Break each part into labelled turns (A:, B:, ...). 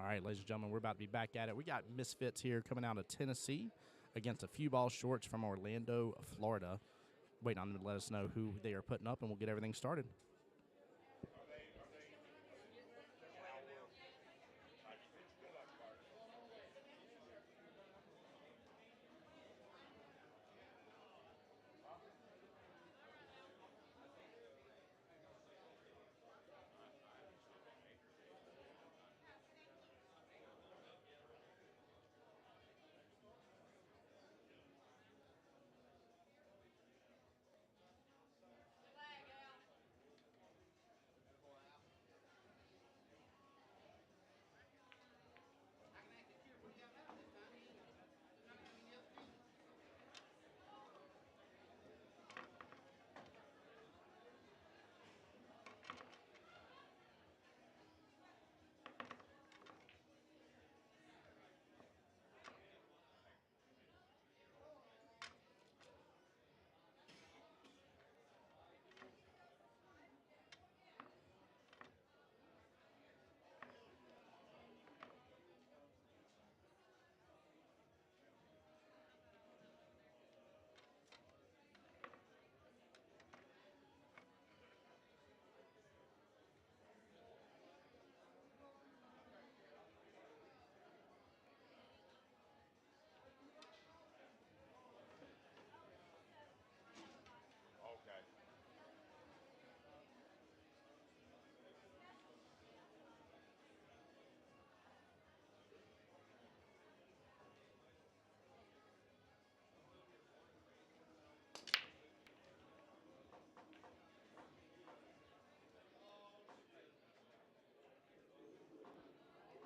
A: All right, ladies and gentlemen, we're about to be back at it. We got Misfits here coming out of Tennessee against a few ball shorts from Orlando, Florida. Waiting on them to let us know who they are putting up, and we'll get everything started.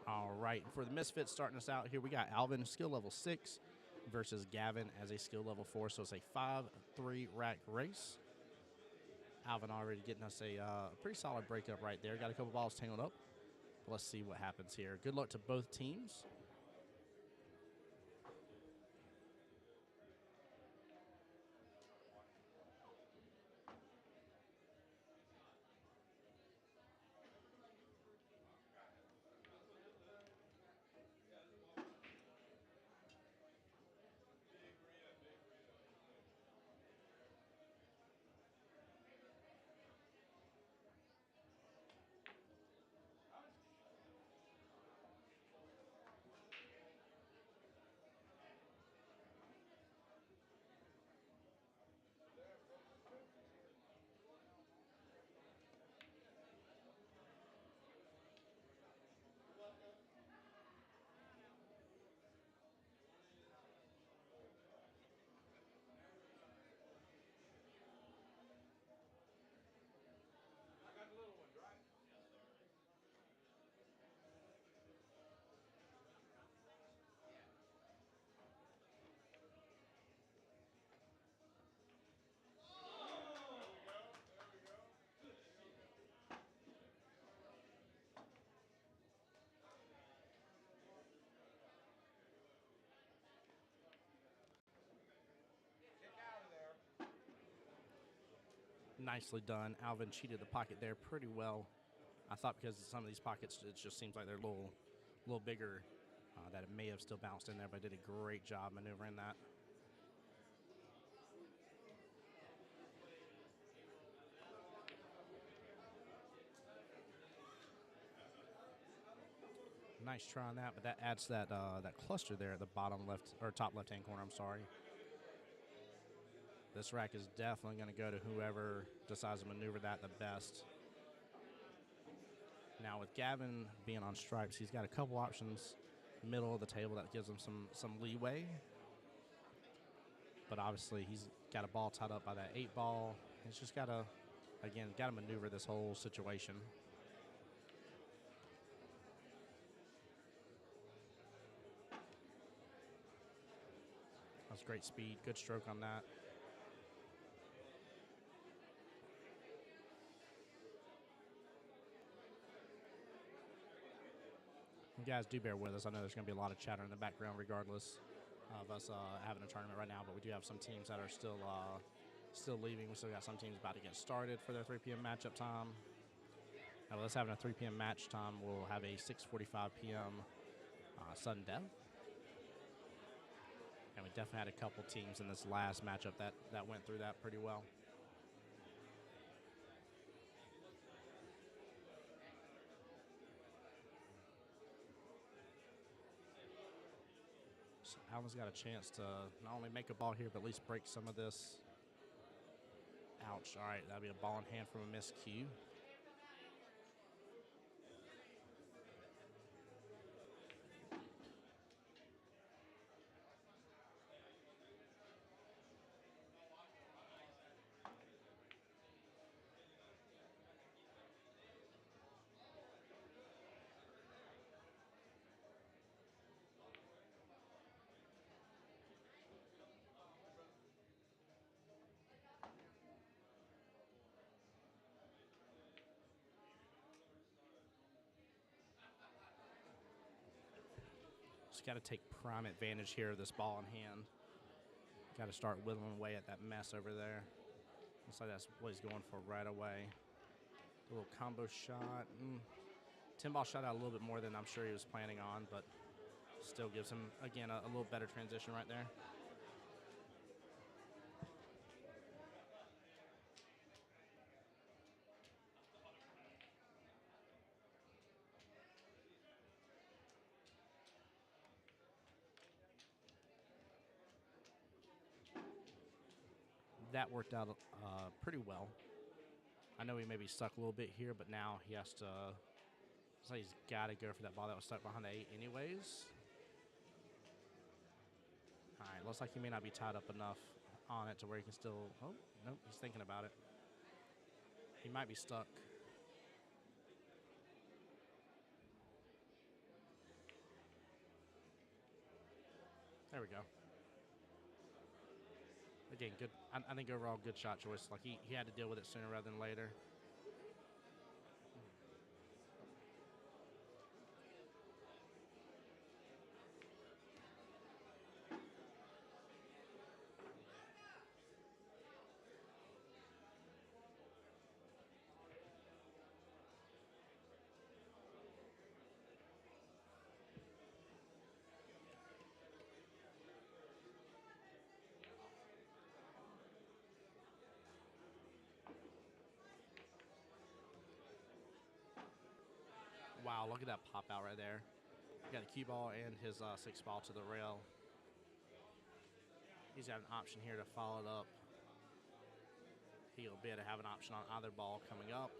A: All right, for the Misfits starting us out here, we got Alvin, skill level 6, versus Gavin as a skill level 4. So it's a 5-3 rack race. Alvin already getting us a pretty solid breakup right there. Got a couple balls tangled up. Let's see what happens here. Good luck to both teams. Nicely done. Alvin cheated the pocket there pretty well. I thought because of some of these pockets, it just seems like they're a little bigger, that it may have still bounced in there, but did a great job maneuvering that. Nice try on that, but that adds that that cluster there at the bottom left or top left-hand corner. I'm sorry. This rack is definitely going to go to whoever decides to maneuver that the best. Now with Gavin being on stripes, he's got a couple options middle of the table that gives him some leeway. But obviously he's got a ball tied up by that 8 ball. He's just got to, again, got to maneuver this whole situation. That's great speed, good stroke on that. You guys do bear with us. I know there's going to be a lot of chatter in the background regardless of us having a tournament right now, but we do have some teams that are still leaving. We still got some teams about to get started for their 3 p.m. matchup time. Now, with us having a 3 p.m. match time, we'll have a 6:45 p.m. Sudden death. And we definitely had a couple teams in this last matchup that went through that pretty well. So Alan's got a chance to not only make a ball here, but at least break some of this. Ouch. All right, that'll be a ball in hand from a miscue. Just got to take prime advantage here of this ball in hand. Got to start whittling away at that mess over there. Looks like that's what he's going for right away. A little combo shot. 10-ball shot out a little bit more than I'm sure he was planning on, but still gives him, again, a little better transition right there. That worked out pretty well. I know he maybe stuck a little bit here, but now he has to. Looks like he's got to go for that ball that was stuck behind the 8 anyways. All right, looks like he may not be tied up enough on it to where he can still. Oh, nope, he's thinking about it. He might be stuck. There we go. Again, good. I think overall good shot choice. Like he had to deal with it sooner rather than later. Wow, look at that pop out right there. Got a cue ball and his 6 ball to the rail. He's got an option here to follow it up. He'll be able to have an option on either ball coming up.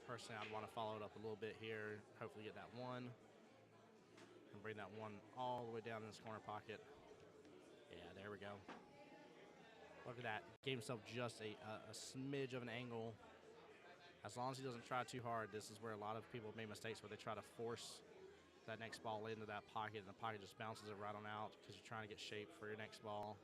A: Personally, I'd want to follow it up a little bit here. Hopefully get that 1. And bring that 1 all the way down in this corner pocket. Yeah, there we go. Look at that. Gave himself just a smidge of an angle. As long as he doesn't try too hard, this is where a lot of people make mistakes where they try to force that next ball into that pocket, and the pocket just bounces it right on out because you're trying to get shape for your next ball.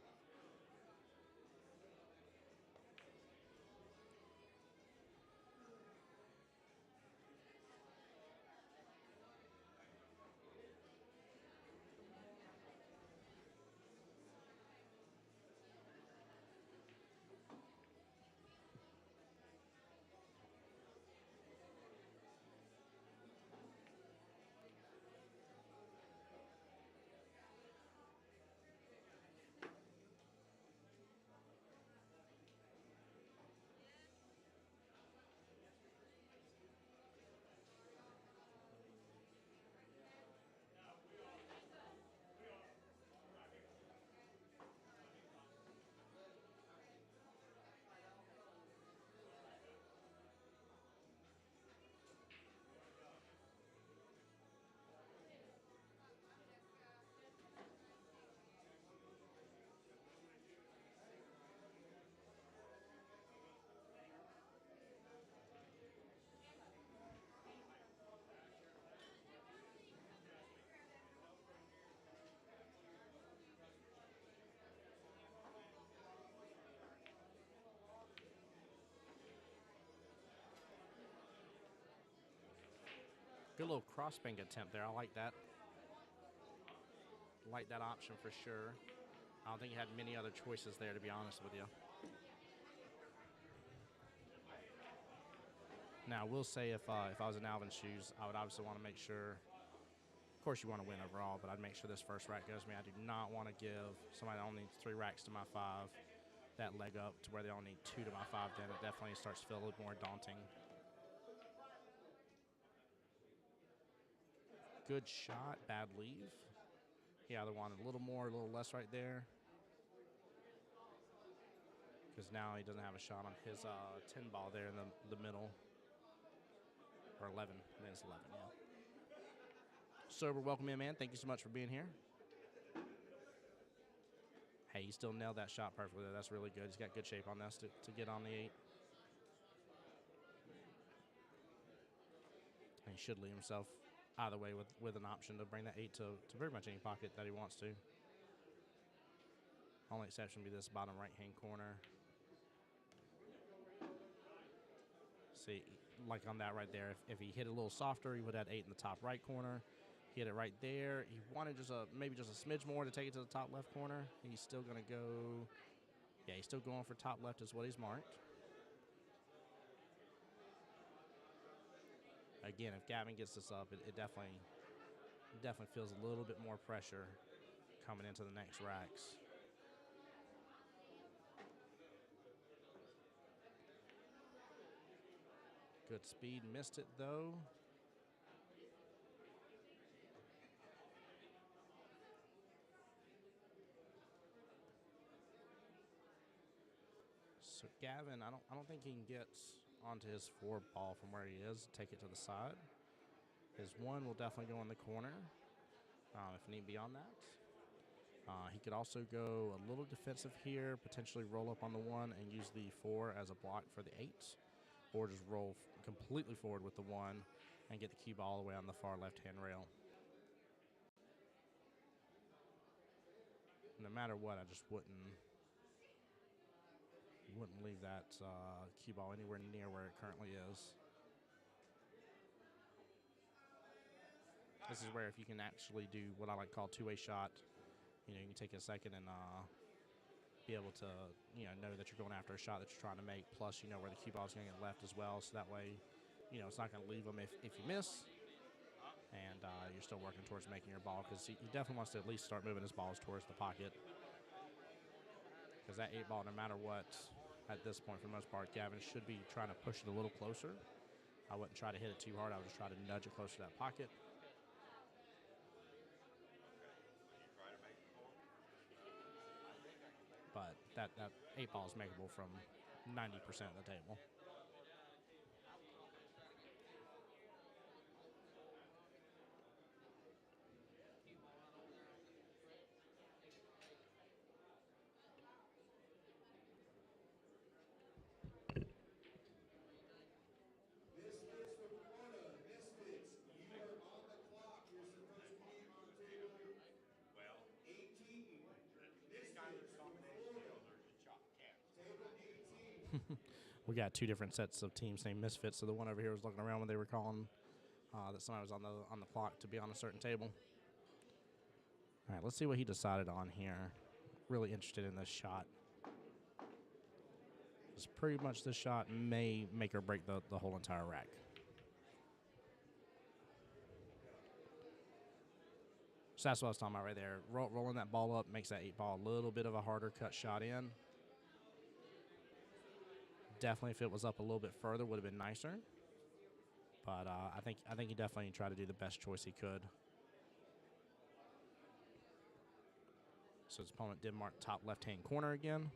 A: Good little cross bank attempt there. I like that. Like that option for sure. I don't think he had many other choices there, to be honest with you. Now, I will say if I was in Alvin's shoes, I would obviously want to make sure. Of course, you want to win overall, but I'd make sure this first rack goes to me. I do not want to give somebody that only needs 3 racks to my 5 that leg up to where they only need 2 to my 5. Then it definitely starts to feel a little more daunting. Good shot, bad leave. He either wanted a little more, a little less right there. Because now he doesn't have a shot on his 10 ball there in the middle. Or 11. I think it's 11, yeah. Sober, welcome in, man. Thank you so much for being here. Hey, he still nailed that shot perfectly there. That's really good. He's got good shape on this to get on the 8. And he should leave himself either way with an option to bring that 8 to very much any pocket that he wants to. Only exception would be this bottom right-hand corner. See, like on that right there, if he hit it a little softer, he would have 8 in the top right corner. He hit it right there. He wanted maybe just a smidge more to take it to the top left corner. He's still going to go. Yeah, he's still going for top left is what he's marked. Again, if Gavin gets this up, it definitely feels a little bit more pressure coming into the next racks. Good speed, missed it though. So Gavin, I don't think he can get onto his 4 ball from where he is, take it to the side. His 1 will definitely go in the corner if need be on that. He could also go a little defensive here, potentially roll up on the 1 and use the 4 as a block for the 8, or just roll completely forward with the 1 and get the cue ball all the way on the far left-hand rail. No matter what, I just wouldn't leave that cue ball anywhere near where it currently is. This is where if you can actually do what I like to call two-way shot, you can take a second and be able to, know that you're going after a shot that you're trying to make, plus you know where the cue ball is going to get left as well, so that way, it's not going to leave them if you miss, and you're still working towards making your ball, because he definitely wants to at least start moving his balls towards the pocket, because that 8 ball, no matter what, at this point, for the most part, Gavin should be trying to push it a little closer. I wouldn't try to hit it too hard. I would just try to nudge it closer to that pocket. But that 8 ball is makeable from 90% of the table. We got 2 different sets of teams named Misfits, so the one over here was looking around when they were calling that somebody was on the clock to be on a certain table. All right, let's see what he decided on here. Really interested in this shot. Because pretty much this shot may make or break the whole entire rack. So that's what I was talking about right there. Rolling that ball up makes that 8 ball a little bit of a harder cut shot in. Definitely, if it was up a little bit further, would have been nicer. But I think he definitely tried to do the best choice he could. So his opponent did mark top left-hand corner again.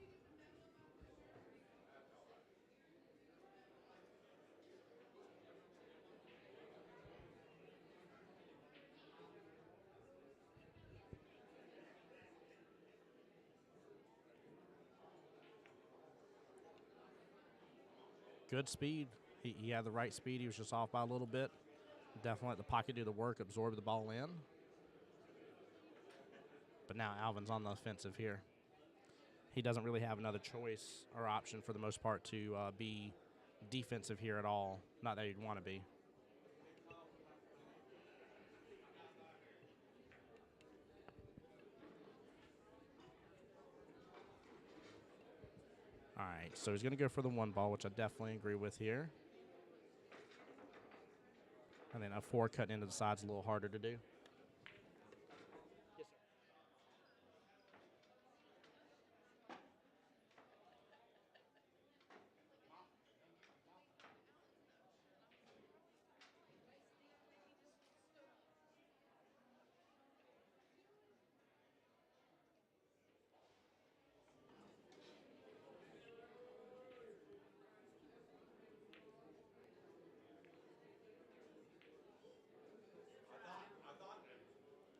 A: Good speed. He had the right speed. He was just off by a little bit. Definitely let the pocket do the work, absorb the ball in. But now Alvin's on the offensive here. He doesn't really have another choice or option for the most part to be defensive here at all. Not that he'd want to be. All right, so he's going to go for the 1 ball, which I definitely agree with here. And then a 4 cutting into the side's a little harder to do.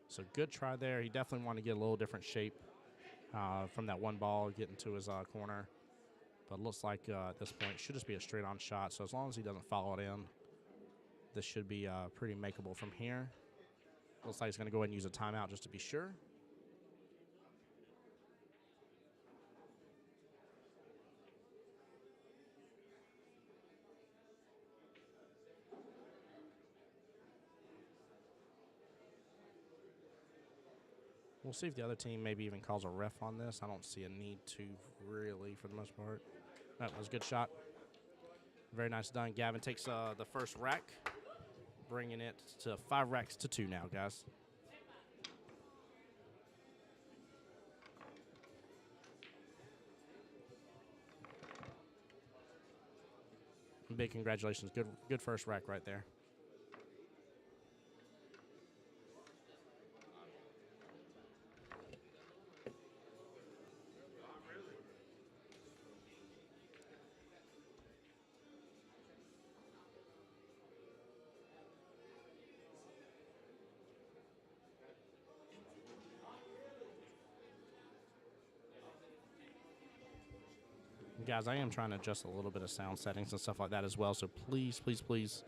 A: So good try there. He definitely wanted to get a little different shape from that one ball getting to his corner. But it looks like at this point, it should just be a straight-on shot. So as long as he doesn't follow it in, this should be pretty makeable from here. Looks like he's going to go ahead and use a timeout just to be sure. We'll see if the other team maybe even calls a ref on this. I don't see a need to really for the most part. That was a good shot. Very nice done. Gavin takes the first rack, bringing it to 5 racks to 2 now, guys. Big congratulations. Good first rack right there. Guys, I am trying to adjust a little bit of sound settings and stuff like that as well. So please, please, please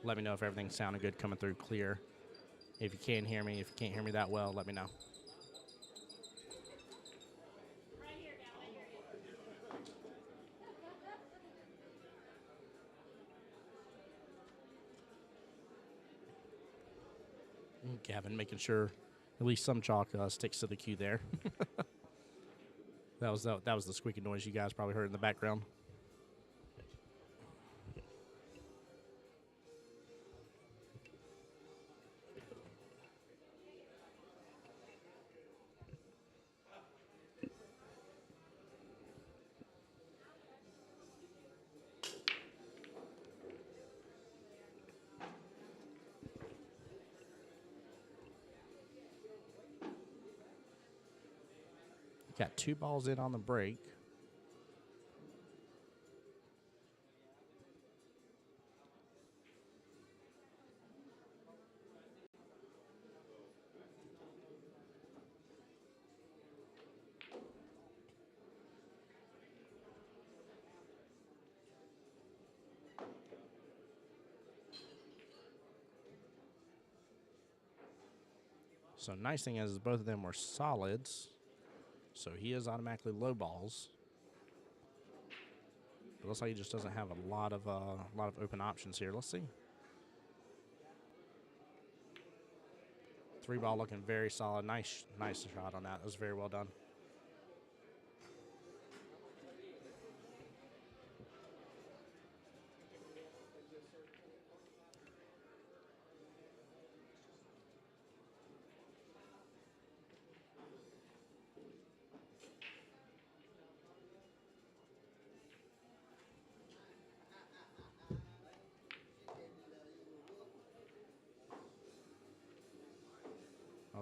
A: let me know if everything's sounding good, coming through clear. If you can't hear me, if you can't hear me that well, let me know. Gavin making sure at least some chalk sticks to the cue there. That was the squeaky noise you guys probably heard in the background. Got 2 balls in on the break. So nice thing is both of them were solids. So he is automatically low balls. It looks like he just doesn't have a lot of open options here. Let's see. 3 ball looking very solid. Nice shot on that. That was very well done.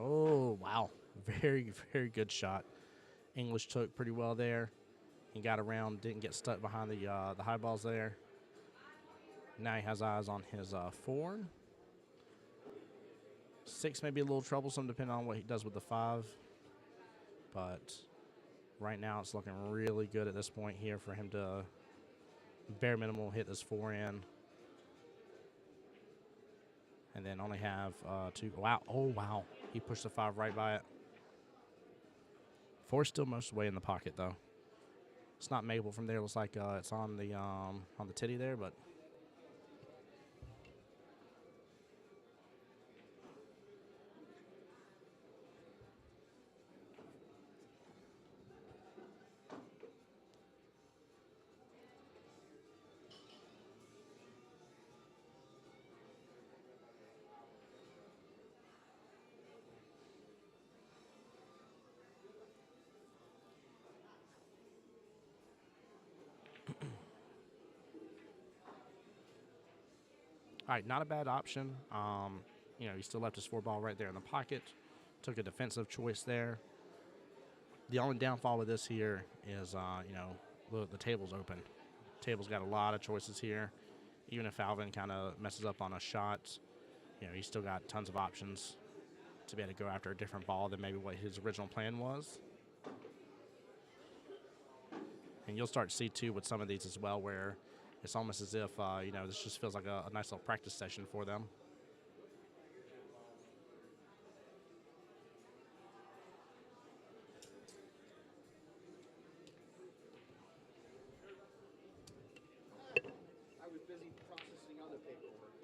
A: Oh, wow. Very, very good shot. English took pretty well there. He got around, didn't get stuck behind the high balls there. Now he has eyes on his 4. 6 may be a little troublesome depending on what he does with the 5. But right now it's looking really good at this point here for him to bare minimal hit this 4 in. And then only have 2. Wow. Oh, wow. He pushed the 5 right by it. 4 still most of the way in the pocket, though. It's not makeable from there. Looks like it's on the titty there, but All right, not a bad option. He still left his 4 ball right there in the pocket. Took a defensive choice there. The only downfall with this here is, the table's open. Table's got a lot of choices here. Even if Alvin kind of messes up on a shot, he's still got tons of options to be able to go after a different ball than maybe what his original plan was. And you'll start to see, too, with some of these as well, where it's almost as if, this just feels like a nice little practice session for them.
B: I was busy processing other paperwork.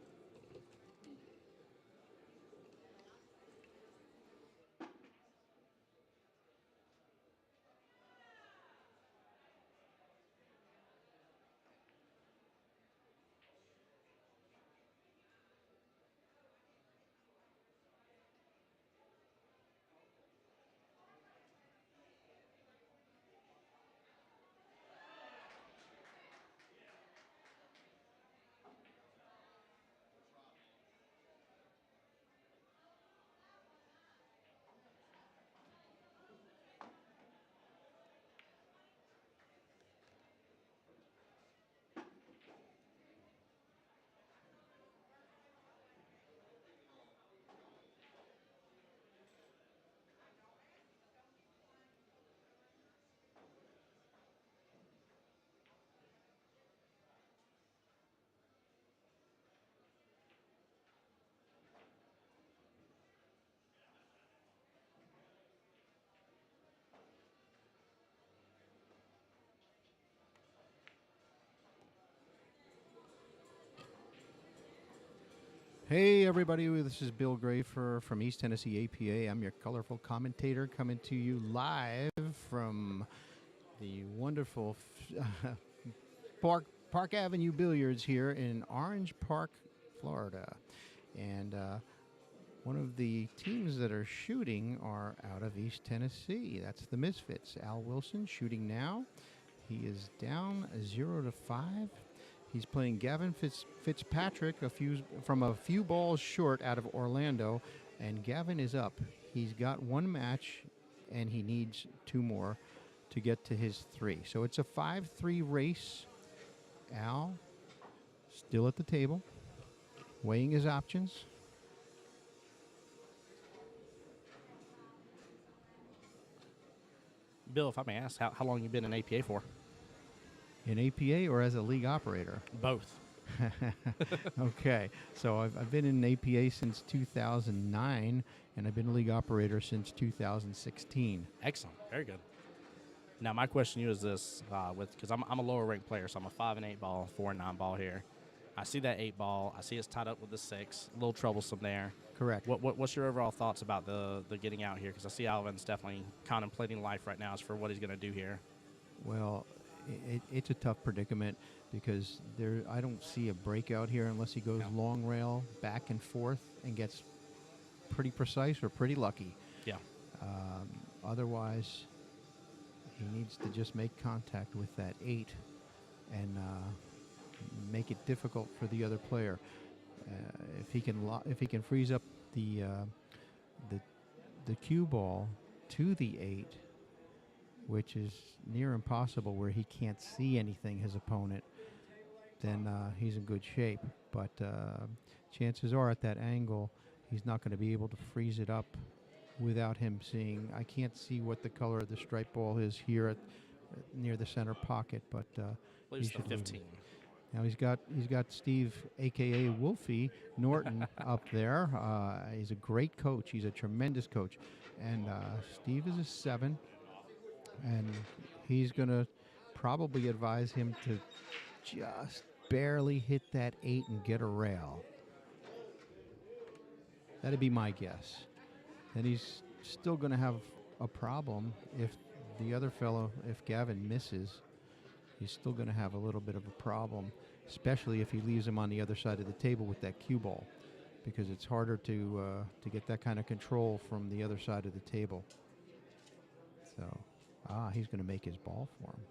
C: Hey everybody, this is Bill Grafer from East Tennessee APA. I'm your colorful commentator coming to you live from the wonderful Park Avenue Billiards here in Orange Park, Florida. And one of the teams that are shooting are out of East Tennessee. That's the Misfits. Al Wilson shooting now. He is down 0-5. He's playing Gavin Fitzpatrick from a few balls short out of Orlando, and Gavin is up. He's got one match, and he needs 2 more to get to his 3. So it's a 5-3 race. Al still at the table, weighing his options.
A: Bill, if I may ask, how long you been in APA for?
C: In APA or as a league operator?
A: Both.
C: Okay, so I've been in APA since 2009, and I've been a league operator since 2016.
A: Excellent. Very good. Now, my question to you is this, because I'm a lower ranked player, so I'm a 5 and 8 ball, 4 and 9 ball here. I see that 8 ball. I see it's tied up with the 6. A little troublesome there.
C: Correct.
A: What's your overall thoughts about the getting out here? Because I see Alvin's definitely contemplating life right now as for what he's going to do here.
C: Well, it's a tough predicament because I don't see a breakout here unless he goes long rail back and forth and gets pretty precise or pretty lucky.
A: Yeah.
C: Otherwise, he needs to just make contact with that 8 and make it difficult for the other player. If he can freeze up the cue ball to the 8, which is near impossible where he can't see anything, his opponent, then he's in good shape. But chances are at that angle, he's not going to be able to freeze it up without him seeing. I can't see what the color of the stripe ball is here near the center pocket, but
A: He should 15.
C: Now he's got Steve, a.k.a. Wolfie Norton, up there. He's a great coach. He's a tremendous coach. And Steve is a 7. And he's going to probably advise him to just barely hit that 8 and get a rail. That'd be my guess. And he's still going to have a problem if the other fellow, if Gavin misses, he's still going to have a little bit of a problem, especially if he leaves him on the other side of the table with that cue ball, because it's harder to get that kind of control from the other side of the table. So... he's going to make his ball for him.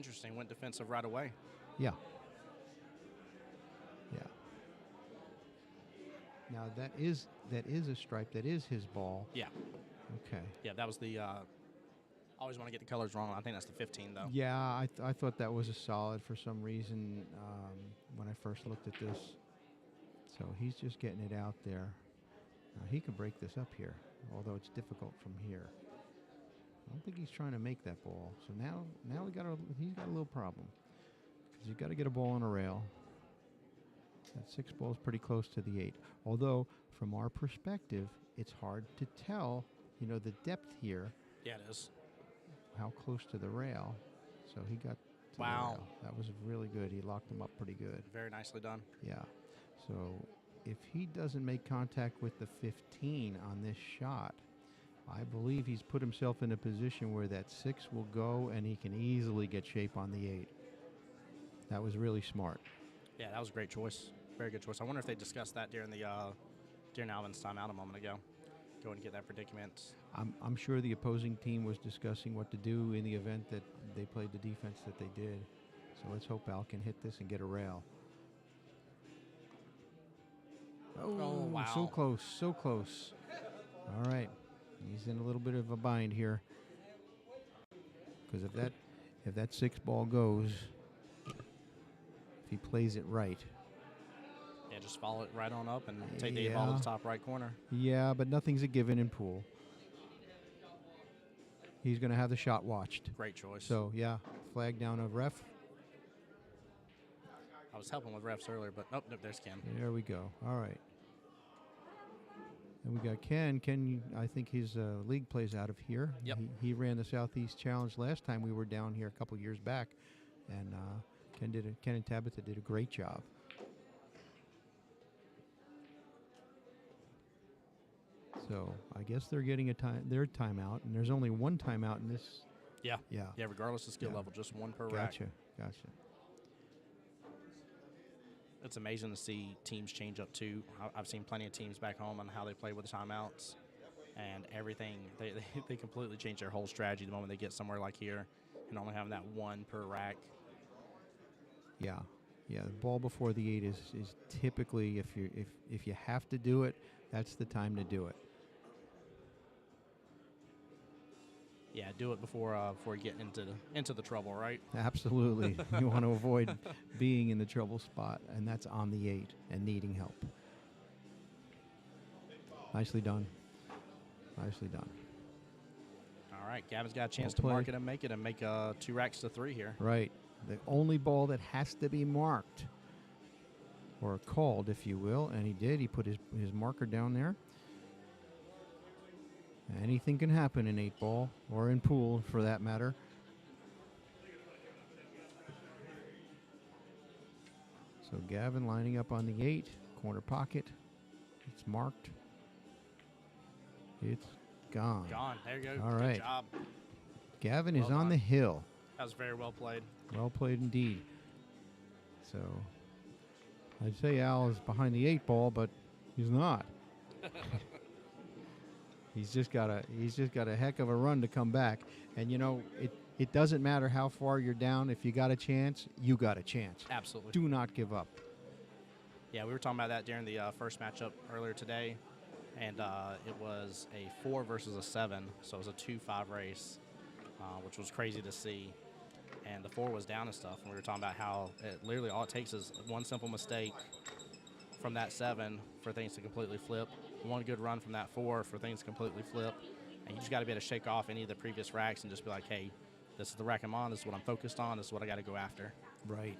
A: Interesting. Went defensive right away.
C: Yeah. Yeah. Now that is a stripe. That is his ball.
A: Yeah.
C: Okay.
A: Yeah, that was the. Always want to get the colors wrong. I think that's the 15 though.
C: Yeah, I thought that was a solid for some reason when I first looked at this. So he's just getting it out there. He could break this up here, although it's difficult from here. I don't think he's trying to make that ball. So now he's got a little problem because you've got to get a ball on a rail. That 6 ball is pretty close to the 8. Although from our perspective, it's hard to tell. The depth here.
A: Yeah, it is.
C: How close to the rail. So he got to the rail. That was really good. He locked him up pretty good.
A: Very nicely done.
C: Yeah. So if he doesn't make contact with the 15 on this shot, I believe he's put himself in a position where that 6 will go and he can easily get shape on the 8. That was really smart.
A: Yeah, that was a great choice. Very good choice. I wonder if they discussed that during Alvin's timeout a moment ago. Go and get that predicament.
C: I'm sure the opposing team was discussing what to do in the event that they played the defense that they did. So let's hope Al can hit this and get a rail. Oh,
A: wow.
C: So close, so close. All right. He's in a little bit of a bind here. Because if that 6 ball goes, if he plays it right.
A: Yeah, just follow it right on up and take the 8 ball to the top right corner.
C: Yeah, but nothing's a given in pool. He's going to have the shot watched.
A: Great choice.
C: So, yeah, flag down of ref.
A: I was helping with refs earlier, but nope, there's Ken.
C: There we go. All right. And we got Ken. Ken, I think his league plays out of here.
A: Yep.
C: He ran the Southeast Challenge last time we were down here a couple years back, and Ken and Tabitha did a great job. So I guess they're getting their timeout, and there's only one timeout in this.
A: Yeah.
C: Yeah.
A: Yeah, regardless of skill level, just one per rack.
C: Gotcha.
A: It's amazing to see teams change up too. I've seen plenty of teams back home on how they play with the timeouts and everything. They completely change their whole strategy the moment they get somewhere like here and only having that one per rack.
C: Yeah. The ball before the 8 is typically, if you have to do it, that's the time to do it.
A: Yeah, do it before you get into the trouble, right?
C: Absolutely. You want to avoid being in the trouble spot, and that's on the 8 and needing help. Nicely done.
A: All right, Gavin's got a chance to mark it and make 2 racks to 3 here.
C: Right. The only ball that has to be marked or called, if you will, and he did. He put his marker down there. Anything can happen in 8 ball or in pool, for that matter. So Gavin lining up on the 8, corner pocket. It's marked. It's gone.
A: There you go.
C: All
A: Good
C: right.
A: job.
C: Gavin
A: Well
C: is on
A: done.
C: the hill.
A: That was very well played.
C: Well played indeed. So I'd say Al is behind the 8 ball, but he's not. He's just got a heck of a run to come back. And it doesn't matter how far you're down. If you got a chance, you got a chance.
A: Absolutely.
C: Do not give up.
A: Yeah, we were talking about that during the first matchup earlier today, and it was a 4 versus a 7, so it was a 2-5 race, which was crazy to see. And the 4 was down and stuff, and we were talking about how literally all it takes is one simple mistake from that 7 for things to completely flip. One good run from that 4 for things to completely flip. And you just got to be able to shake off any of the previous racks and just be like, hey, this is the rack I'm on. This is what I'm focused on. This is what I got to go after.
C: Right.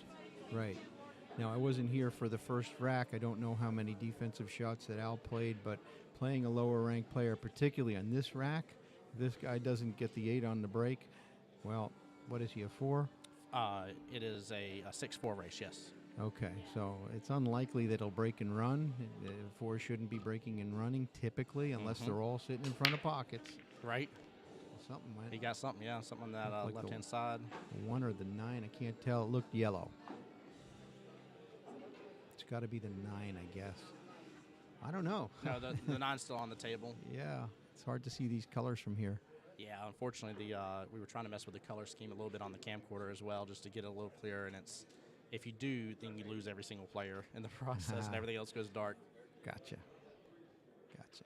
C: Now, I wasn't here for the first rack. I don't know how many defensive shots that Al played, but playing a lower-ranked player, particularly on this rack, if this guy doesn't get the 8 on the break, well, what is he, a 4?
A: It is a 6-4 race, yes.
C: Okay, so it's unlikely that he'll break and run. 4 shouldn't be breaking and running typically unless they're all sitting in front of pockets.
A: Right.
C: Something went.
A: He got something, yeah, something on that
C: Looked like
A: left-hand side.
C: The 1 or the 9, I can't tell. It looked yellow. It's got to be the 9, I guess. I don't know.
A: No, the 9's still on the table.
C: Yeah, it's hard to see these colors from here.
A: Yeah, unfortunately, we were trying to mess with the color scheme a little bit on the camcorder as well, just to get it a little clearer. And it's if you do, then you lose every single player in the process, and everything else goes dark.
C: Gotcha. Gotcha.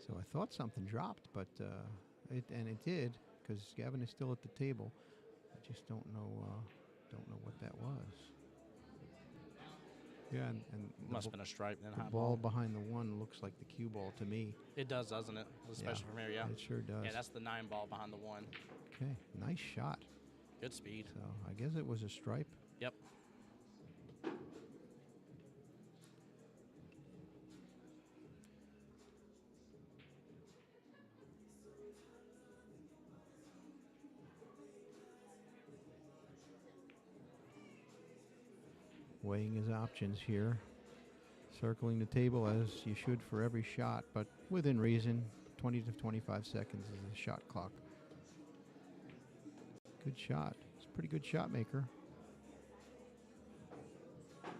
C: So I thought something dropped, but it did because Gavin is still at the table. I just don't know what that was. Yeah, and
A: Must have been a stripe then.
C: the
A: High
C: ball behind the one looks like the cue ball to me.
A: It does, doesn't it? Especially from here, yeah.
C: It sure does.
A: Yeah, that's the 9 ball behind the 1.
C: Okay, nice shot.
A: Good speed.
C: So I guess it was a stripe.
A: Yep.
C: Weighing his options here. Circling the table as you should for every shot, but within reason. 20 to 25 seconds is the shot clock. Good shot. He's a pretty good shot maker.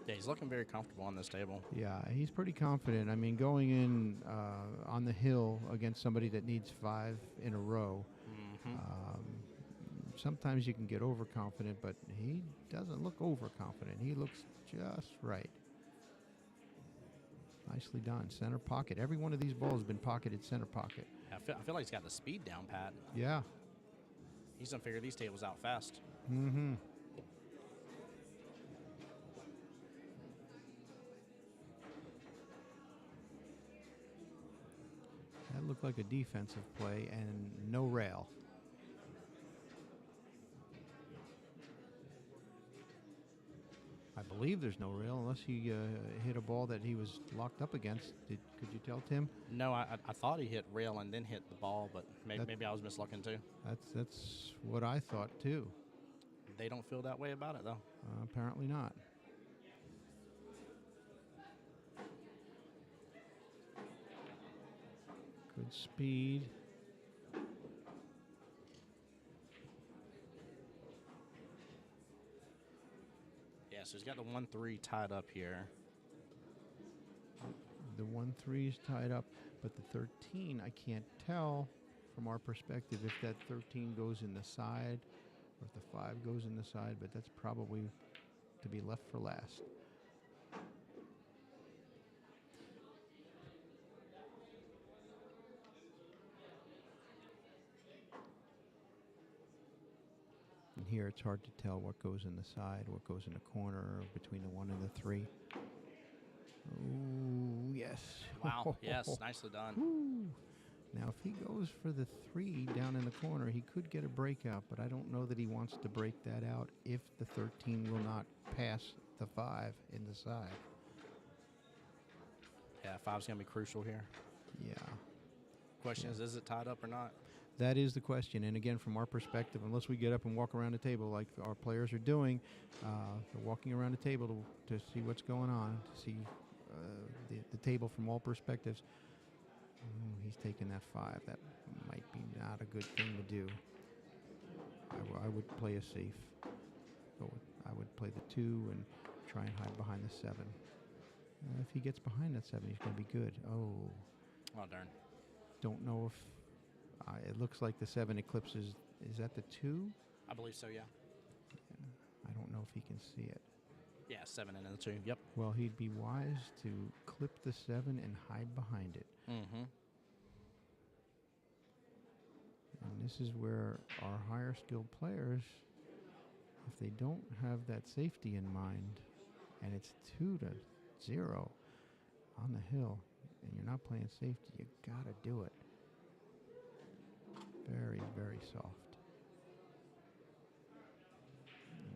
A: Yeah, he's looking very comfortable on this table.
C: Yeah, he's pretty confident. I mean, going in on the hill against somebody that needs 5 in a row, sometimes you can get overconfident, but he doesn't look overconfident. He looks just right. Nicely done. Center pocket. Every one of these balls has been pocketed center pocket.
A: I feel like he's got the speed down pat.
C: Yeah.
A: He's going to figure these tables out fast.
C: Mm-hmm. That looked like a defensive play and no rail. I believe there's no rail unless he hit a ball that he was locked up against. Could you tell, Tim?
A: No, I thought he hit rail and then hit the ball, but maybe I was mislooking too.
C: That's what I thought too.
A: They don't feel that way about it though.
C: Apparently not. Good speed.
A: Yeah, so he's got the 1-3 tied up here.
C: The 1-3 is tied up, but the 13, I can't tell from our perspective if that 13 goes in the side or if the 5 goes in the side, but that's probably to be left for last. And here it's hard to tell what goes in the side, what goes in the corner, between the 1 and the 3. Oh, yes.
A: Wow, yes, nicely done.
C: Woo. Now, if he goes for the 3 down in the corner, he could get a breakout, but I don't know that he wants to break that out if the 13 will not pass the 5 in the side.
A: Yeah, 5's going to be crucial here.
C: Yeah.
A: Question is it tied up or not?
C: That is the question. And again, from our perspective, unless we get up and walk around the table like our players are doing, they're walking around the table to see what's going on, to see the table from all perspectives. He's taking that 5. That might be not a good thing to do. I would play a safe. I would play the 2 and try and hide behind the 7. If he gets behind that 7, he's going to be good. Oh.
A: Oh, darn.
C: Don't know if... it looks like the 7 eclipses. Is that the 2?
A: I believe so, yeah.
C: I don't know if he can see it.
A: Yeah, 7 and the 2, yep.
C: Well, he'd be wise to clip the 7 and hide behind it.
A: Mm-hmm.
C: And this is where our higher skilled players, if they don't have that safety in mind, and it's 2-0 on the hill, and you're not playing safety, you gotta do it. Very, very soft.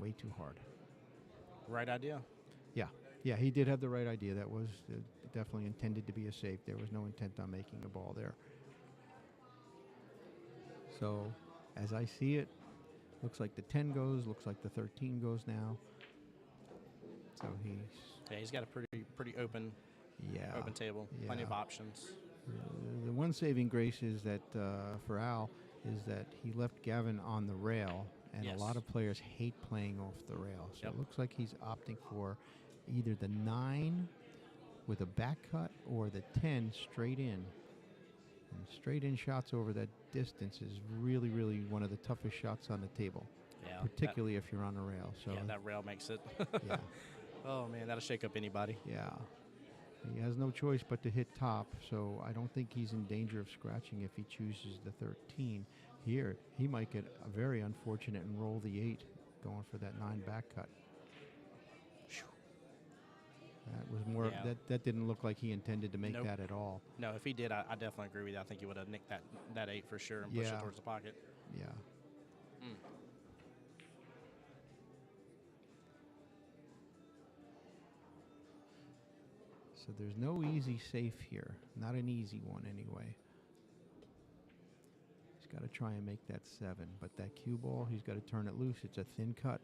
C: Way too hard.
A: Right idea.
C: Yeah, he did have the right idea. That was definitely intended to be a safe. There was no intent on making a ball there. So, as I see it, looks like the 10 goes, looks like the 13 goes now. So
A: he's got a pretty open table.
C: Yeah.
A: Plenty of options.
C: The one saving grace is that for Al is that he left Gavin on the rail, and
A: Yes.
C: a lot of players hate playing off the rail. So
A: Yep.
C: it looks like he's opting for either the 9 with a back cut or the 10 straight in. And straight in shots over that distance is really, really one of the toughest shots on the table,
A: Yeah.
C: particularly if you're on a rail. So
A: Yeah, that rail makes it.
C: yeah,
A: Oh, man, that'll shake up anybody.
C: yeah. He has no choice but to hit top, so I don't think he's in danger of scratching if he chooses the 13. Here, he might get very unfortunate and roll the 8, going for that 9 back cut. That was more.
A: Yeah.
C: That didn't look like he intended to make
A: Nope.
C: that at all.
A: No, if he did, I definitely agree with you. I think he would have nicked that 8 for sure and pushed
C: Yeah.
A: it towards the pocket.
C: Yeah. So there's no easy safe here. Not an easy one anyway. He's got to try and make that 7, but that cue ball, he's got to turn it loose. It's a thin cut.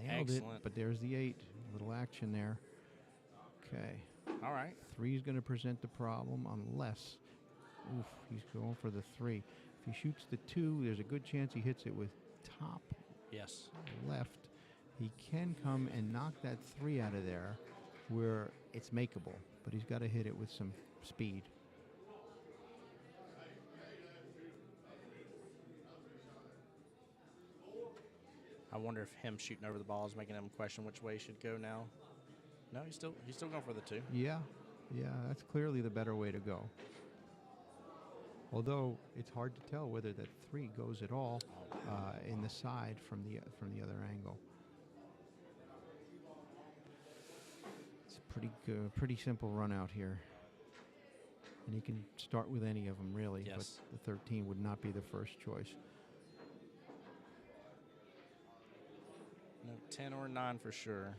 C: Nailed
A: Excellent.
C: it, but there's the 8. Little action there. Okay.
A: All right.
C: 3 is going to present the problem unless, he's going for the 3. If he shoots the 2, there's a good chance he hits it with top
A: Yes.
C: left. He can come and knock that 3 out of there where it's makeable, but he's got to hit it with some speed.
A: I wonder if him shooting over the ball is making him question which way he should go now. No, he's still going for the 2.
C: Yeah, that's clearly the better way to go. Although it's hard to tell whether that 3 goes at all in the side from the other angle. It's a pretty simple run out here, and you can start with any of them really.
A: Yes.
C: But the 13 would not be the first choice.
A: No, 10 or 9 for sure.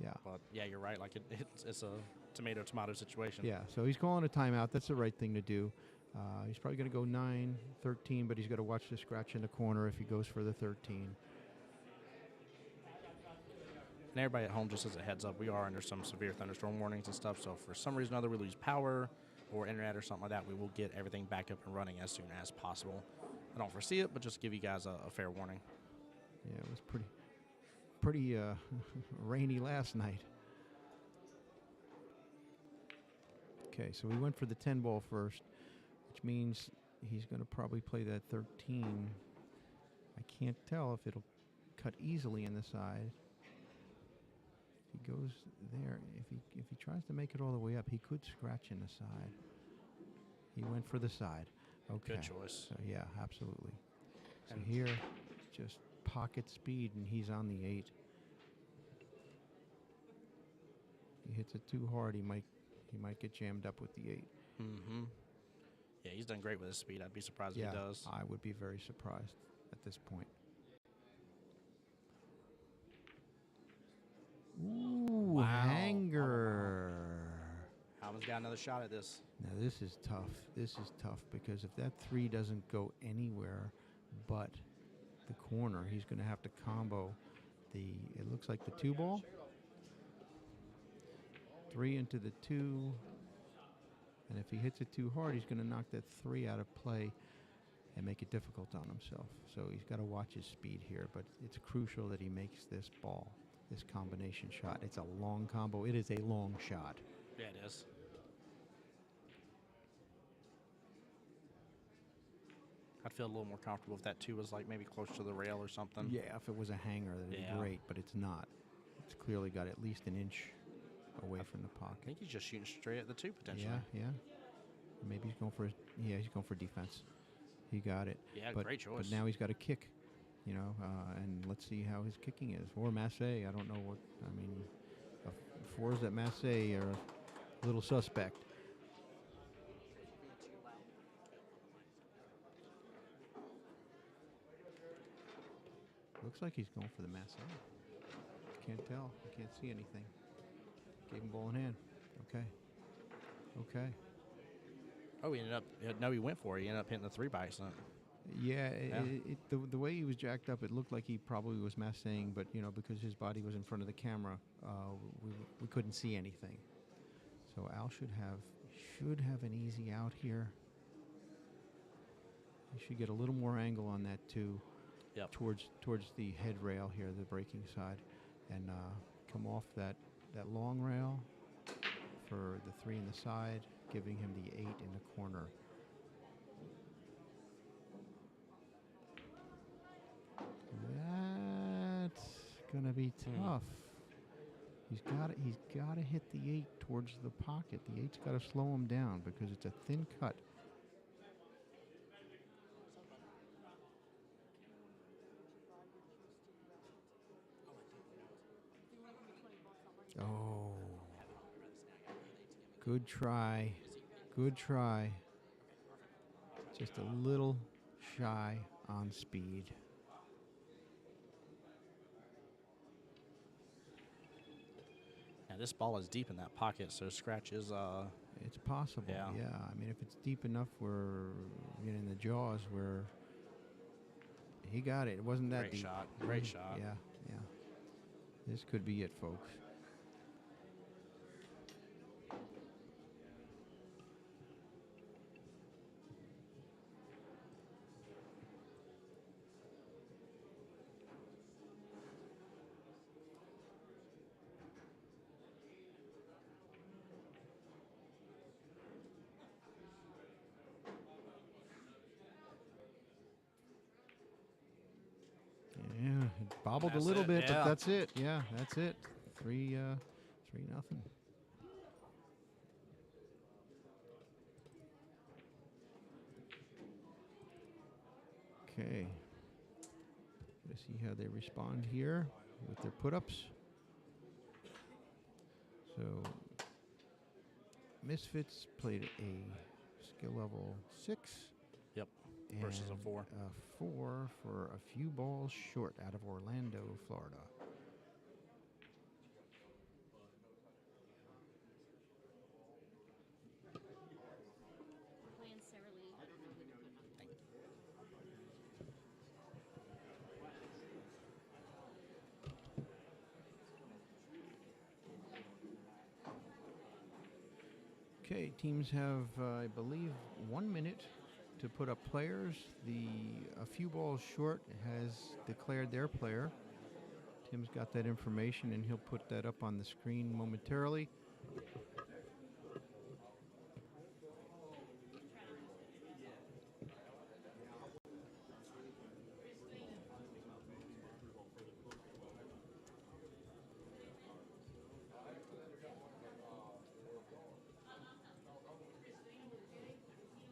C: Yeah.
A: But yeah, you're right. Like it's a tomato situation.
C: Yeah, so he's calling a timeout. That's the right thing to do. He's probably going to go 9, 13, but he's got to watch the scratch in the corner if he goes for the 13.
A: And everybody at home, just as a heads up, we are under some severe thunderstorm warnings and stuff. So if for some reason or other we lose power or internet or something like that, we will get everything back up and running as soon as possible. I don't foresee it, but just give you guys a fair warning.
C: Yeah, it was pretty rainy last night. Okay, so we went for the 10 ball first, which means he's going to probably play that 13. I can't tell if it'll cut easily in the side. If he goes there, if he tries to make it all the way up, he could scratch in the side. He went for the side. Okay.
A: Good choice.
C: So yeah, absolutely. So
A: And
C: here, just pocket speed, and he's on the 8. He hits it too hard, he might get jammed up with the 8.
A: Mm-hmm. Yeah, he's done great with his speed. I'd be surprised if he does.
C: I would be very surprised at this point. Ooh,
A: Wow.
C: hanger.
A: Alvin's got another shot at this.
C: Now this is tough. This is tough because if that 3 doesn't go anywhere but the corner, he's going to have to combo it looks like the 2 ball. 3 into the 2. And if he hits it too hard, he's going to knock that 3 out of play and make it difficult on himself. So he's got to watch his speed here, but it's crucial that he makes this ball, this combination shot. It's a long combo. It is a long shot.
A: Yeah, it is. I'd feel a little more comfortable if that 2 was like maybe close to the rail or something.
C: Yeah, if it was a hanger, that'd be great, but it's not. It's clearly got at least an inch away from the
A: I
C: pocket.
A: think he's just shooting straight at the 2 potentially.
C: Yeah. Maybe he's going for he's going for defense. He got it.
A: Yeah,
C: but,
A: great choice.
C: But now he's got a kick, and let's see how his kicking is. Or Masse, I don't know what. I mean, fours at Masse are a little suspect. Looks like he's going for the Masse. Can't tell. I can't see anything. Gave him ball in hand. Okay.
A: Oh, he ended up. No, he went for it. He ended up hitting the 3 by accident.
C: Yeah,
A: Yeah.
C: the way he was jacked up, it looked like he probably was massing, but because his body was in front of the camera, we couldn't see anything. So Al should have an easy out here. He should get a little more angle on that too.
A: Yep.
C: Towards the head rail here, the braking side, and come off that that long rail for the 3 in the side, giving him the 8 in the corner. That's gonna be tough. He's got to hit the 8 towards the pocket. The 8's got to slow him down because it's a thin cut. Oh. Good try. Good try. Just a little shy on speed.
A: Yeah, this ball is deep in that pocket, so scratch is
C: It's possible.
A: Yeah.
C: I mean, if it's deep enough where in the jaws where he got it. It wasn't that
A: great
C: deep.
A: shot. Great shot.
C: Yeah. This could be it, folks. Yeah, it bobbled
A: That's
C: a little
A: it,
C: bit,
A: yeah.
C: but that's it. Yeah, that's it. 3-0. Okay. Let's see how they respond here with their put-ups. So, Misfits played a skill level 6.
A: Yep. Versus a
C: and
A: 4.
C: A 4 for a few balls short out of Orlando, Florida.
D: Playing Sarah Lee.
C: Okay, teams have, I believe, 1 minute to put up players. A few balls short has declared their player. Tim's got that information, and he'll put that up on the screen momentarily.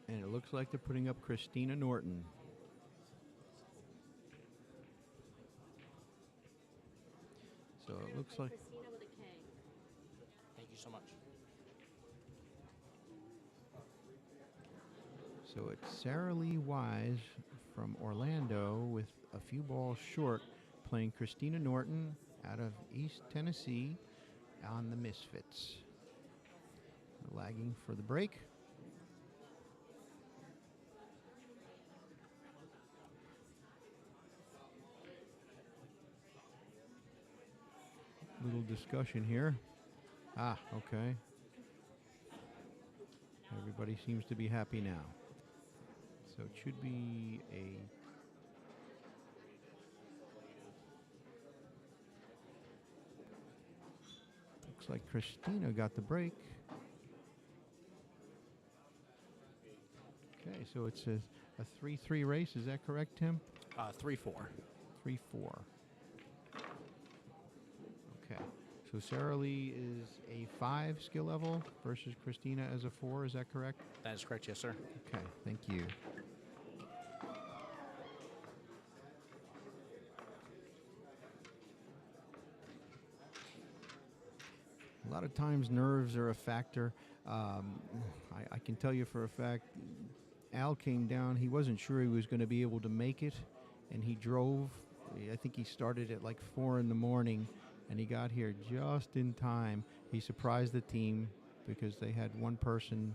C: And it looks like they're putting up Christina Norton. So it looks like
D: Christina with a K.
A: Thank you so much.
C: So it's Sarah Lee Wise from Orlando with a few balls short, playing Christina Norton out of East Tennessee on the Misfits. Lagging for the break. Little discussion here. Okay. Everybody seems to be happy now. So it should be a looks like Christina got the break. Okay, so it's a 3-3 race. Is that correct, Tim?
A: 3-4.
C: 3-4. Okay. So Sarah Lee is a 5 skill level versus Christina as a 4. Is that correct?
A: That is correct, yes, sir.
C: Okay, thank you. A lot of times nerves are a factor. I can tell you for a fact, Al came down. He wasn't sure he was going to be able to make it, and he drove. I think he started at like 4 in the morning, and he got here just in time. He surprised the team because they had one person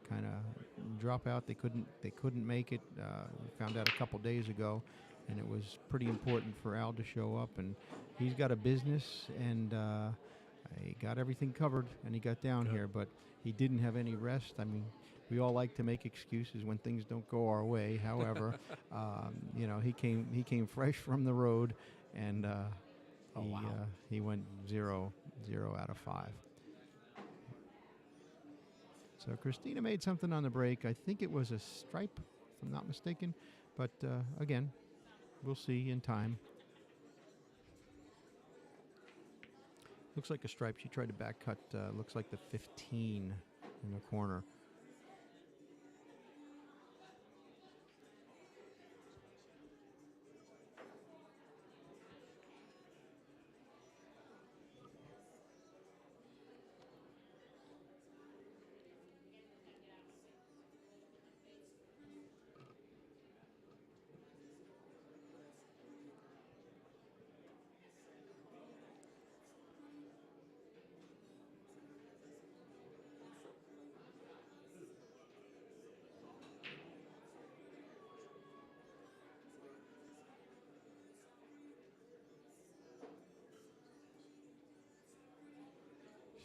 C: kind of drop out. They couldn't make it. We found out a couple days ago, and it was pretty important for Al to show up. And he's got a business, and he got everything covered, and he got down here, but he didn't have any rest. I mean, we all like to make excuses when things don't go our way. However, he came fresh from the road, and he went 0 0 out of 5. So Christina made something on the break. I think it was a stripe, if I'm not mistaken. But again, we'll see in time. Looks like a stripe. She tried to back cut, looks like the 15 in the corner.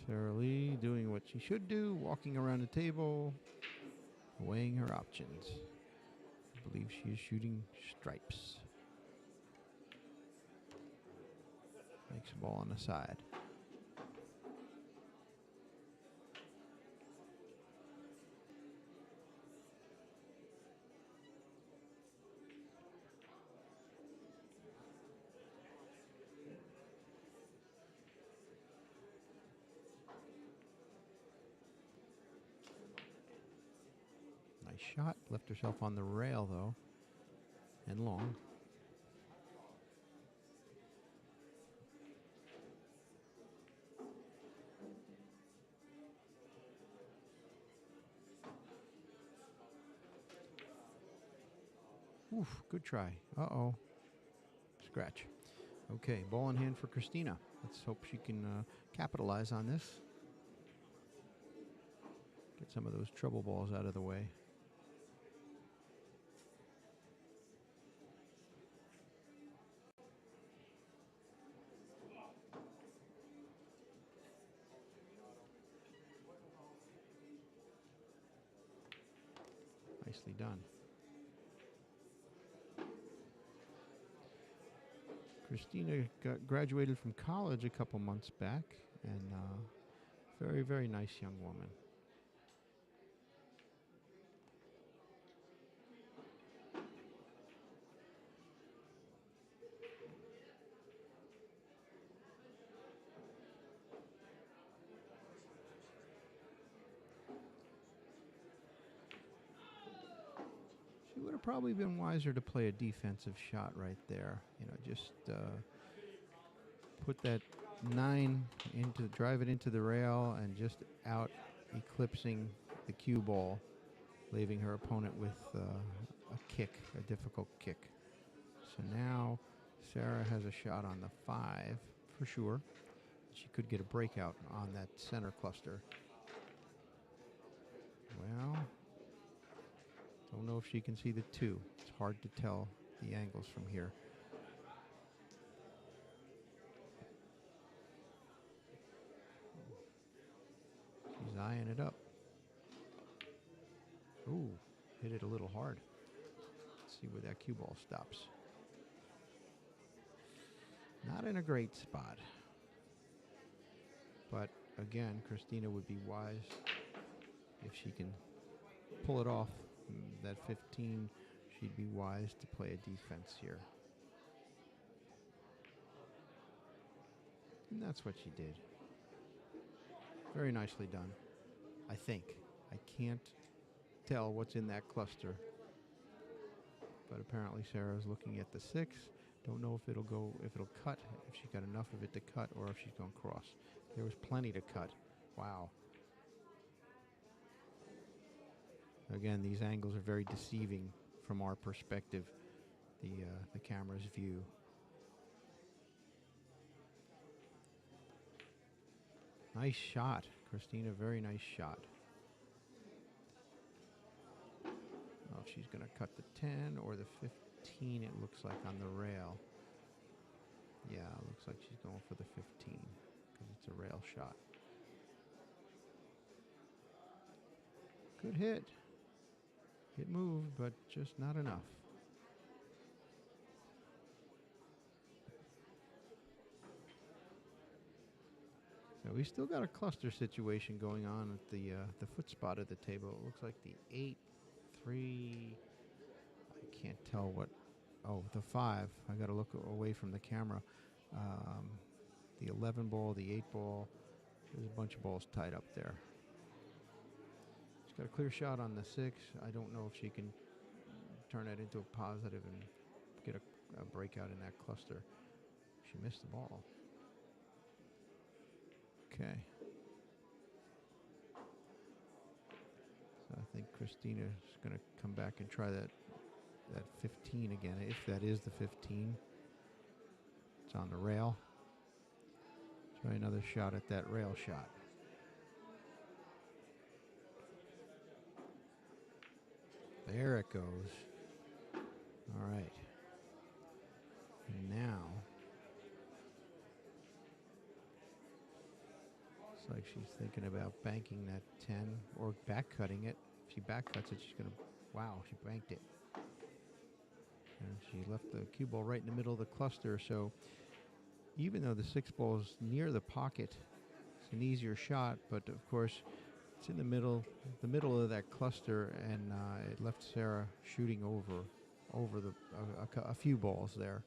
C: Sarah Lee doing what she should do, walking around the table, weighing her options. I believe she is shooting stripes. Makes a ball on the side. Nice shot. Left herself on the rail, though, and long. Oof, good try. Uh-oh. Scratch. Okay, ball in hand for Christina. Let's hope she can capitalize on this. Get some of those trouble balls out of the way. Nicely done. Christina graduated from college a couple months back, and very, very nice young woman. She would have probably been wiser to play a defensive shot right there. You know, just put that 9 into, drive it into the rail and just out eclipsing the cue ball, leaving her opponent with a kick, a difficult kick. So now Sarah has a shot on the 5 for sure. She could get a breakout on that center cluster. Well, don't know if she can see the 2. It's hard to tell the angles from here. She's eyeing it up. Ooh, hit it a little hard. Let's see where that cue ball stops. Not in a great spot. But again, Christina would be wise if she can pull it off. That 15, she'd be wise to play a defense here. And that's what she did. Very nicely done, I think. I can't tell what's in that cluster. But apparently Sarah's looking at the 6. Don't know if it'll go, if it'll cut, if she got enough of it to cut, or if she's going to cross. There was plenty to cut. Wow. Again, these angles are very deceiving from our perspective, the camera's view. Nice shot, Christina. Very nice shot. Oh, she's going to cut the 10 or the 15, it looks like, on the rail. Yeah, it looks like she's going for the 15 because it's a rail shot. Good hit. It moved, but just not enough. We still got a cluster situation going on at the foot spot of the table. It looks like the 8, 3. I can't tell what. Oh, the 5. I got to look away from the camera. The 11 ball, the 8 ball. There's a bunch of balls tied up there. She's got a clear shot on the 6. I don't know if she can turn that into a positive and get a breakout in that cluster. She missed the ball. Okay. So I think Christina's going to come back and try that 15 again, if that is the 15. It's on the rail. Try another shot at that rail shot. There it goes. All right. And now, looks like she's thinking about banking that 10 or back cutting it. If she back cuts it, she's going to, wow, she banked it. And she left the cue ball right in the middle of the cluster. So even though the 6 ball is near the pocket, it's an easier shot. But of course, it's in the middle of that cluster, and it left Sarah shooting over a few balls there.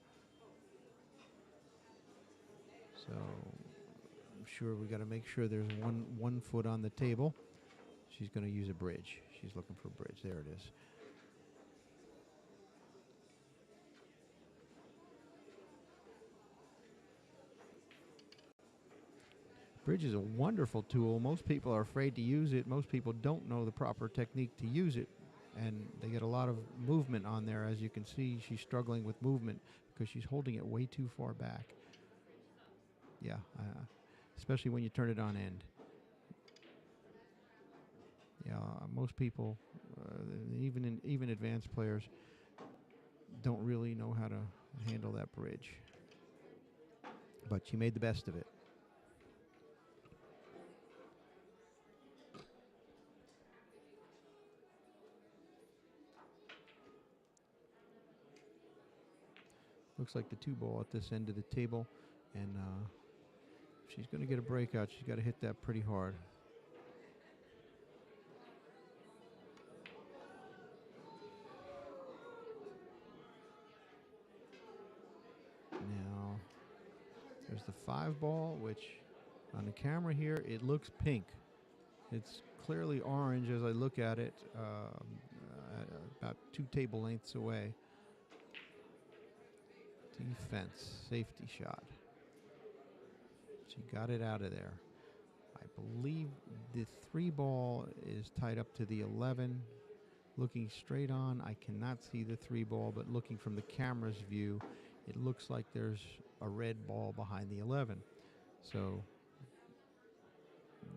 C: So I'm sure we got to make sure there's one foot on the table. She's going to use a bridge. She's looking for a bridge. There it is. Bridge is a wonderful tool. Most people are afraid to use it. Most people don't know the proper technique to use it. And they get a lot of movement on there. As you can see, she's struggling with movement because she's holding it way too far back. Yeah, especially when you turn it on end. Yeah, most people, even advanced players, don't really know how to handle that bridge. But she made the best of it. Looks like the 2 ball at this end of the table, and if she's going to get a breakout, she's got to hit that pretty hard. Now, there's the 5 ball, which on the camera here, it looks pink. It's clearly orange as I look at it, about 2 table lengths away. Defense, safety shot. She got it out of there. I believe the 3 ball is tied up to the 11. Looking straight on, I cannot see the 3 ball, but looking from the camera's view, it looks like there's a red ball behind the 11. So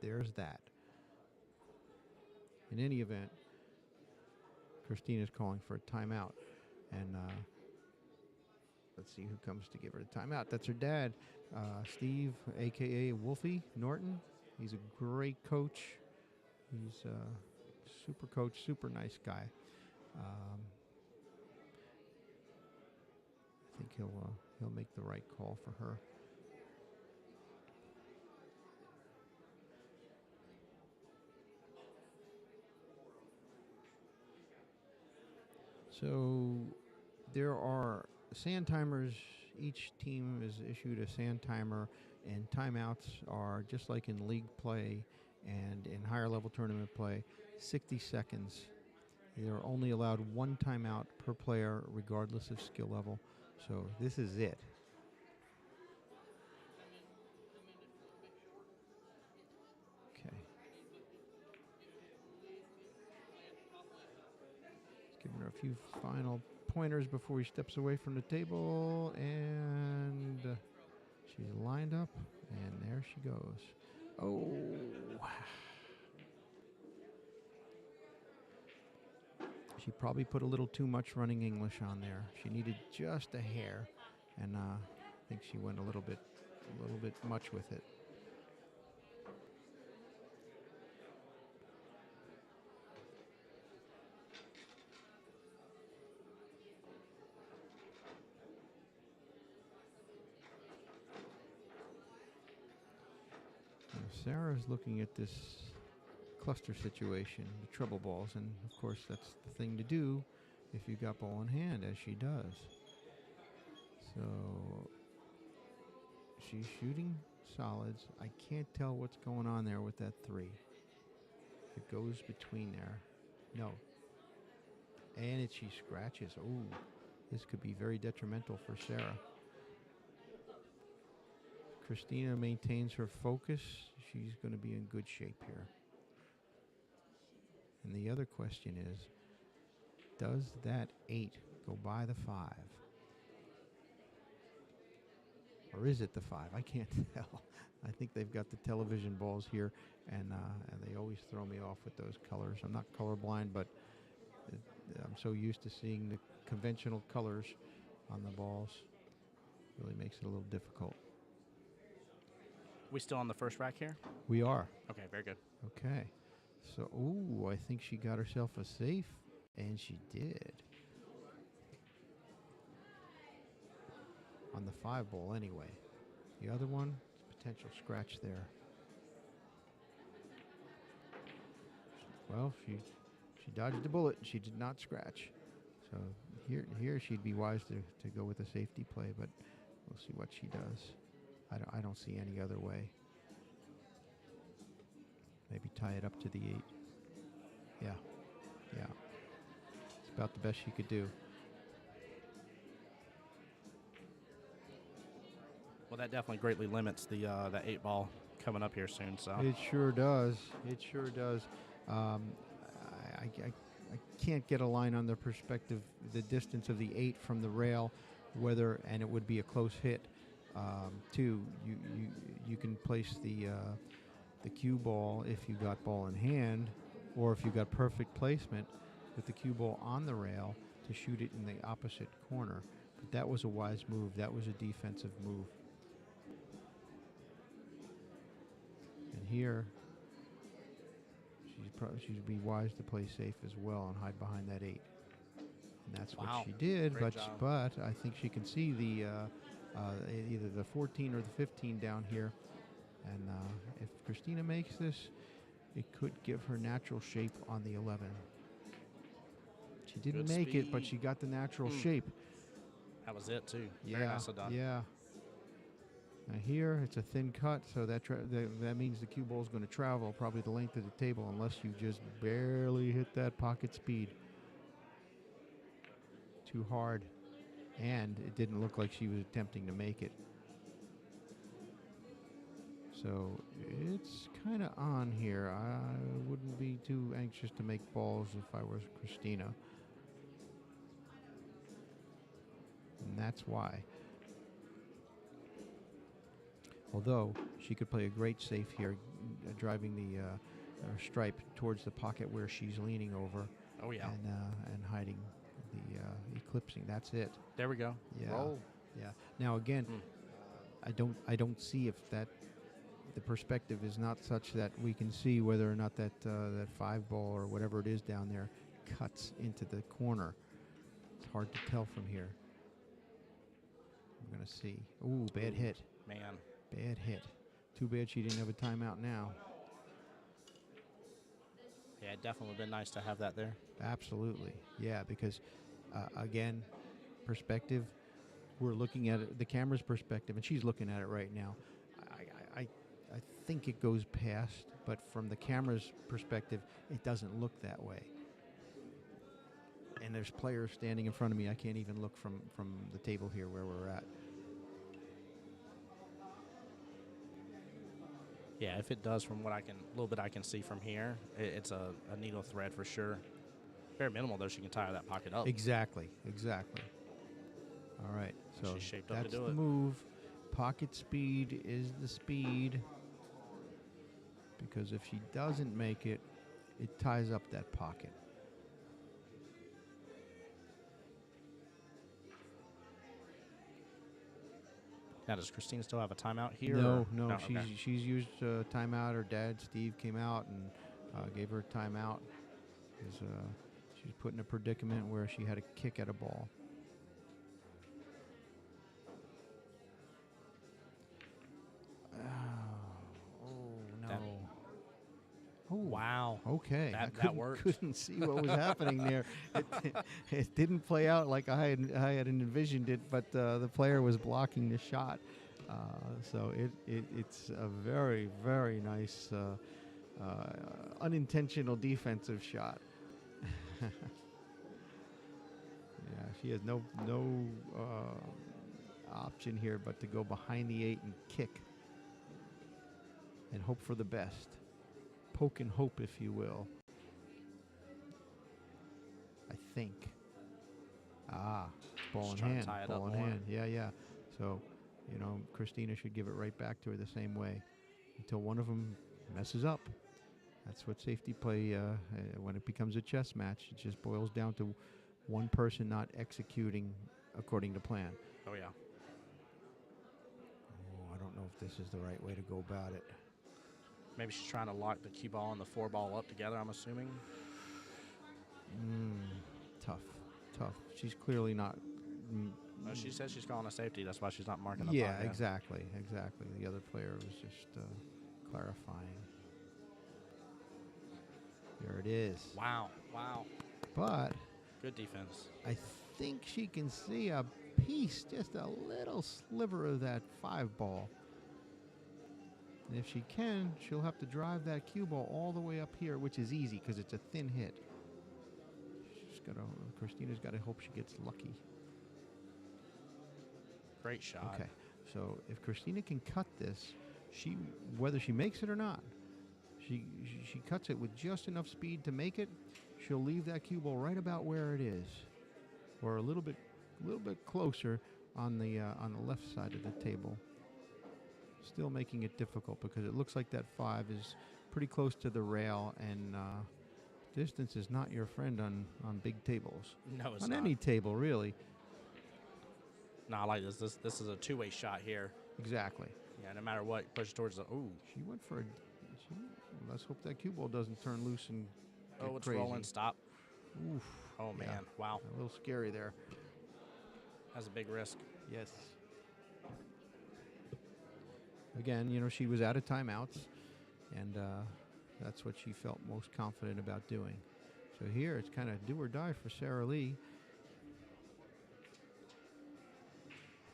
C: there's that. In any event, Christina's calling for a timeout. And let's see who comes to give her a timeout. That's her dad, Steve, a.k.a. Wolfie Norton. He's a great coach. He's a super coach, super nice guy. I think he'll make the right call for her. So there are sand timers. Each team is issued a sand timer, and timeouts are just like in league play and in higher level tournament play, 60 seconds. They're only allowed 1 timeout per player, regardless of skill level. So this is it. Okay. Just giving her a few final pointers before he steps away from the table, and she's lined up, and there she goes. Oh. She probably put a little too much running English on there. She needed just a hair, and I think she went a little bit much with it. Sarah's looking at this cluster situation, the treble balls, and of course that's the thing to do if you got ball in hand, as she does. So she's shooting solids. I can't tell what's going on there with that 3. If it goes between there, no. And she scratches. Ooh, this could be very detrimental for Sarah. Christina maintains her focus. She's going to be in good shape here. And the other question is, does that 8 go by the 5? Or is it the 5? I can't tell. I think they've got the television balls here, and they always throw me off with those colors. I'm not colorblind, but I'm so used to seeing the conventional colors on the balls. Really makes it a little difficult.
A: We still on the first rack here?
C: We are.
A: Okay, very good.
C: Okay. So, ooh, I think she got herself a safe, and she did. On the 5 ball, anyway. The other one, potential scratch there. Well, she dodged the bullet. She did not scratch. So here she'd be wise to go with a safety play, but we'll see what she does. I don't see any other way. Maybe tie it up to the 8. Yeah. It's about the best she could do.
A: Well, that definitely greatly limits the that 8 ball coming up here soon. So
C: It sure does. It sure does. I can't get a line on the perspective, the distance of the 8 from the rail, and it would be a close hit. Too, you can place the cue ball if you got ball in hand, or if you got perfect placement with the cue ball on the rail to shoot it in the opposite corner. But that was a wise move. That was a defensive move. And here, she'd be wise to play safe as well and hide behind that 8. And that's what she did.
A: Great
C: But I think she can see the either the 14 or the 15 down here. And if Christina makes this, it could give her natural shape on the 11. She didn't
A: Good
C: make it, but
A: speed.
C: she got the natural shape.
A: That was it, too. Very nicely done.
C: Yeah. Now here, it's a thin cut, so that means the cue ball is going to travel probably the length of the table unless you just barely hit that pocket speed. Too hard. And it didn't look like she was attempting to make it. So it's kind of on here. I wouldn't be too anxious to make balls if I was Christina. And that's why. Although she could play a great safe here, driving the stripe towards the pocket where she's leaning over.
A: Oh, yeah.
C: And hiding the eclipsing. That's it.
A: There we go.
C: Yeah.
A: Roll.
C: Yeah. Now again, I don't see if that the perspective is not such that we can see whether or not that 5 ball or whatever it is down there cuts into the corner. It's hard to tell from here. I'm gonna see. Ooh, bad hit.
A: Man.
C: Bad hit. Too bad she didn't have a timeout now.
A: Yeah, it definitely would have been nice to have that there.
C: Absolutely. Yeah, because, again, perspective, we're looking at it, the camera's perspective, and she's looking at it right now. I think it goes past, but from the camera's perspective, it doesn't look that way. And there's players standing in front of me. I can't even look from the table here where we're at.
A: Yeah, if it does, from what I can see from here, it's a needle thread for sure. Very minimal though. She can tie that pocket up.
C: Exactly. All right, so
A: She's shaped up
C: that's
A: to do
C: the
A: it.
C: move. Pocket speed is the speed, because if she doesn't make it, it ties up that pocket.
A: Now, does Christina still have a timeout here?
C: No,
A: Okay.
C: she's used timeout. Her dad, Steve, came out and gave her a timeout. She's put in a predicament where she had to kick at a ball. No.
A: That Wow.
C: Okay.
A: That
C: I
A: worked.
C: couldn't see what was happening there. It didn't play out like I had envisioned it, but the player was blocking the shot. So it's a very, very nice unintentional defensive shot. Yeah, she has no option here but to go behind the 8 and kick and hope for the best. Poke and hope, if you will. I think. Ball
A: Just
C: in
A: trying to
C: hand.
A: tie it
C: Ball
A: up
C: in
A: more.
C: hand. Yeah. So, Christina should give it right back to her the same way until one of them messes up. That's what safety play, when it becomes a chess match, it just boils down to one person not executing according to plan.
A: Oh, yeah.
C: I don't know if this is the right way to go about it.
A: Maybe she's trying to lock the cue ball and the 4 ball up together, I'm assuming.
C: Tough. She's clearly not.
A: Well, she says she's calling a safety. That's why she's not marking the
C: Yeah,
A: puck.
C: exactly. The other player was just clarifying. There it is.
A: Wow.
C: But
A: Good defense.
C: I think she can see a piece, just a little sliver of that 5 ball. And if she can, she'll have to drive that cue ball all the way up here, which is easy because it's a thin hit. Christina's got to hope she gets lucky.
A: Great shot.
C: Okay, so if Christina can cut this, whether she makes it or not, she cuts it with just enough speed to make it. She'll leave that cue ball right about where it is, or a little bit closer on the left side of the table. Still making it difficult because it looks like that 5 is pretty close to the rail, and distance is not your friend on big tables.
A: No, it's
C: on
A: not.
C: any table, really.
A: No, I like this. This is a two-way shot here.
C: Exactly.
A: Yeah, no matter what, push towards the. Ooh.
C: She went for let's hope that cue ball doesn't turn loose and get
A: It's
C: crazy.
A: rolling. Stop.
C: Oof.
A: Oh,
C: Yeah.
A: man. Wow.
C: A little scary there.
A: That's a big risk.
C: Yes. Again, she was out of timeouts, and that's what she felt most confident about doing. So here it's kind of do or die for Sarah Lee.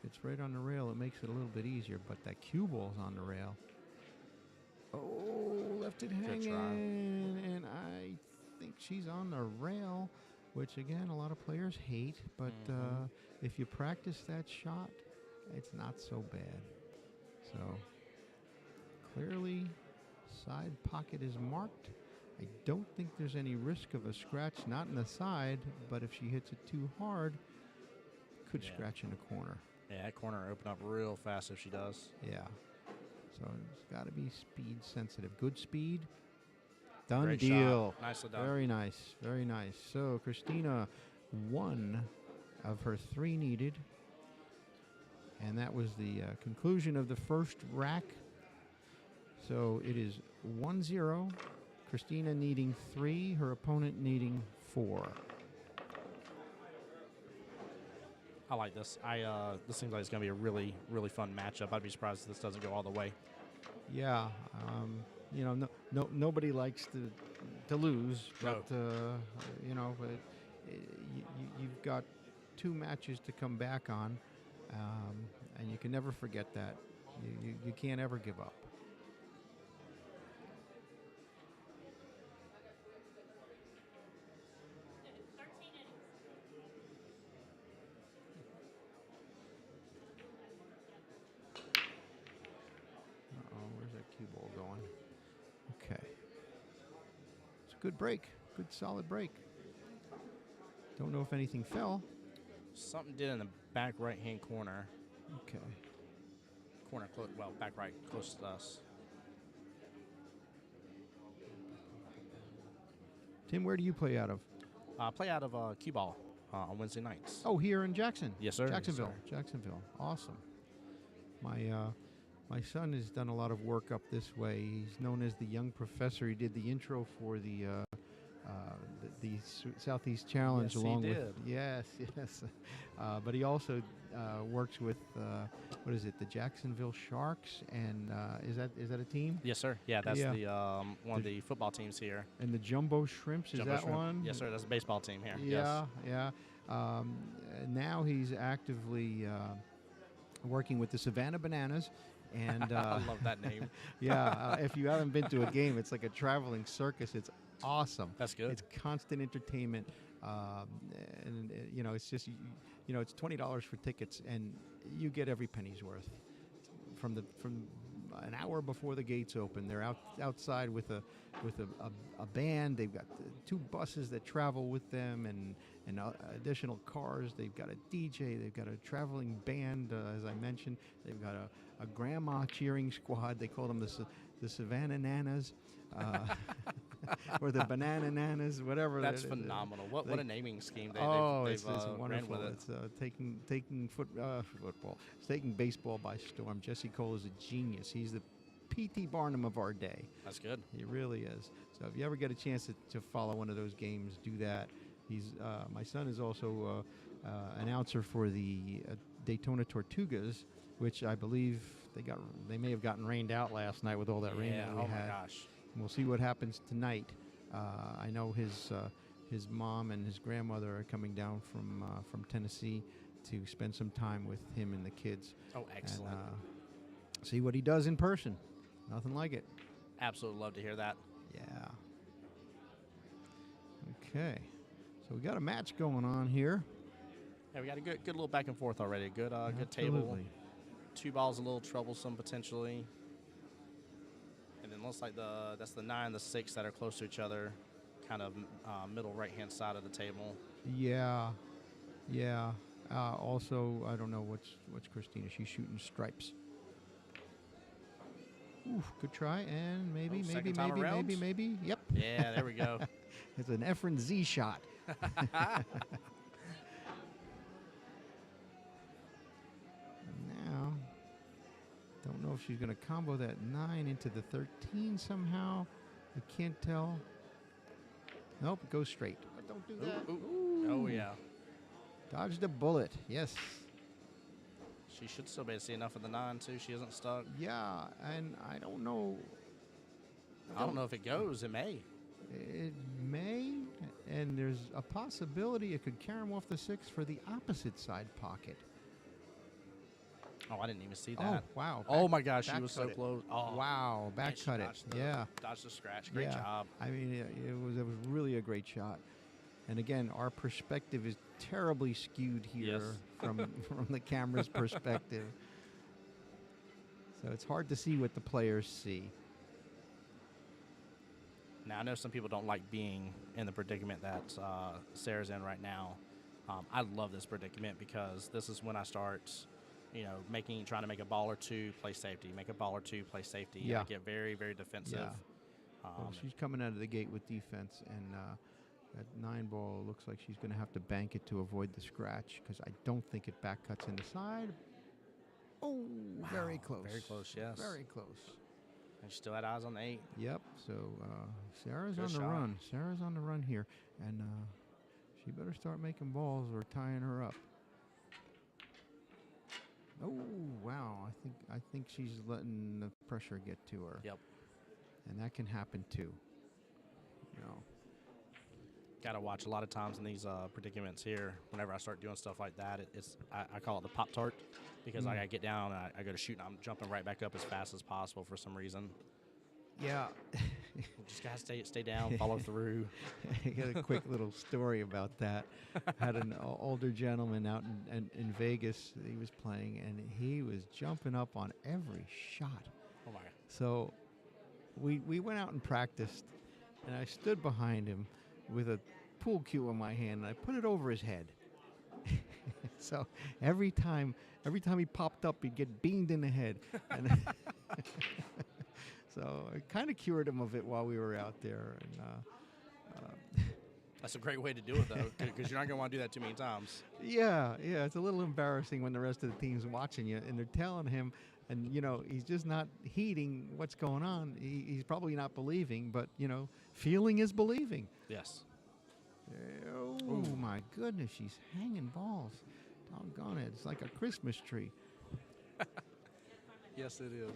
C: It's right on the rail. It makes it a little bit easier, but that cue ball's on the rail. Oh, left it hanging, and I think she's on the rail, which again a lot of players hate. But if you practice that shot, it's not so bad. So clearly, side pocket is marked. I don't think there's any risk of a scratch, not in the side, but if she hits it too hard, could scratch in the corner.
A: Yeah, that corner will open up real fast if she does.
C: Yeah. So it's got to be speed sensitive. Good speed. Done
A: Great
C: deal.
A: shot. Nicely done.
C: Very nice. Very nice. So Christina, 1 of her 3 needed. And that was the conclusion of the first rack. So it is 1-0. Christina needing 3, her opponent needing 4.
A: I like this. This seems like it's going to be a really, really fun matchup. I'd be surprised if this doesn't go all the way.
C: Yeah. Nobody likes to lose, but you've got 2 matches to come back on, and you can never forget that. You can't ever give up. Where's that cue ball going? Okay. It's a good break. Good solid break. Don't know if anything fell.
A: Something did in the back right-hand corner.
C: Okay.
A: Back right, close to us.
C: Tim, where do you play out of?
A: Play out of cue ball on Wednesday nights.
C: Oh, here in Jackson.
A: Yes, sir.
C: Jacksonville.
A: Yes, sir.
C: Jacksonville. Awesome. My son has done a lot of work up this way. He's known as the young professor. He did the intro for the the Southeast Challenge
A: Yes, he
C: along
A: did.
C: with yes. But he also works with what is it, the Jacksonville Sharks, and is that a team?
A: Yes, sir. Yeah, that's
C: Yeah.
A: the one of the football teams here.
C: And the Jumbo Shrimps, is
A: Jumbo
C: that
A: Shrimp.
C: one?
A: Yes, sir. That's a baseball team here.
C: Yeah,
A: Yes.
C: yeah. Now he's actively working with the Savannah Bananas, and
A: I love that name.
C: yeah. If you haven't been to a game, it's like a traveling circus. It's awesome.
A: That's good.
C: It's constant entertainment, and it's just it's $20 for tickets, and you get every penny's worth. From an hour before the gates open, they're outside with a band. They've got 2 buses that travel with them, and additional cars. They've got a DJ. They've got a traveling band, as I mentioned. They've got a grandma cheering squad. They call them the Savannah Nanas. Or the Banana Nanas, whatever.
A: That's phenomenal. What a naming scheme they've
C: it's
A: ran
C: wonderful.
A: with it.
C: It's taking football. It's taking baseball by storm. Jesse Cole is a genius. He's the P.T. Barnum of our day.
A: That's good.
C: He really is. So if you ever get a chance to follow one of those games, do that. He's my son is also announcer for the Daytona Tortugas, which I believe they may have gotten rained out last night with all that rain that we had.
A: Oh my gosh.
C: We'll see what happens tonight. I know his mom and his grandmother are coming down from Tennessee to spend some time with him and the kids.
A: Oh, excellent.
C: And, see what he does in person. Nothing like it.
A: Absolutely love to hear that.
C: Yeah. Okay. So we got a match going on here.
A: Yeah, we got a good little back and forth already. Good table.
C: Absolutely.
A: 2 balls a little troublesome potentially. And then looks like that's the 9 and the 6 that are close to each other, kind of middle right-hand side of the table.
C: Yeah. Yeah. Also, I don't know what's Christina. She's shooting stripes. Oof, good try, and maybe. Yep.
A: Yeah, there we go.
C: It's an Efren Z shot. Now, don't know if she's going to combo that 9 into the 13 somehow. I can't tell. Nope, it goes straight. But don't do that.
A: Ooh. Oh, yeah.
C: Dodged a bullet. Yes.
A: She should still be able to see enough of the 9, too. She isn't stuck.
C: Yeah, and I don't know.
A: I don't know if it goes. It may.
C: It may, and there's a possibility it could carry him off the 6 for the opposite side pocket.
A: Oh, I didn't even see that.
C: Oh, wow.
A: Oh, my gosh, she
C: back
A: was so
C: cut it.
A: close. Oh,
C: Wow, back
A: she
C: cut it.
A: dodged the-
C: Yeah.
A: Dodged the scratch. Great
C: Yeah.
A: job.
C: I mean, it was really a great shot. And again, our perspective is terribly skewed here
A: Yes.
C: from the camera's perspective. So it's hard to see what the players see.
A: Now, I know some people don't like being in the predicament that Sarah's in right now. I love this predicament because this is when I start, trying to make a ball or 2, play safety, make a ball or 2, play safety.
C: Yeah.
A: I get very, very defensive.
C: Yeah. Well, she's coming out of the gate with defense, and that 9 ball looks like she's going to have to bank it to avoid the scratch because I don't think it back cuts in the side. Oh, very close.
A: Very close, yes.
C: Very close.
A: And she still had eyes on the 8.
C: Yep. So Sarah's
A: Good
C: on the
A: shot.
C: run. Sarah's on the run here, and she better start making balls or tying her up. Oh wow! I think she's letting the pressure get to her.
A: Yep.
C: And that can happen too.
A: Got to watch a lot of times in these predicaments here. Whenever I start doing stuff like that, I call it the Pop-Tart because I get down and I go to shoot and I'm jumping right back up as fast as possible for some reason.
C: Yeah.
A: Just got to stay down, follow through.
C: I got a quick little story about that. Had an older gentleman out in Vegas. He was playing, and he was jumping up on every shot.
A: Oh, my.
C: So we went out and practiced, and I stood behind him with a pool cue in my hand, and I put it over his head. So every time he popped up, he'd get beamed in the head. And so I kind of cured him of it while we were out there. And
A: That's a great way to do it, though, because you're not going to want to do that too many times.
C: yeah, it's a little embarrassing when the rest of the team's watching you, and they're telling him, and, he's just not heeding what's going on. He's probably not believing, but, feeling is believing.
A: Yes.
C: Oh,
A: Ooh.
C: my goodness. She's hanging balls. Doggone it. It's like a Christmas tree.
A: Yes, it is.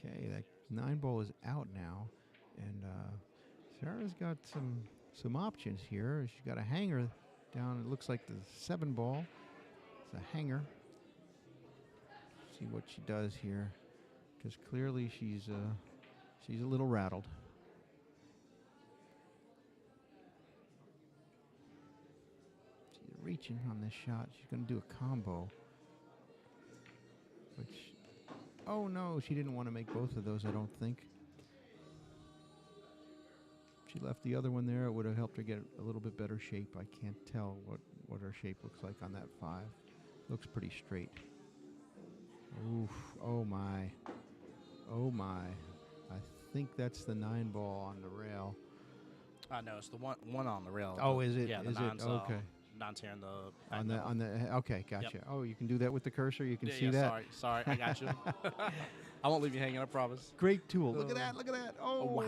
C: Okay, that 9 ball is out now. And Sarah's got some options here. She's got a hanger down. It looks like the 7 ball. It's a hanger. See what she does here, because clearly she's a little rattled. She's reaching on this shot. She's going to do a combo. Which, oh no, she didn't want to make both of those, I don't think. She left the other one there. It would have helped her get a little bit better shape. I can't tell what her shape looks like on that 5. Looks pretty straight. Oof, oh my. Oh my. I think that's the 9 ball on the rail.
A: No, it's the one on the rail.
C: Oh, is it?
A: Yeah, the
C: Is it?
A: nine's,
C: Okay.
A: Nine's here in the
C: On the okay, gotcha.
A: Yep.
C: Oh, you can do that with the cursor. You can
A: yeah,
C: see
A: yeah,
C: that.
A: Sorry, I got you. I won't leave you hanging. I promise.
C: Great tool. Look at that. Look at that. Oh,
A: Oh, wow.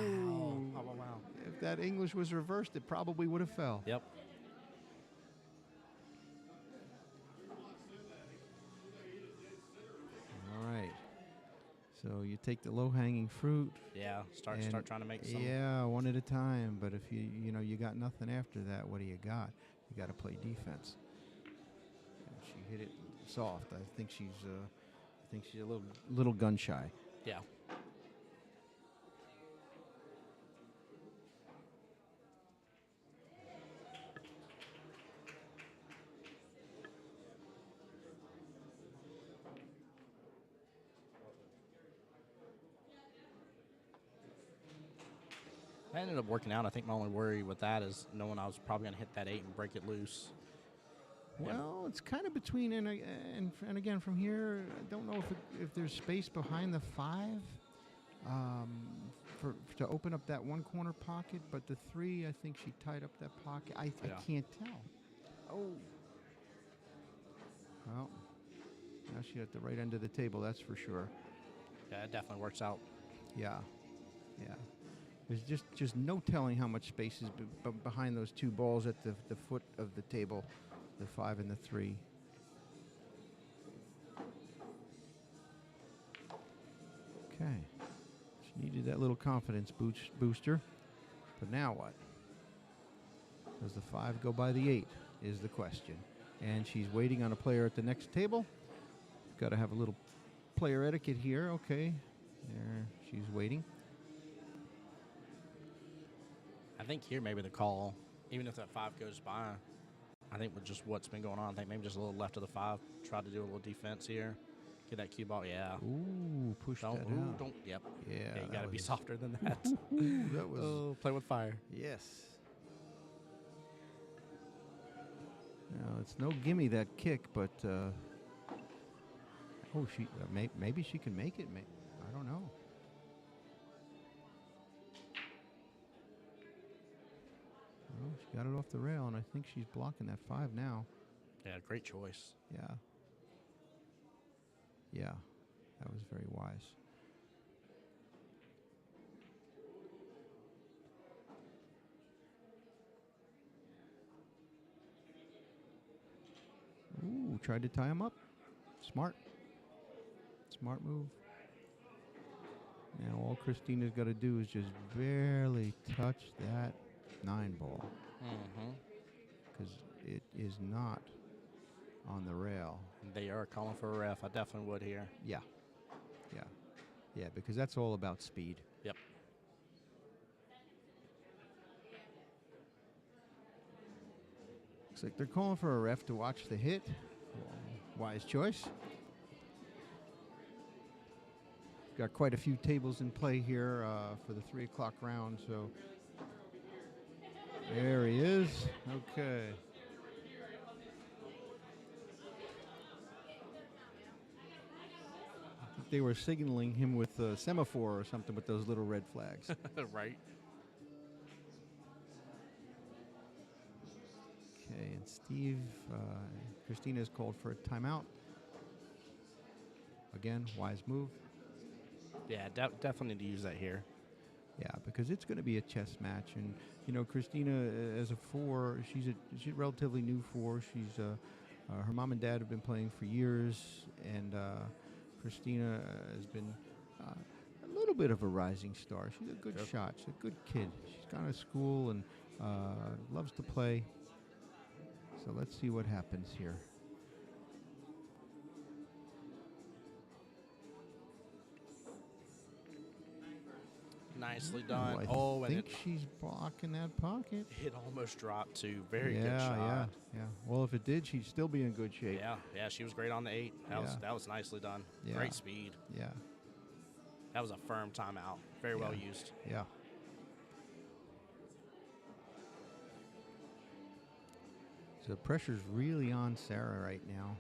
A: Oh, wow.
C: If that English was reversed, it probably would have fell.
A: Yep.
C: All right. So you take the low-hanging fruit.
A: Yeah. Start trying to make some.
C: Yeah, one at a time. But if you got nothing after that, what do you got? You got to play defense. And she hit it soft. I think she's a little gun shy.
A: Yeah. I ended up working out. I think my only worry with that is knowing I was probably going to hit that 8 and break it loose.
C: Well, it's kind of between and again from here. I don't know if there's space behind the 5 to open up that one corner pocket, but the 3, I think she tied up that pocket. I can't tell. Oh, well, now she's at the right end of the table. That's for sure.
A: Yeah, it definitely works out.
C: Yeah, yeah. There's just no telling how much space is behind those 2 balls at the foot of the table, the 5 and the 3. Okay. She needed that little confidence booster. But now what? Does the 5 go by the 8 is the question. And she's waiting on a player at the next table. Got to have a little player etiquette here. Okay. There, she's waiting.
A: I think here maybe the call, even if that 5 goes by, I think with just what's been going on, I think maybe just a little left of the 5. Try to do a little defense here. Get that cue ball, yeah.
C: Ooh, push that out.
A: Yep.
C: Yeah,
A: You got to be softer than that.
C: That was...
A: play with fire.
C: Yes. Now, it's no gimme that kick, but... she maybe she can make it. I don't know. Well, she got it off the rail, and I think she's blocking that 5 now.
A: Yeah, great choice.
C: Yeah. Yeah, that was very wise. Ooh, tried to tie him up. Smart. Smart move. Now all Christina's got to do is just barely touch that 9 ball.
A: Mm-hmm.
C: Because it is not on the rail.
A: They are calling for a ref. I definitely would here.
C: Yeah. Yeah. Yeah, because that's all about speed.
A: Yep.
C: Looks like they're calling for a ref to watch the hit. Wise choice. Got quite a few tables in play here for the 3 o'clock round, so there he is. Okay. they were signaling him with a semaphore or something with those little red flags.
A: Right.
C: Okay, and Steve, Christina is called for a timeout. Again, wise move.
A: Yeah, definitely need to use that here.
C: Yeah, because it's going to be a chess match, and you know, Christina as a 4, she's a relatively new 4. She's her mom and dad have been playing for years, and Christina has been a little bit of a rising star. She's a good shot. She's a good kid. She's gone to school and loves to play. So let's see what happens here.
A: Nicely done.
C: I
A: And
C: think she's blocking that pocket.
A: it almost dropped too. Very good
C: Yeah,
A: shot.
C: yeah. Well, if it did, she'd still be in good shape.
A: Yeah, she was great on the 8. That was nicely done.
C: Yeah.
A: Great speed.
C: Yeah,
A: That was a firm timeout. Very well used.
C: yeah. So the pressure's really on Sarah right now.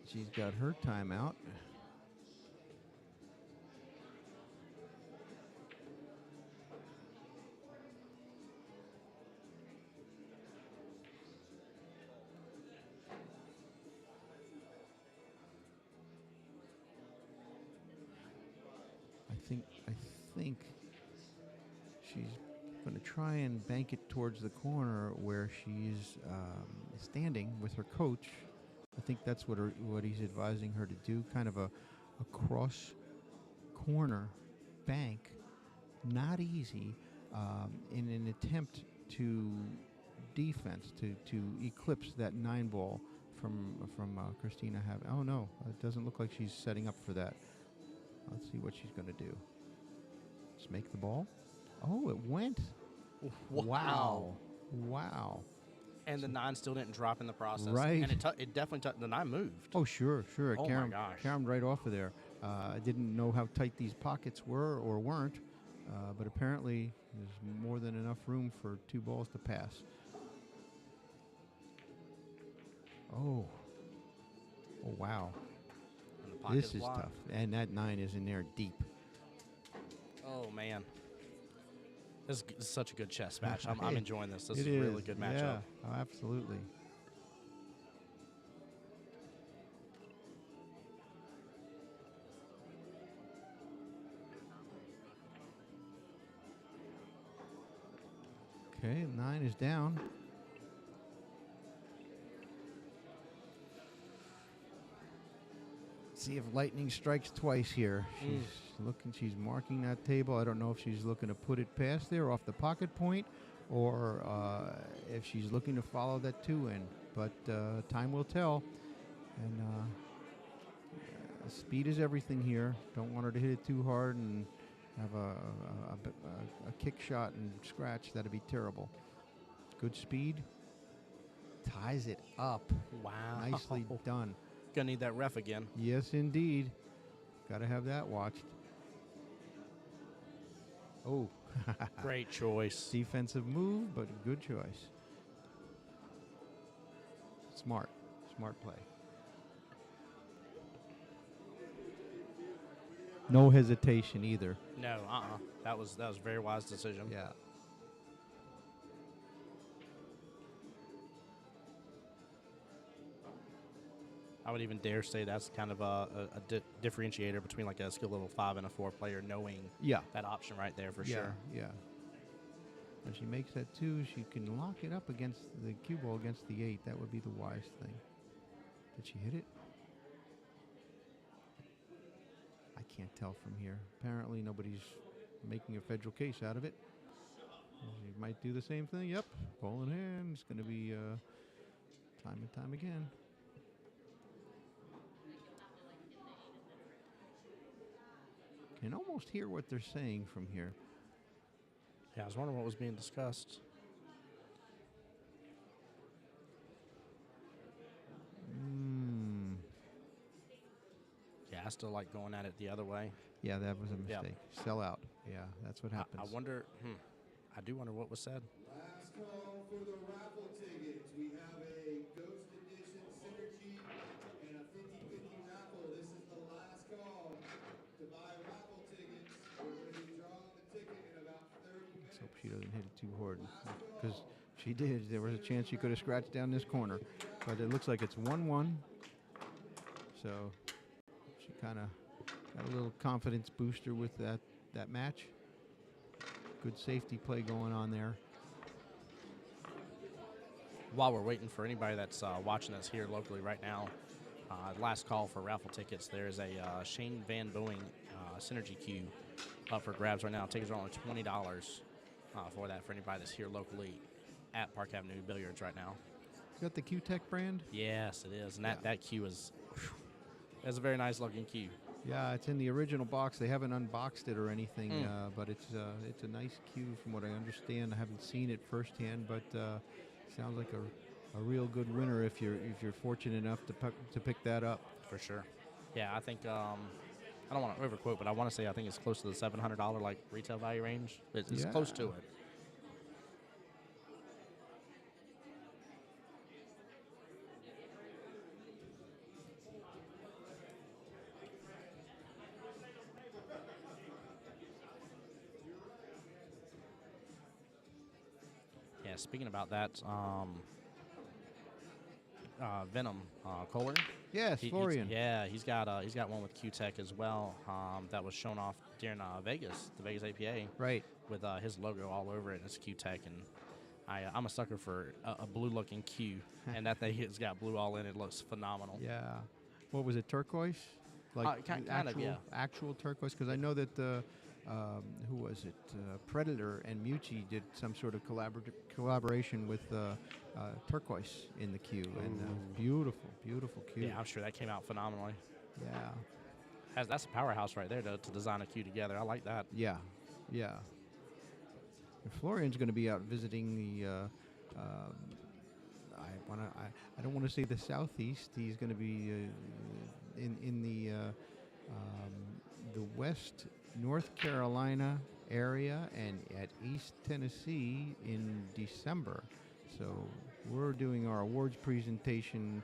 C: She's got her timeout. I think she's going to try and bank it towards the corner where she's standing with her coach. I think that's what he's advising her to do, kind of a cross corner bank. Not easy in an attempt to defense, to eclipse that 9 ball from Christina. Oh no, it doesn't look like she's setting up for that. Let's see what she's going to do. Just make the ball. Oh, it went.
A: Wow.
C: Wow.
A: And the 9 still didn't drop in the process.
C: Right.
A: And it definitely the 9 moved.
C: Oh, sure.
A: Oh, my gosh.
C: Caromed right off of there. I didn't know how tight these pockets were or weren't, but apparently there's more than enough room for 2 balls to pass. Oh, wow.
A: And the pocket's
C: This is
A: blocked.
C: tough. And that 9 is in there deep.
A: Oh, man. This is such a good chess match. I'm enjoying this. This
C: It
A: is a really good matchup.
C: Yeah, oh, absolutely. Okay, 9 is down. See if lightning strikes twice here. She's marking that table. I don't know if she's looking to put it past there off the pocket point or if she's looking to follow that 2 in. But time will tell. And speed is everything here. Don't want her to hit it too hard and have a kick shot and scratch. That'd be terrible. Good speed. Ties it up.
A: Wow.
C: Nicely done.
A: Gonna need that ref again.
C: Yes, indeed. Got to have that watched. Oh.
A: Great choice.
C: Defensive move, but a good choice. Smart play. No hesitation either.
A: No, That was a very wise decision.
C: Yeah.
A: I would even dare say that's kind of a differentiator between like a skill level 5 and a 4 player, knowing that option right there for sure.
C: Yeah. When she makes that 2, she can lock it up against the cue ball against the 8. That would be the wise thing. Did she hit it? I can't tell from here. Apparently nobody's making a federal case out of it. She might do the same thing. Yep. Ball in hand. It's going to be time and time again. Can almost hear what they're saying from here.
A: Yeah, I was wondering what was being discussed. Yeah, I still like going at it the other way.
C: Yeah, that was a mistake.
A: Yep.
C: Sell out. Yeah, that's what happens.
A: I wonder, I do wonder what was said.
B: Last call for the raffle tickets. We have a
C: she doesn't hit it too hard. Because she did. There was a chance she could have scratched down this corner. But it looks like it's 1-1. So she kind of got a little confidence booster with that match. Good safety play going on there.
A: While we're waiting for anybody that's watching us here locally right now, last call for raffle tickets. There is a Shane Van Boeing Synergy Cue up for grabs right now. Tickets are only $20 for that for anybody that's here locally at Park Avenue Billiards right now.
C: Is that the Q-Tech brand?
A: Yes, it is. And that cue is a very nice looking cue.
C: Yeah, it's in the original box. They haven't unboxed it or anything, but it's a nice cue from what I understand. I haven't seen it firsthand, but sounds like a real good winner if you're fortunate enough to pick that up.
A: For sure. Yeah, I think I don't want to overquote, but I want to say I think it's close to the $700 like retail value range. It's close to it. Yeah, speaking about that, Venom Kohler.
C: Yes, Florian.
A: He's got one with Q-Tech as well. That was shown off during Vegas, the Vegas APA.
C: Right.
A: With his logo all over it. It's Q-Tech, and I'm a sucker for a blue-looking Q, and that thing has got blue all in it. It looks phenomenal.
C: Yeah. What was it, turquoise? Like
A: kind of, yeah.
C: Actual turquoise? Because I know that who was it? Predator and Mucci did some sort of collaboration with turquoise in the Q, and beautiful, beautiful Q.
A: Yeah, I'm sure that came out phenomenally.
C: Yeah.
A: That's a powerhouse right there to design a Q together. I like that.
C: Yeah, yeah. And Florian's going to be out visiting the. I don't want to say the southeast. He's going to be in the West North Carolina area and at East Tennessee in December. So we're doing our awards presentation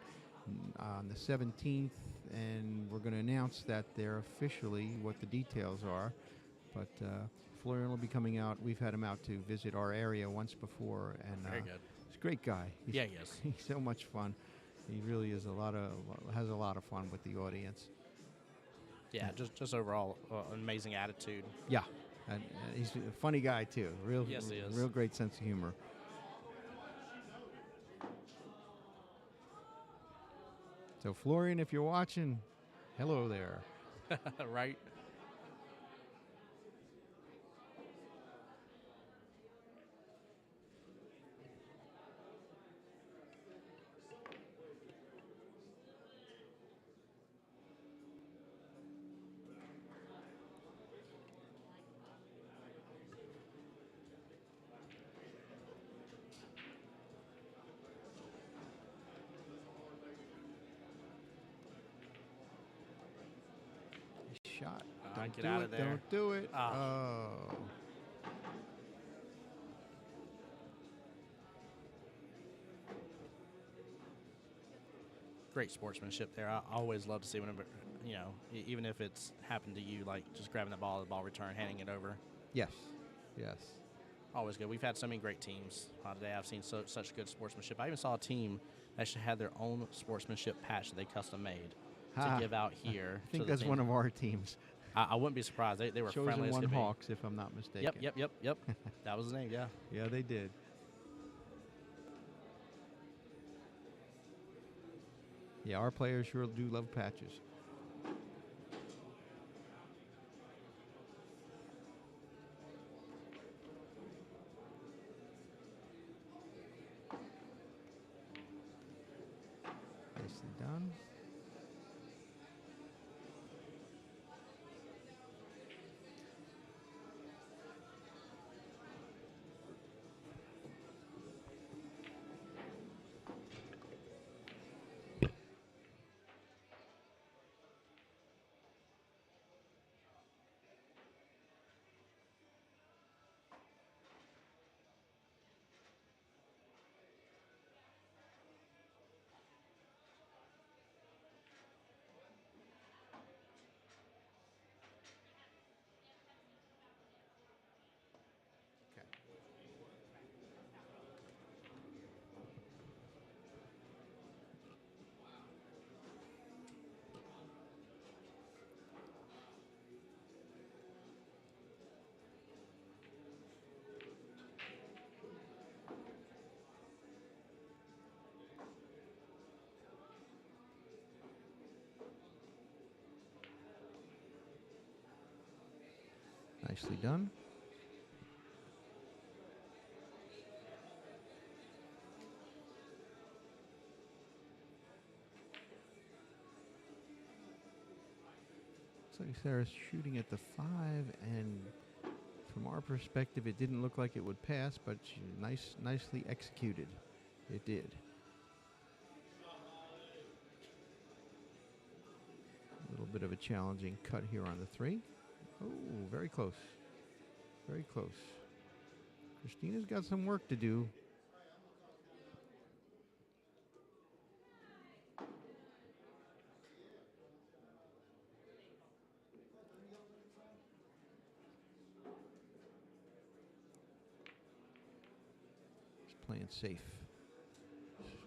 C: on the 17th, and we're going to announce that there officially, what the details are. But Florian will be coming out. We've had him out to visit our area once before, and
A: Very good.
C: He's a great guy.
A: He is.
C: He's so much fun. He really is has a lot of fun with the audience.
A: Yeah, just overall amazing attitude.
C: Yeah, and he's a funny guy too.
A: Yes, he is.
C: Real great sense of humor. So Florian, if you're watching, hello there.
A: Right.
C: Shot.
A: Get
C: Don't do
A: out
C: it.
A: of there.
C: Don't do it.
A: Ah.
C: Oh.
A: Great sportsmanship there. I always love to see whenever, even if it's happened to you, like just grabbing the ball return, handing it over.
C: Yes. Yes.
A: Always good. We've had so many great teams today. I've seen such good sportsmanship. I even saw a team that actually had their own sportsmanship patch that they custom made to give out here.
C: I think that's one of our teams.
A: I wouldn't be surprised. They were
C: Chosen
A: friendly as
C: One
A: could be.
C: Hawks, if I'm not mistaken.
A: Yep. That was his name, yeah.
C: Yeah, they did. Yeah, our players sure do love patches. Nicely done. Nicely done. Looks like Sarah's shooting at the 5, and from our perspective, it didn't look like it would pass, but she nicely executed. It did. A little bit of a challenging cut here on the 3. Oh, very close. Very close. Christina's got some work to do. She's playing safe.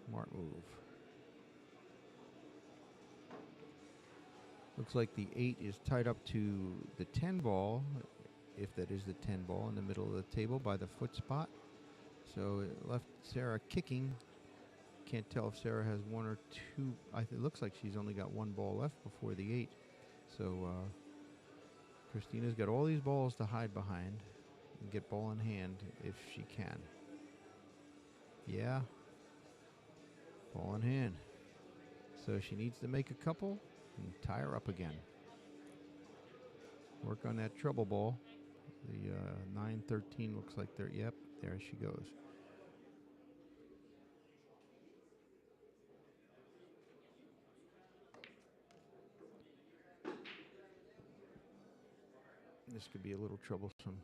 C: Smart move. Looks like the 8 is tied up to the 10 ball, if that is the 10 ball, in the middle of the table by the foot spot. So it left Sarah kicking. Can't tell if Sarah has 1 or 2. It looks like she's only got 1 ball left before the 8. So Christina's got all these balls to hide behind and get ball in hand if she can. Yeah. Ball in hand. So she needs to make a couple and tie her up again. Work on that treble ball. The 9-13 looks like they're, yep, there she goes. This could be a little troublesome.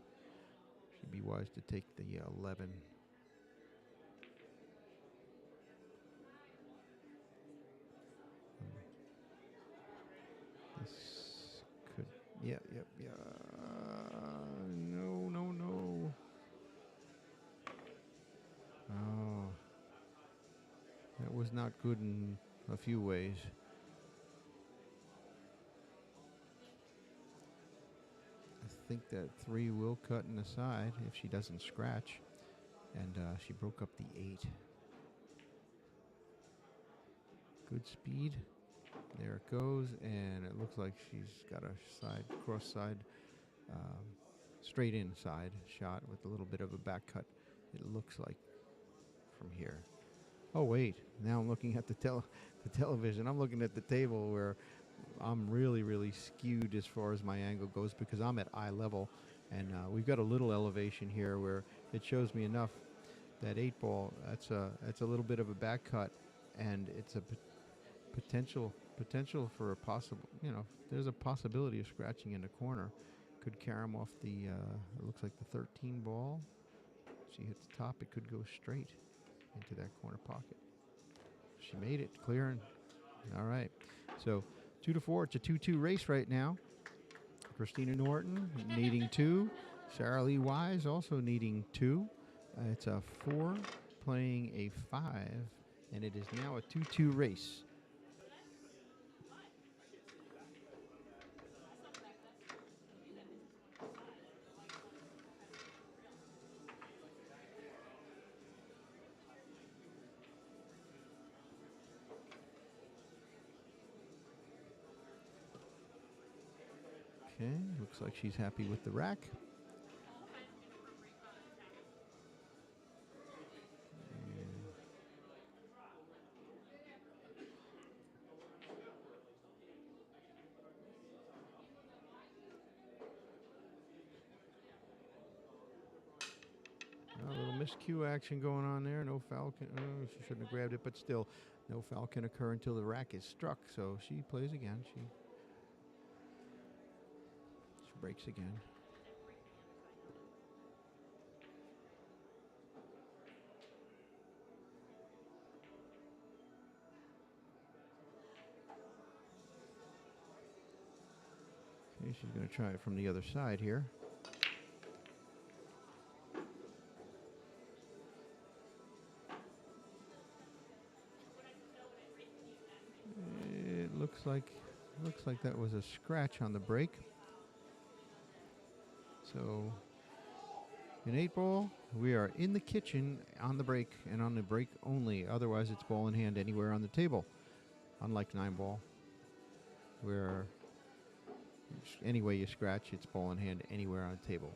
C: She'd be wise to take the 11. This could, yeah. No. Oh, that was not good in a few ways. I think that 3 will cut in the side if she doesn't scratch. And she broke up the 8. Good speed. There it goes, and it looks like she's got a cross side, straight inside shot with a little bit of a back cut. It looks like from here. Oh wait, now I'm looking at the television. I'm looking at the table where I'm really skewed as far as my angle goes because I'm at eye level, and we've got a little elevation here where it shows me enough. That 8 ball, that's a little bit of a back cut, and it's a potential for a possible, there's a possibility of scratching in the corner. Could carry him off the, it looks like the 13 ball. She hits the top, it could go straight into that corner pocket. She made it, clearing. All right, so 2-4, it's a 2-2 race right now. Christina Norton needing 2. Sarah Lee Wise also needing 2. It's a 4 playing a 5, and it is now a 2-2 race. Okay, looks like she's happy with the rack. A little miscue action going on there. No foul. She shouldn't have grabbed it, but still, no foul can occur until the rack is struck. So she plays again. She breaks again. Okay, she's going to try it from the other side here. It looks like that was a scratch on the break. So in 8 ball, we are in the kitchen on the break and on the break only. Otherwise, it's ball in hand anywhere on the table. Unlike 9 ball, where Any way you scratch, it's ball in hand anywhere on the table.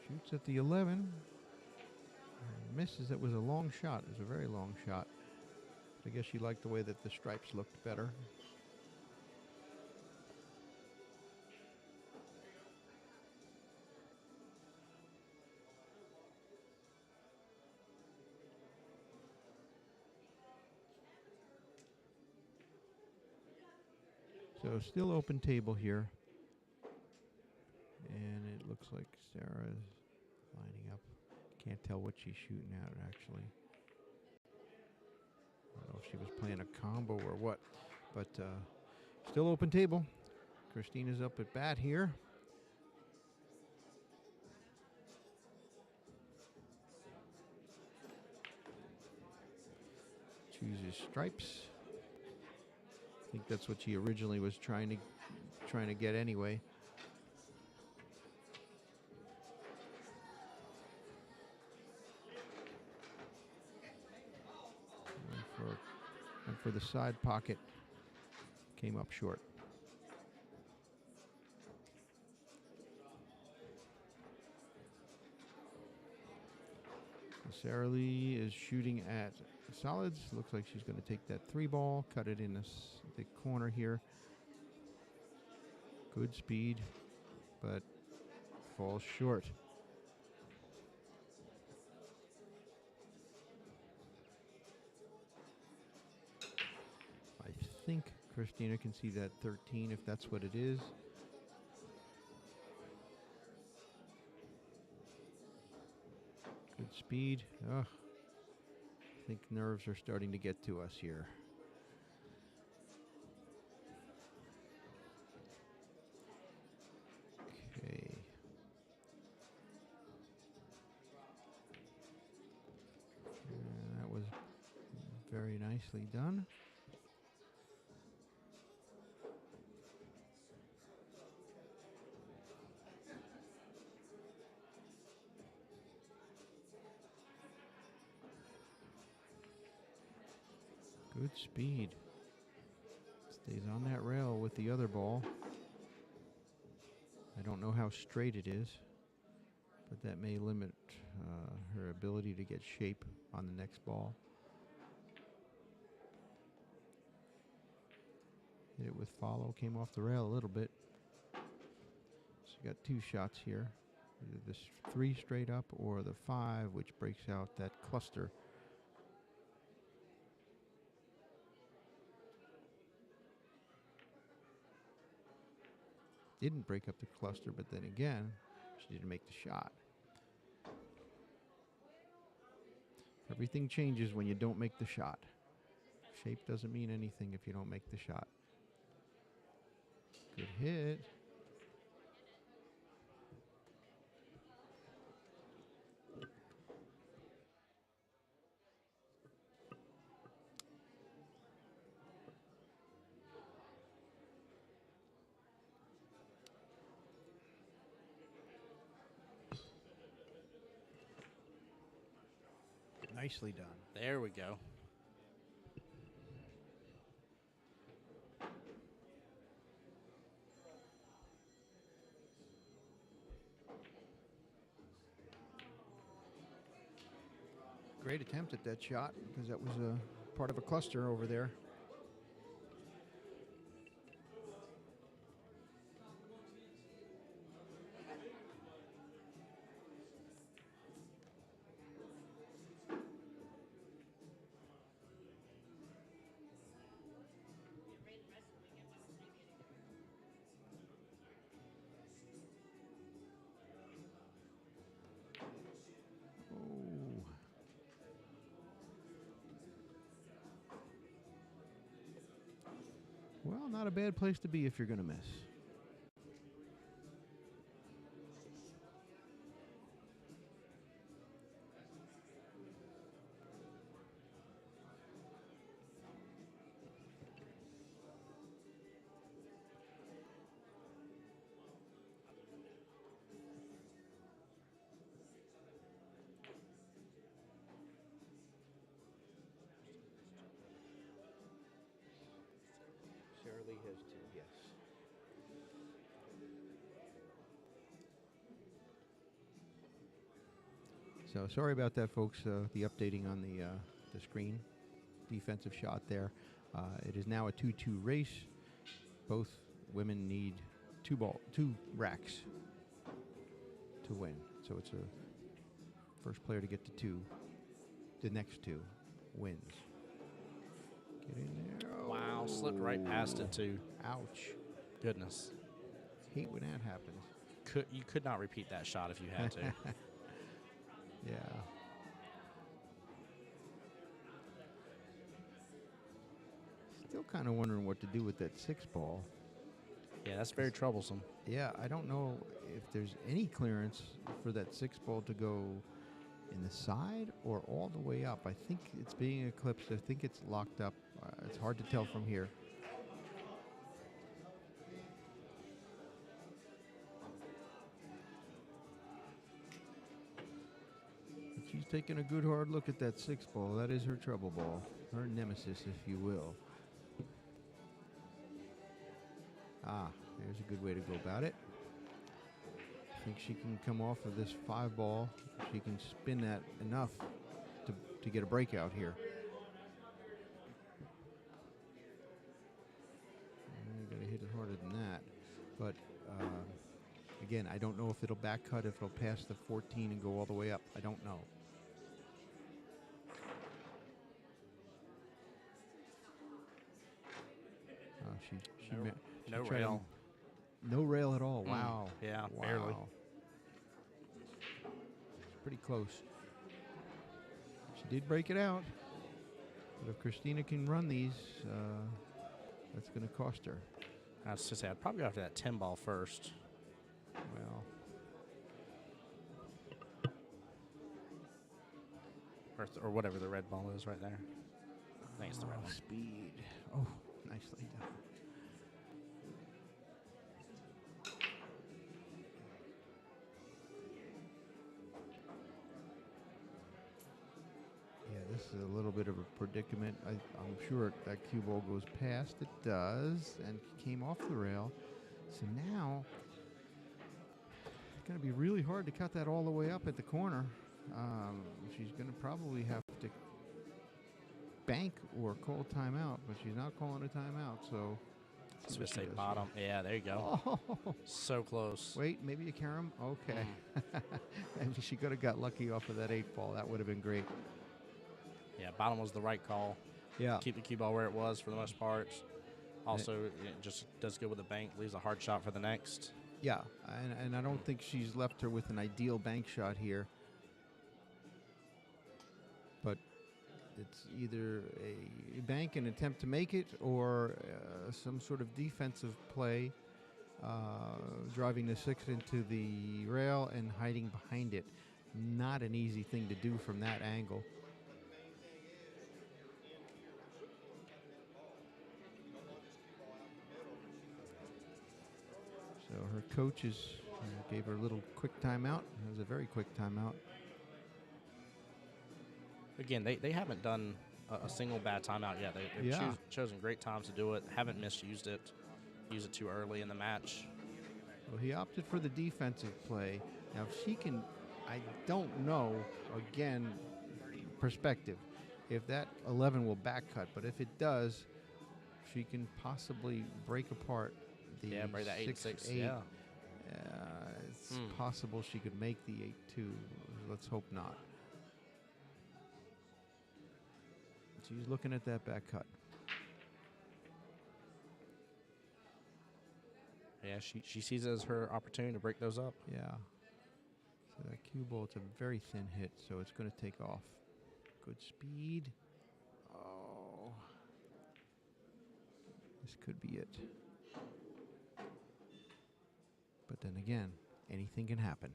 C: Shoots at the 11. Misses. It was a long shot. It was a very long shot. I guess she liked the way that the stripes looked better. So still open table here. And it looks like Sarah's lining up. Can't tell what she's shooting at, actually. I don't know if she was playing a combo or what. But still open table. Christina's up at bat here. Chooses stripes. I think that's what she originally was trying to get anyway. And for the side pocket, came up short. Sarah Lee is shooting at solids. Looks like she's going to take that 3-ball, cut it in the corner here. Good speed, but falls short. I think Christina can see that 13 if that's what it is. Good speed. Ugh. I think nerves are starting to get to us here. Okay. That was very nicely done. Good speed. Stays on that rail with the other ball. I don't know how straight it is, but that may limit her ability to get shape on the next ball. Hit it with follow, came off the rail a little bit. So you got 2 shots here. Either this 3 straight up or the 5, which breaks out that cluster. Didn't break up the cluster, but then again, she didn't make the shot. Everything changes when you don't make the shot. Shape doesn't mean anything if you don't make the shot. Good hit. Nicely done.
A: There we go.
C: Great attempt at that shot because that was a part of a cluster over there. Well, not a bad place to be if you're going to miss. Yes. So sorry about that, folks. The updating on the screen, defensive shot there. It is now a 2-2 race. Both women need two racks to win. So it's a first player to get to 2. The next 2 wins. Get in there.
A: Wow, slipped right past it too.
C: Ouch.
A: Goodness.
C: Hate when that happens.
A: You could not repeat that shot if you had to.
C: Yeah. Still kind of wondering what to do with that 6 ball.
A: Yeah, that's very troublesome.
C: Yeah, I don't know if there's any clearance for that 6 ball to go in the side or all the way up. I think it's being eclipsed. I think it's locked up. It's hard to tell from here. But she's taking a good hard look at that 6 ball. That is her trouble ball, her nemesis, if you will. Ah, there's a good way to go about it. I think she can come off of this 5 ball. She can spin that enough to get a breakout here. Got to hit it harder than that. But again, I don't know if it'll back cut, if it'll pass the 14 and go all the way up. I don't know.
A: No rail.
C: No rail at all. Wow.
A: Yeah,
C: wow.
A: barely.
C: It's pretty close. She did break it out. But if Christina can run these, that's going to cost her.
A: I was to say, I'd probably go after that 10 ball first.
C: Well,
A: Or whatever the red ball is right there. I think it's the red one.
C: Speed. Oh, nicely done. Yeah, this is a little bit of a predicament. I'm sure that cue ball goes past. It does, and came off the rail. So now, it's going to be really hard to cut that all the way up at the corner. She's going to probably have to bank or call timeout, but she's not calling a timeout, so...
A: Let's just say bottom. Yeah, there you go.
C: Oh.
A: So close.
C: Wait, maybe a carom? Okay. Maybe she could have got lucky off of that 8 ball. That would have been great.
A: Yeah, bottom was the right call.
C: Yeah.
A: Keep the cue ball where it was for the most part. Also, it just does good with the bank. Leaves a hard shot for the next.
C: Yeah, and I don't think she's left her with an ideal bank shot here. But it's either a bank and attempt to make it or some sort of defensive play, driving the 6 into the rail and hiding behind it. Not an easy thing to do from that angle. So her coaches gave her a little quick timeout. It was a very quick timeout.
A: Again, they haven't done a single bad timeout yet. They've chosen great times to do it. Haven't misused it. Used it too early in the match.
C: Well, he opted for the defensive play. Now, if she can, I don't know, again, perspective, if that 11 will back cut. But if it does, she can possibly break apart the
A: break that 8-6.
C: 8.
A: Yeah.
C: It's possible she could make the 8-2. Let's hope not. She's looking at that back cut.
A: Yeah, she sees it as her opportunity to break those up.
C: Yeah. So that cue ball, it's a very thin hit, so it's going to take off. Good speed. Oh. This could be it. But then again, anything can happen.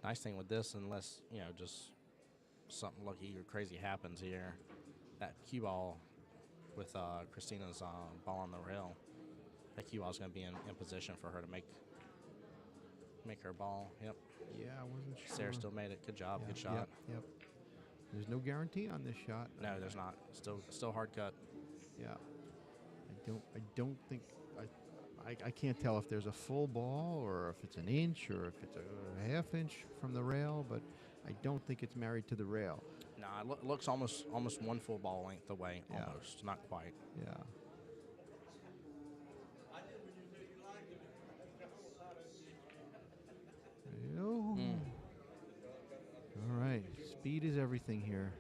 A: Nice thing with this, unless, just something lucky or crazy happens here, that cue ball with Christina's ball on the rail, that cue ball is going to be in position for her to make her ball. Yep.
C: Yeah, I wasn't sure.
A: Sarah still made it. Good job.
C: Yeah,
A: good shot.
C: Yep. There's no guarantee on this shot.
A: No, there's not. Still hard cut.
C: Yeah. I don't think I can't tell if there's a full ball or if it's an inch or if it's a half inch from the rail, but I don't think it's married to the rail.
A: Nah, it looks almost one full ball length away,
C: Yeah.
A: almost, not quite.
C: Yeah. Oh. All right. Speed is everything here.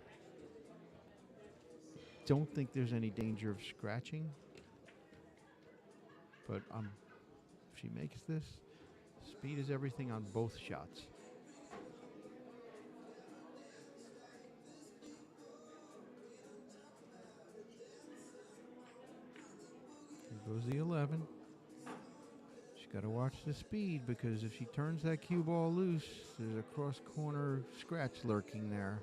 C: Don't think there's any danger of scratching, but if she makes this, speed is everything on both shots. Here goes the 11. She's got to watch the speed because if she turns that cue ball loose, there's a cross corner scratch lurking there.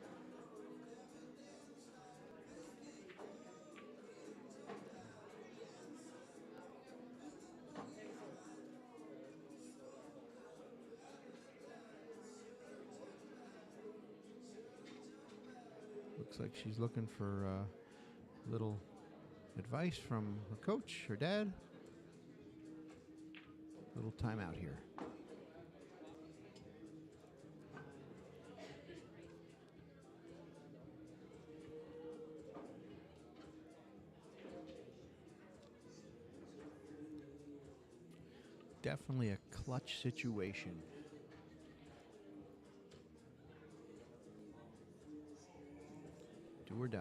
C: Looks like she's looking for a little advice from her coach, her dad. Little timeout here. Definitely a clutch situation. Do or die.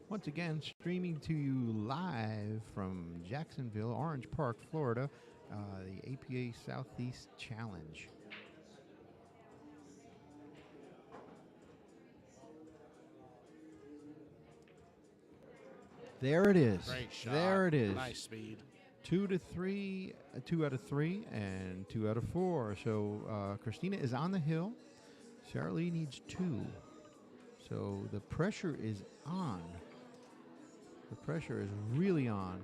C: Once again, streaming to you live from Jacksonville, Orange Park, Florida, the APA Southeast Challenge. There it is.
A: Great shot.
C: There it is.
A: Nice speed.
C: 2 to 3, 2 out of 3, and 2 out of 4. So Christina is on the hill. Sarah Lee needs 2. So the pressure is on. The pressure is really on.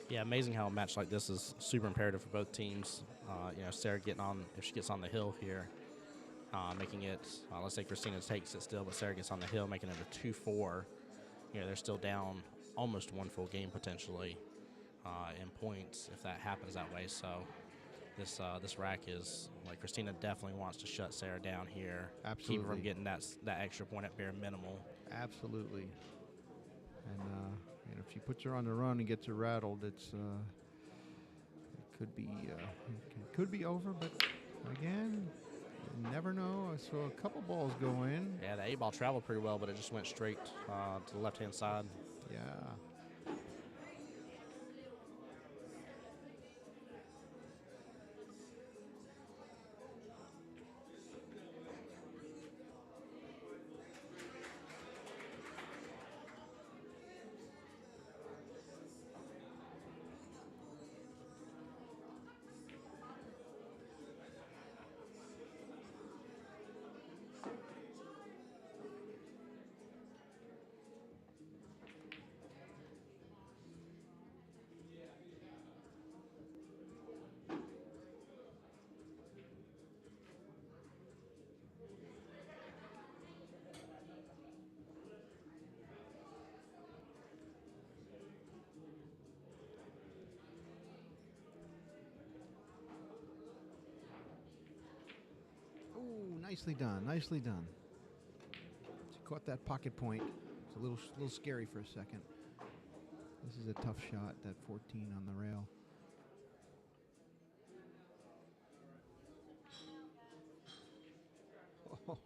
A: Yeah, amazing how a match like this is super imperative for both teams. Sarah getting on, if she gets on the hill here, making it, let's say Christina takes it still, but Sarah gets on the hill, making it a 2-4. They're still down almost one full game potentially in points if that happens that way. So this rack is, like, Christina definitely wants to shut Sarah down here.
C: Absolutely.
A: Keep her from getting that extra point at bare minimal.
C: Absolutely. And if she puts her on the run and gets her rattled, it could be over. But again, you never know. I saw a couple balls go in.
A: Yeah, the 8-ball traveled pretty well, but it just went straight to the left-hand side.
C: Yeah. Nicely done. Nicely done. She caught that pocket point. It's a little scary for a second. This is a tough shot, that 14 on the rail.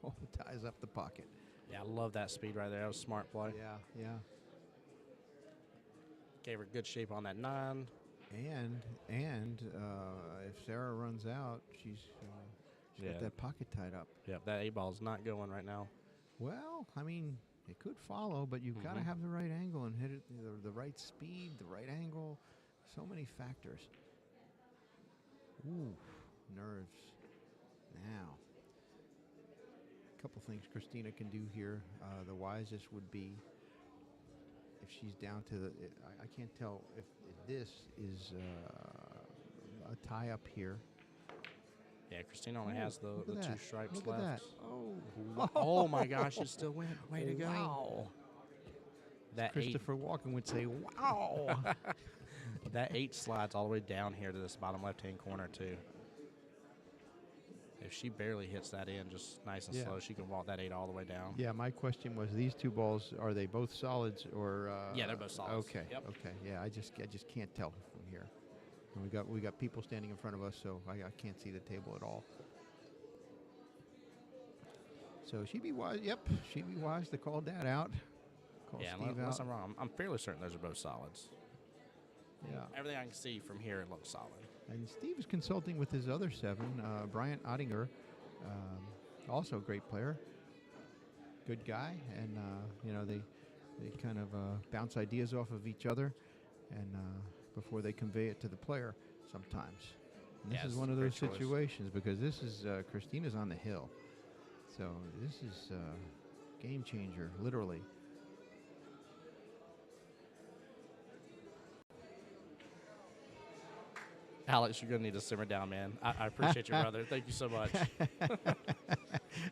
C: Oh, ties up the pocket.
A: Yeah, I love that speed right there. That was a smart play.
C: Yeah, yeah.
A: Gave her good shape on that 9.
C: And if Sarah runs out, she's got that pocket tied up.
A: Yeah, that 8-ball is not going right now.
C: Well, I mean, it could follow, but you've got to have the right angle and hit it the right speed, the right angle. So many factors. Ooh, nerves. Now, a couple things Christina can do here. The wisest would be, if she's down to the, I can't tell if this is a tie up here.
A: Yeah, Christina only has the
C: look at
A: two
C: that.
A: stripes
C: Look
A: left.
C: at that. Oh.
A: Oh my gosh, it still went. Way to go.
C: Wow.
A: That
C: Christopher Walken would say, wow.
A: that 8 slides all the way down here to this bottom left-hand corner, too. If she barely hits that in just nice and
C: Yeah.
A: slow, she can walk that 8 all the way down.
C: Yeah, my question was, these two balls, are they both solids or?
A: Yeah, they're both solids.
C: Okay.
A: Yep.
C: Okay. Yeah, I just can't tell from here. And we got people standing in front of us, so I can't see the table at all. So she'd be wise. Yep, she'd be wise to call Dad out. Call
A: Yeah,
C: Steve
A: unless
C: out.
A: I'm wrong. I'm fairly certain those are both solids.
C: Yeah.
A: Everything I can see from here, it looks solid.
C: And Steve is consulting with his other 7, Bryant Ottinger, also a great player, good guy, and they kind of bounce ideas off of each other, and before they convey it to the player sometimes. And this
A: Yeah,
C: is
A: it's
C: one
A: a
C: of
A: great
C: those
A: choice.
C: situations because this is Christina's on the hill, so this is game changer, literally.
A: Alex, you're going to need to simmer down, man. I appreciate you, brother. Thank you so much.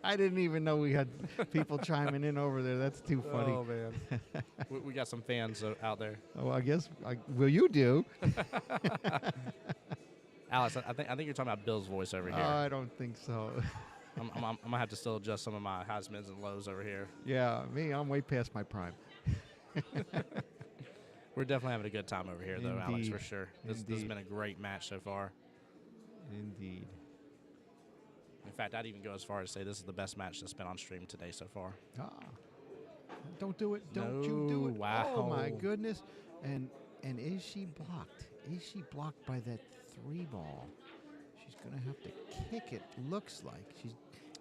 C: I didn't even know we had people chiming in over there. That's too funny.
A: Oh, man. we got some fans out there.
C: Oh, I guess. Well, you do.
A: Alex, I think you're talking about Bill's voice over here.
C: I don't think so.
A: I'm going to have to still adjust some of my highs, mids, and lows over here.
C: Yeah, me, I'm way past my prime.
A: We're definitely having a good time over here, though, Alex,
C: Indeed.
A: for sure. This has been a great match so far.
C: Indeed.
A: In fact, I'd even go as far as to say this is the best match that's been on stream today so far.
C: Ah. Don't do it. Don't you do it.
A: Wow.
C: Oh, my goodness. And is she blocked? Is she blocked by that 3 ball? She's going to have to kick it, looks like.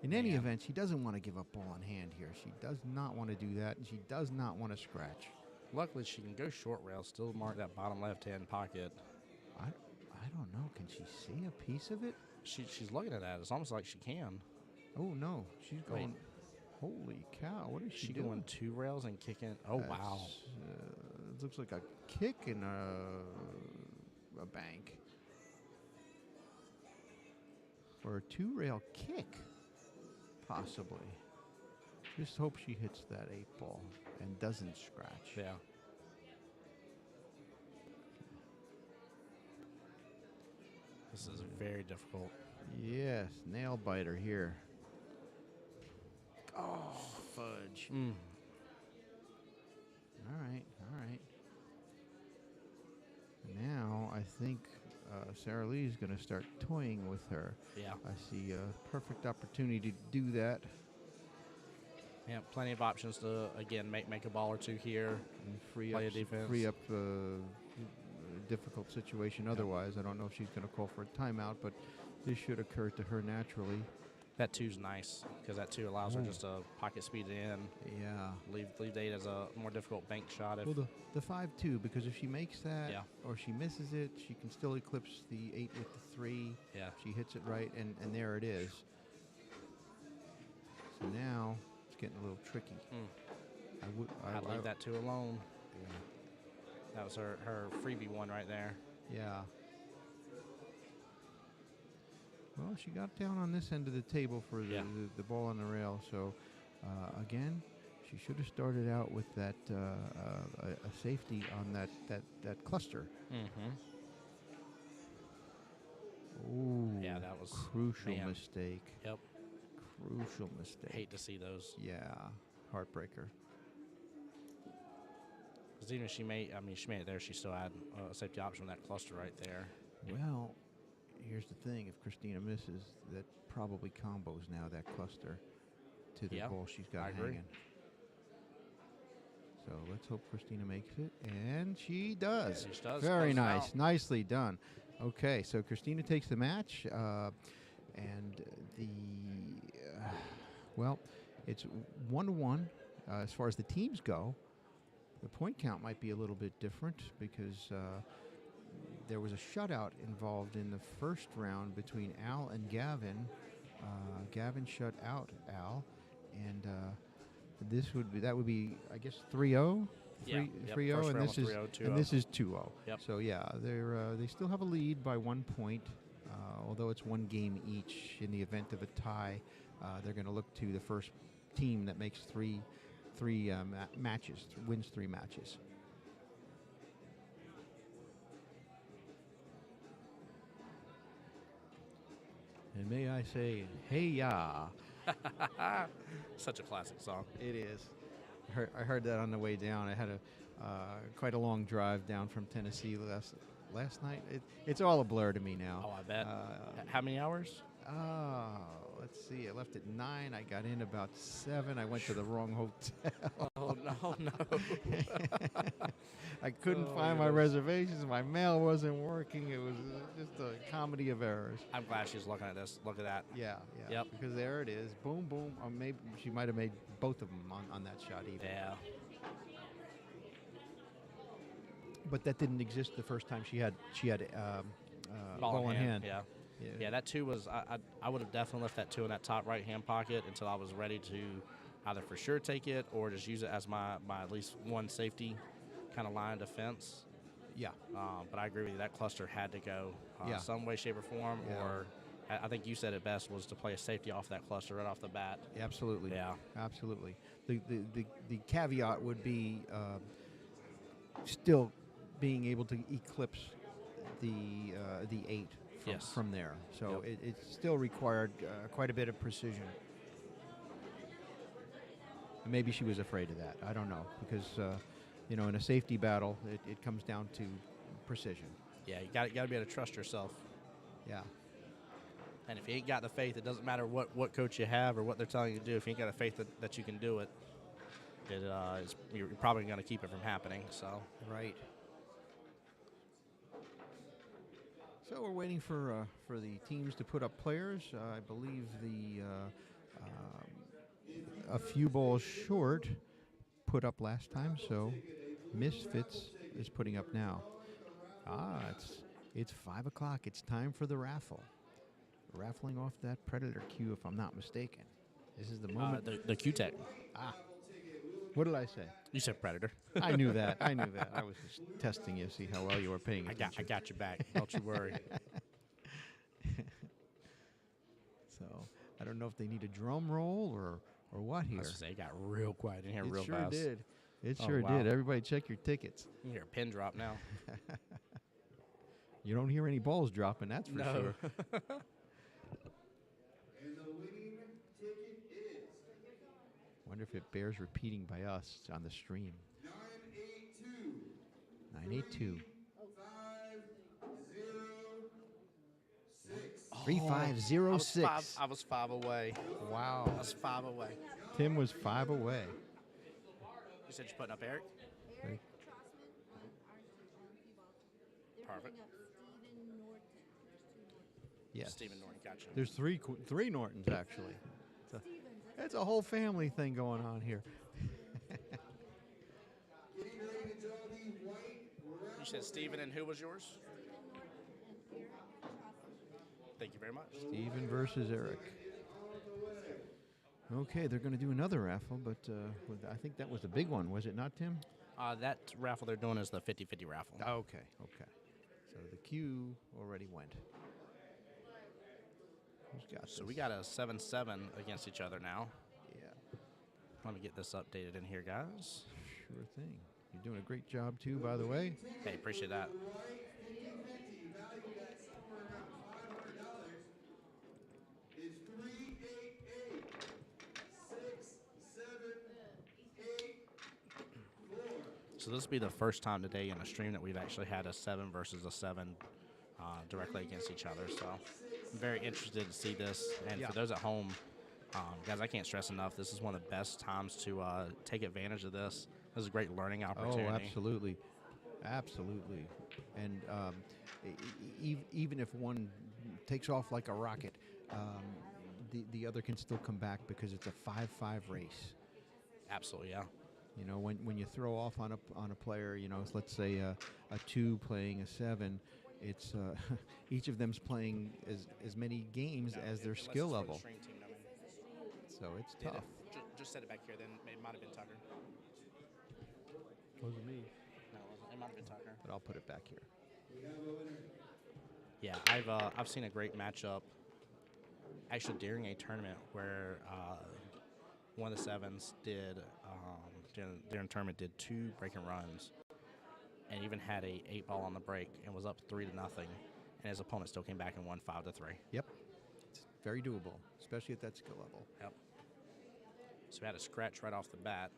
C: In any event, she doesn't want to give up ball in hand here. She does not want to do that, and she does not want to scratch.
A: Luckily, she can go short rail, still mark that bottom left-hand pocket.
C: I don't know. Can she see a piece of it?
A: She's looking at that. It's almost like she can.
C: Oh, no. She's going, holy cow. What is she doing?
A: Going 2 rails and kicking. Oh, wow.
C: It looks like a kick in a bank. Or a 2-rail kick, possibly. Just hope she hits that 8 ball and doesn't scratch.
A: Yeah. This is very difficult.
C: Yes, nail biter here. Oh, fudge. All right. Now I think Sarah Lee is going to start toying with her.
A: Yeah.
C: I see a perfect opportunity to do that.
A: Yeah, plenty of options to, again, make a ball or 2 here.
C: And
A: Play a defense.
C: free up a difficult situation otherwise. I don't know if she's going to call for a timeout, but this should occur to her naturally.
A: That 2's nice because that 2 allows her just to pocket speed it in.
C: Yeah.
A: Leave the 8 as a more difficult bank shot. If
C: Well, the 5-2, because if she makes that or she misses it, she can still eclipse the 8 with the 3.
A: Yeah.
C: She hits it right, and there it is. So now it's getting a little tricky.
A: I'd leave that 2 alone.
C: Yeah.
A: That was her freebie one right there.
C: Yeah. Well, she got down on this end of the table for the ball on the rail. So, again, she should have started out with that a safety on that cluster.
A: Mm-hmm.
C: Ooh.
A: Yeah, that was
C: crucial
A: man.
C: mistake.
A: Yep.
C: Crucial mistake.
A: Hate to see those.
C: Yeah, heartbreaker.
A: Because even if she made it there, she still had a safety option with that cluster right there.
C: Well, here's the thing: if Christina misses, that probably combos now that cluster to the ball she's got hanging. So let's hope Christina makes it, and she does.
A: She does.
C: Very
A: Close
C: nice,
A: out.
C: nicely done. Okay, so Christina takes the match, and well, it's 1-1 as far as the teams go. The point count might be a little bit different because there was a shutout involved in the first round between Al and Gavin. Gavin shut out Al, and that would be, I guess, 3-0.
A: Yeah, yep,
C: 3-0,
A: first
C: and
A: round
C: this
A: was
C: is
A: 3-0, 2-0.
C: and this is 2-0.
A: Yep.
C: So yeah, they still have a lead by 1 point, although it's one game each. In the event of a tie, they're going to look to the first team that makes three matches, wins 3 matches. And may I say, hey ya.
A: Such a classic song.
C: It is. I heard that on the way down. I had quite a long drive down from Tennessee last night. It's all a blur to me now.
A: Oh, I bet. How many hours?
C: Let's see. I left at 9. I got in about 7. I went to the wrong hotel.
A: Oh, no.
C: I couldn't find my reservations. My mail wasn't working. It was just a comedy of errors.
A: I'm glad she's looking at this. Look at that.
C: Yeah.
A: Yep.
C: Because there it is. Boom, boom. Or maybe she might have made both of them on that shot even.
A: Yeah.
C: But that didn't exist the first time she had ball in hand.
A: Yeah, that 2 was, I would have definitely left that 2 in that top right-hand pocket until I was ready to either for sure take it or just use it as my at least one safety kind of line defense.
C: Yeah.
A: But I agree with you. That cluster had to go some way, shape, or form,
C: Yeah.
A: or I think you said it best was to play a safety off that cluster right off the bat.
C: Absolutely.
A: Yeah.
C: Absolutely. The caveat would be still being able to eclipse the 8 from there. So
A: Yep.
C: it still required quite a bit of precision. And maybe she was afraid of that. I don't know, because in a safety battle, it comes down to precision.
A: Yeah, you got to be able to trust yourself.
C: Yeah.
A: And if you ain't got the faith, it doesn't matter what coach you have or what they're telling you to do. If you ain't got the faith that you can do it, you're probably going to keep it from happening. So
C: Right. So we're waiting for the teams to put up players. I believe a few balls short put up last time, so Misfits is putting up now. It's 5 o'clock. It's time for the raffle. Raffling off that Predator cue, if I'm not mistaken. This is the moment.
A: the Q-Tech.
C: What did I say?
A: You said Predator.
C: I knew that. I was just testing you, see how well you were paying attention.
A: I got your back. Don't you worry.
C: So I don't know if they need a drum roll or what here.
A: I was gonna say, it got real quiet in here real
C: sure
A: fast.
C: did. It
A: Oh,
C: sure
A: wow.
C: did. Everybody check your tickets.
A: You hear a pin drop now.
C: You don't hear any balls dropping, that's for sure.
B: And the winning ticket is
C: Wonder if it bears repeating by us on the stream. 982. 3506.
A: I was 5 away.
C: Wow.
A: I was 5 away.
C: Tim was 5 away.
A: You said you're putting up Eric?
C: Right.
A: Perfect.
C: Yes.
A: Stephen Norton, gotcha.
C: There's three Nortons, actually. It's a whole family thing going on here.
A: You said Stephen, and who was yours? Thank you very much.
C: Steven versus Eric. Okay, they're going to do another raffle, but I think that was the big one, was it not, Tim?
A: That raffle they're doing is the 50-50 raffle.
C: Okay. So the queue already went. Who's got
A: So
C: this?
A: we got a 7-7 against each other now.
C: Yeah,
A: Let me get this updated in here, guys.
C: sure thing. You're doing a great job, too, by the way.
A: Hey, appreciate that. So this will be the first time today in a stream that we've actually had a 7 versus a 7 directly against each other. So I'm very interested to see this. And
C: Yeah.
A: for those at home, guys, I can't stress enough, this is one of the best times to take advantage of this. This is a great learning opportunity.
C: Oh, absolutely. Absolutely. And even if one takes off like a rocket, the other can still come back because it's a 5-5 race.
A: Absolutely, yeah.
C: You know, when you throw off on a player, you know, let's say a 2 playing a 7, it's each of them's playing as many games as their skill level. So it's tough.
A: Just set it back here, then it might have been Tucker.
C: Wasn't me.
A: No, it wasn't. It might have been Tucker.
C: But I'll put it back here.
B: We have a winner.
A: Yeah, I've seen a great matchup actually during a tournament where one of the sevens did during the tournament did 2 breaking runs and even had a 8-ball on the break and was up 3-0, and his opponent still came back and won 5-3.
C: Yep. It's very doable, especially at that skill level.
A: Yep. So we had a scratch right off the bat.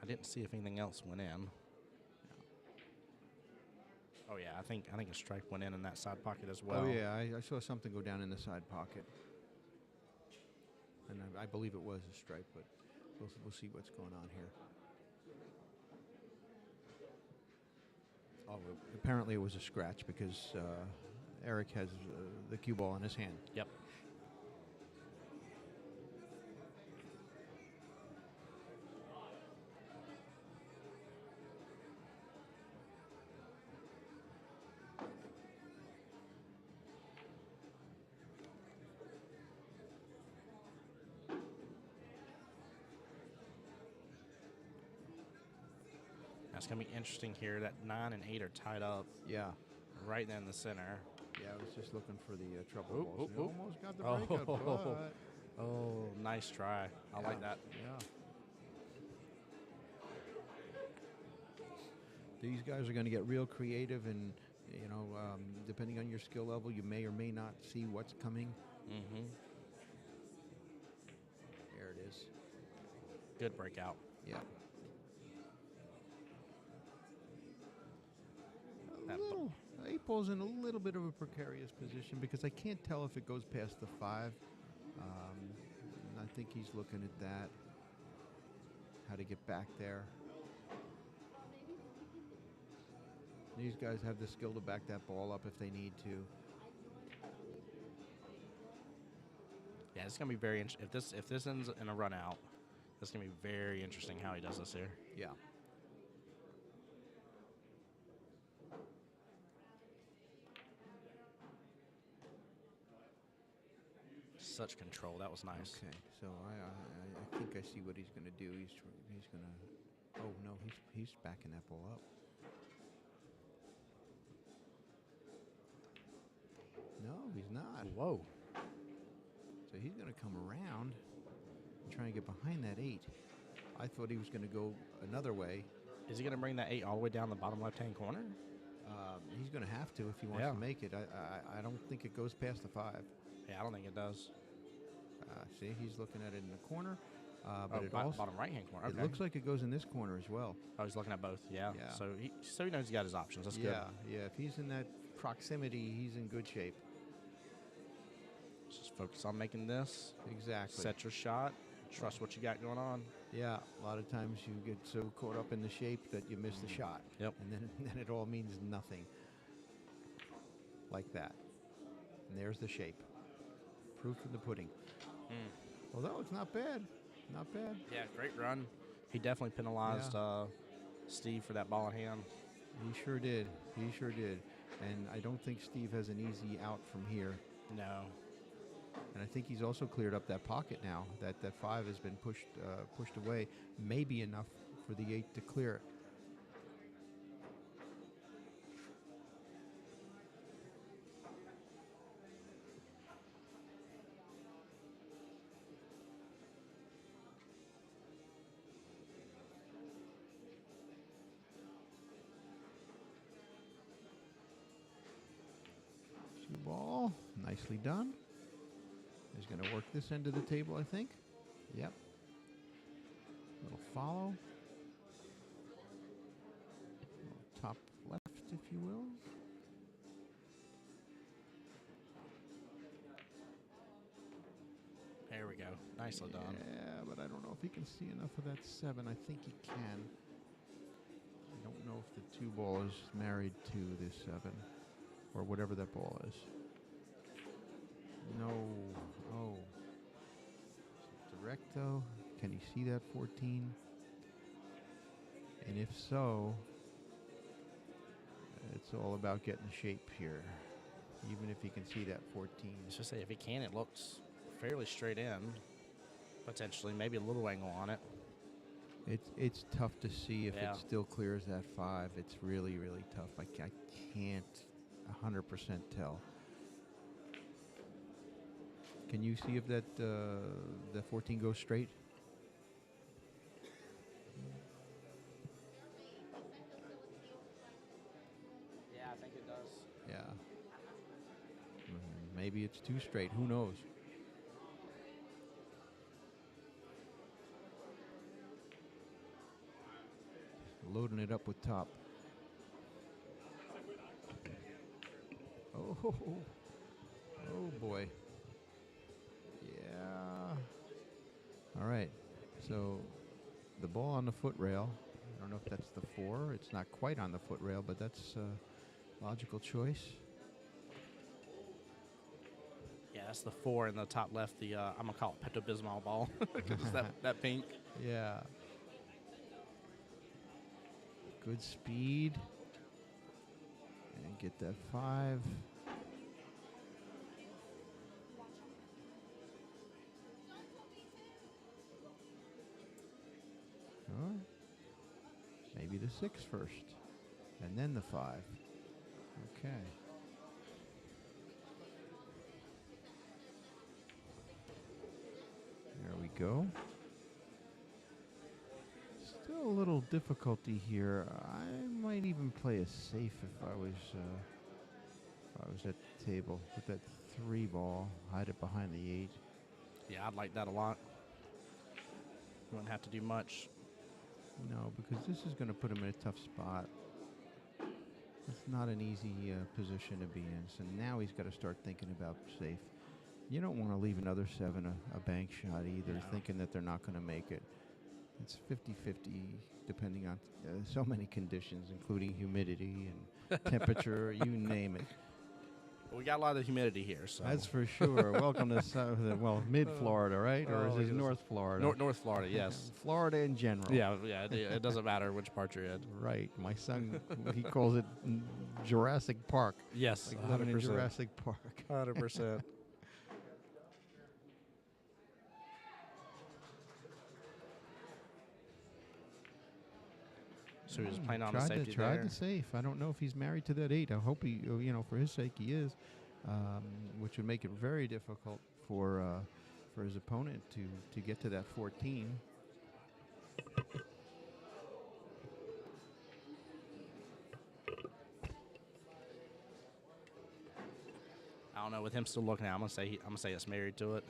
A: I didn't see if anything else went in. Oh yeah, I think a strike went in that side pocket as well.
C: Oh, yeah, I saw something go down in the side pocket. And I believe it was a strike, but we'll see what's going on here. Oh, apparently it was a scratch because Eric has the cue ball in his hand.
A: Yep. It's going to be interesting here that 9 and 8 are tied up
C: Yeah.
A: right there in the center.
C: Yeah, I was just looking for the trouble
A: Oop,
C: balls.
A: oop,
C: He
A: oop.
C: almost got the
A: Oh.
C: breakout, but
A: Oh, nice try. I like that.
C: Yeah. These guys are going to get real creative, and depending on your skill level, you may or may not see what's coming.
A: Mm-hmm.
C: There it is.
A: Good breakout.
C: Yeah.
A: That
C: Eight ball's in a little bit of a precarious position because I can't tell if it goes past the 5. And I think he's looking at that, how to get back there. These guys have the skill to back that ball up if they need to.
A: Yeah, it's gonna be very interesting. If this ends in a run out, it's gonna be very interesting how he does this here.
C: Yeah.
A: Such control. That was nice.
C: Okay, so I think I see what he's going to do. He's going to. Oh no, he's backing that ball up. No, he's not.
A: Whoa.
C: So he's going to come around and try and get behind that 8. I thought he was going to go another way.
A: Is he gonna bring that 8 all the way down the bottom left-hand corner?
C: He's going to have to if he wants to make it. I don't think it goes past the 5.
A: Yeah, I don't think it does.
C: See, he's looking at it in the corner. But it also,
A: bottom right-hand corner. Okay.
C: It looks like it goes in this corner as well.
A: Oh, he's looking at both. Yeah.
C: Yeah.
A: So he knows he got his options. That's good.
C: Yeah. If he's in that proximity, he's in good shape.
A: Just focus on making this.
C: Exactly.
A: Set your shot. Trust what you got going on.
C: Yeah, a lot of times you get so caught up in the shape that you miss the shot.
A: Yep.
C: And then it all means nothing. Like that. And there's the shape. Proof in the pudding. Although it's not bad. Not bad.
A: Yeah, great run. He definitely penalized Steve for that ball in hand.
C: He sure did. And I don't think Steve has an easy out from here.
A: No.
C: And I think he's also cleared up that pocket now. That 5 has been pushed away. Maybe enough for the 8 to clear it. Cue ball, nicely done. He's going to work this end of the table, I think. Yep. Little follow. Little top left, if you will.
A: There we go. Nicely done.
C: Yeah, but I don't know if he can see enough of that 7. I think he can. I don't know if the 2 ball is married to this 7 or whatever that ball is. No. Oh. Direct though. Can he see that 14? And if so, it's all about getting the shape here. Even if he can see that 14.
A: Let's just say if he can, it looks fairly straight in. Potentially, maybe a little angle on it.
C: It's tough to see if
A: Yeah.
C: it still clears that 5. It's really, really tough. I can't 100% tell. Can you see if that the 14 goes straight?
A: Yeah, I think it does.
C: Yeah. Maybe it's too straight. Who knows? Loading it up with top. Oh, oh boy. Yeah. All right. So the ball on the foot rail. I don't know if that's the 4. It's not quite on the foot rail, but that's a logical choice.
A: Yeah, that's the 4 in the top left. The I'm gonna call it Pepto-Bismol ball because it's that pink.
C: Yeah. Good speed. And get that 5. Oh, maybe the 6 first. And then the 5. Okay. There we go. Still a little difficulty here. I might even play a safe if I was at the table with that 3 ball, hide it behind the 8.
A: Yeah, I'd like that a lot. You wouldn't have to do much.
C: No, because this is going to put him in a tough spot. It's not an easy position to be in. So now he's got to start thinking about safe. You don't want to leave another 7 a bank shot either,
A: No.
C: thinking that they're not going to make it. It's 50-50 depending on so many conditions, including humidity and temperature, you name it.
A: We got a lot of humidity here, so
C: That's for sure. Welcome to mid-Florida, right? Or is
A: Oh,
C: this
A: yes.
C: North Florida?
A: North Florida, yes.
C: Florida in general.
A: Yeah. It doesn't matter which part you're in.
C: Right. My son, he calls it Jurassic Park.
A: Yes,
C: Like living in
A: 100%.
C: Jurassic Park.
A: 100%. So he was playing on the safety
C: tried
A: there.
C: the safe. I don't know if he's married to that 8. I hope he, for his sake, he is, which would make it very difficult for his opponent to get to that 14.
A: I don't know. With him still looking at, I'm gonna say it's married to it.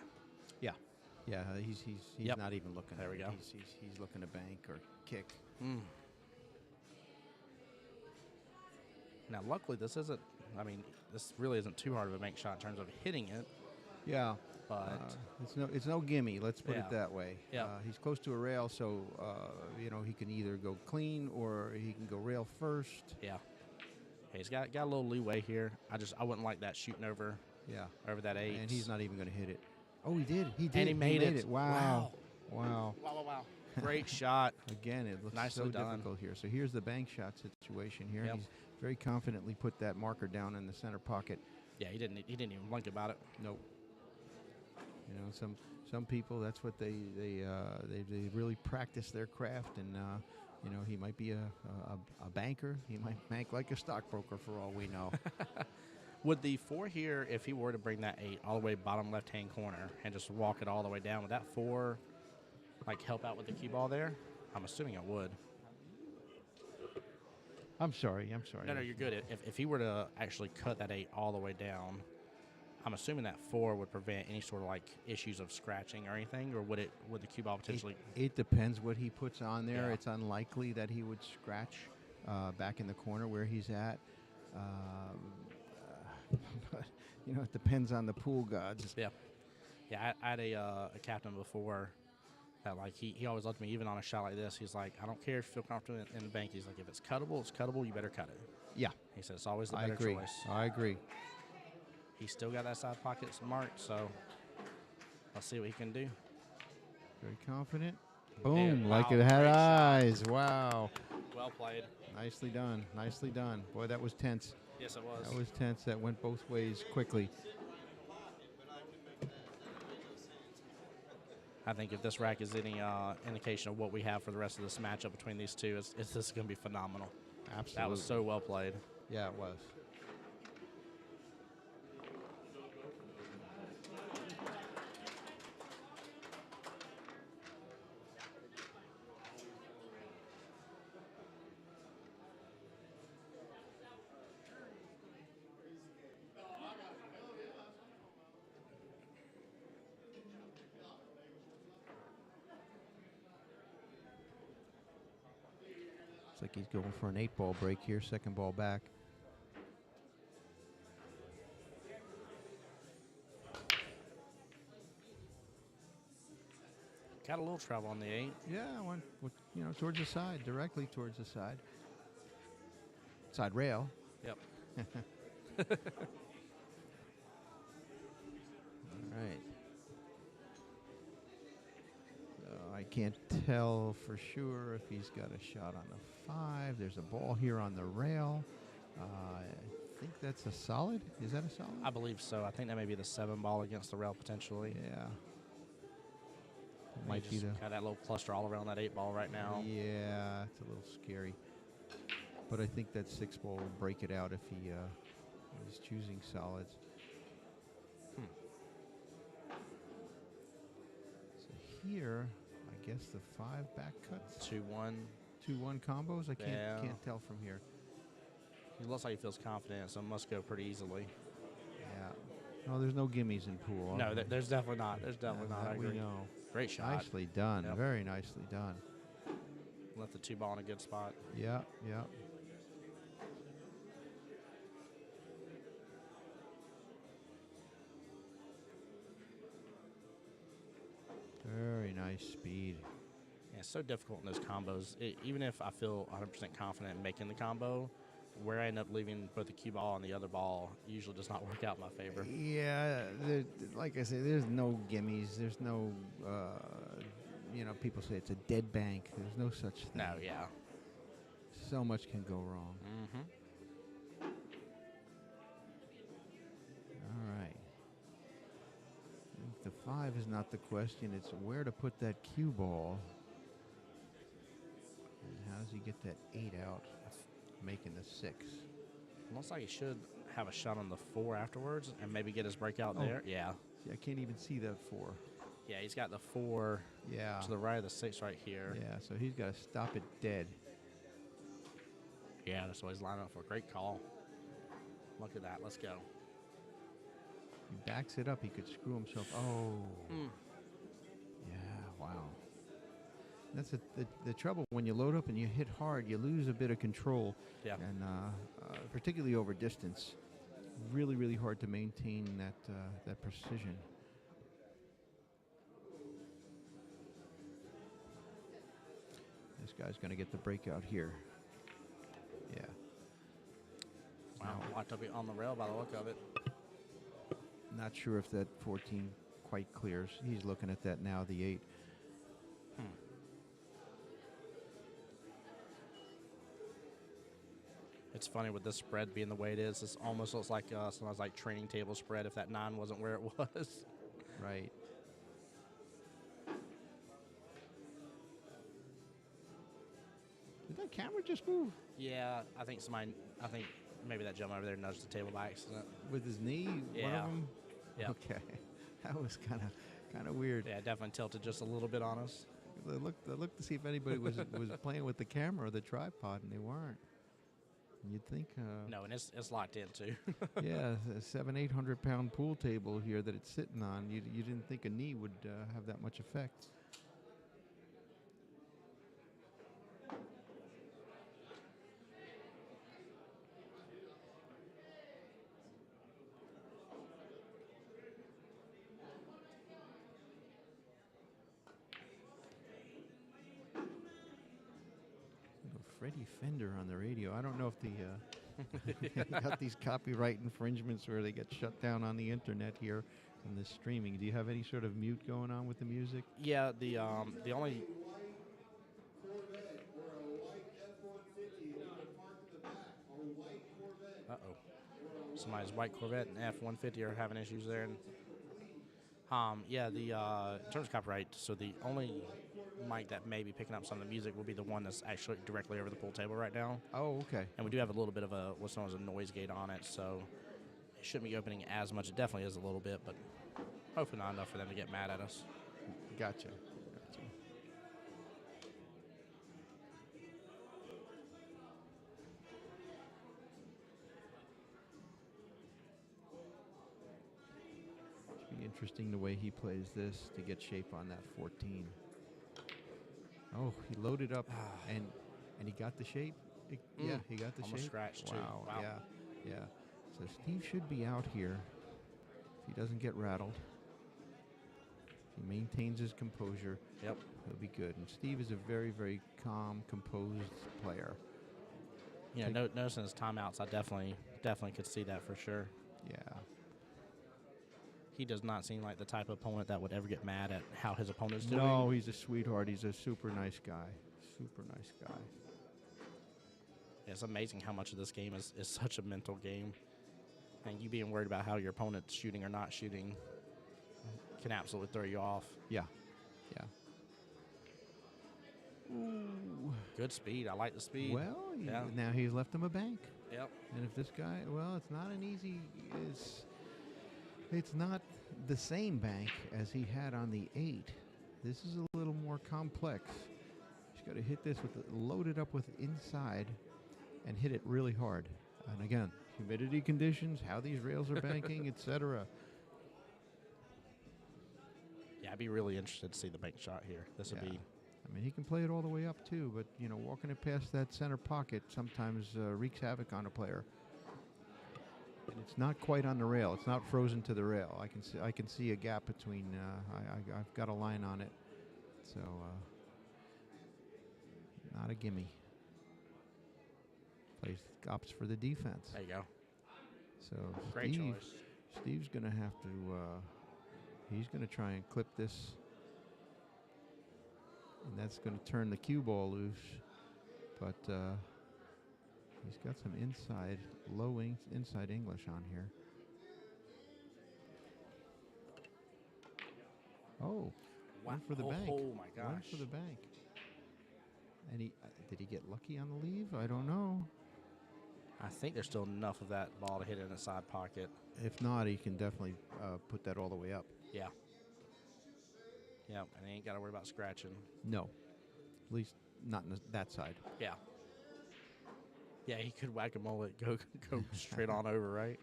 C: Yeah, he's
A: Yep.
C: not even looking.
A: There
C: at
A: we
C: it.
A: go.
C: He's looking to bank or kick.
A: Now, luckily, this isn't. I mean, this really isn't too hard of a bank shot in terms of hitting it.
C: Yeah,
A: But
C: it's no gimme. Let's put it
A: Yeah.
C: that way.
A: Yeah.
C: He's close to a rail, so he can either go clean or he can go rail first.
A: yeah, he's got a little leeway here. I wouldn't like that shooting over
C: Yeah,
A: that 8.
C: and he's not even going to hit it. Oh, he did. He did.
A: And he made it.
C: Wow.
A: Wow. Great shot.
C: Again, it looks
A: Nicely
C: so
A: done.
C: difficult here. So here's the bank shot situation here.
A: Yep.
C: He's very confidently put that marker down in the center pocket.
A: Yeah, he didn't even blink about it.
C: Nope. Some people, that's what they really practice their craft, and he might be a banker. He might bank like a stockbroker for all we know.
A: Would the 4 here, if he were to bring that 8 all the way bottom left-hand corner and just walk it all the way down, would that 4 help out with the cue ball there? I'm assuming it would.
C: I'm sorry.
A: No, you're good. If he were to actually cut that 8 all the way down, I'm assuming that 4 would prevent any sort of issues of scratching or anything, or would the cue ball potentially?
C: It depends what he puts on there.
A: Yeah.
C: It's unlikely that he would scratch back in the corner where he's at. But it depends on the pool gods.
A: Yeah. I had a captain before that he always loved me even on a shot like this. He's like, I don't care if you feel confident in the bank. He's like, if it's cuttable, you better cut it.
C: Yeah,
A: He said it's always the
C: I
A: better
C: agree.
A: choice.
C: I agree.
A: He's still got that side pocket marked, so let's see what he can do.
C: Very confident. Boom,
A: Wow,
C: like it had
A: great shot.
C: eyes. Wow.
A: Well played.
C: Nicely done. Nicely done. Boy, that was tense.
A: Yes, it was.
C: That was tense. That went both ways quickly.
A: I think if this rack is any indication of what we have for the rest of this matchup between these two, this is going to be phenomenal.
C: Absolutely.
A: That was so well played.
C: Yeah, it was. Looks like he's going for an 8-ball break here, second ball back.
A: Got a little trouble on the 8.
C: Yeah, went towards the side, directly towards the side. Side rail.
A: Yep.
C: All right. So I can't tell for sure if he's got a shot on the 5. There's a ball here on the rail. I think that's a solid. Is that a solid?
A: I believe so. I think that may be the 7 ball against the rail potentially.
C: Yeah.
A: Might be got that little cluster all around that 8 ball right now.
C: Yeah, it's a little scary. But I think that 6 ball will break it out if he's choosing solids. So here, I guess the 5 back cuts.
A: 2-1.
C: 2-1 combos. I
A: Yeah.
C: can't tell from here.
A: He looks like he feels confident, so it must go pretty easily.
C: Yeah. No, there's no gimmies in pool.
A: No, there's definitely not. There's definitely not. I
C: That we
A: agree.
C: know.
A: Great shot.
C: Nicely done.
A: Yep.
C: Very nicely done.
A: Left the 2 ball in a good spot.
C: Yeah, yeah. Very nice speed.
A: Yeah, it's so difficult in those combos. Even if I feel 100% confident in making the combo, where I end up leaving both the cue ball and the other ball usually does not work out in my favor.
C: Yeah, like I say, there's no gimmies. There's no, people say it's a dead bank. There's no such thing.
A: No, yeah.
C: So much can go wrong.
A: Mm-hmm.
C: All right. I think the 5 is not the question. It's where to put that cue ball. And how does he get that 8 out, making the 6?
A: Looks like he should have a shot on the 4 afterwards and maybe get his breakout there. Yeah.
C: See, I can't even see that 4.
A: Yeah, he's got the 4
C: Yeah.
A: to the right of the 6 right here.
C: Yeah, so he's got to stop it dead.
A: Yeah, that's why he's lining up for a great call. Look at that. Let's go.
C: He backs it up. He could screw himself. Oh.
A: Mm.
C: Yeah, wow. That's the trouble. When you load up and you hit hard, you lose a bit of control.
A: Yeah.
C: And particularly over distance. Really, really hard to maintain that precision. This guy's going to get the breakout here. Yeah.
A: Wow, locked up on the rail by the look of it.
C: Not sure if that 14 quite clears. He's looking at that now, the 8.
A: It's funny with this spread being the way it is. This almost looks like sometimes like training table spread if that 9 wasn't where it was.
C: Right. Did that camera just move?
A: Yeah, I think maybe that gentleman over there nudged the table by accident.
C: With his knee? One
A: Yeah.
C: of them?
A: Yeah.
C: Okay. That was kind of weird.
A: Yeah, definitely tilted just a little bit on us.
C: I looked to see if anybody was playing with the camera or the tripod, and they weren't. You'd think.
A: No, and it's locked in too.
C: Yeah, a 700-800 pound pool table here that it's sitting on. You didn't think a knee would have that much effect. Freddie Fender on the radio. I don't know if the got these copyright infringements where they get shut down on the internet here in the streaming. Do you have any sort of mute going on with the music?
A: Yeah, the only
B: Corvette or a white F-150 in the park in the back. A white Corvette.
A: somebody's white Corvette and F-150 are having issues there, and Yeah, the in terms of copyright, so the only mic that may be picking up some of the music will be the one that's actually directly over the pool table right now.
C: Oh, okay.
A: And we do have a little bit of a what's known as a noise gate on it, so it shouldn't be opening as much. It definitely is a little bit, but hopefully not enough for them to get mad at us.
C: Gotcha. Should be interesting the way he plays this to get shape on that 14. Oh, he loaded up and he got the shape. Yeah, he got the
A: Almost
C: shape.
A: scratched, too.
C: Wow.
A: Wow.
C: Yeah. So Steve should be out here if he doesn't get rattled. If he maintains his composure,
A: Yep.
C: he'll be good. And Steve is a very, very calm, composed player.
A: Yeah, noticing his timeouts, I definitely could see that for sure.
C: Yeah.
A: He does not seem like the type of opponent that would ever get mad at how his opponent's doing.
C: No, he's a sweetheart. He's a super nice guy. Super nice guy.
A: Yeah, it's amazing how much of this game is such a mental game. And you being worried about how your opponent's shooting or not shooting can absolutely throw you off.
C: Yeah. Yeah. Ooh.
A: Good speed. I like the speed.
C: Well,
A: Yeah.
C: now he's left him a bank.
A: Yep.
C: And if this guy, well, it's not an easy, it's not the same bank as he had on the 8. This is a little more complex. He's got to hit this with load it up with inside and hit it really hard. And again, humidity conditions, how these rails are banking, etc.
A: Yeah, I'd be really interested to see the bank shot here. This would be.
C: I mean, he can play it all the way up too, but you know, walking it past that center pocket sometimes wreaks havoc on a player. And it's not quite on the rail. It's not frozen to the rail. I can see a gap between. I've got a line on it, so not a gimme. Plays opts for the defense.
A: There you go.
C: So
A: Great choice.
C: Steve's going to have to. He's going to try and clip this, and that's going to turn the cue ball loose. But he's got some inside inside English on here. Oh,
A: Wow.
C: went for the bank.
A: Oh my gosh.
C: Went for the bank. And he did he get lucky on the leave? I don't know.
A: I think there's still enough of that ball to hit in the side pocket.
C: If not, he can definitely put that all the way up.
A: Yeah. Yep, and he ain't got to worry about scratching.
C: No, at least not on that side.
A: Yeah. Yeah, he could whack a mullet, go straight on over, right?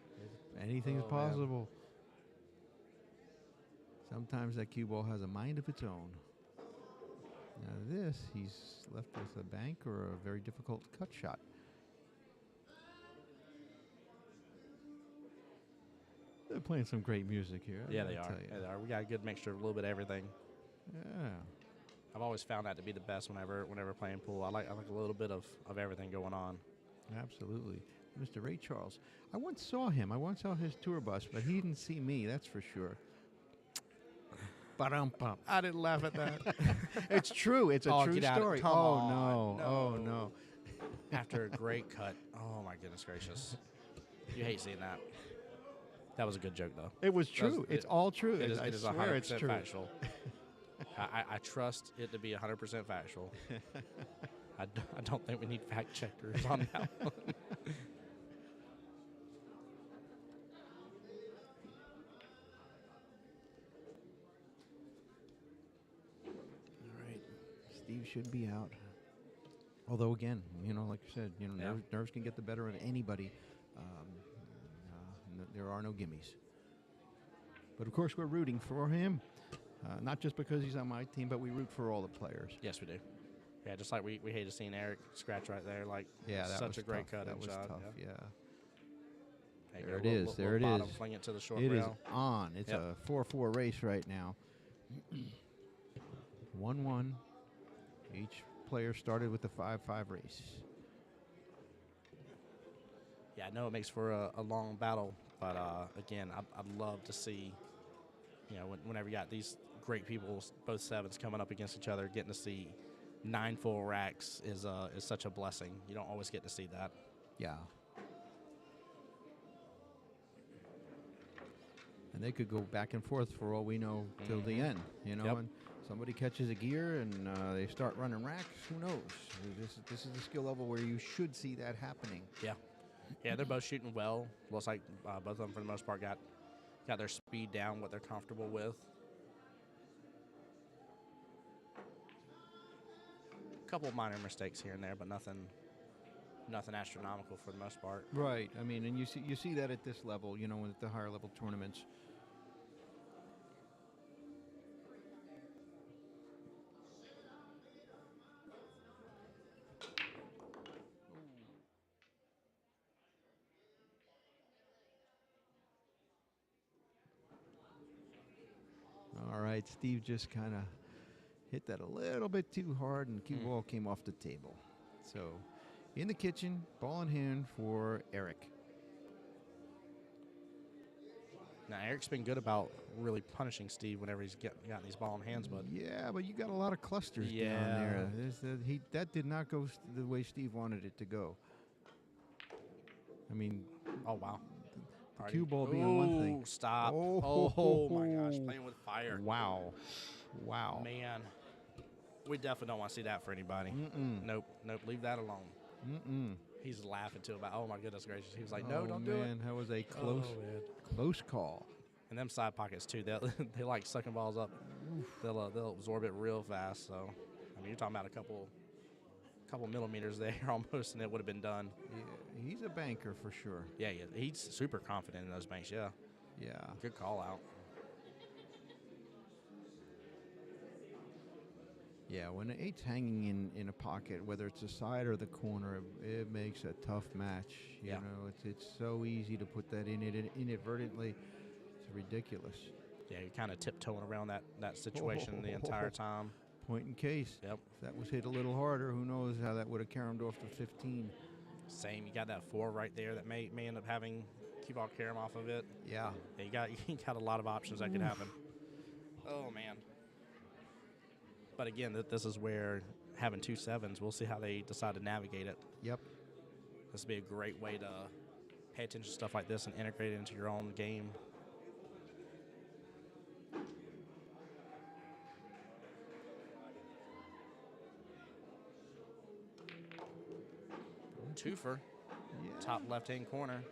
C: Anything is
A: Oh, man.
C: possible. Sometimes that cue ball has a mind of its own. Now this, he's left with a bank or a very difficult cut shot. They're playing some great music here.
A: Yeah, they are. Yeah, they are. We got a good mixture of a little bit of everything.
C: Yeah.
A: I've always found that to be the best whenever playing pool. I like a little bit of everything going on.
C: Absolutely. Mr. Ray Charles. I once saw him. I once saw his tour bus, but he didn't see me, that's for sure. Ba-dum-bum.
A: I didn't laugh at that.
C: It's true. It's a
A: Oh,
C: true
A: get out of-
C: story.
A: come
C: Oh,
A: on.
C: no. Oh,
A: No.
C: no.
A: After a great cut. Oh, my goodness gracious. You hate seeing that. That was a good joke, though.
C: It was true. It's all true.
A: It is
C: I swear
A: 100%
C: it's true.
A: factual. I trust it to be 100% factual. I don't think we need fact checkers on that one.
C: All right. Steve should be out. Although, again, you know, like you said, you know,
A: Yeah.
C: nerves can get the better of anybody. There are no gimmies. But, of course, we're rooting for him. Not just because he's on my team, but we root for all the players.
A: Yes, we do. Yeah, just like we hated seeing Eric scratch right there. Like,
C: Yeah, that
A: such
C: was
A: a great
C: tough.
A: cut
C: That
A: and
C: was
A: shot.
C: tough,
A: Yeah.
C: yeah.
A: There
C: There
A: you
C: it
A: go.
C: is,
A: Little
C: there it
A: bottom,
C: is.
A: fling it to the short
C: It is
A: rail.
C: on. It's
A: Yep.
C: a 4-4 race right now. 1-1. Each player started with the 5-5 race.
A: Yeah, I know it makes for a long battle, but again, I'd love to see, you know, whenever you got these great people, both sevens coming up against each other, getting to see 9 full racks is such a blessing. You don't always get to see that.
C: Yeah. And they could go back and forth for all we know till the end, you know.
A: Yep.
C: And somebody catches a gear and they start running racks. Who knows? This is the skill level where you should see that happening.
A: Yeah. Yeah, they're both shooting well. Looks like both of them, for the most part, got their speed down, what they're comfortable with. A couple of minor mistakes here and there, but nothing astronomical for the most part.
C: Right. I mean, and you see that at this level, you know, at the higher level tournaments. All right, Steve just kind of hit that a little bit too hard, and cue ball came off the table. So, in the kitchen, ball in hand for Eric.
A: Now, Eric's been good about really punishing Steve whenever he's gotten these ball in hands, but
C: Yeah, but you got a lot of clusters down there. That did not go the way Steve wanted it to go. I mean,
A: oh, wow.
C: the cue ball being one thing.
A: Stop.
C: Oh.
A: Oh, my gosh, playing with fire.
C: Wow.
A: Man, we definitely don't want to see that for anybody. Nope, leave that alone. He's laughing too about, oh my goodness gracious. He was like, no, don't do it.
C: Man, that was a close call.
A: And them side pockets too, they like sucking balls up. They'll absorb it real fast. So, I mean, you're talking about a couple millimeters there almost, and it would have been done.
C: Yeah, he's a banker for sure.
A: Yeah, he's super confident in those banks. Yeah, good call out.
C: Yeah, when the eight's hanging in a pocket, whether it's the side or the corner, it makes a tough match. You know, it's so easy to put that in it inadvertently. It's ridiculous.
A: Yeah, you're kind of tiptoeing around that situation the entire time.
C: Point in case.
A: Yep.
C: If that was hit a little harder, who knows how that would have carried him off to 15.
A: Same, you got that 4 right there that may end up having cue ball carry him off of it.
C: Yeah.
A: You got a lot of options that could happen. Oh man. But again, this is where having 2 7s, we'll see how they decide to navigate it.
C: Yep.
A: This would be a great way to pay attention to stuff like this and integrate it into your own game. Twofer, top left-hand corner.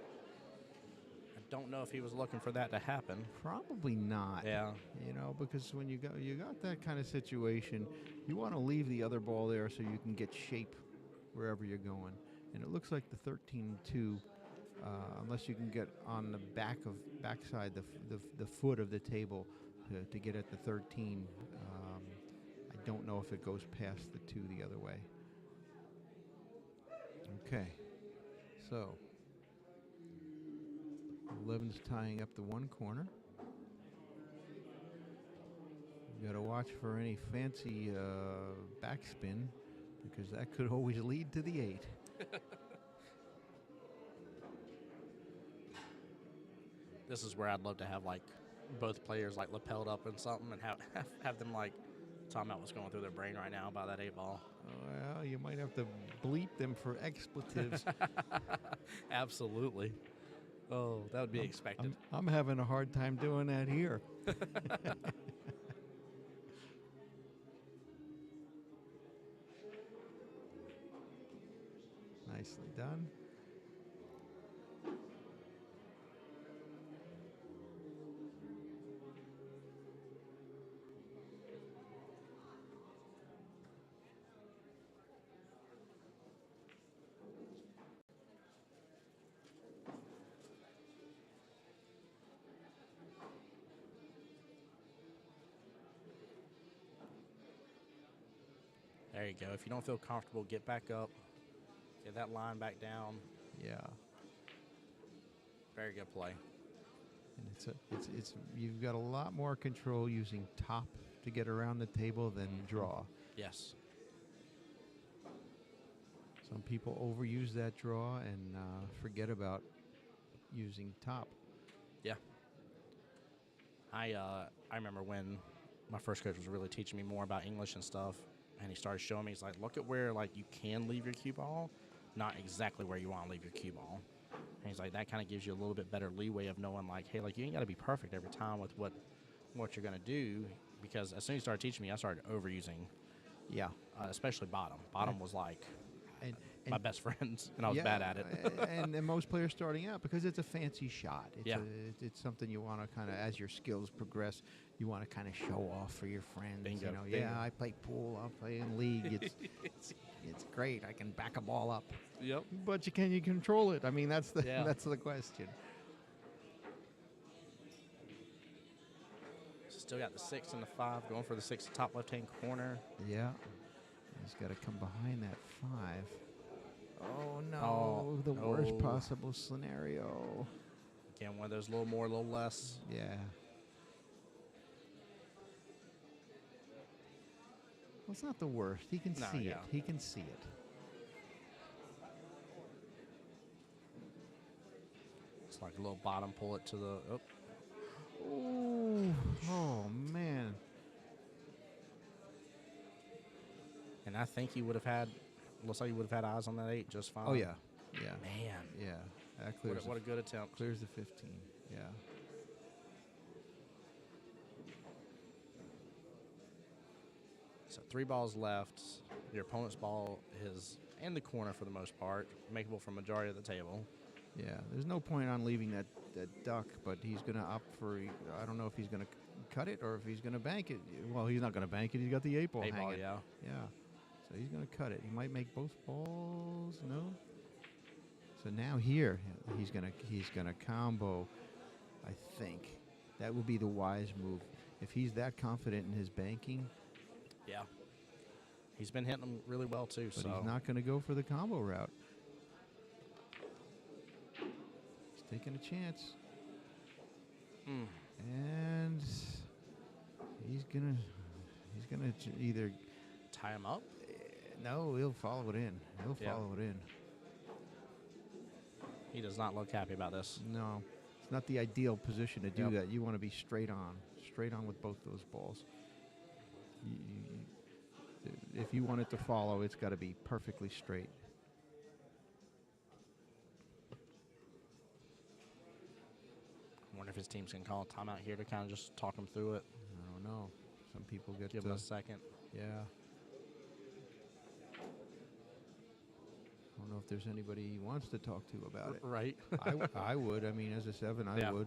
A: I don't know if he was looking for that to happen.
C: Probably not.
A: Yeah.
C: You know, because when you got that kind of situation, you want to leave the other ball there so you can get shape wherever you're going. And it looks like the 13-2, unless you can get on the backside, the foot of the table to get at the 13. I don't know if it goes past the 2 the other way. Okay, so 11's tying up the one corner. You got to watch for any fancy backspin because that could always lead to the 8.
A: This is where I'd love to have like both players like lapelled up in something and have them like talking about what's going through their brain right now about that 8 ball.
C: Well, you might have to bleep them for expletives.
A: Absolutely. Oh, that would be expected.
C: I'm having a hard time doing that here. Nicely done.
A: There you go. If you don't feel comfortable, get back up. Get that line back down.
C: Yeah.
A: Very good play.
C: And it's you've got a lot more control using top to get around the table than draw.
A: Yes.
C: Some people overuse that draw and forget about using top.
A: Yeah. I remember when my first coach was really teaching me more about English and stuff, and he started showing me, he's like, look at where like you can leave your cue ball, not exactly where you want to leave your cue ball. And he's like, that kind of gives you a little bit better leeway of knowing, like, hey, like, you ain't got to be perfect every time with what you're going to do. Because as soon as he started teaching me, I started overusing,
C: Yeah.
A: especially bottom. Bottom was like
C: And,
A: my best friends, and I was
C: yeah,
A: bad at it.
C: and most players starting out, because it's a fancy shot. It's
A: Yeah.
C: it's something you want to kind of, as your skills progress, you want to kind of show off for your friends.
A: Bingo,
C: You know,
A: bingo.
C: yeah, I play pool, I'll play in league. It's great. I can back a ball up.
A: Yep.
C: But can you control it? I mean, that's the
A: Yeah.
C: that's the question.
A: Still got the 6 and the 5, going for the 6 top left-hand corner.
C: Yeah. He's got to come behind that 5. Oh no,
A: Oh,
C: the worst
A: no.
C: possible scenario.
A: Again, one of those, a little more, a little less.
C: Yeah. Well, it's not the worst. He can
A: No,
C: see
A: yeah.
C: it. He can see it.
A: It's like a little bottom, pull it to the. Oh,
C: Ooh. Oh man.
A: and I think he would have had. Looks like he would have had eyes on that 8 just fine.
C: Oh yeah. Yeah.
A: Man,
C: Yeah. That clears.
A: what a good attempt.
C: clears the 15. Yeah.
A: So 3 balls left. Your opponent's ball is in the corner for the most part, makeable for majority of the table.
C: Yeah. There's no point on leaving that duck, but he's going to opt for. I don't know if he's going to cut it or if he's going to bank it. Well, he's not going to bank it. He's got the 8 ball
A: 8 ball,
C: hanging.
A: yeah.
C: Yeah. So he's going to cut it. He might make both balls. No. So now here he's gonna combo. I think that would be the wise move. If he's that confident in his banking,
A: Yeah. He's been hitting them really well too.
C: but
A: so
C: he's not going to go for the combo route. He's taking a chance, and he's gonna either
A: tie him up.
C: no, he'll follow it in. He'll
A: Yeah.
C: follow it in.
A: He does not look happy about this.
C: No, it's not the ideal position to do
A: Yep.
C: that. You want to be straight on with both those balls. If you want it to follow, it's got to be perfectly straight.
A: I wonder if his team's going to call a timeout here to kind of just talk him through it.
C: I don't know. Some people get
A: Give him a second.
C: yeah. I don't know if there's anybody he wants to talk to about it.
A: Right.
C: I would. I mean, as a 7, I
A: Yeah.
C: would.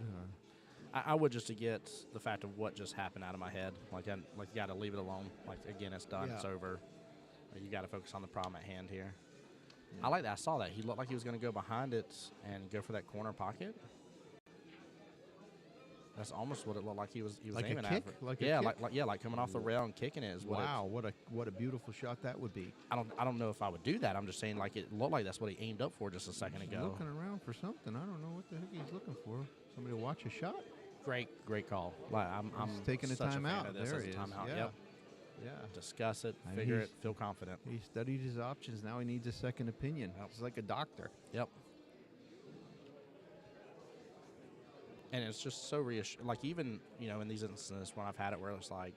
A: I would, just to get the fact of what just happened out of my head. Like you got to leave it alone. Like, again, it's done.
C: Yeah.
A: It's over. You got to focus on the problem at hand here. I like that. I saw that. He looked like he was going to go behind it and go for that corner pocket. That's almost what it looked like he was
C: Like a
A: aiming
C: kick?
A: at.
C: Like a
A: yeah,
C: kick?
A: like coming off the rail and kicking it is what
C: Wow, what a beautiful shot that would be.
A: I don't know if I would do that. I'm just saying, like, it looked like that's what he aimed up for just a second
C: He's
A: ago.
C: looking around for something. I don't know what the heck he's looking for. Somebody to watch a shot?
A: Great call. Like, I'm
C: He's taking a
A: such fan
C: timeout.
A: of this
C: There
A: as a
C: he is.
A: timeout.
C: Yeah.
A: Yep.
C: Yeah.
A: Discuss it,
C: I mean,
A: figure it,
C: he's-
A: feel confident.
C: He studied his options. Now he needs a second opinion.
A: Yep.
C: It's like a doctor.
A: Yep. And it's just so reassuring. Like, even, in these instances when I've had it where it's like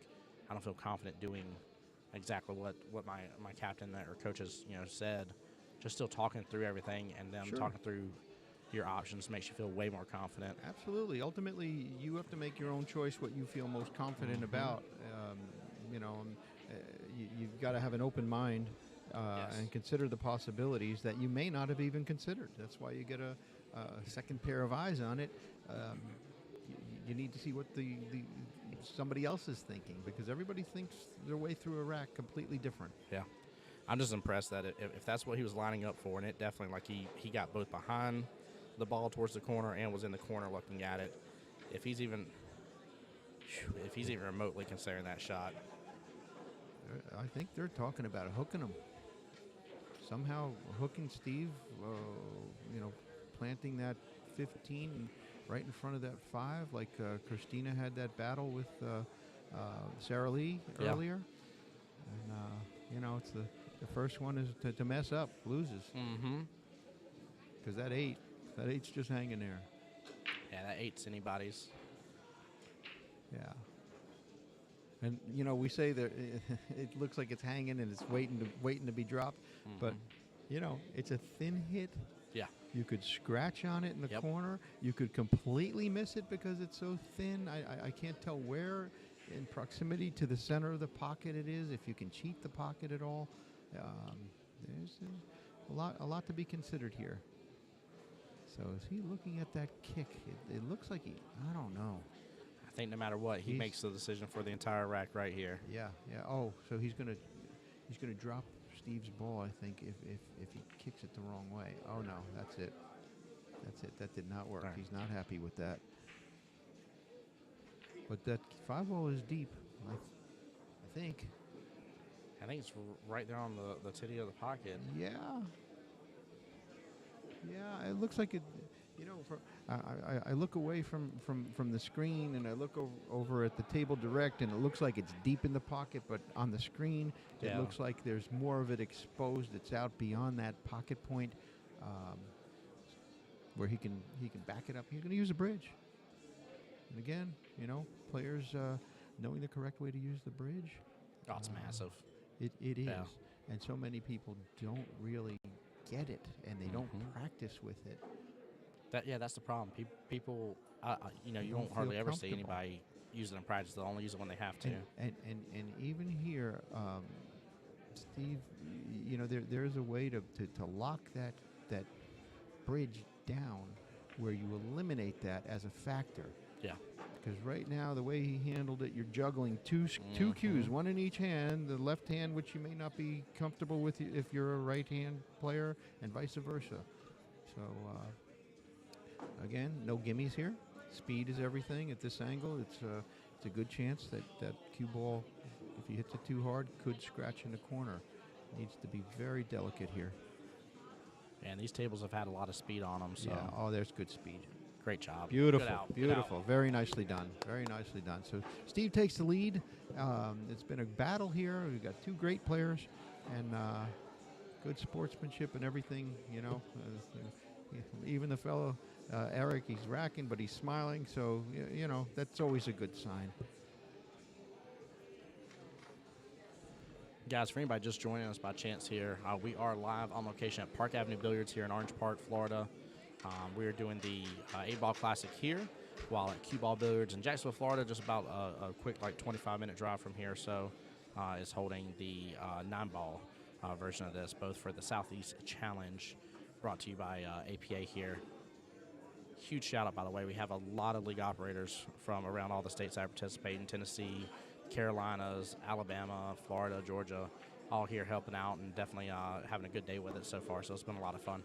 A: I don't feel confident doing exactly what my captain or coaches, said, just still talking through everything and then
C: Sure.
A: talking through your options makes you feel way more confident.
C: Absolutely. Ultimately, you have to make your own choice what you feel most confident about. You've got to have an open mind
A: Yes.
C: and consider the possibilities that you may not have even considered. That's why you get a second pair of eyes on it. You need to see what the somebody else is thinking, because everybody thinks their way through a rack completely different.
A: Yeah. I'm just impressed that if that's what he was lining up for, and it definitely, like, he got both behind the ball towards the corner and was in the corner looking at it. If he's even remotely considering that shot,
C: I think they're talking about hooking him. Somehow hooking Steve, planting that 15 right in front of that 5, like Christina had that battle with Sarah Lee
A: Yeah.
C: earlier. And, it's the first one is to mess up, loses. Because that 8's just hanging there.
A: yeah, that 8's anybody's.
C: Yeah. And we say that it looks like it's hanging and it's waiting to be dropped, but it's a thin hit
A: Yeah.
C: You could scratch on it in the
A: Yep.
C: corner. You could completely miss it because it's so thin. I can't tell where in proximity to the center of the pocket it is, if you can cheat the pocket at all. There's a lot to be considered here. So is he looking at that kick? It looks like I don't know.
A: I think no matter what, he makes the decision for the entire rack right here.
C: Yeah. Oh, so he's gonna drop Steve's ball, I think, if he kicks it the wrong way. Oh no, that's it. That did not work.
A: Right.
C: He's not happy with that. But that 5-ball is deep, I think.
A: I think it's right there on the titty of the pocket.
C: Yeah. It looks like it. You know, I look away from the screen and I look over at the table direct, and it looks like it's deep in the pocket, but on the screen it looks like there's more of it exposed. It's out beyond that pocket point, where he can back it up. He's going to use a bridge. And again, you know, players knowing the correct way to use the bridge.
A: Oh, it's massive.
C: It is,
A: Yeah.
C: and so many people don't really get it, and they don't practice with it.
A: That's the problem. People, you
C: They
A: won't
C: don't
A: hardly
C: feel
A: ever see
C: comfortable.
A: anybody use it in practice. They'll only use it when they have to.
C: And even here, Steve, you know, there's a way to lock that bridge down where you eliminate that as a factor.
A: Yeah.
C: Because right now, the way he handled it, you're juggling two cues, one in each hand, the left hand, which you may not be comfortable with if you're a right-hand player, and vice versa. So, again, no gimmies here. Speed is everything at this angle. It's a good chance that cue ball, if he hits it too hard, could scratch in the corner. Needs to be very delicate here.
A: And these tables have had a lot of speed on them. So
C: Yeah. Oh, there's good speed.
A: great job.
C: Beautiful,
A: Good out. Good
C: beautiful.
A: out.
C: Very nicely done. Very nicely done. So Steve takes the lead. It's been a battle here. We've got two great players and good sportsmanship and everything. You know, even the fellow Eric, he's racking, but he's smiling. So you know, that's always a good sign.
A: Guys, for anybody just joining us by chance here, we are live on location at Park Avenue Billiards here in Orange Park, Florida. We are doing the 8-Ball Classic here, while at Cue Ball Billiards in Jacksonville, Florida, just about a quick 25-minute drive from here, is holding the 9-ball version of this, both for the Southeast Challenge, brought to you by APA here. Huge shout-out, by the way. We have a lot of league operators from around all the states that participate in Tennessee, Carolinas, Alabama, Florida, Georgia, all here helping out and definitely having a good day with it so far, so it's been a lot of fun.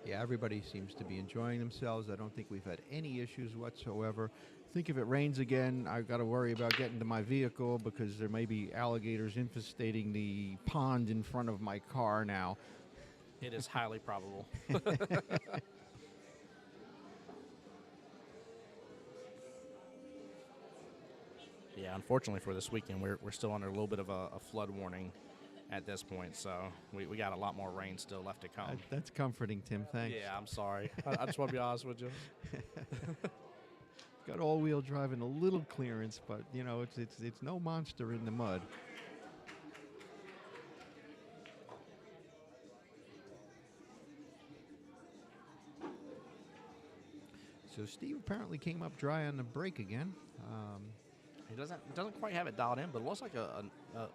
C: Yeah, everybody seems to be enjoying themselves. I don't think we've had any issues whatsoever. I think if it rains again, I've got to worry about getting to my vehicle because there may be alligators infestating the pond in front of my car now.
A: It is highly probable. Yeah, unfortunately for this weekend, we're still under a little bit of a flood warning at this point, so we got a lot more rain still left to come.
C: That's comforting, Tim. Thanks.
A: Yeah, I'm sorry. I just want to be honest with you.
C: Got all-wheel drive and a little clearance, but you know it's no monster in the mud. So Steve apparently came up dry on the break again.
A: He doesn't quite have it dialed in, but it looks like a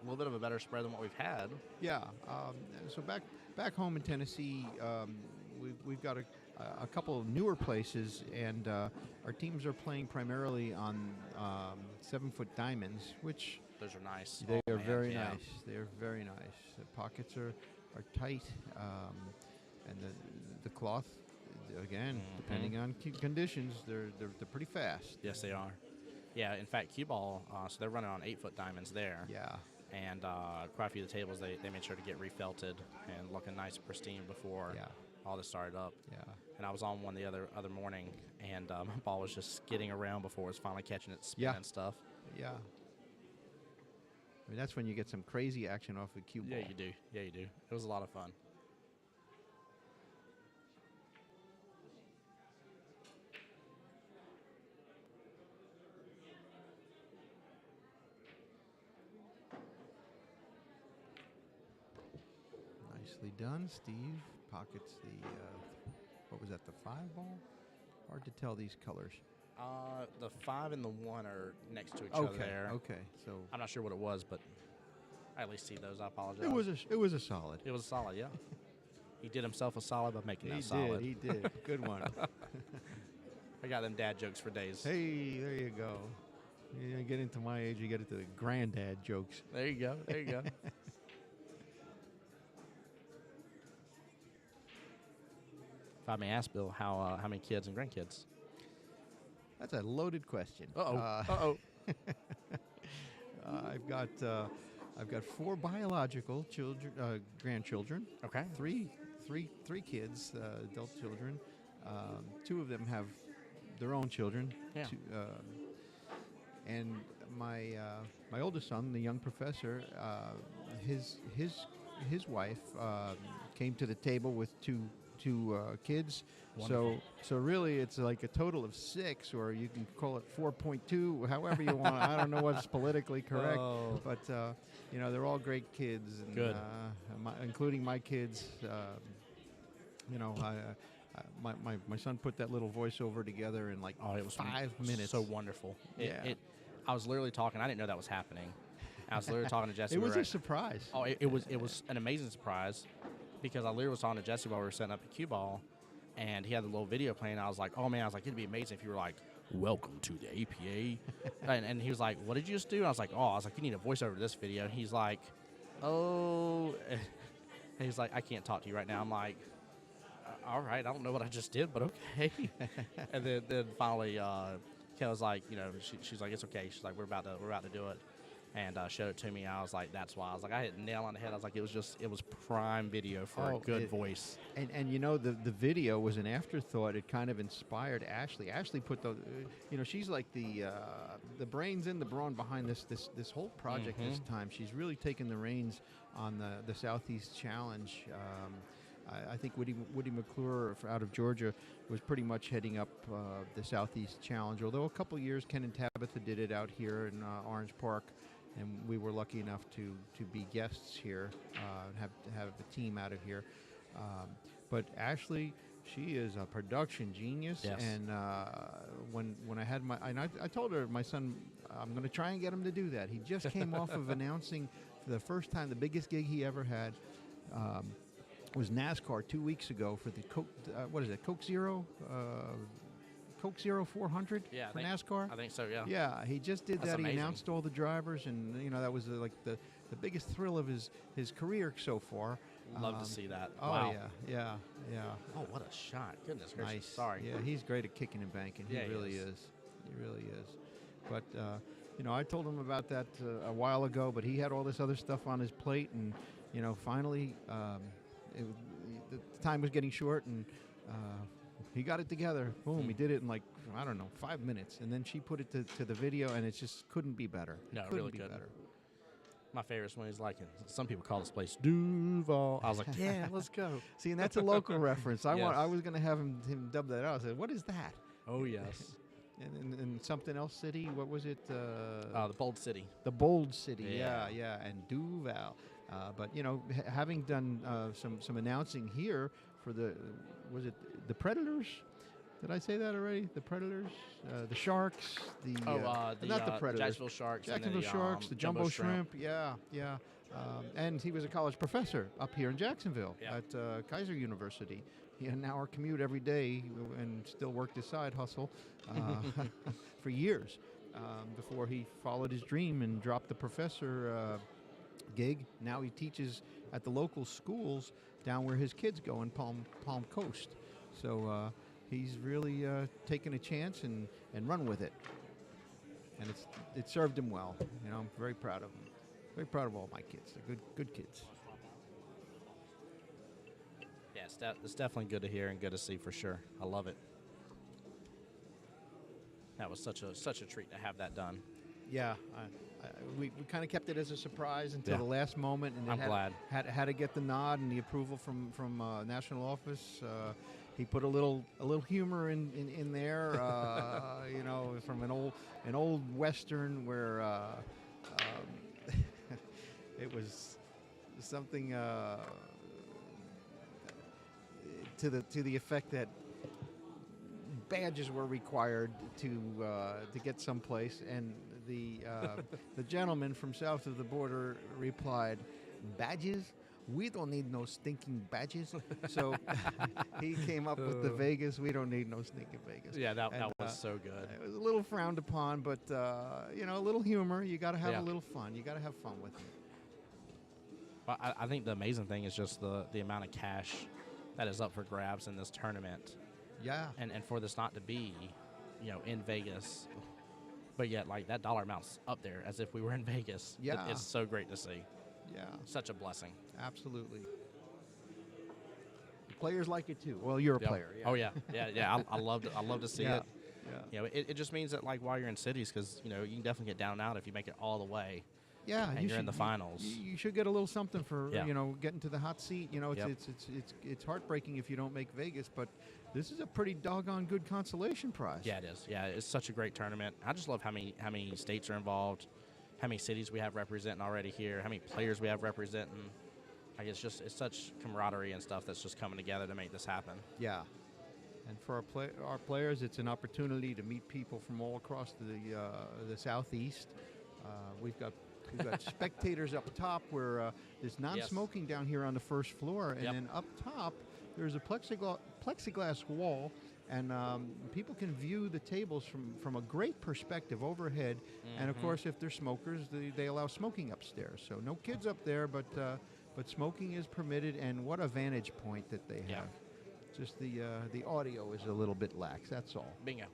A: little bit of a better spread than what we've had.
C: Yeah. So back home in Tennessee, we've got a couple of newer places, and our teams are playing primarily on 7-foot diamonds, which
A: Those are nice.
C: they
A: Oh,
C: are
A: man,
C: very
A: yeah.
C: nice. They are very nice. The pockets are tight, and the cloth, again, depending on conditions, they're pretty fast.
A: Yes, they are. Yeah, in fact, Cue Ball, so they're running on 8-foot diamonds there.
C: Yeah.
A: And quite a few of the tables, they made sure to get refelted and looking nice and pristine before all this started up.
C: Yeah.
A: And I was on one the other morning, and my ball was just skidding around before it was finally catching its spin and stuff.
C: Yeah. I mean, that's when you get some crazy action off a cue ball.
A: Yeah, you do. Yeah, you do. It was a lot of fun.
C: Nicely done, Steve. pockets. The what was that? The 5 ball? Hard to tell these colors.
A: The 5 and the 1 are next to each other there.
C: Okay. So
A: I'm not sure what it was, but I at least see those. I apologize.
C: it was a solid.
A: It was solid, yeah. He did himself a solid by making that solid.
C: He did. Good one.
A: I got them dad jokes for days.
C: Hey, there you go. You get into my age, you get into the granddad jokes.
A: There you go. There you go. If I may ask, Bill, how many kids and grandkids?
C: That's a loaded question.
A: Uh-oh.
C: I've got 4 biological children, grandchildren.
A: Okay.
C: Three kids, adult children. 2 of them have their own children.
A: Yeah.
C: And my oldest son, the young professor, his wife came to the table with two kids.
A: Wonderful.
C: So really, it's like a total of 6, or you can call it 4.2, however you want. I don't know what's politically correct, but they're all great kids, and
A: Good.
C: Including my kids. My son put that little voiceover together in like
A: It was
C: 5 minutes.
A: So wonderful.
C: Yeah.
A: I was literally talking. I didn't know that was happening. I was literally talking to Jesse.
C: It was a surprise.
A: Oh, it was an amazing surprise, because I literally was talking to Jesse while we were setting up the cue ball, and he had the little video playing. I was like, oh man, it'd be amazing if you were like, welcome to the APA, and he was like, what did you just do? And I was like, you need a voiceover to this video. And he's like, oh, and he's like, I can't talk to you right now. I'm like, all right, I don't know what I just did, but okay. And then finally, Kel was like, she's like, it's okay. She's like, we're about to do it, and showed it to me. I was like, that's why. I was like, I hit the nail on the head. I was like, it was prime video for a good voice.
C: And the video was an afterthought. It kind of inspired Ashley. Ashley put the, she's like the brains and the brawn behind this whole project this time. She's really taken the reins on the Southeast Challenge. I think Woody McClure out of Georgia was pretty much heading up the Southeast Challenge. Although a couple years Ken and Tabitha did it out here in Orange Park, and we were lucky enough to be guests here, have a team out of here. But Ashley, she is a production genius.
A: Yes.
C: And when I had I told her, my son, I'm going to try and get him to do that. He just came off of announcing for the first time the biggest gig he ever had. Was NASCAR 2 weeks ago for the Coke Zero 400 for NASCAR?
A: I think so, yeah.
C: Yeah, he just did
A: That's
C: that.
A: amazing.
C: He announced all the drivers, and that was like the biggest thrill of his career so far.
A: Love to see that.
C: Oh,
A: Wow.
C: yeah.
A: Oh, what a shot. Goodness gracious.
C: Nice.
A: Sorry.
C: Yeah, he's great at kicking and banking.
A: Yeah,
C: he
A: he
C: really
A: is.
C: is. He really is. But, I told him about that a while ago, but he had all this other stuff on his plate, and, finally, the time was getting short, and he got it together. Boom, he did it in 5 minutes. And then she put it to the video, and it just couldn't be better.
A: No,
C: couldn't
A: really
C: be
A: couldn't.
C: better.
A: My favorite one is like, some people call this place Duval. I was like, yeah, let's go.
C: See, and that's a local reference. I
A: Yes.
C: was going to have him dub that out. I said, what is that?
A: Oh, yes.
C: And something else city, what was it?
A: The Bold City.
C: The Bold City,
A: Yeah.
C: and Duval. But having done some announcing here for the Predators? Did I say that already? The Predators, the Sharks, not the Predators,
A: Jacksonville Sharks.
C: Jacksonville Sharks, the Jumbo Shrimp. Yeah. And he was a college professor up here in Jacksonville at Kaiser University. He had an hour commute every day and still worked his side hustle for years before he followed his dream and dropped the professor gig. Now he teaches at the local schools down where his kids go in Palm Coast. So he's really taken a chance and run with it. And it served him well. I'm very proud of him. Very proud of all my kids. They're good kids.
A: Yeah, it's definitely good to hear and good to see for sure. I love it. That was such a treat to have that done.
C: Yeah, we kind of kept it as a surprise until the last moment, and
A: I'm glad.
C: Had to get the nod and the approval from national office. He put a little humor in there, from an old Western where it was something. to the effect that badges were required to get someplace, and the gentleman from south of the border replied, "Badges? We don't need no stinking badges." So he came up with the Vegas. We don't need no stinking Vegas.
A: Yeah, that
C: And,
A: was so good.
C: It was a little frowned upon, but you know, a little humor. You got to have
A: Yeah.
C: a little fun. You got to have fun with it.
A: But I think the amazing thing is just the amount of cash that is up for grabs in this tournament.
C: Yeah.
A: And for this not to be, you know, in Vegas, but yet like that dollar amount's up there as if we were in Vegas.
C: Yeah.
A: It's so great to see.
C: Yeah.
A: Such a blessing.
C: Absolutely. The players like it too. Well, you're a
A: Yep.
C: player. Yeah.
A: Oh yeah. I love to see
C: Yeah.
A: it.
C: Yeah.
A: You know, it just means that like while you're in cities, because you know you can definitely get down and out if you make it all the way.
C: Yeah,
A: And you're in the finals.
C: You should get a little something for
A: Yeah.
C: you know, getting to the hot seat. You know,
A: Yep.
C: it's heartbreaking if you don't make Vegas, but this is a pretty doggone good consolation prize.
A: Yeah, it is. Yeah, it's such a great tournament. I just love how many states are involved, how many cities we have representing already here, how many players we have representing. Like it's such camaraderie and stuff that's just coming together to make this happen.
C: Yeah. And for our players, it's an opportunity to meet people from all across the southeast. We've got spectators up top where there's non-smoking down here on the first floor, and
A: Yep.
C: then up top there's a plexiglass wall, and people can view the tables from a great perspective overhead. And of course, if they're smokers, they allow smoking upstairs. So no kids up there, but smoking is permitted. And what a vantage point that they have.
A: Yeah.
C: Just the audio is a little bit lax. That's all.
A: Bingo.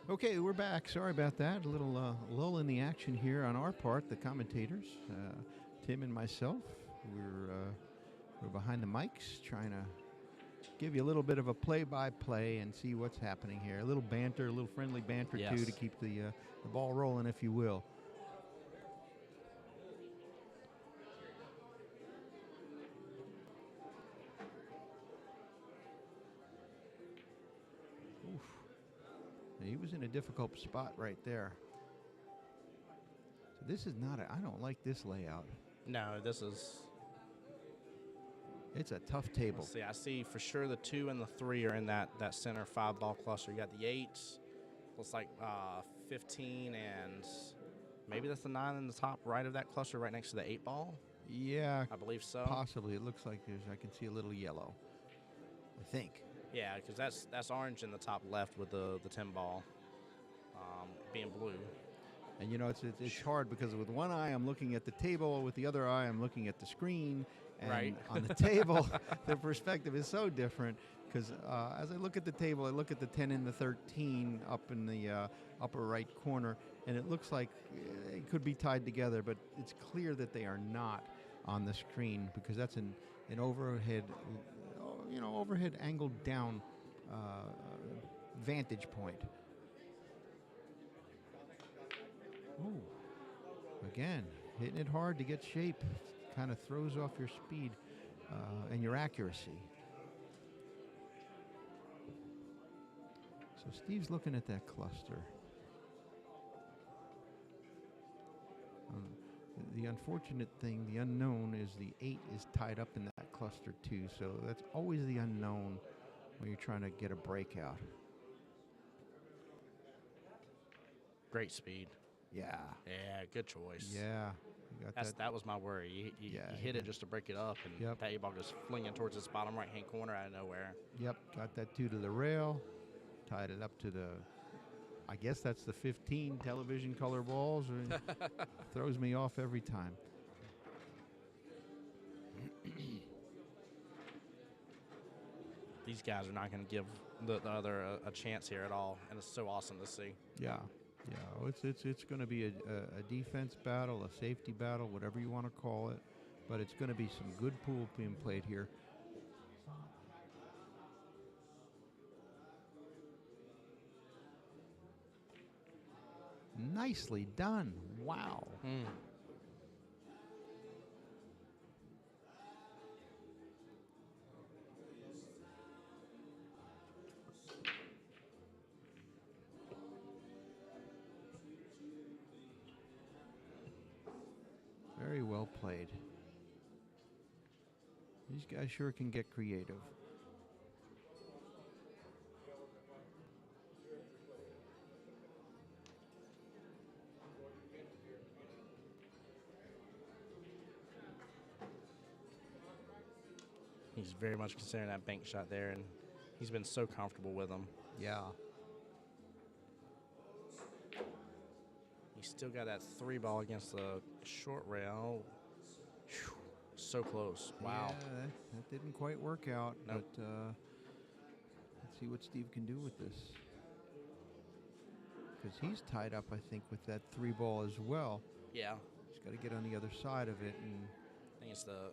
C: Okay, we're back. Sorry about that. A little lull in the action here on our part, the commentators, Tim and myself. We're behind the mics trying to give you a little bit of a play-by-play and see what's happening here. A little banter, a little friendly banter too,
A: Yes.
C: to keep the ball rolling, if you will. He was in a difficult spot right there. So this is not I don't like this layout.
A: No, this is.
C: It's a tough table.
A: Let's see, I see for sure the 2 and the 3 are in that center 5-ball cluster. You got the 8. Looks like 15 and maybe that's the 9 in the top right of that cluster, right next to the 8-ball.
C: Yeah,
A: I believe so.
C: possibly. It looks like I can see a little yellow, I think.
A: Yeah, because that's orange in the top left with the 10 ball being blue.
C: And you know, it's hard because with one eye I'm looking at the table, with the other eye I'm looking at the screen. And
A: Right.
C: on the table, the perspective is so different because as I look at the table, I look at the 10 and the 13 up in the upper right corner, and it looks like it could be tied together, but it's clear that they are not on the screen because that's an overhead, overhead angled down vantage point. Ooh, again, hitting it hard to get shape. Kind of throws off your speed and your accuracy. So Steve's looking at that cluster. The unfortunate thing, the unknown, is the 8 is tied up in that cluster too. So that's always the unknown when you're trying to get a breakout.
A: Great speed.
C: Yeah.
A: Yeah, good choice.
C: Yeah. You got that.
A: That was my worry. You
C: Yeah,
A: hit
C: yeah.
A: it just to break it up, and
C: Yep.
A: that 8 ball goes flinging towards this bottom right-hand corner out of nowhere.
C: Yep. Got that 2 to the rail. Tied it up to the, I guess that's the 15 television color balls. Throws me off every time.
A: These guys are not going to give the other a chance here at all, and it's so awesome to see.
C: Yeah. Yeah. Oh, it's going to be a defense battle, a safety battle, whatever you want to call it. But it's going to be some good pool being played here. Nicely done. Wow. Very well played. These guys sure can get creative.
A: He's very much considering that bank shot there, and he's been so comfortable with them.
C: Yeah.
A: He's still got that 3 ball against the short rail. Whew, so close. Wow.
C: Yeah, that didn't quite work out.
A: Nope.
C: But let's see what Steve can do with this. Because he's tied up, I think, with that 3 ball as well.
A: Yeah.
C: He's got to get on the other side of it. And
A: I think it's the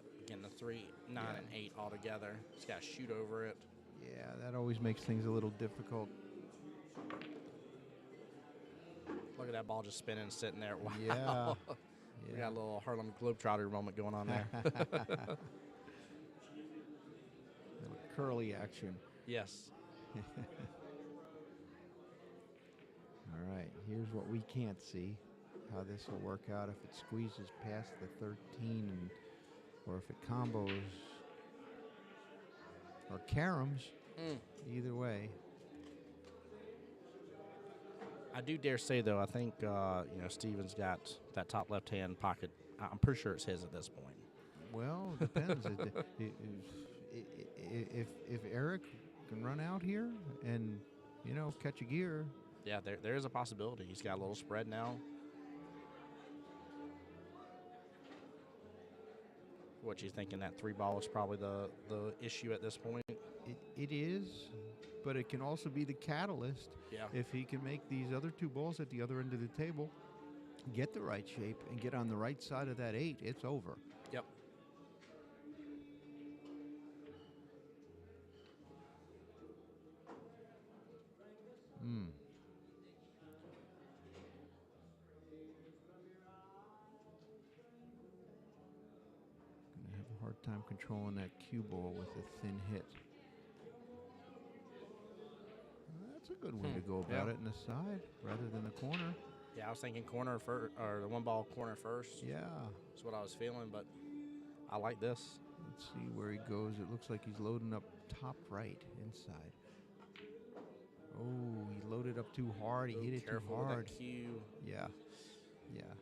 A: 3, 9, and 8 all together. He's got to shoot over it.
C: yeah, that always makes things a little difficult.
A: Look at that ball just spinning and sitting there. Wow.
C: Yeah.
A: We got a little Harlem Globetrotter moment going on there.
C: Little curly action.
A: Yes.
C: All right, here's what we can't see. How this will work out if it squeezes past the 13 or if it combos or caroms. Either way.
A: I do dare say, though, I think Steven's got that top left-hand pocket. I'm pretty sure it's his at this point.
C: Well, it depends. If Eric can run out here and catch a gear.
A: Yeah, there is a possibility. He's got a little spread now. What you thinking? That 3 ball is probably the issue at this point.
C: It is, but it can also be the catalyst.
A: Yeah.
C: If he can make these other 2 balls at the other end of the table get the right shape and get on the right side of that 8, it's over.
A: Yep.
C: Gonna have a hard time controlling that cue ball with a thin hit. That's a good way to go about it in the side rather than the corner.
A: Yeah, I was thinking corner first, or the 1 ball corner first.
C: Yeah.
A: That's what I was feeling, but I like this.
C: Let's see where he goes. It looks like he's loading up top right inside. Oh, he loaded up too hard. He hit it too
A: Careful
C: hard.
A: with that cue.
C: Yeah. Yeah.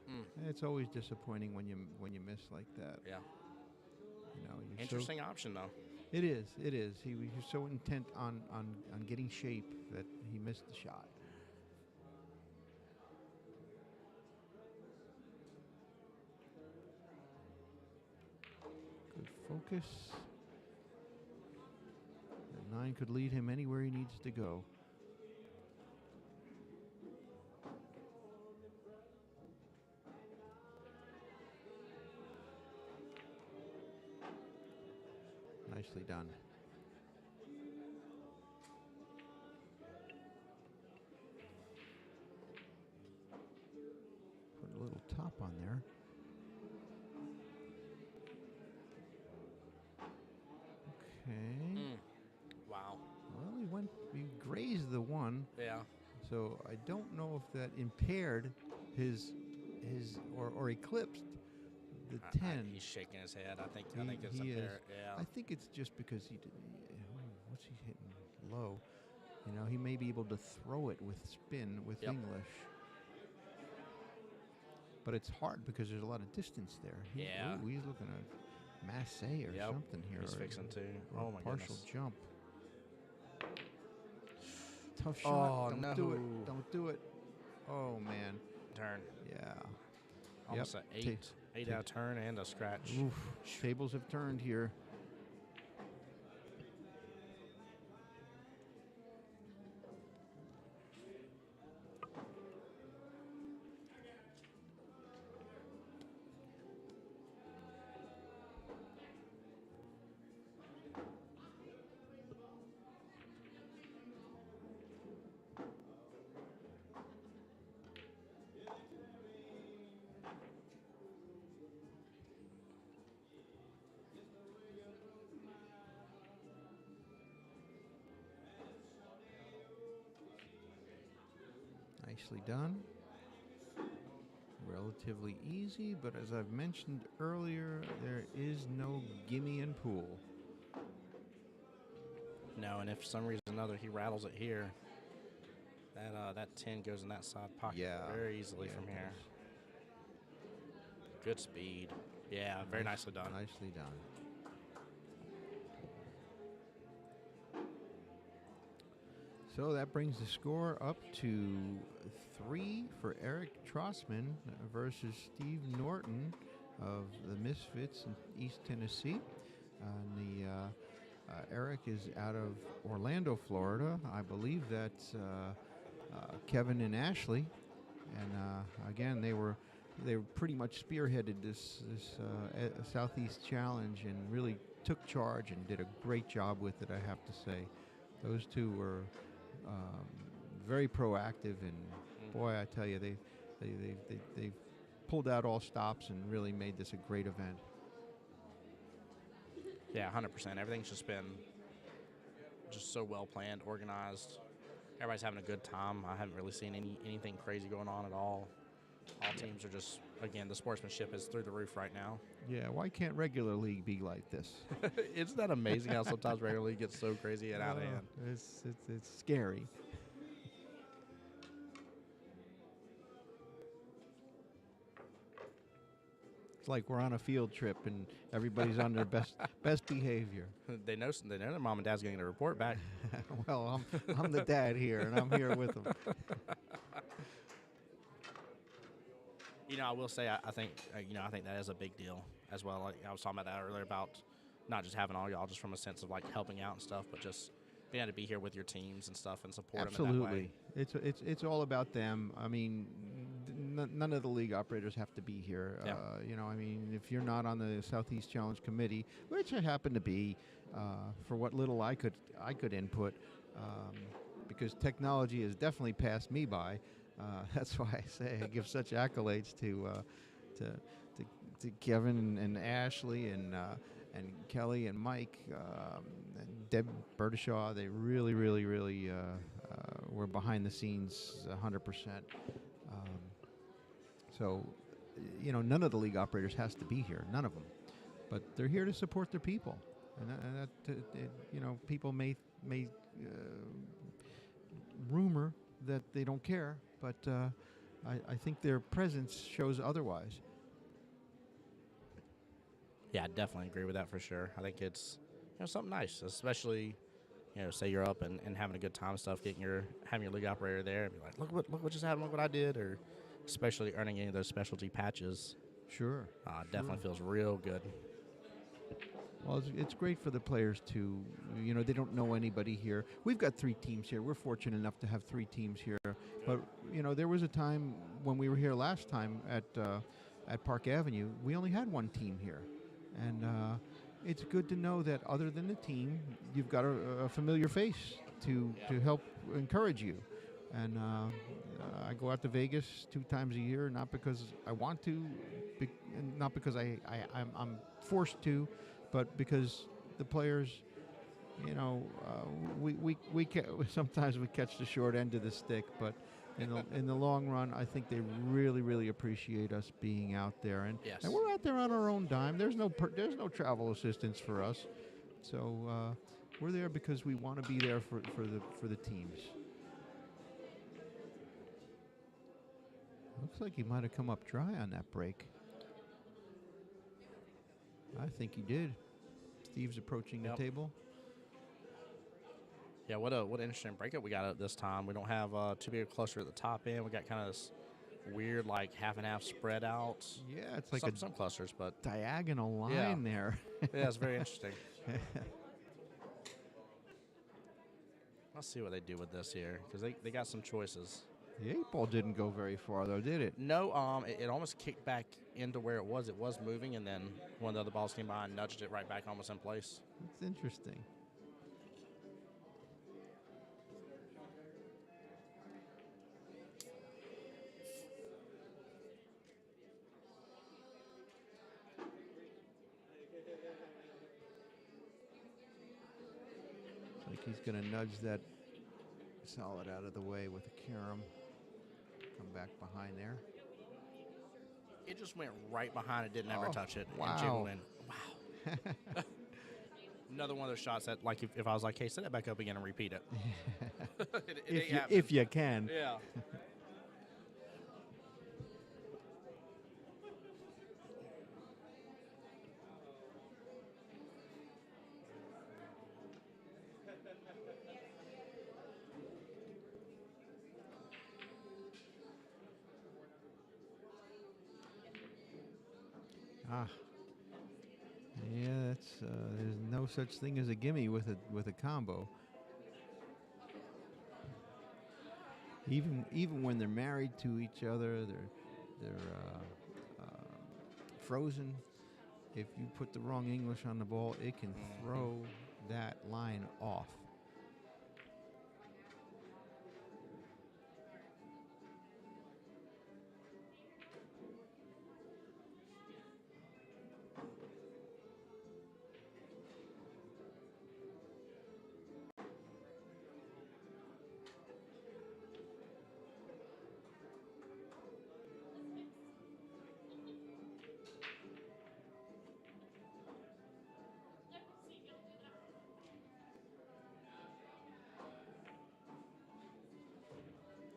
C: It's always disappointing when you miss like that.
A: Yeah.
C: You're
A: Interesting option, though.
C: It is. It is. He was so intent on getting shape that he missed the shot. Good focus. That 9 could lead him anywhere he needs to go. Nicely done. Put a little top on there. Okay.
A: Wow.
C: Well, he grazed the 1.
A: Yeah.
C: So I don't know if that impaired his or eclipsed the 10.
A: He's shaking his head. I think it's
C: he is.
A: Yeah.
C: I think it's just because he did. What's he hitting low? He may be able to throw it with spin with English. but it's hard because there's a lot of distance there.
A: Yeah.
C: Ooh, he's looking at masse or
A: Yep,
C: something here.
A: he's
C: or-
A: fixing to.
C: or
A: Oh, my
C: partial
A: goodness.
C: jump. Tough shot.
A: Oh,
C: Don't do it.
A: no.
C: Don't do it. Oh, man.
A: Turn.
C: Yeah.
A: Almost
C: Yep.
A: an 8. 8 out of turn and a scratch.
C: Oof. Tables have turned here. Nicely done. Relatively easy, but as I've mentioned earlier, there is no gimme in pool.
A: No, and if for some reason or another he rattles it here, that 10 goes in that side pocket very easily from
C: it
A: here.
C: does.
A: Good speed. Yeah, very nicely done.
C: Nicely done. So that brings the score up to 3 for Eric Trossman versus Steve Norton of the Misfits in East Tennessee. Eric is out of Orlando, Florida. I believe that's Kevin and Ashley. And again, they were pretty much spearheaded this Southeast Challenge and really took charge and did a great job with it, I have to say. Those two were very proactive, and boy, I tell you, they pulled out all stops and really made this a great event.
A: Yeah, 100%. Everything's just been just so well planned, organized. Everybody's having a good time. I haven't really seen anything crazy going on at all. All teams are just, again, the sportsmanship is through the roof right now.
C: Yeah, why can't regular league be like this?
A: Isn't that amazing how sometimes regular league gets so crazy and out of hand?
C: It's scary. It's like we're on a field trip and everybody's on their best behavior.
A: They know their mom and dad's getting a report back.
C: Well, I'm the dad here, and I'm here with them.
A: You know, I will say, I think that is a big deal as well. Like I was talking about that earlier about not just having all y'all just from a sense of like helping out and stuff, but just being able to be here with your teams and stuff and support them in that way.
C: It's all about them. I mean, none of the league operators have to be here.
A: Yeah.
C: I mean, if you're not on the Southeast Challenge Committee, which I happen to be, for what little I could input, because technology has definitely passed me by. That's why I say I give such accolades to Gavin and Ashley and Kelly and Mike and Deb Bertishaw. They really were behind the scenes 100%. So, none of the league operators has to be here, none of them, but they're here to support their people, and people may rumor that they don't care, but I think their presence shows otherwise.
A: Yeah, I definitely agree with that for sure. I think it's something nice, especially say you're up and having a good time and stuff, having your league operator there and be like, look what just happened, look what I did, or especially earning any of those specialty patches.
C: Sure.
A: Definitely feels real good.
C: Well, it's great for the players to, they don't know anybody here. We've got 3 teams here. We're fortunate enough to have 3 teams here. But, there was a time when we were here last time at Park Avenue, we only had 1 team here. And it's good to know that other than the team, you've got a familiar face to help encourage you. And I go out to Vegas 2 times a year, not because I want to, not because I'm forced to, but because the players, sometimes we catch the short end of the stick, but in the long run, I think they really appreciate us being out there, and we're out there on our own dime. There's no travel assistance for us, so we're there because we want to be there for the teams. Looks like he might have come up dry on that break. I think he did. Steve's approaching the table.
A: Yeah, what an interesting breakup we got at this time. We don't have too big a cluster at the top end. We got kind of this weird, like, half and half spread out.
C: Yeah, it's like
A: some clusters, but
C: diagonal line there.
A: Yeah, it's very interesting. Let's see what they do with this here, because they got some choices.
C: The 8-ball didn't go very far, though, did it?
A: No, it almost kicked back into where it was. It was moving, and then one of the other balls came by and nudged it right back almost in place.
C: It's interesting. Like he's going to nudge that solid out of the way with a carom. Come back behind there.
A: It just went right behind it, didn't ever touch it.
C: Wow.
A: And Jim went, wow. Another one of those shots that, like, if I was like, hey, set it back up again and repeat it.
C: If you can.
A: Yeah.
C: Yeah, that's there's no such thing as a gimme with a combo. Even when they're married to each other, they're frozen. If you put the wrong English on the ball, it can throw that line off.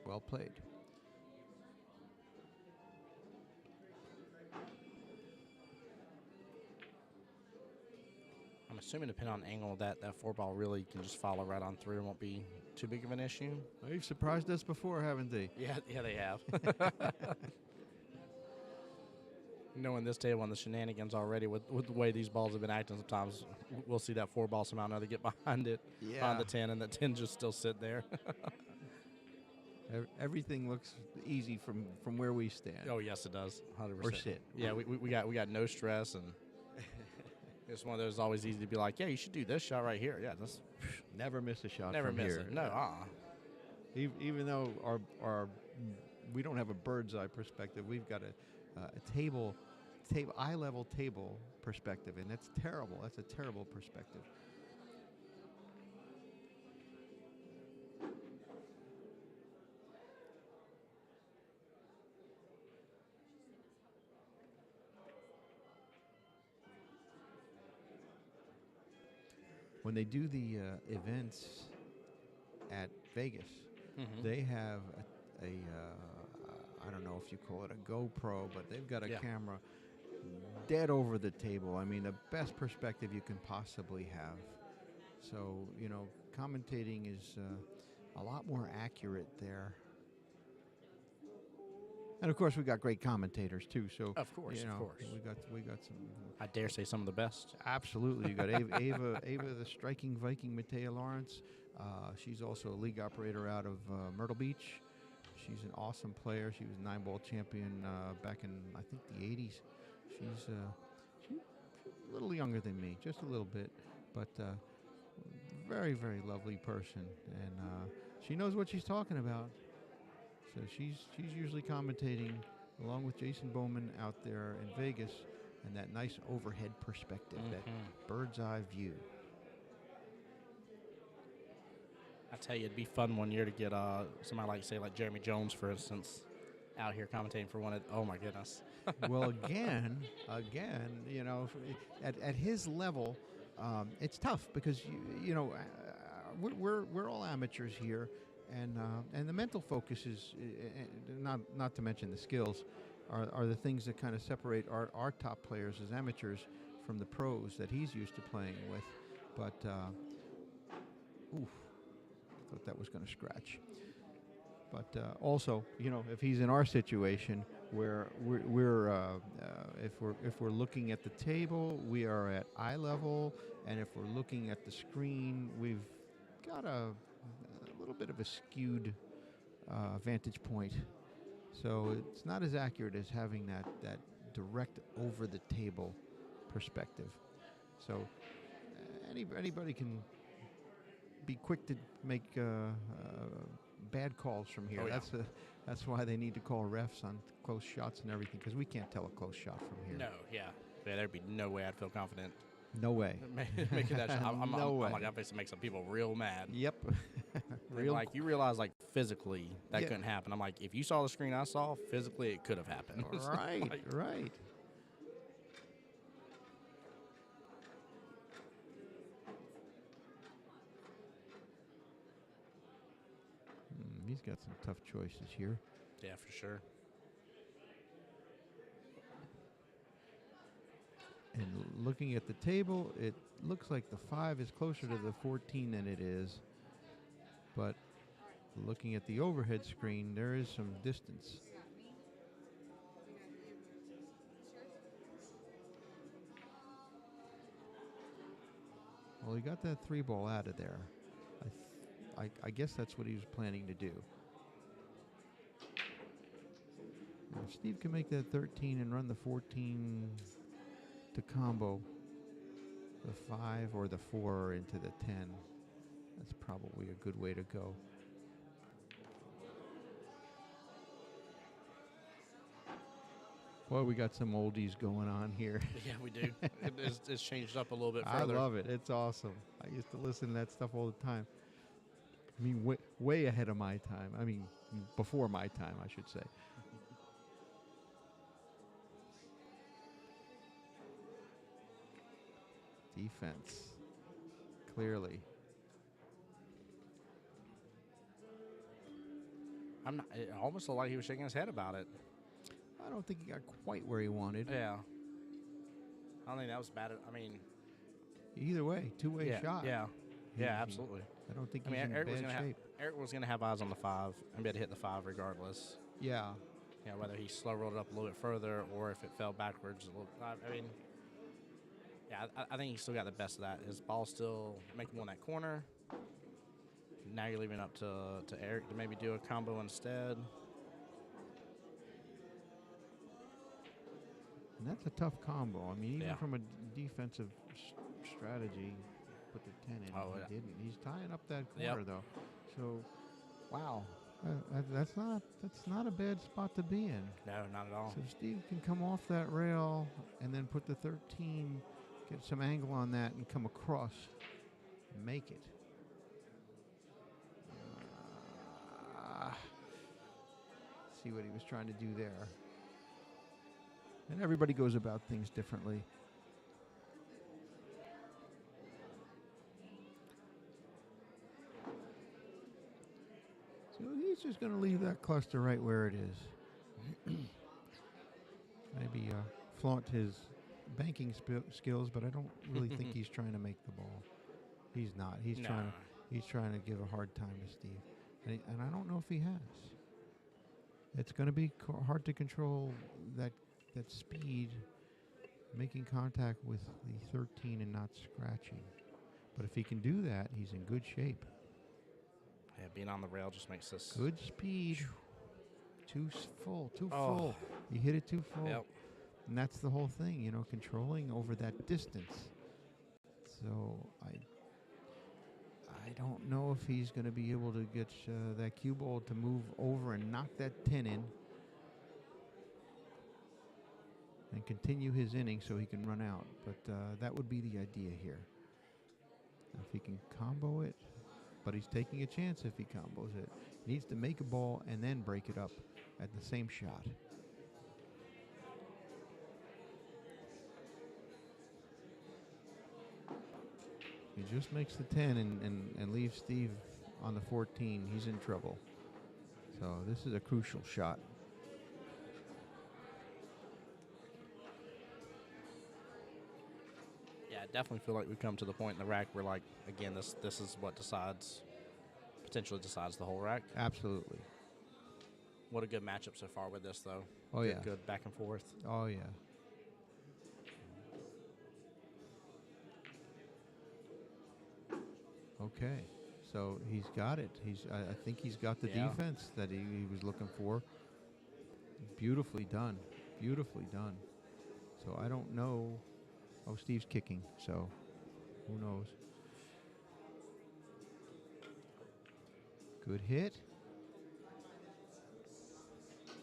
C: Well played.
A: I'm assuming, depending on angle, that 4-ball really can just follow right on through and won't be too big of an issue.
C: They've surprised us before, haven't they?
A: Yeah, they have. Knowing this table and the shenanigans already with the way these balls have been acting, sometimes we'll see that 4-ball somehow or another get behind it, behind the 10, and the 10 just still sit there.
C: Everything looks easy from where we stand.
A: Oh, yes, it does. 100%.
C: Or sit.
A: Yeah, we got no stress, and it's one of those always easy to be like, yeah, you should do this shot right here. Yeah, this
C: Never miss a shot
A: never
C: from
A: miss
C: here.
A: it. No,
C: Even though our we don't have a bird's eye perspective, we've got a eye level table perspective, and that's terrible. That's a terrible perspective. When they do the events at Vegas, they have I don't know if you call it a GoPro, but they've got a camera dead over the table. I mean, the best perspective you can possibly have. So, commentating is a lot more accurate there. And of course, we got great commentators too. So
A: of course,
C: we got some.
A: I dare say some of the best.
C: Absolutely, you got Ava, the striking Viking, Matea Lawrence. She's also a league operator out of Myrtle Beach. She's an awesome player. She was a 9-ball champion back in, I think, the 80s. She's a little younger than me, just a little bit, but very, very lovely person, and she knows what she's talking about. So she's usually commentating along with Jason Bowman out there in Vegas, and that nice overhead perspective, that bird's eye view.
A: I tell you, it'd be fun one year to get somebody like Jeremy Jones, for instance, out here commentating for one of. Oh my goodness.
C: Well, again, at his level, it's tough because we're all amateurs here, and the mental focus is not to mention the skills are the things that kind of separate our top players as amateurs from the pros that he's used to playing with. But oof, thought that was going to scratch. But also, if he's in our situation where if we're looking at the table, we are at eye level, and if we're looking at the screen, we've got a little bit of a skewed vantage point. So it's not as accurate as having that direct over the table perspective. So anybody can be quick to make bad calls from here.
A: Oh, yeah.
C: That's why they need to call refs on close shots and everything, because we can't tell a close shot from here.
A: No, yeah. There'd be no way I'd feel confident
C: No way.
A: making that shot. I'm
C: way.
A: like, I'm going to make some people real mad.
C: Yep.
A: Real, like, you realize, like, physically that couldn't happen. I'm like, if you saw the screen I saw, physically it could have happened.
C: Right,
A: like,
C: right. He's got some tough choices here.
A: Yeah, for sure.
C: And looking at the table, it looks like the 5 is closer to the 14 than it is. But looking at the overhead screen, there is some distance. Well, he got that 3 ball out of there. I guess that's what he was planning to do. Now, if Steve can make that 13 and run the 14 to combo the 5 or the 4 into the 10, that's probably a good way to go. Boy, we got some oldies going on here.
A: Yeah, we do. It's changed up a little bit further.
C: I love it. It's awesome. I used to listen to that stuff all the time. I mean, way ahead of my time. I mean, before my time, I should say. Defense, clearly.
A: It almost looked like he was shaking his head about it.
C: I don't think he got quite where he wanted.
A: Yeah. I don't think that was bad. I mean,
C: either way, two-way shot.
A: Yeah. Yeah, absolutely.
C: I don't think he's in bad shape.
A: Eric was going to have eyes on the 5 and be able to hit the 5 regardless.
C: Yeah.
A: Yeah, whether he slow rolled it up a little bit further or if it fell backwards a little. I mean, yeah, I think he still got the best of that. His ball still making one that corner. Now you're leaving it up to Eric to maybe do a combo instead.
C: And that's a tough combo. I mean, even
A: Yeah.
C: from a defensive strategy, put the 10 in.
A: Oh,
C: He didn't. He's tying up that
A: Yep.
C: corner, though. So, wow. That's not a bad spot to be in.
A: No, not at all.
C: So Steve can come off that rail and then put the 13, get some angle on that, and come across and make it. See what he was trying to do there. And everybody goes about things differently. So he's just going to leave that cluster right where it is. Maybe flaunt his banking skills, but I don't really think he's trying to make the ball. He's not. He's trying to give a hard time to Steve, and I don't know if he has. It's going to be hard to control that speed, making contact with the 13 and not scratching. But if he can do that, he's in good shape.
A: Yeah, being on the rail just makes this
C: Good speed. Too full. You hit it too full.
A: Yep.
C: And that's the whole thing, controlling over that distance. So I don't know if he's going to be able to get that cue ball to move over and knock that 10 in and continue his inning so he can run out. But that would be the idea here. If he can combo it, but he's taking a chance if he combos it. He needs to make a ball and then break it up at the same shot. He just makes the 10 and leaves Steve on the 14. He's in trouble. So this is a crucial shot.
A: Yeah, I definitely feel like we've come to the point in the rack where, like, again, this is what potentially decides the whole rack.
C: Absolutely.
A: What a good matchup so far with this, though.
C: Oh, yeah.
A: Good back and forth.
C: Oh, yeah. Okay. So he's got it. I think he's got the
A: Yeah.
C: defense that he was looking for. Beautifully done. Beautifully done. So I don't know. Oh, Steve's kicking, so who knows? Good hit.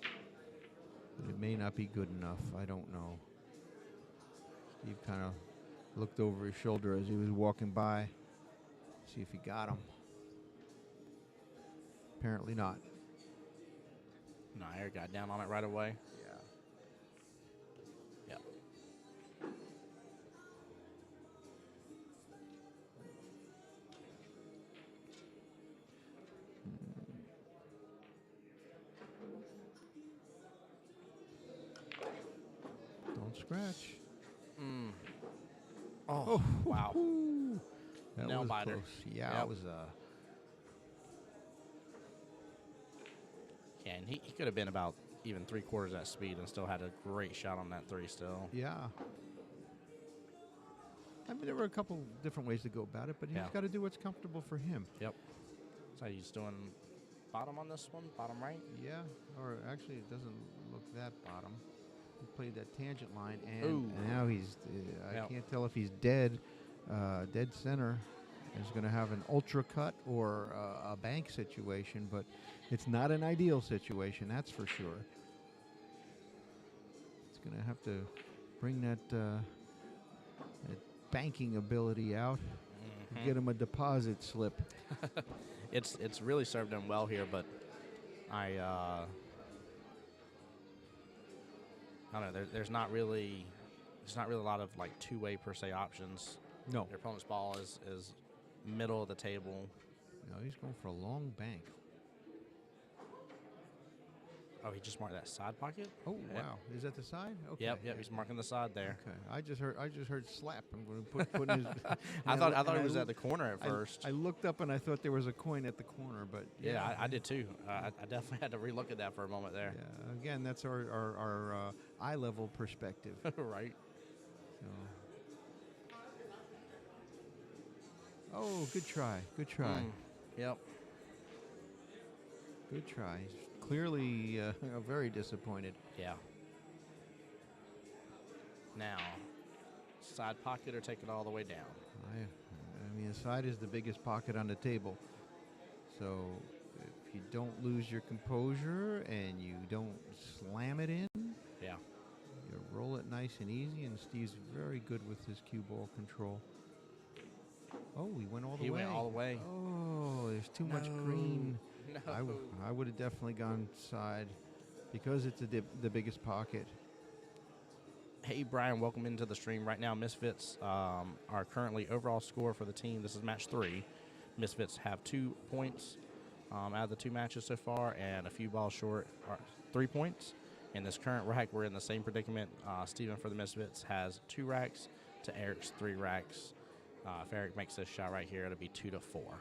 C: But it may not be good enough. I don't know. Steve kind of looked over his shoulder as he was walking by. See if he got him. Apparently not.
A: Nair got down on it right away.
C: Yeah.
A: Yep.
C: Don't scratch.
A: Oh, wow.
C: Ooh. That
A: Nail
C: was
A: biter.
C: close. Yeah,
A: Yep.
C: it was
A: Yeah, and he could have been about even 3/4 that speed and still had a great shot on that 3 still.
C: yeah. I mean, there were a couple different ways to go about it, but he's
A: Yeah.
C: got to do what's comfortable for him.
A: Yep. So he's doing bottom on this one, bottom right.
C: Yeah, or actually, it doesn't look that bottom. He played that tangent line, and
A: Ooh.
C: now he's. I
A: Yep.
C: can't tell if he's dead center. Is going to have an ultra cut or a bank situation, but it's not an ideal situation, that's for sure. It's going to have to bring that banking ability out.
A: Mm-hmm.
C: Get him a deposit slip.
A: It's really served him well here, but I don't know. There's not really a lot of like two-way per se options.
C: No.
A: Your opponent's ball is middle of the table.
C: No, he's going for a long bank.
A: Oh, he just marked that side pocket.
C: Oh,
A: Yep.
C: wow. Is that the side? Okay.
A: Yep. He's marking the side there.
C: Okay. I just heard slap. I'm going to put his.
A: I thought
C: and
A: he was
C: I
A: at the corner at first.
C: I looked up and I thought there was a coin at the corner, but
A: yeah, I did too. I definitely had to relook at that for a moment there.
C: Yeah. Again, that's our eye level perspective.
A: Right.
C: So. Oh, good try. Good try.
A: Yep.
C: Good try. He's clearly very disappointed.
A: Yeah. Now, side pocket or take it all the way down.
C: I mean, the side is the biggest pocket on the table. So if you don't lose your composure and you don't slam it in,
A: Yeah.
C: you roll it nice and easy. And Steve's very good with his cue ball control. Oh, he went all the way.
A: He went all the way.
C: Oh, there's too much green.
A: No.
C: I would have definitely gone side because it's the biggest pocket.
A: Hey, Brian, welcome into the stream. Right now, Misfits are currently overall score for the team. This is match 3. Misfits have 2 points out of the 2 matches so far and a few balls short, 3 points. In this current rack, we're in the same predicament. Steven for the Misfits has 2 racks to Eric's 3 racks. If Eric makes this shot right here, it'll be 2-4.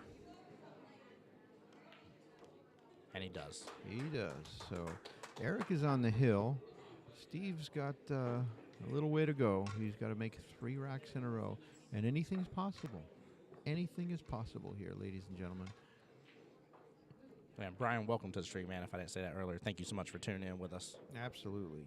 A: And he does.
C: He does. So Eric is on the hill. Steve's got a little way to go. He's got to make 3 racks in a row. And anything's possible. Anything is possible here, ladies and gentlemen.
A: Man, Brian, welcome to the stream, man, if I didn't say that earlier. Thank you so much for tuning in with us.
C: Absolutely.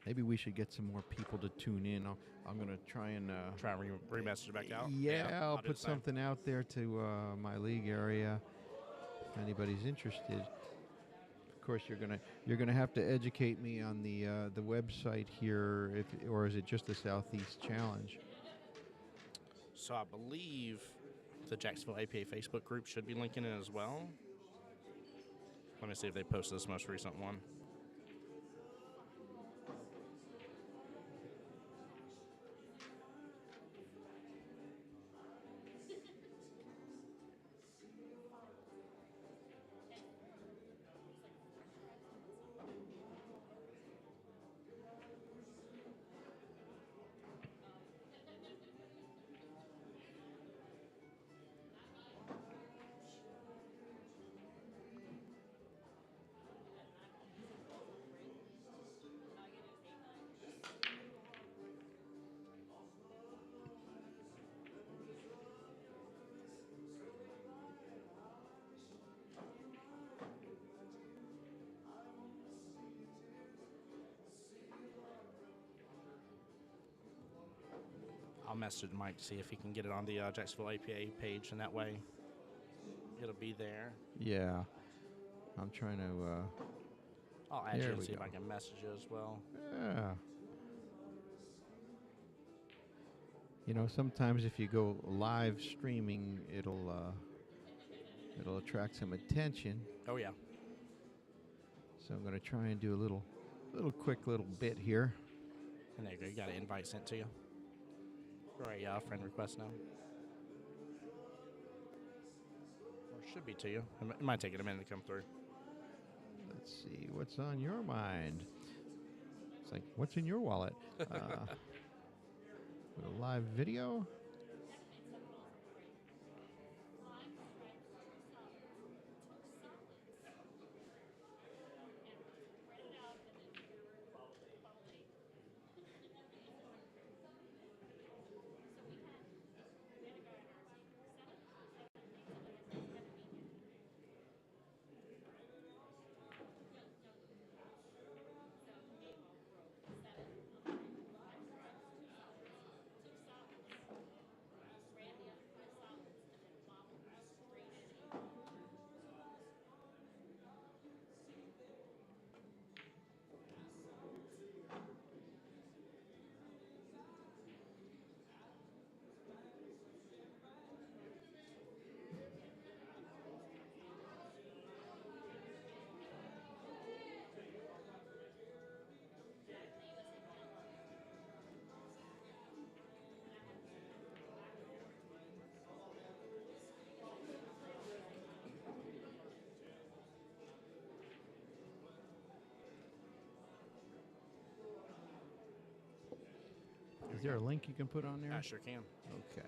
C: Maybe we should get some more people to tune in. I'm going to try and...
A: Try and re-message it back out?
C: Yeah, I'll
A: do
C: put
A: the same.
C: something out there to my league area if anybody's interested. Of course, you're gonna have to educate me on the website here, or is it just the Southeast Challenge?
A: So I believe the Jacksonville APA Facebook group should be linking it as well. Let me see if they posted this most recent one. message Mike to see if he can get it on the Jacksonville APA page, and that way it'll be there.
C: Yeah. I'm trying to.
A: I'll add you
C: There
A: and
C: we
A: see if
C: go.
A: I can message you as well.
C: Yeah. You know, sometimes if you go live streaming, it'll attract some attention.
A: Oh, yeah.
C: So I'm going to try and do a little quick little bit here.
A: And there you go. You got an invite sent to you. Or a friend request now. Or it should be to you. It might take it a minute to come through.
C: Let's see what's on your mind. It's like, what's in your wallet? With a live video. Is there a link you can put on there?
A: I sure can.
C: Okay.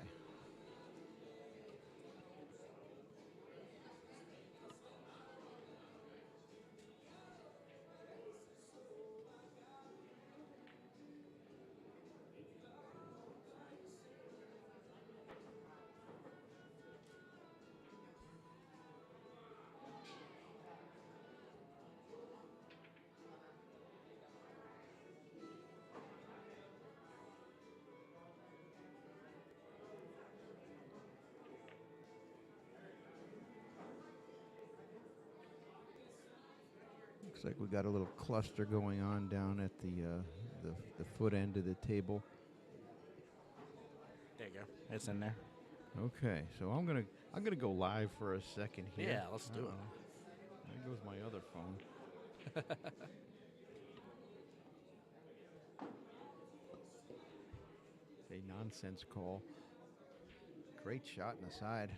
C: Looks like we got a little cluster going on down at the foot end of the table.
A: There you go. It's in there.
C: Okay, so I'm gonna go live for a second here.
A: Yeah, let's do it.
C: There goes my other phone. A nonsense call. Great shot in the side.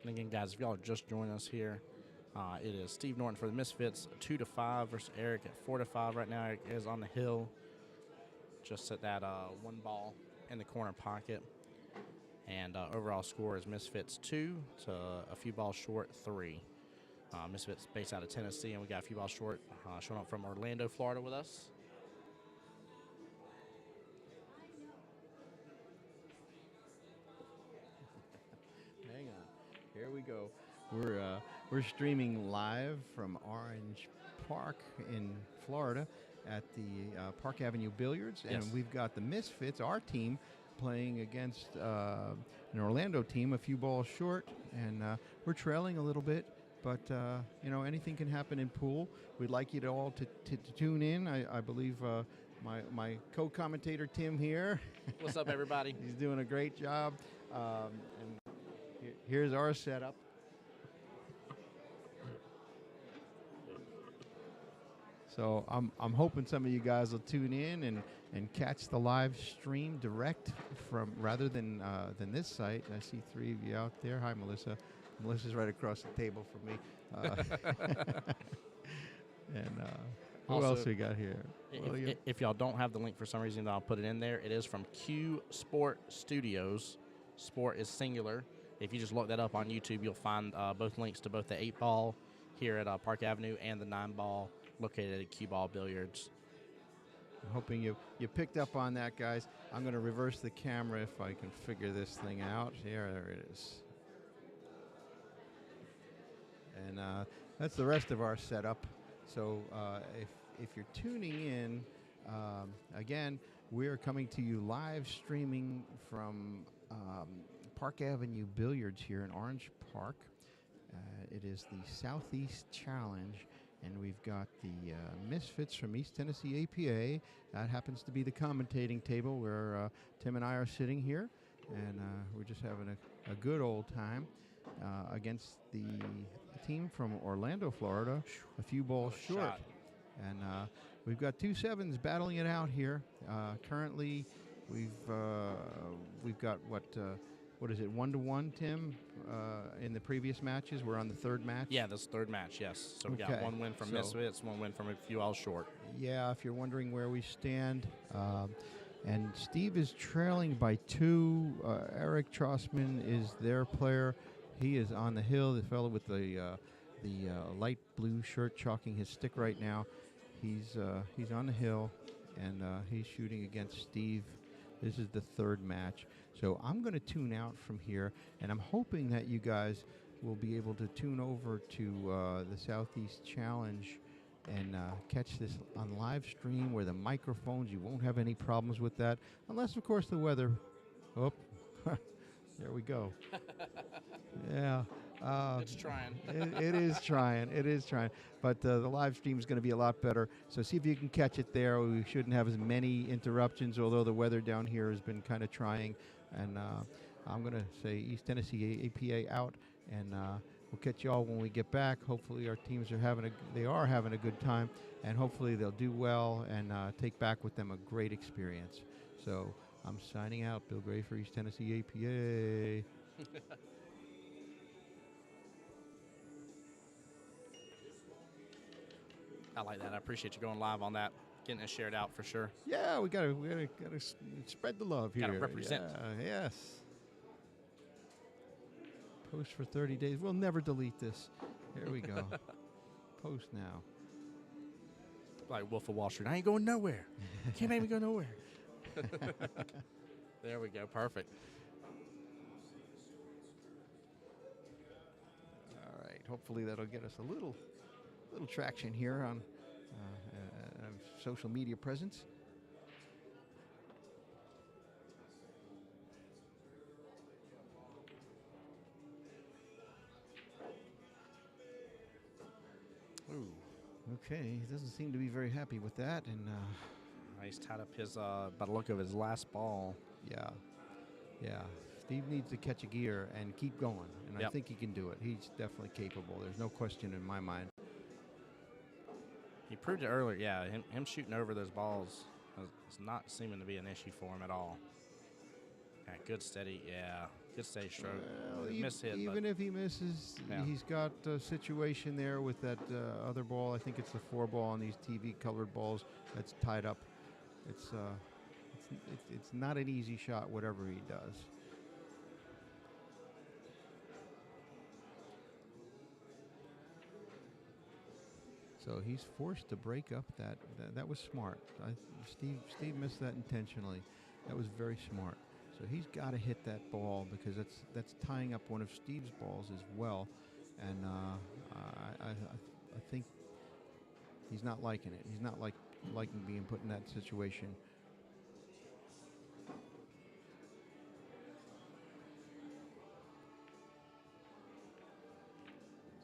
A: And again, guys, if y'all are just joining us here, it is Steve Norton for the Misfits, 2-5 versus Eric at 4-5 right now. Eric is on the hill, just at that one ball in the corner pocket. And overall score is Misfits 2 to a few balls short 3. Misfits based out of Tennessee, and we got a few balls short showing up from Orlando, Florida with us.
C: Hang on. Here we go. We're streaming live from Orange Park in Florida at the Park Avenue Billiards, and
A: Yes.
C: we've got the Misfits, our team, playing against an Orlando team, a few balls short, and we're trailing a little bit. But you know, anything can happen in pool. We'd like you to all to tune in. I believe my co-commentator Tim here.
A: What's up, everybody?
C: He's doing a great job. And here's our setup. So I'm hoping some of you guys will tune in and catch the live stream direct from rather than this site. I see 3 of you out there. Hi, Melissa. Melissa's right across the table from me. And who
A: Also,
C: else we got here?
A: If y'all don't have the link for some reason, I'll put it in there. It is from Q Sport Studios. Sport is singular. If you just look that up on YouTube, you'll find both links to both the 8-ball here at Park Avenue and the 9-ball located at Q Ball Billiards.
C: I'm hoping you picked up on that, guys. I'm going to reverse the camera if I can figure this thing out. Here, there it is. And that's the rest of our setup. So if you're tuning in, Again, we're coming to you live streaming from Park Avenue Billiards here in Orange Park. It is the Southeast Challenge, and we've got the Misfits from East Tennessee APA. That happens to be the commentating table where Tim and I are sitting here, and we're just having a good old time against the team from Orlando, Florida, a few balls short.
A: Shot.
C: And we've got 2 sevens battling it out here. Currently, we've got what is it, 1-1, Tim? In the previous matches, we're on the third match.
A: Yeah, this third match, yes. So we got
C: Okay.
A: one win from
C: So-
A: Misfits, one win from a few all short.
C: Yeah, if you're wondering where we stand, and Steve is trailing by 2. Eric Trossman is their player. He is on the hill. The fellow with the light blue shirt chalking his stick right now. He's on the hill, and he's shooting against Steve. This is the third match. So I'm going to tune out from here, and I'm hoping that you guys will be able to tune over to the Southeast Challenge and catch this on live stream where the microphones, you won't have any problems with that, unless, of course, the weather. Oh, there we go. Yeah.
A: It's trying.
C: It is trying. It is trying. But the live stream is going to be a lot better. So see if you can catch it there. We shouldn't have as many interruptions, although the weather down here has been kind of trying. And I'm going to say East Tennessee APA out, and we'll catch you all when we get back. Hopefully our teams are having a good time, and hopefully they'll do well and take back with them a great experience. So I'm signing out. Bill Gray for East Tennessee APA.
A: I like that. I appreciate you going live on that, getting it shared out for sure.
C: Yeah, we gotta spread the love here.
A: Gotta represent.
C: Yeah, yes. Post for 30 days. We'll never delete this. Here we go. Post now.
A: Like Wolf of Wall Street. I ain't going nowhere. Can't make me go nowhere. There we go. Perfect.
C: All right. Hopefully that'll get us a little traction here on social media presence.
A: Ooh.
C: Okay, he doesn't seem to be very happy with that, and
A: He's tied up his, by the look of his last ball.
C: yeah. Steve needs to catch a gear and keep going, and I
A: Yep.
C: think he can do it. He's definitely capable. There's no question in my mind.
A: He proved it earlier. Yeah, him shooting over those balls is not seeming to be an issue for him at all. Yeah, good steady stroke.
C: Well,
A: Miss hit,
C: even
A: but
C: if he misses,
A: Yeah.
C: he's got a situation there with that other ball. I think it's the 4 ball on these TV-colored balls that's tied up. It's not an easy shot, whatever he does. So he's forced to break up that. That was smart. Steve missed that intentionally. That was very smart. So he's got to hit that ball because that's tying up one of Steve's balls as well, and I think he's not liking it. He's not liking being put in that situation.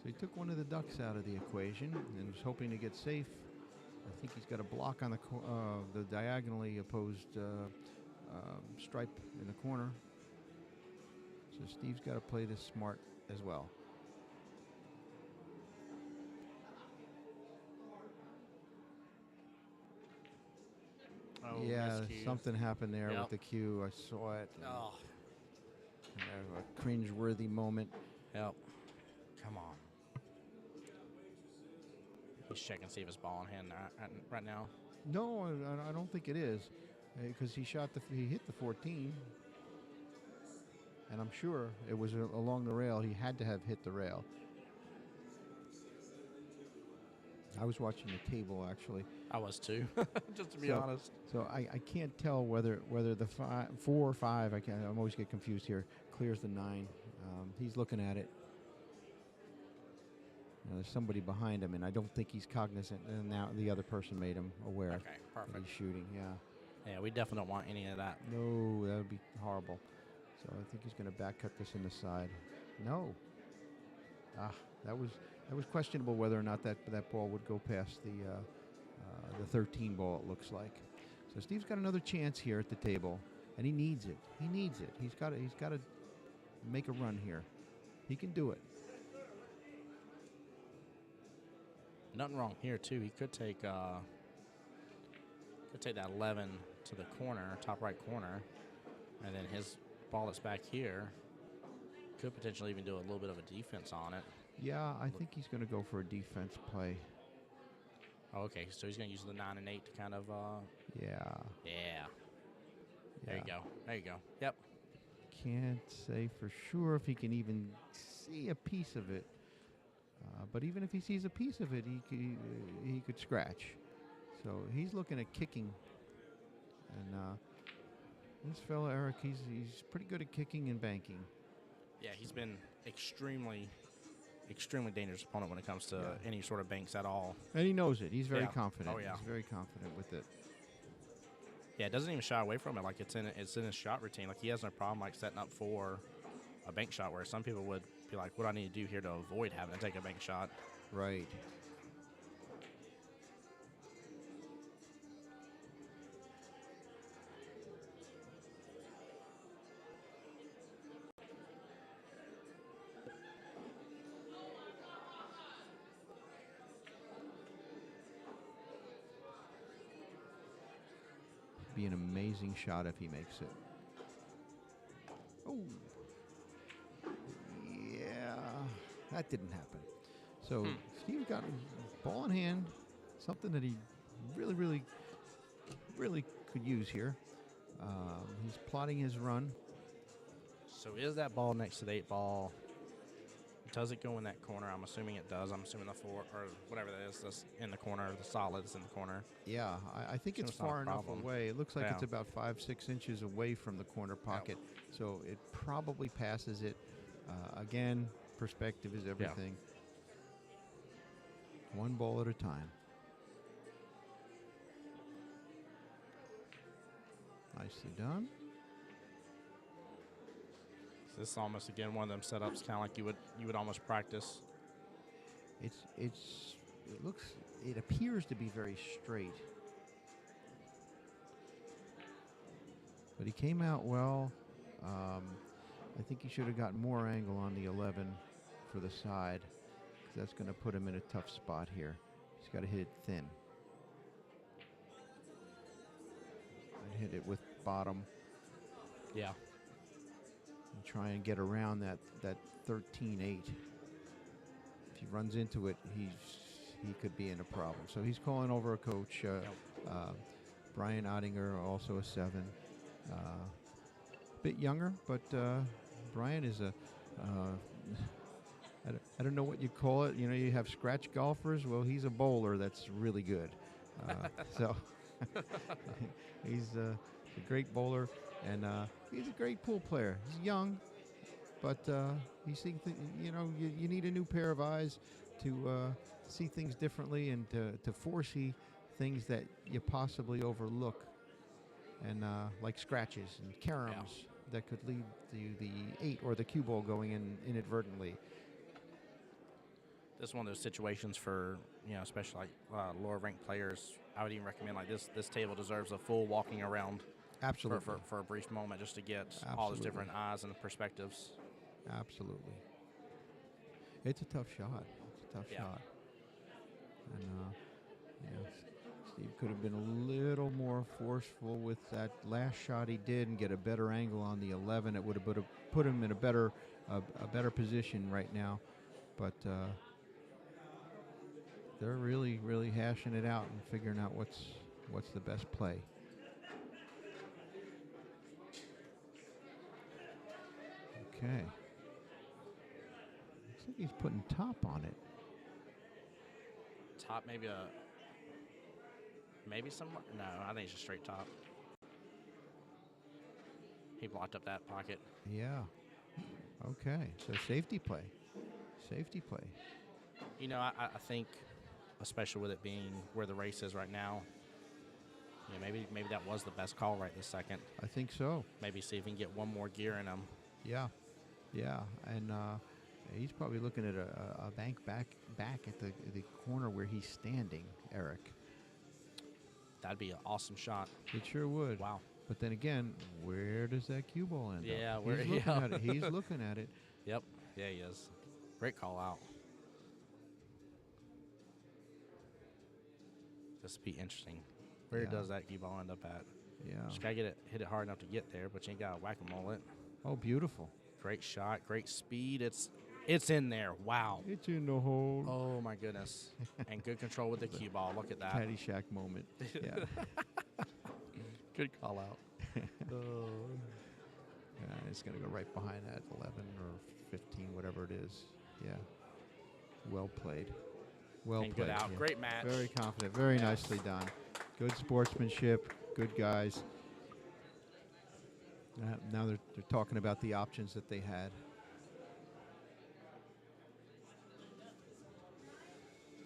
C: So he took one of the ducks out of the equation and was hoping to get safe. I think he's got a block on the diagonally opposed stripe in the corner. So Steve's got to play this smart as well.
A: oh,
C: Yeah,
A: miscue.
C: something happened there
A: Yep.
C: with the cue. I saw it.
A: Oh,
C: A cringe-worthy moment.
A: help. Come on. He's checking to see if his ball in hand right now.
C: No, I don't think it is, because he hit the 14, and I'm sure it was along the rail. He had to have hit the rail. I was watching the table actually,
A: I was too, just to be
C: So-
A: honest.
C: so I can't tell whether the 4 or 5. I'm always get confused here. Clears the 9. He's looking at it. There's somebody behind him, and I don't think he's cognizant. And now the other person made him aware
A: Okay,
C: that
A: perfect.
C: he's shooting. Yeah.
A: Yeah, we definitely don't want any of that.
C: No, that would be horrible. So I think he's going to back cut this in the side. No. That was questionable whether or not that ball would go past the 13 ball. It looks like. So Steve's got another chance here at the table, and he needs it. He needs it. He's got to make a run here. He can do it.
A: Nothing wrong here too. He could take that 11 to the corner, top right corner, and then his ball that's back here could potentially even do a little bit of a defense on it.
C: Yeah, I think he's going to go for a defense play.
A: Oh, okay, so he's going to use the 9 and 8 to kind of.
C: Yeah.
A: There you go. There you go. Yep.
C: Can't say for sure if he can even see a piece of it. But even if he sees a piece of it, he could scratch. So he's looking at kicking. And this fella, Eric, he's pretty good at kicking and banking.
A: Yeah, he's been extremely dangerous opponent when it comes to any sort of banks at all.
C: And he knows it. He's very confident.
A: Oh, yeah.
C: He's very confident with it.
A: Yeah, it doesn't even shy away from it. Like it's in his shot routine. Like he has no problem like setting up for a bank shot, where some people would be like, what do I need to do here to avoid having to take a bank shot?
C: Right. Be an amazing shot if he makes it. Oh. Yeah, that didn't happen. So Steve got a ball in hand, something that he really could use here. He's plotting his run.
A: So is that ball next to the 8 ball? Does it go in that corner? I'm assuming it does. I'm assuming the 4 or whatever that is that's in the corner, the solid is in the corner.
C: Yeah, I think it's
A: It's not a
C: far enough
A: problem.
C: away. It looks like
A: Yeah.
C: it's about 5-6 inches away from the corner pocket. So it probably passes it. Again, perspective is everything. One ball at a time. Nicely done.
A: So this is almost again one of them setups, kind of like you would almost practice.
C: It appears to be very straight. But he came out well. I think he should have got more angle on the 11 for the side, because that's going to put him in a tough spot here. He's got to hit it thin. And hit it with bottom.
A: Yeah.
C: And try and get around that 13-8. If he runs into it, he could be in a problem. So he's calling over a coach, Brian Ottinger, also a 7. Bit younger, but Brian is I don't know what you call it. You know, you have scratch golfers. Well, he's a bowler that's really good. So he's a great bowler, and he's a great pool player. He's young, but he's seeing you need a new pair of eyes to see things differently and to foresee things that you possibly overlook, and like scratches and caroms that could lead to the 8 or the cue ball going in inadvertently.
A: This is one of those situations for, especially like lower ranked players. I would even recommend like this table deserves a full walking around.
C: Absolutely.
A: For a brief moment, just to get all those different eyes and perspectives.
C: Absolutely. It's a tough shot. Shot. And Steve could have been a little more forceful with that last shot he did and get a better angle on the 11. It would have put him in a better position right now. But they're really hashing it out and figuring out what's the best play. Okay. Looks like he's putting top on it.
A: Top, maybe some. No, I think it's just straight top. He blocked up that pocket.
C: Yeah. Okay. So safety play. Safety play.
A: I think, especially with it being where the race is right now, maybe that was the best call right this second.
C: I think so.
A: Maybe see if we can get one more gear in him.
C: Yeah, yeah, and he's probably looking at a bank back at the corner where he's standing, Eric.
A: That'd be an awesome shot.
C: It sure would.
A: Wow.
C: But then again, where does that cue ball end
A: Yeah,
C: up?
A: where?
C: He's looking at it. He's looking at it.
A: Yep. Yeah, he is. Great call out. This would be interesting. Where
C: Yeah.
A: does that cue ball end up at?
C: Yeah.
A: Just gotta hit it hard enough to get there, but you ain't gotta whack-a-mole it.
C: Oh, beautiful.
A: Great shot, great speed. It's in there. Wow.
C: It's in the hole.
A: Oh my goodness. And good control with the cue ball. Look at that.
C: Caddyshack moment. Yeah.
A: Good call out.
C: Yeah, it's going to go right behind that 11 or 15, whatever it is. Yeah. Well played. Well
A: And
C: played.
A: good out.
C: Yeah.
A: Great match.
C: Very confident. Very nicely done. Good sportsmanship. Good guys. Now they're talking about the options that they had.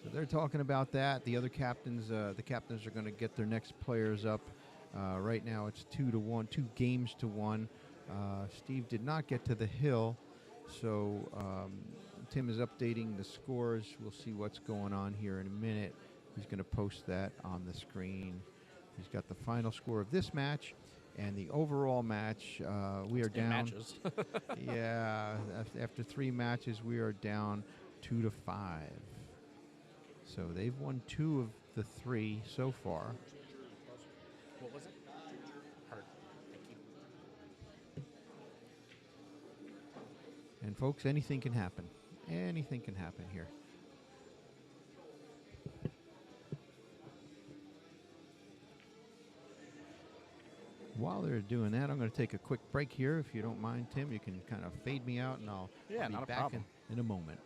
C: So they're talking about that. The other captains, are going to get their next players up. Right now it's 2-1, 2 games to 1. Steve did not get to the hill, so Tim is updating the scores. We'll see what's going on here in a minute. He's going to post that on the screen. He's got the final score of this match and the overall match. We are down.
A: Matches.
C: Yeah, after 3 matches, we are down 2-5. So they've won 2 of the 3 so far.
A: What was it? Heard. Thank you.
C: And folks, anything can happen. Anything can happen here. While they're doing that, I'm going to take a quick break here. If you don't mind, Tim, you can kind of fade me out, and I'll be
A: not a
C: back
A: problem.
C: in a moment.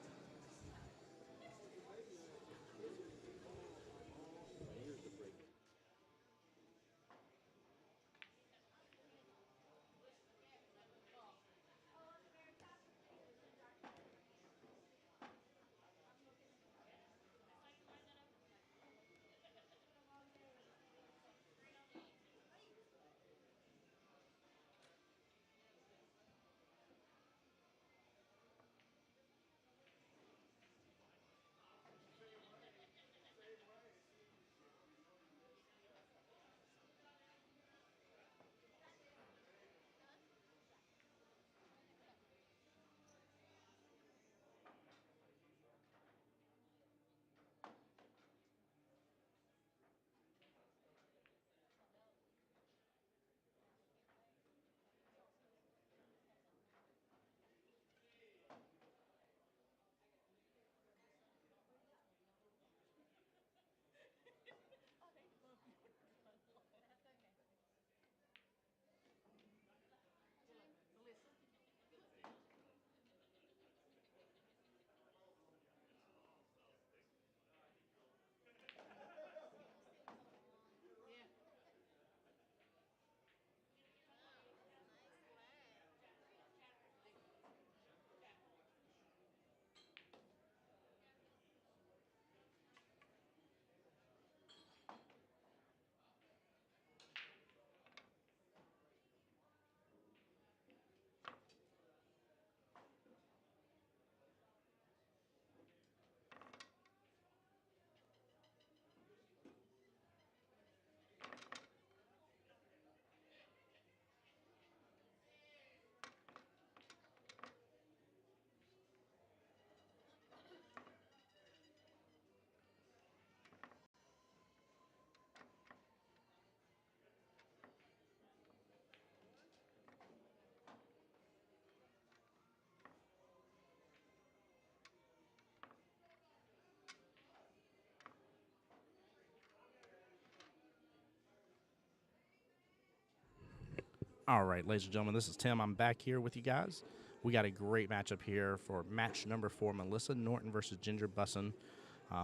A: All right, ladies and gentlemen, this is Tim. I'm back here with you guys. We got a great matchup here for match number 4, Melissa Norton versus Ginger Bussin.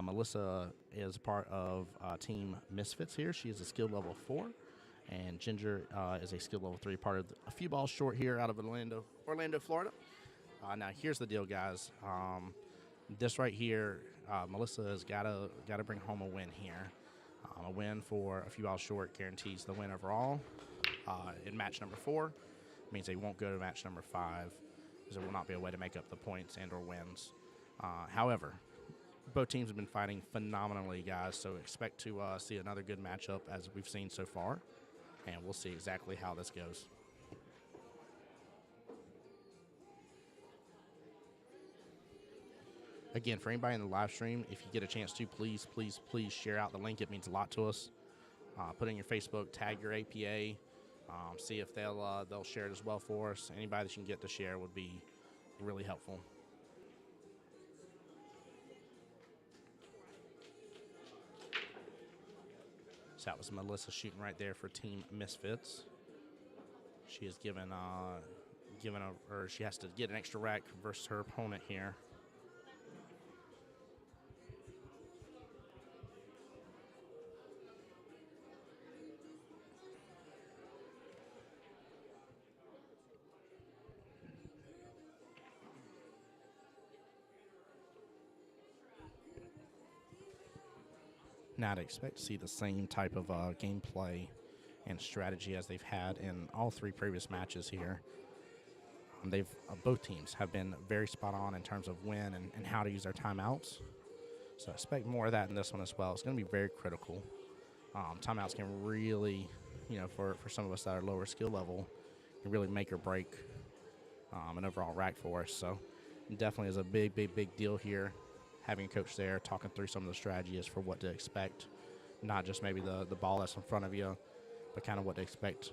A: Melissa is part of Team Misfits here. She is a skill level 4, and Ginger is a skill level 3, part of a few balls short here out of Orlando, Florida. Now, here's the deal, guys. This right here, Melissa has gotta bring home a win here. A win for a few balls short guarantees the win overall. In match number 4, means they won't go to match number 5, because there will not be a way to make up the points and or wins. However, both teams have been fighting phenomenally, guys, so expect to see another good matchup as we've seen so far, and we'll see exactly how this goes. Again, for anybody in the live stream, if you get a chance to, please, please, please share out the link. It means a lot to us. Put in your Facebook, tag your APA, see if they'll share it as well for us. Anybody that you can get to share would be really helpful. So that was Melissa shooting right there for Team Misfits. She has she has to get an extra rack versus her opponent here. Now I'd expect to see the same type of gameplay and strategy as they've had in all 3 previous matches here. Both teams have been very spot on in terms of when and how to use their timeouts. So I expect more of that in this one as well. It's going to be very critical. Timeouts can really, for some of us that are lower skill level, can really make or break an overall rack for us. So definitely is a big, big, big deal here. Having a coach there talking through some of the strategies for what to expect, not just maybe the ball that's in front of you, but kind of what to expect,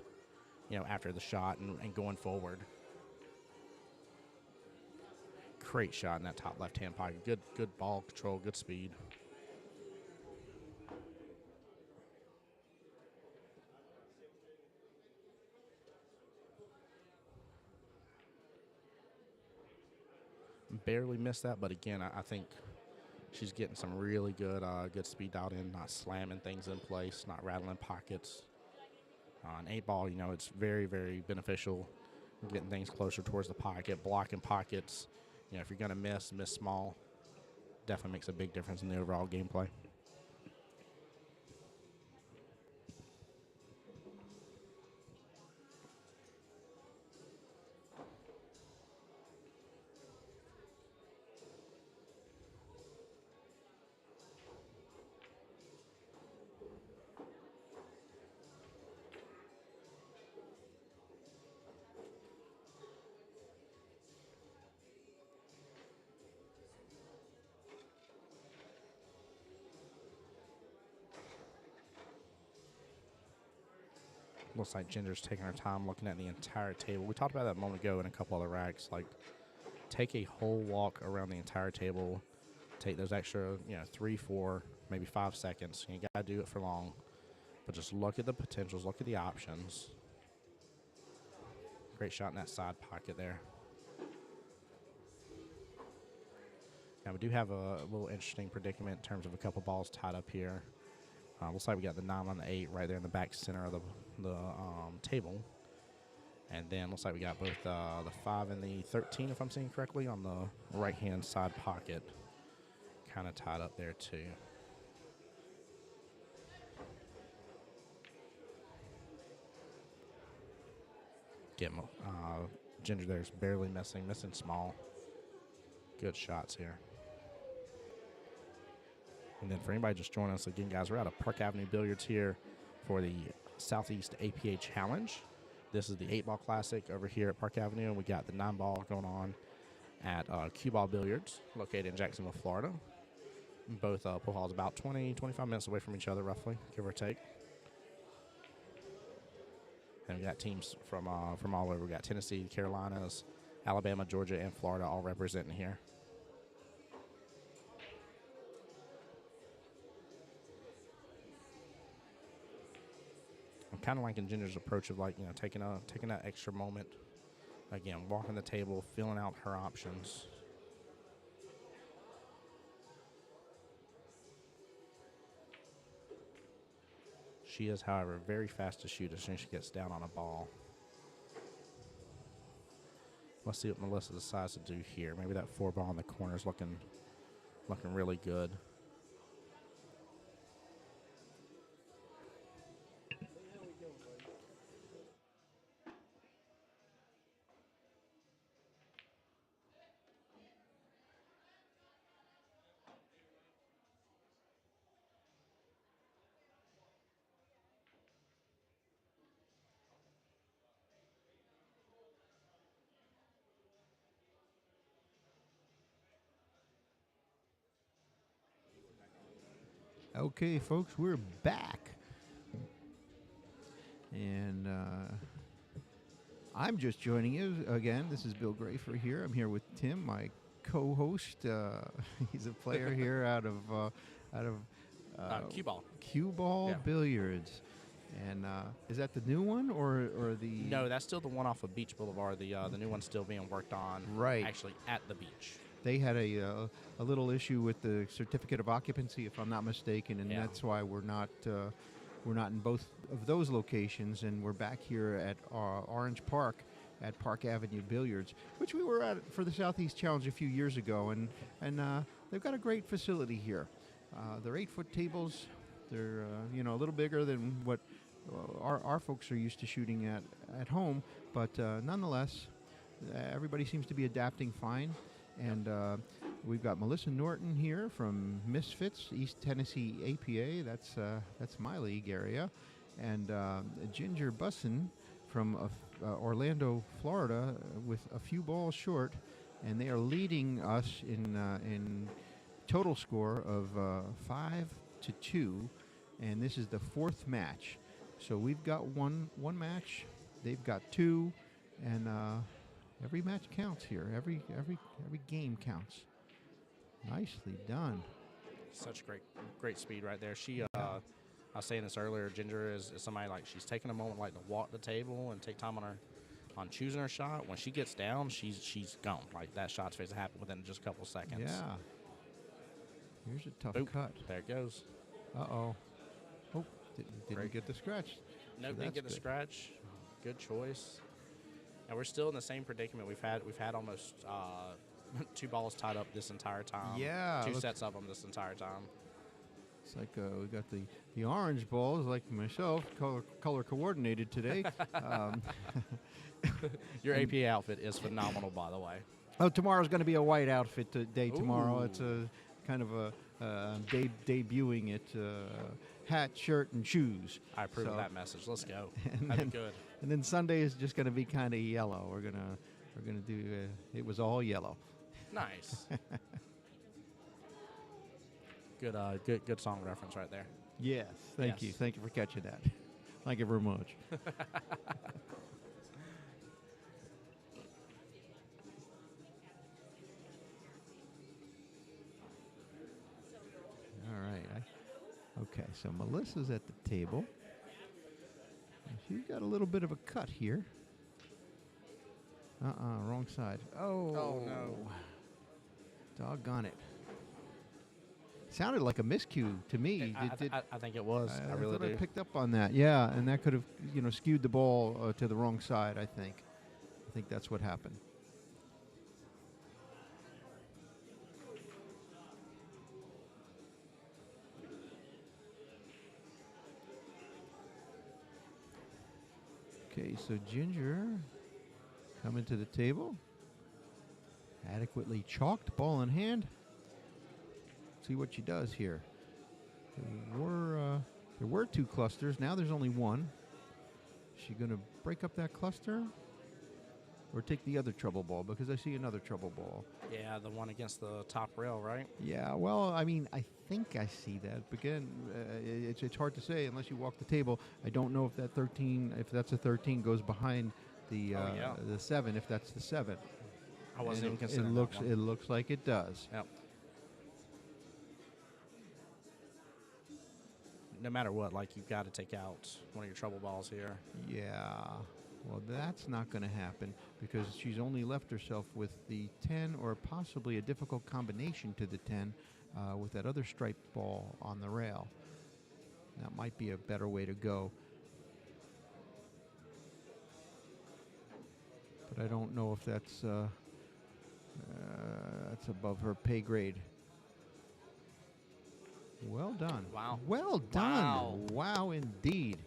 A: after the shot and going forward. Great shot in that top left-hand pocket. Good ball control, good speed. Barely missed that, but again, I think she's getting some really good speed out in, not slamming things in place, not rattling pockets. An 8-ball, it's very, very beneficial getting things closer towards the pocket, blocking pockets. If you're going to miss small, definitely makes a big difference in the overall gameplay. Looks like Ginger's taking her time looking at the entire table. We talked about that a moment ago in a couple other racks. Like, take a whole walk around the entire table. Take those extra, 3, 4, maybe 5 seconds. You got to do it for long. But just look at the potentials. Look at the options. Great shot in that side pocket there. Now, we do have a little interesting predicament in terms of a couple balls tied up here. Looks like we got the 9 on the 8 right there in the back center of the table. And then looks like we got both the 5 and the 13, if I'm seeing correctly, on the right-hand side pocket. Kind of tied up there, too. Ginger there's barely missing small. Good shots here. And then for anybody just joining us again, guys, we're out of Park Avenue Billiards here for the Southeast APA Challenge. This is the 8-ball classic over here at Park Avenue, and we got the 9-ball going on at Cue Ball Billiards, located in Jacksonville, Florida. Both pool halls about 20-25 minutes away from each other, roughly, give or take. And we got teams from all over. We got Tennessee, Carolinas, Alabama, Georgia, and Florida all representing here. I'm kind of liking Ginger's approach of taking that extra moment. Again, walking the table, feeling out her options. She is, however, very fast to shoot as soon as she gets down on a ball. Let's see what Melissa decides to do here. Maybe that 4-ball in the corner is looking Looking really good.
C: Okay, folks, we're back. And I'm just joining you again. This is Bill Grafer here. I'm here with Tim, my co-host. He's a player here out of
A: Cue ball.
C: Cue Ball
A: Yeah.
C: Billiards. And is that the new one or the?
A: No, that's still the one off of Beach Boulevard. The new one's still being worked on.
C: Right.
A: Actually, at the beach.
C: They had a little issue with the certificate of occupancy, if I'm not mistaken, and
A: Yeah.
C: that's why we're not in both of those locations, and we're back here at Orange Park at Park Avenue Billiards, which we were at for the Southeast Challenge a few years ago, and they've got a great facility here. They're 8-foot tables. They're a little bigger than what our folks are used to shooting at home, but nonetheless, everybody seems to be adapting fine. And we've got Melissa Norton here from Misfits, East Tennessee APA. That's my league area. And Ginger Bussin from Orlando, Florida, with a few balls short. And they are leading us in total score of 5-2. And this is the fourth match. So we've got one match. They've got two. And every match counts here. Every game counts. Nicely done.
A: Such great speed right there. She, I was saying this earlier. Ginger is somebody like she's taking a moment like to walk the table and take time on choosing her shot. When she gets down, she's gone. Like that shot's supposed to happen within just a couple seconds.
C: Yeah. Here's a tough
A: Boop.
C: cut.
A: There it goes.
C: Uh-oh. Oh, didn't
A: Great.
C: get the scratch.
A: No,
C: So
A: didn't
C: that's
A: get the
C: good.
A: scratch. Good choice. And we're still in the same predicament we've had almost 2 balls tied up this entire time.
C: Yeah,
A: 2
C: look.
A: sets of them this entire time.
C: It's like we got the orange balls, like myself, color coordinated today.
A: Your APA outfit is phenomenal, by the way.
C: Oh, tomorrow's going to be a white outfit day tomorrow.
A: Ooh.
C: It's a kind of a debuting it. Hat, shirt, and shoes.
A: I approve of
C: So-
A: that message. Let's go.
C: And
A: That'd
C: then-
A: be good.
C: And then Sunday is just going to be kind of yellow. We're gonna do. It was all yellow.
A: Nice. Good song reference right there.
C: Yes. Thank you.
A: Yes.
C: Thank you for catching that. Thank you very much. All right. Okay, so Melissa's at the table. And she's got a little bit of a cut here. Wrong side. Oh
A: no.
C: Doggone it. Sounded like a miscue to me.
A: I think it was. I really
C: thought
A: do.
C: I picked up on that. Yeah, and that could have, skewed the ball to the wrong side, I think. I think that's what happened. Okay, so Ginger coming to the table. Adequately chalked, ball in hand. See what she does here. There were 2 clusters. Now there's only one. Is she going to break up that cluster or take the other trouble ball? Because I see another trouble ball.
A: Yeah, the one against the top rail, right?
C: Yeah, well, I mean, I think I see that. But again, it's hard to say unless you walk the table. I don't know if that 13, if that's a 13, goes behind the the 7. If that's the 7,
A: I wasn't
C: And
A: even considering
C: looks
A: that one.
C: it looks like it does.
A: Yep. No matter what, like you've got to take out one of your trouble balls here.
C: Yeah. Well, that's not going to happen because she's only left herself with the 10 or possibly a difficult combination to the 10 with that other striped ball on the rail. That might be a better way to go. But I don't know if that's above her pay grade. Well done.
A: Wow.
C: Well done. Wow, indeed.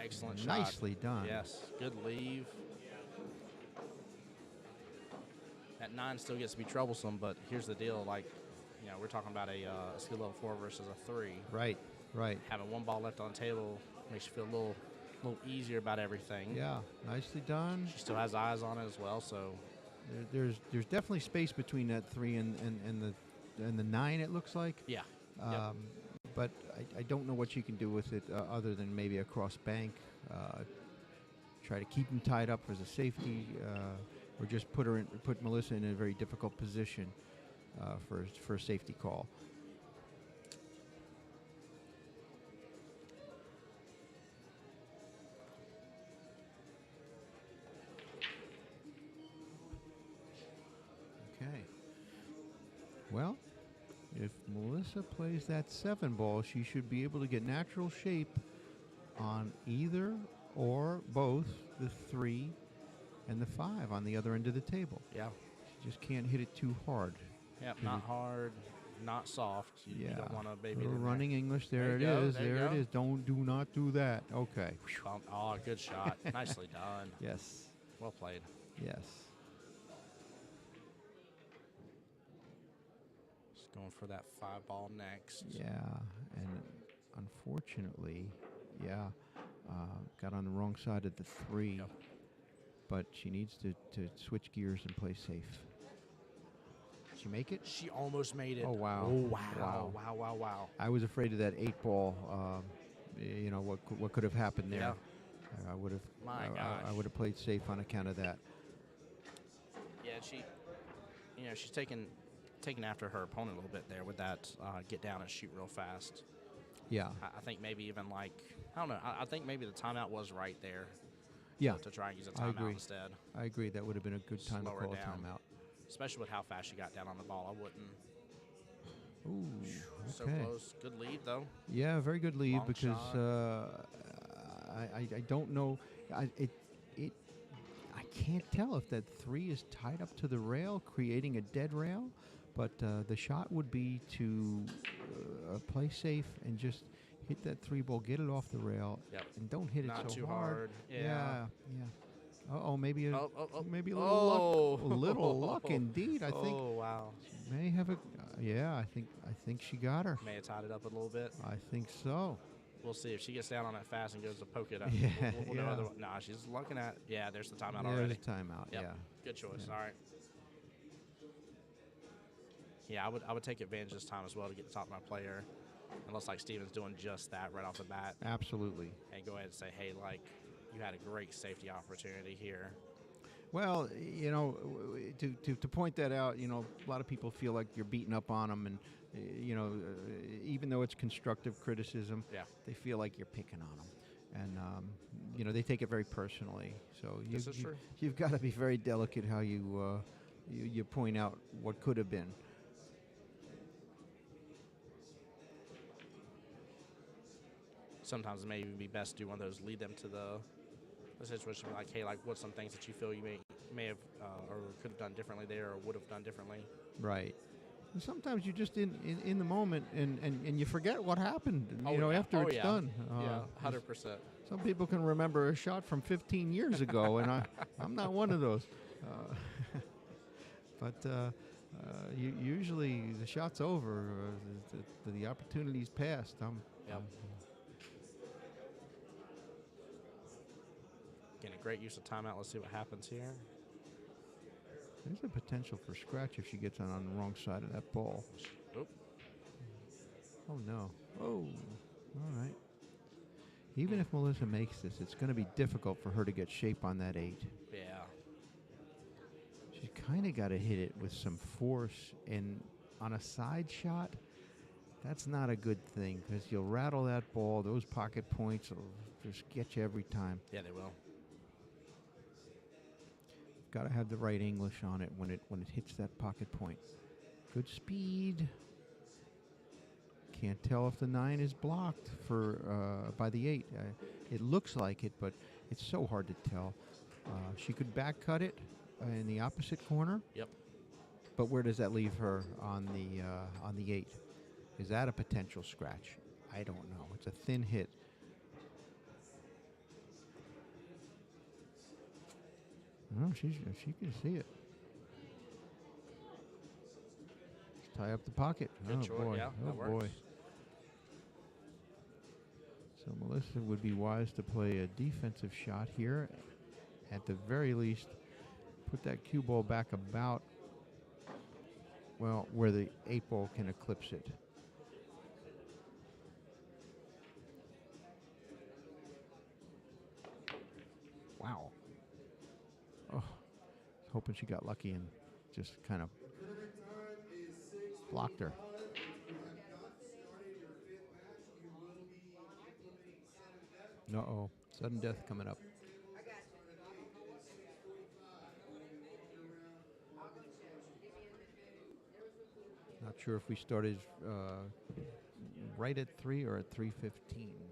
A: Excellent shot.
C: Nicely done.
A: Yes. Good leave. That 9 still gets to be troublesome, but here's the deal. Like, you know, we're talking about a skill level 4 versus a 3.
C: Right.
A: Having 1 ball left on the table makes you feel a little easier about everything.
C: Yeah, nicely done.
A: She still has eyes on it as well, so
C: There's definitely space between that 3 and the 9. It looks like.
A: yeah.
C: But I don't know what you can do with it other than maybe a cross bank. Try to keep him tied up as a safety, or just put Melissa in a very difficult position for a safety call. Okay. Well, if Melissa plays that 7 ball, she should be able to get natural shape on either or both the 3 and the 5 on the other end of the table.
A: Yeah.
C: She just can't hit it too hard.
A: Yeah, not hard, not soft. You don't want to baby it in
C: running
A: there.
C: English. There it
A: you
C: is.
A: go, there you
C: There it
A: go.
C: is. Do not do that. Okay.
A: Oh, good shot. Nicely done.
C: Yes.
A: Well played.
C: Yes.
A: Just going for that 5 ball next.
C: Yeah. And unfortunately, got on the wrong side of the 3.
A: Yep.
C: But she needs to switch gears and play safe. Did she make it?
A: She almost made it.
C: Oh, wow.
A: Oh, wow.
C: I was afraid of that 8 ball. You know what could have happened there.
A: Yeah.
C: I would have.
A: My
C: I
A: gosh.
C: would have played safe on account of that.
A: Yeah, she's taking after her opponent a little bit there with that get down and shoot real fast.
C: Yeah.
A: I think maybe even like, I don't know, I think maybe the timeout was right there.
C: Yeah.
A: To try and use a
C: I
A: timeout
C: agree.
A: instead.
C: I agree. That would have been a good time
A: Slow
C: to
A: her
C: call a
A: down.
C: timeout.
A: Especially with how fast she got down on the ball. I wouldn't.
C: Ooh.
A: So
C: Okay.
A: close. Good lead, though.
C: Yeah, very good lead
A: Long
C: because
A: shot.
C: I don't know. I can't tell if that 3 is tied up to the rail, creating a dead rail. But the shot would be to play safe and just hit that 3 ball, get it off the rail,
A: Yep.
C: and don't hit
A: Not
C: it so
A: too
C: hard.
A: hard.
C: Yeah. Maybe maybe a little
A: Oh.
C: luck. A little luck indeed. I think
A: Oh, wow.
C: may have a. I think she got her.
A: May have tied it up a little bit.
C: I think so.
A: We'll see if she gets down on it fast and goes to poke it up.
C: Yeah,
A: We'll know
C: yeah.
A: Nah, she's looking at. Yeah, there's the timeout
C: Yeah,
A: already.
C: there's a timeout.
A: Yep.
C: Yeah.
A: Good choice.
C: Yeah.
A: All right. Yeah, I would take advantage this time as well to get the top of my player. It looks like Steven's doing just that right off the bat.
C: Absolutely.
A: And go ahead and say, hey, like, you had a great safety opportunity here.
C: Well, you know, to point that out, you know, a lot of people feel like you're beating up on them, and you know, even though it's constructive criticism,
A: Yeah.
C: they feel like you're picking on them, and you know, they take it very personally. So
A: This is true.
C: You've got to be very delicate how you point out what could have been.
A: Sometimes it may even be best to do one of those, lead them to the situation, like, hey, like, what's some things that you feel you may have or could have done differently there, or would have done differently.
C: Right. And sometimes you're just in the moment, and you forget what happened.
A: Oh,
C: you know,
A: yeah.
C: after
A: Oh,
C: it's
A: yeah.
C: done.
A: Yeah, 100%.
C: Some people can remember a shot from 15 years ago, and I'm not one of those. But usually the shot's over, the opportunity's passed.
A: Yep. Getting a great use of timeout. Let's see what happens here.
C: There's a potential for scratch if she gets on the wrong side of that ball.
A: Oop.
C: Oh, no. Oh, all right. Even if Melissa makes this, it's going to be difficult for her to get shape on that 8.
A: Yeah.
C: She's kind of got to hit it with some force, and on a side shot, that's not a good thing because you'll rattle that ball. Those pocket points will just get you every time.
A: Yeah, they will.
C: Got to have the right English on it when it hits that pocket point. Good speed. Can't tell if the 9 is blocked by the 8. It looks like it, but it's so hard to tell. She could back cut it in the opposite corner.
A: Yep.
C: But where does that leave her on the 8? Is that a potential scratch? I don't know. It's a thin hit. No, she can see it. Tie up the pocket.
A: Good
C: Oh
A: choice.
C: boy.
A: Yeah,
C: Oh
A: that
C: boy.
A: works.
C: So Melissa would be wise to play a defensive shot here. At the very least, put that cue ball back about, well, where the 8-ball can eclipse it. Wow. Oh, hoping she got lucky and just kind of
B: Current time is 6:45.
C: blocked her.
B: If you have not started your fifth match, you will be implementing sudden death.
C: Uh-oh. Sudden death coming up.
B: Two tables that start at 8 and 6:45 during an all-year-round market discussion.
C: Not sure if we started right at 3 or at 3:15.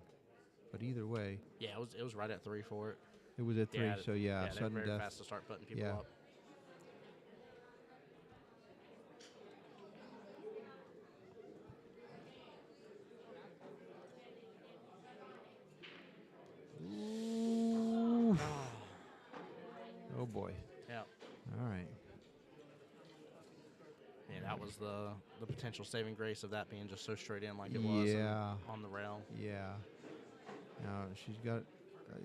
C: But either way,
A: Yeah, it was right at 3 for it.
C: it was at 3.
A: Yeah,
C: So yeah,
A: they're
C: sudden
A: very
C: death.
A: fast to start putting people
C: Yeah.
A: up.
C: Ooh. Oh boy.
A: Yeah.
C: All right.
A: Yeah, that was the potential saving grace of that being just so straight in like it was on the rail.
C: Yeah. Now she's got.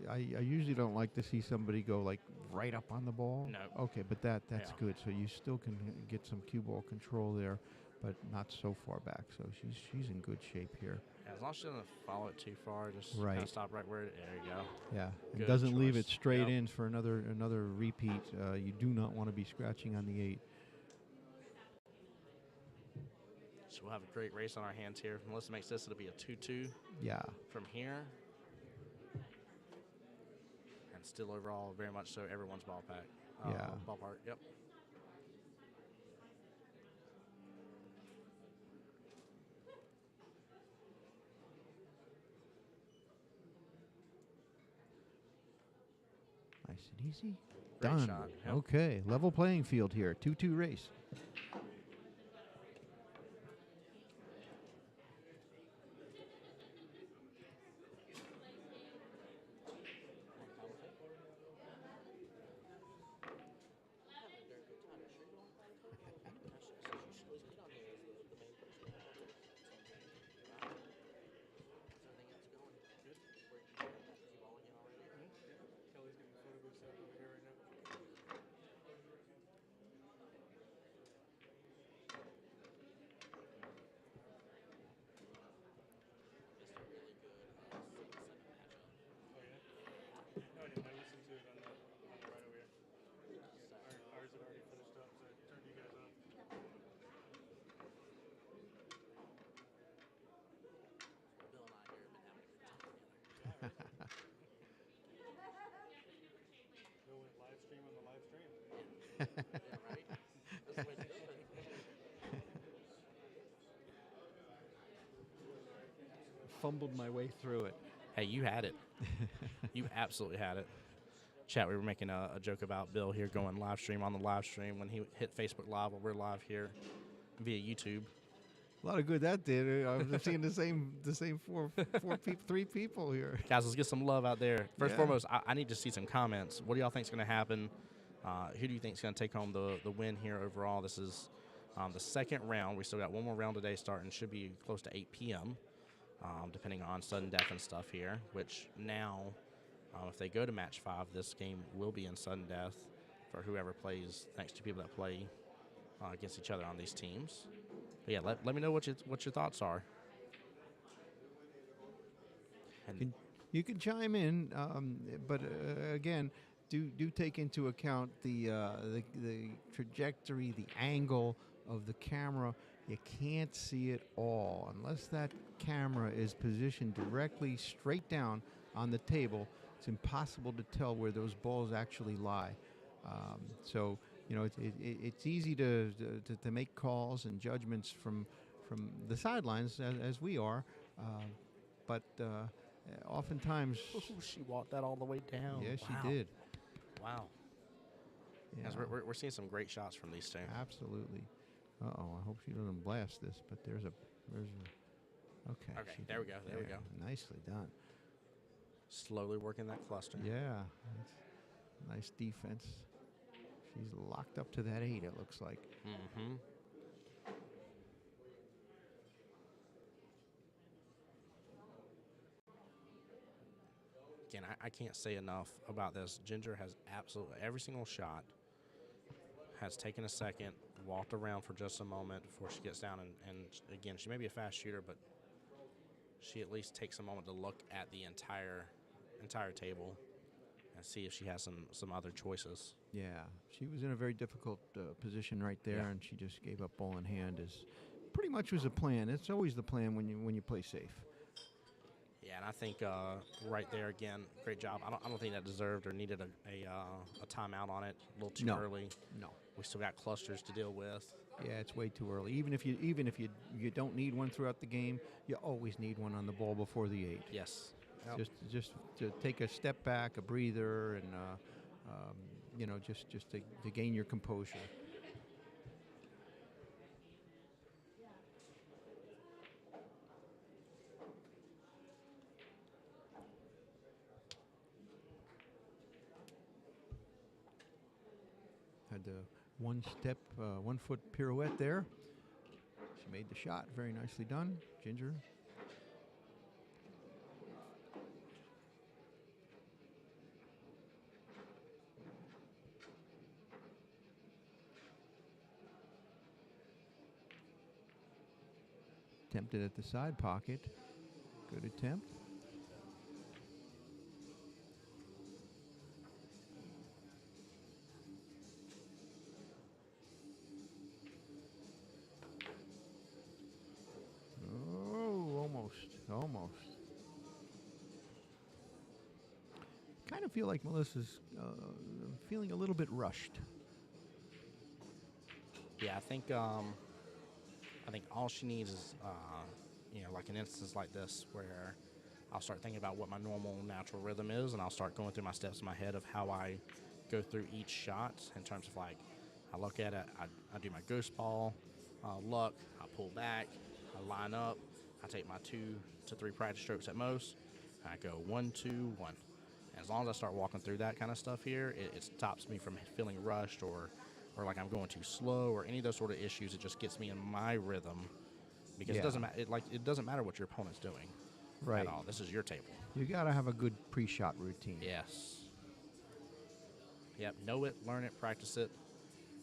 C: I usually don't like to see somebody go like right up on the ball.
A: No.
C: Okay, but that's
A: Yeah.
C: good. So you still can get some cue ball control there, but not so far back. So she's in good shape here.
A: Yeah, as long as she doesn't follow it too far, just
C: Right.
A: kind of stop right where there you go.
C: Yeah, and
A: Good
C: doesn't leave it
A: choice.
C: straight
A: Yep.
C: in for another repeat. You do not want to be scratching on the 8.
A: So we'll have a great race on our hands here. Melissa makes this, it'll be a 2-2
C: Yeah.
A: from here. And still overall very much so everyone's ballpark.
C: Yeah.
A: Ballpark, yep.
C: Nice and easy.
A: Great
C: Done.
A: shot, yep.
C: Okay, level playing field here. 2-2 race. Fumbled my way through it.
A: Hey, you had it. You absolutely had it. Chat, we were making a joke about Bill here going live stream on the live stream when he hit Facebook Live while we're live here via YouTube.
C: A lot of good that did. I'm seeing the same three people here.
A: Guys, let's get some love out there. First
C: Yeah.
A: and foremost, I need to see some comments. What do y'all think is going to happen? Who do you think is going to take home the win here overall? This is the second round. We still got one more round today starting. Should be close to 8 p.m., depending on sudden death and stuff here, which now, if they go to match 5, this game will be in sudden death for whoever plays next to people that play against each other on these teams. But yeah, let me know what your thoughts are. And
C: You can chime in, but again, do take into account the trajectory, the angle of the camera. You can't see it all unless that camera is positioned directly straight down on the table. It's impossible to tell where those balls actually lie. So you know it's easy to make calls and judgments from the sidelines as we are, but oftentimes.
A: ooh, she walked that all the way down.
C: Yeah, she
A: Wow.
C: did.
A: Wow.
C: Yeah.
A: Guys, we're seeing some great shots from these two.
C: Absolutely. Uh-oh, I hope she doesn't blast this, but there's a Where's her? Okay.
A: Okay,
C: she
A: there we
C: did
A: go,
C: it
A: there we go.
C: Nicely done.
A: Slowly working that cluster.
C: Yeah. That's nice defense. She's locked up to that 8, it looks like.
A: Mm-hmm. Again, I can't say enough about this. Ginger has absolutely every single shot has taken a second, walked around for just a moment before she gets down. And again, she may be a fast shooter, but she at least takes a moment to look at the entire table and see if she has some other choices.
C: Yeah, she was in a very difficult position right there,
A: Yeah.
C: and she just gave up ball in hand. Is pretty much was the plan. It's always the plan when you play safe.
A: Yeah, and I think right there again, great job. I don't think that deserved or needed a timeout on it. A little too
C: No.
A: early.
C: No.
A: We still got clusters to deal with.
C: Yeah, it's way too early. Even if you don't need one throughout the game, you always need one on the ball before the 8.
A: Yes. Yep.
C: Just to take a step back, a breather, and just to gain your composure. Had the 1-foot pirouette there. She made the shot. Very nicely done, Ginger. Attempted at the side pocket. Good attempt. Oh, almost. Kind of feel like Melissa's feeling a little bit rushed.
A: Yeah, I think all she needs is like an instance like this where I'll start thinking about what my normal natural rhythm is, and I'll start going through my steps in my head of how I go through each shot in terms of like I look at it, I do my ghost ball, look, I pull back, I line up, I take my 2 to 3 practice strokes at most, and I go 1, 2, 1. And as long as I start walking through that kind of stuff here, it stops me from feeling rushed or like I'm going too slow or any of those sort of issues. It just gets me in my rhythm because
C: Yeah.
A: it doesn't matter. It doesn't matter what your opponent's doing
C: Right.
A: at all. This is your table.
C: You got to have a good pre-shot routine.
A: Yes. Yep. Know it, learn it, practice it,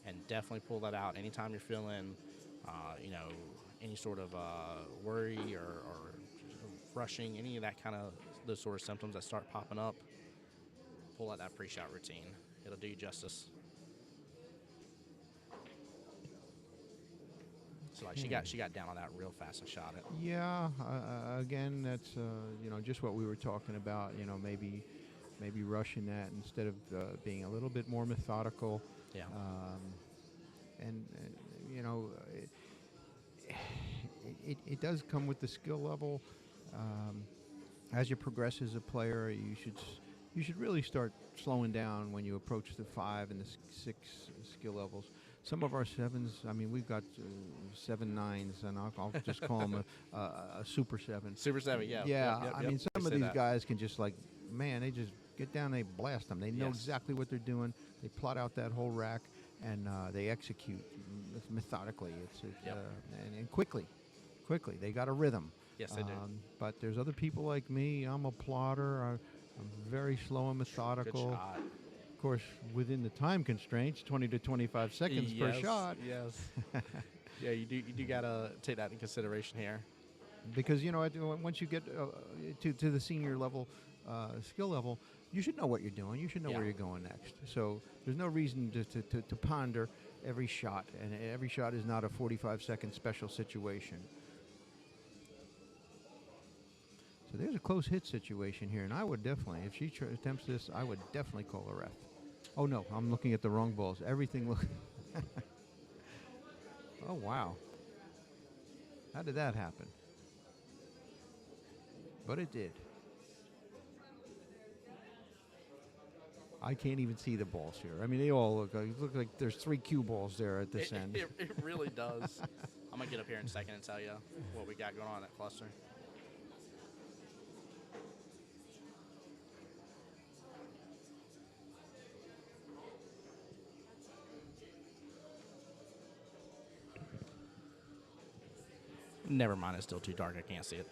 A: and definitely pull that out anytime you're feeling, any sort of worry or rushing, any of that kind of those sort of symptoms that start popping up. Pull out that pre-shot routine. It'll do you justice. So like she got down on that real fast and shot it.
C: Yeah. Again, that's just what we were talking about. Maybe rushing that instead of being a little bit more methodical.
A: Yeah.
C: It does come with the skill level. As you progress as a player, you should really start slowing down when you approach the 5 and the 6 skill levels. Some of our 7s, I mean, we've got 7 9s, and I'll just call them a super 7.
A: Super 7, yeah.
C: Yeah,
A: Yep,
C: I mean, some of these guys can just they just get down, they blast them. They know exactly what they're doing. They plot out that whole rack, and they execute methodically. And quickly. They got a rhythm.
A: Yes, they do.
C: But there's other people like me. I'm a plotter. I'm very slow and methodical.
A: Good shot.
C: Of course, within the time constraints, 20 to 25 seconds per shot.
A: Yes. Yeah, you do gotta take that into consideration here.
C: Because once you get to the senior level, skill level, you should know what you're doing. You should know where you're going next. So there's no reason to ponder every shot, and every shot is not a 45-second special situation. So there's a close hit situation here, and I would definitely, if she attempts this, I would definitely call a ref. Oh no, I'm looking at the wrong balls. Everything look. Oh wow. How did that happen? But it did. I can't even see the balls here. I mean, they all look like there's 3 cue balls there at this end.
A: It really does. I'm going to get up here in a second and tell you what we got going on in that cluster. Never mind, it's still too dark. I can't see it.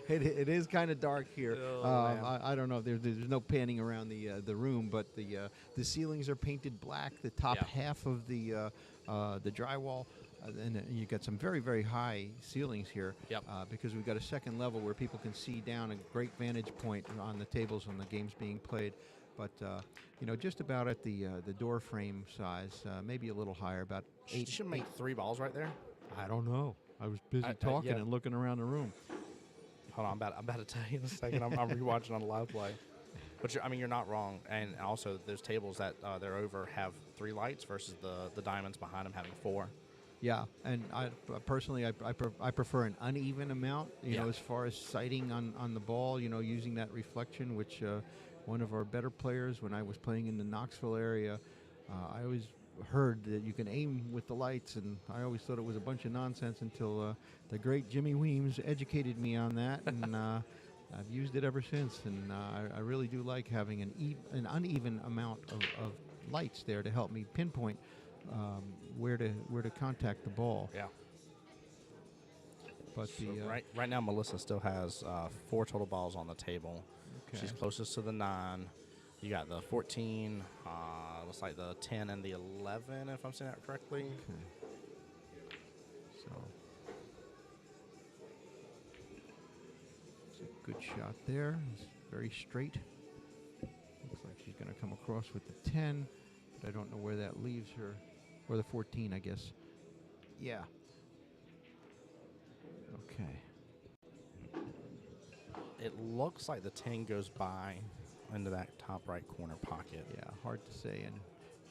C: It is kind of dark here.
A: Oh, man.
C: I don't know. There's no panning around the room, but the ceilings are painted black. The top half of the drywall, and you got some very, very high ceilings here.
A: Yep.
C: Because we've got a second level where people can see down, a great vantage point on the tables when the game's being played. But just about at the door frame size, maybe a little higher, about 8.
A: Should make 3 balls right there.
C: I don't know. I was busy talking and looking around the room.
A: Hold on, I'm about to tell you in a second. I'm rewatching on the live play. But you're not wrong. And also, those tables that they're over have 3 lights versus the diamonds behind them having 4.
C: Yeah, and I personally, I prefer an uneven amount, you know, as far as sighting on the ball, using that reflection, which one of our better players, when I was playing in the Knoxville area, I always heard that you can aim with the lights, and I always thought it was a bunch of nonsense until the great Jimmy Weems educated me on that, and I've used it ever since, and I really do like having an uneven amount of lights there to help me pinpoint where to contact the ball.
A: Yeah.
C: But
A: so right now, Melissa still has 4 total balls on the table.
C: Okay.
A: She's closest to the 9. You got the 14, looks like the 10 and the 11, if I'm saying that correctly.
C: Okay. So it's a good shot there. It's very straight. Looks like she's going to come across with the 10, but I don't know where that leaves her. Or the 14, I guess. Yeah. Okay.
A: It looks like the 10 goes by into that top right corner pocket.
C: Yeah, hard to say, and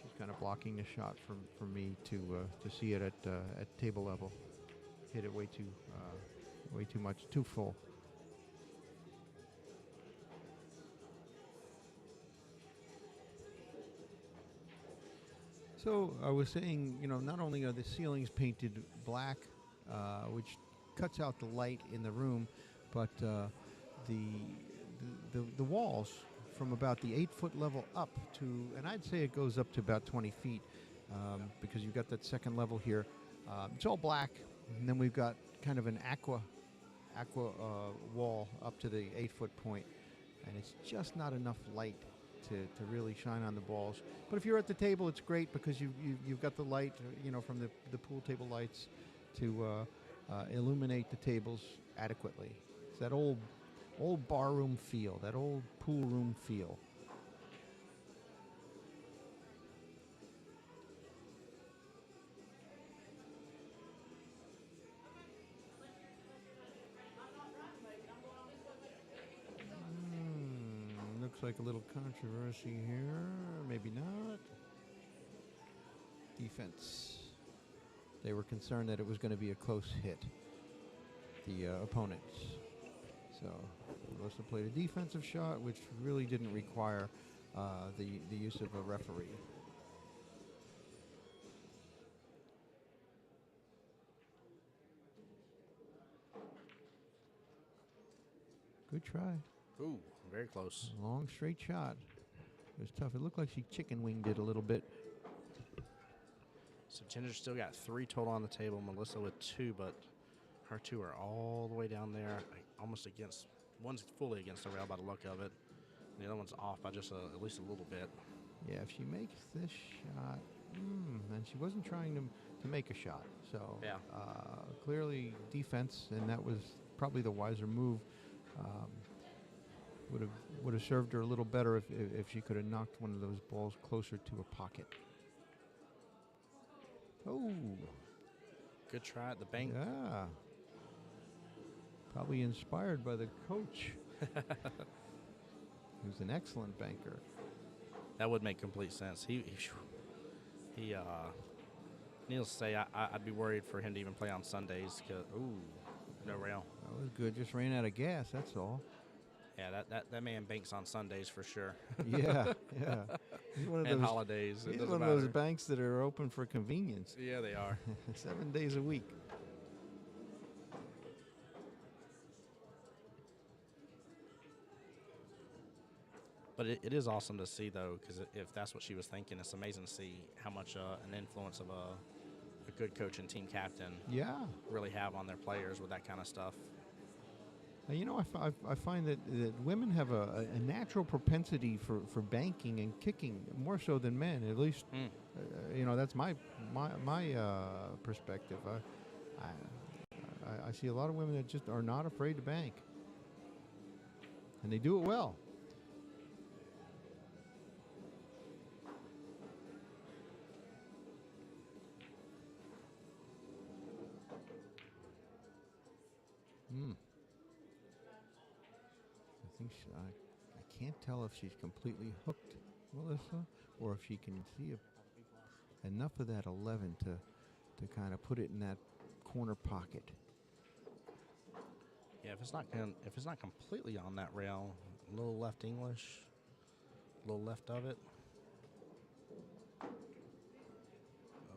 C: she's kind of blocking the shot for me to see it at table level. Hit it way too much, too full. So I was saying, not only are the ceilings painted black, which cuts out the light in the room, but the walls from about the 8-foot level up to, and I'd say it goes up to about 20 feet, because you've got that second level here. It's all black, and then we've got kind of an aqua wall up to the 8-foot point, and it's just not enough light to really shine on the balls. But if you're at the table, it's great because you've got the light, from the pool table lights to illuminate the tables adequately. It's that old bar room feel, that old pool room feel. Looks like a little controversy here. Maybe not. Defense. They were concerned that it was going to be a close hit, the opponents. So Melissa played a defensive shot, which really didn't require the use of a referee. Good try.
A: Ooh, very close.
C: Long, straight shot. It was tough. It looked like she chicken winged it a little bit.
A: So Ginger still got 3 total on the table. Melissa with 2, but her 2 are all the way down there, almost against. One's fully against the rail by the look of it. The other one's off by just at least a little bit.
C: Yeah, if she makes this shot, and she wasn't trying to make a shot. So
A: yeah.
C: Clearly defense, and that was probably the wiser move. Would have served her a little better if she could have knocked one of those balls closer to a pocket. Oh,
A: good try at the bank.
C: Yeah, probably inspired by the coach, who's an excellent banker.
A: That would make complete sense. He needless to say, I'd be worried for him to even play on Sundays. No rail.
C: That was good. Just ran out of gas. That's all.
A: Yeah, that man banks on Sundays for sure.
C: Yeah, yeah. He's one of
A: And
C: those.
A: holidays. It
C: He's
A: doesn't
C: one of
A: matter.
C: those banks that are open for convenience,
A: Yeah, they are.
C: 7 days a week.
A: But it is awesome to see, though, because if that's what she was thinking, it's amazing to see how much an influence of a good coach and team captain
C: Yeah.
A: really have on their players with that kind of stuff.
C: You know, I find that women have a natural propensity for banking and kicking more so than men. At least, you know, that's my perspective. I see a lot of women that just are not afraid to bank, and they do it well. I think I can't tell if she's completely hooked, Melissa, or if she can see enough of that 11 to kind of put it in that corner pocket.
A: Yeah, if it's not completely on that rail, a little left English, a little left of it.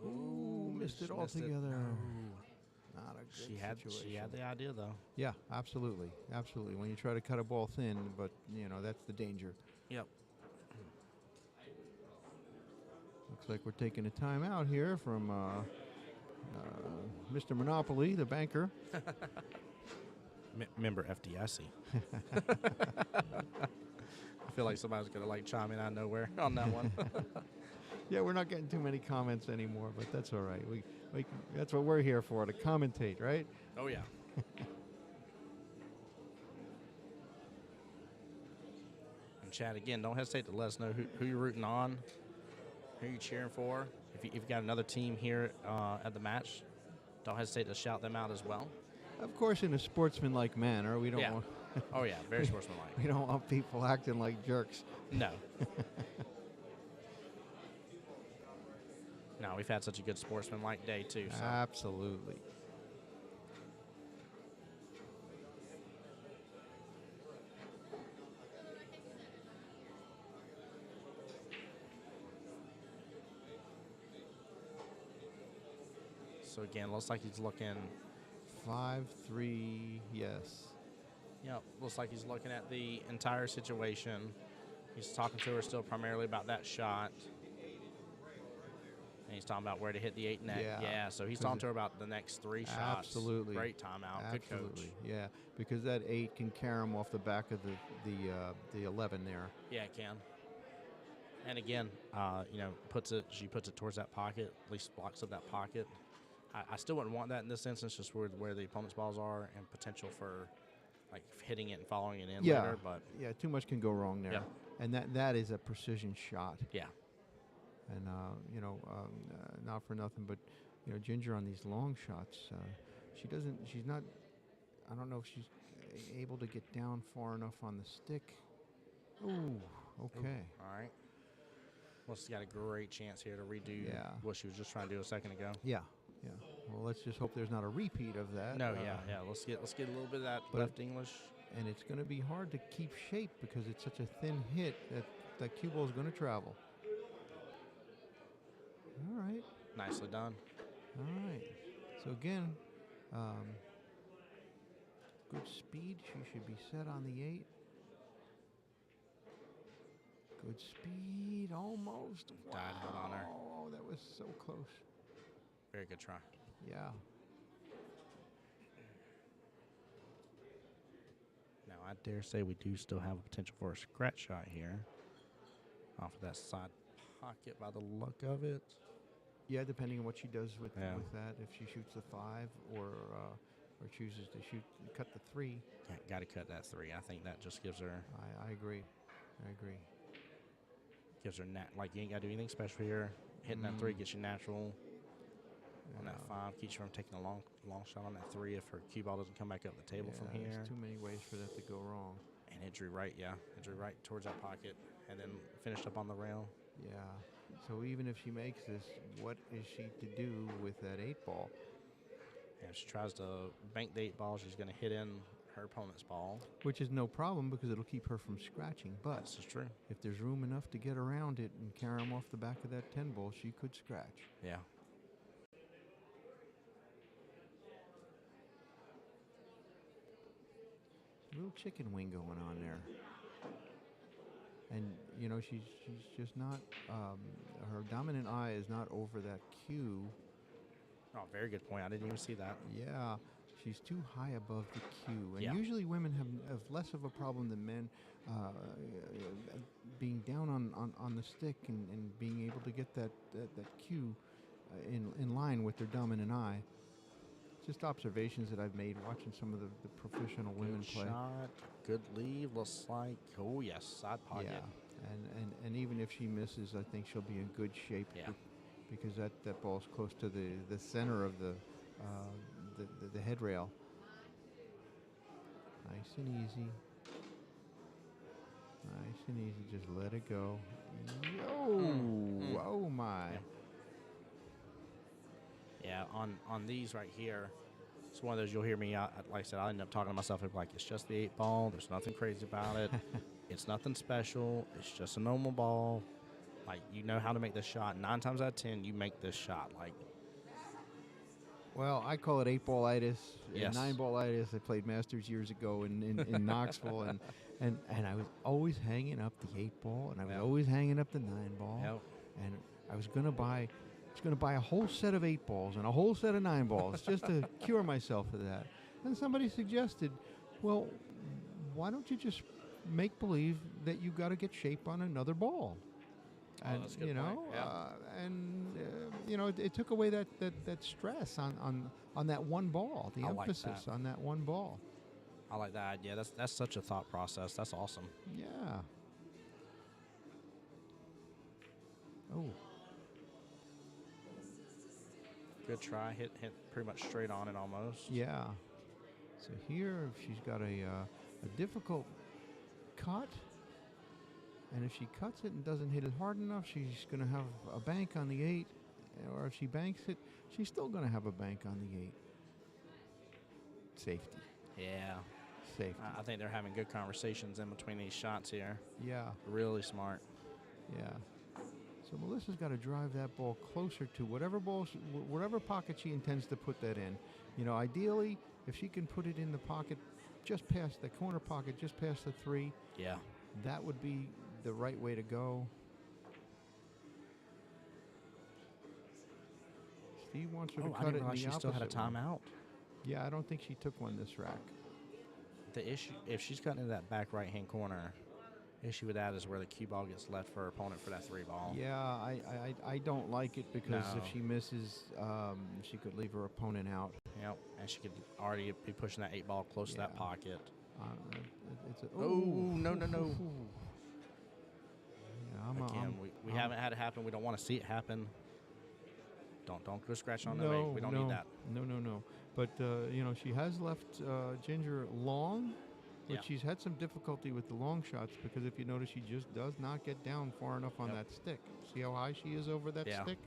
C: Ooh, missed it altogether.
A: No.
C: Not a good
A: She
C: situation.
A: had the idea though.
C: Yeah, absolutely, absolutely. When you try to cut a ball thin, but you know that's the danger.
A: Yep.
C: Looks like we're taking a timeout here from Mr. Monopoly, the banker.
A: Member FDIC. I feel like somebody's gonna like chime in out of nowhere on that one.
C: Yeah, we're not getting too many comments anymore, but that's all right. We that's what we're here for, to commentate, right?
A: Oh yeah. And Chad, again, don't hesitate to let us know who you're rooting on, who you're cheering for. If you've got another team here at the match, don't hesitate to shout them out as well.
C: Of course, in a sportsmanlike manner, we don't
A: Yeah.
C: want
A: Oh yeah, very sportsmanlike.
C: we don't want people acting like jerks.
A: No. No, we've had such a good sportsmanlike day too. So.
C: Absolutely.
A: So again, looks like he's looking.
C: 5-3, yes.
A: Yep, looks like he's looking at the entire situation. He's talking to her still primarily about that shot. And he's talking about where to hit the 8 net.
C: Yeah.
A: So he's talking to her about the next 3 shots.
C: Absolutely.
A: Great timeout. Good coach.
C: Absolutely, yeah. Because that 8 can carry him off the back of the 11 there.
A: Yeah, it can. And again, she puts it towards that pocket, at least blocks up that pocket. I still wouldn't want that in this instance, just where the opponent's balls are and potential for like hitting it and following it in later. But
C: yeah, too much can go wrong there.
A: Yep.
C: And that is a precision shot.
A: yeah,
C: And not for nothing, but Ginger on these long shots, she's not. I don't know if she's able to get down far enough on the stick. Ooh, okay.
A: all right. Well, she's got a great chance here to redo what she was just trying to do a second ago.
C: Yeah. Well, let's just hope there's not a repeat of that.
A: No, yeah. Let's get a little bit of that left English.
C: And it's going to be hard to keep shape because it's such a thin hit that cue ball is going to travel. All right.
A: Nicely done.
C: All right. So again, good speed. She should be set on the 8. Good speed. Almost.
A: Died out on her.
C: Oh, that was so close.
A: Very good try.
C: Yeah.
A: Now, I dare say we do still have a potential for a scratch shot here off of that side pocket by the look of it.
C: Yeah, depending on what she does with
A: Yeah.
C: that. If she shoots the 5 or chooses to cut the 3.
A: Got to cut that 3. I think that just gives her
C: I agree.
A: like you ain't got to do anything special here. Hitting that 3 gets you natural. On that 5, keeps you from taking a long shot on that 3 if her cue ball doesn't come back up the table from here.
C: There's too many ways for that to go wrong.
A: And it drew right, It drew right towards that pocket and then finished up on the rail.
C: Yeah. So even if she makes this, what is she to do with that 8 ball?
A: And if she tries to bank the 8 ball, she's going to hit in her opponent's ball.
C: Which is no problem because it'll keep her from scratching. But
A: This is true.
C: if there's room enough to get around it and carry them off the back of that 10 ball, she could scratch.
A: Yeah.
C: A little chicken wing going on there. And, you know, she's just not, her dominant eye is not over that cue.
A: Oh, very good point. I didn't even see that.
C: Yeah, she's too high above the cue. And
A: Yeah.
C: usually women have less of a problem than men being down on the stick and being able to get that cue in line with their dominant eye. Just observations that I've made watching some of the professional women
A: Good
C: play.
A: shot. Good leave. Looks like, oh, yes, side pocket.
C: Yeah, and even if she misses, I think she'll be in good shape.
A: Yeah.
C: Because that ball's close to the center of the head rail. Nice and easy. Nice and easy. Just let it go. Yo! Oh my!
A: Yeah, on these right here, it's one of those you'll hear me, like I said, I end up talking to myself like, it's just the 8 ball. There's nothing crazy about it. It's nothing special. It's just a normal ball. Like, you know how to make this shot. 9 times out of 10, you make this shot. Like,
C: Well, I call it 8-ballitis,
A: Yes.
C: 9-ballitis. I played Masters years ago in Knoxville, and I was always hanging up the 8 ball, and I was
A: Yep.
C: always hanging up the 9 ball,
A: Yep.
C: and I was gonna buy a whole set of 8 balls and a whole set of 9 balls just to cure myself of that. And somebody suggested, well, why don't you just make believe that you got to get shape on another ball? And
A: that's a good
C: you know,
A: point, yeah.
C: you know, it took away that stress on that one ball, the
A: I like
C: emphasis
A: that.
C: on that one ball.
A: I like that idea. That's such a thought process. That's awesome.
C: Yeah. Oh,
A: Good try. Hit pretty much straight on it almost.
C: yeah. So here she's got a difficult cut, and if she cuts it and doesn't hit it hard enough, she's going to have a bank on the 8, or if she banks it, she's still going to have a bank on the 8. Safety.
A: Yeah.
C: Safety.
A: I think they're having good conversations in between these shots here.
C: Yeah.
A: Really smart.
C: Yeah. So Melissa's got to drive that ball closer to whatever pocket she intends to put that in. You know, ideally, if she can put it in the pocket just past the corner pocket, just past the 3,
A: Yeah.
C: that would be the right way to go. Steve wants her to
A: Oh, I
C: cut
A: didn't
C: it in
A: realize
C: the
A: she still had a
C: opposite one.
A: timeout.
C: Yeah, I don't think she took one this rack.
A: The issue, if she's cutting into that back right-hand corner, issue with that is where the cue ball gets left for her opponent for that 3 ball.
C: Yeah, I don't like it because
A: No.
C: if she misses, she could leave her opponent out.
A: Yep, and she could already be pushing that 8 ball close to that
C: Yeah.
A: pocket.
C: It's a,
A: Oh, no.
C: Yeah,
A: Again, we haven't had it happen. We don't want to see it happen. Don't go scratch on the
C: no,
A: 8. We don't
C: no,
A: need that.
C: No. But you know, she has left Ginger long, but
A: Yeah.
C: she's had some difficulty with the long shots because if you notice, she just does not get down far enough on
A: Yep.
C: that stick. See how high she is over that
A: Yeah.
C: stick?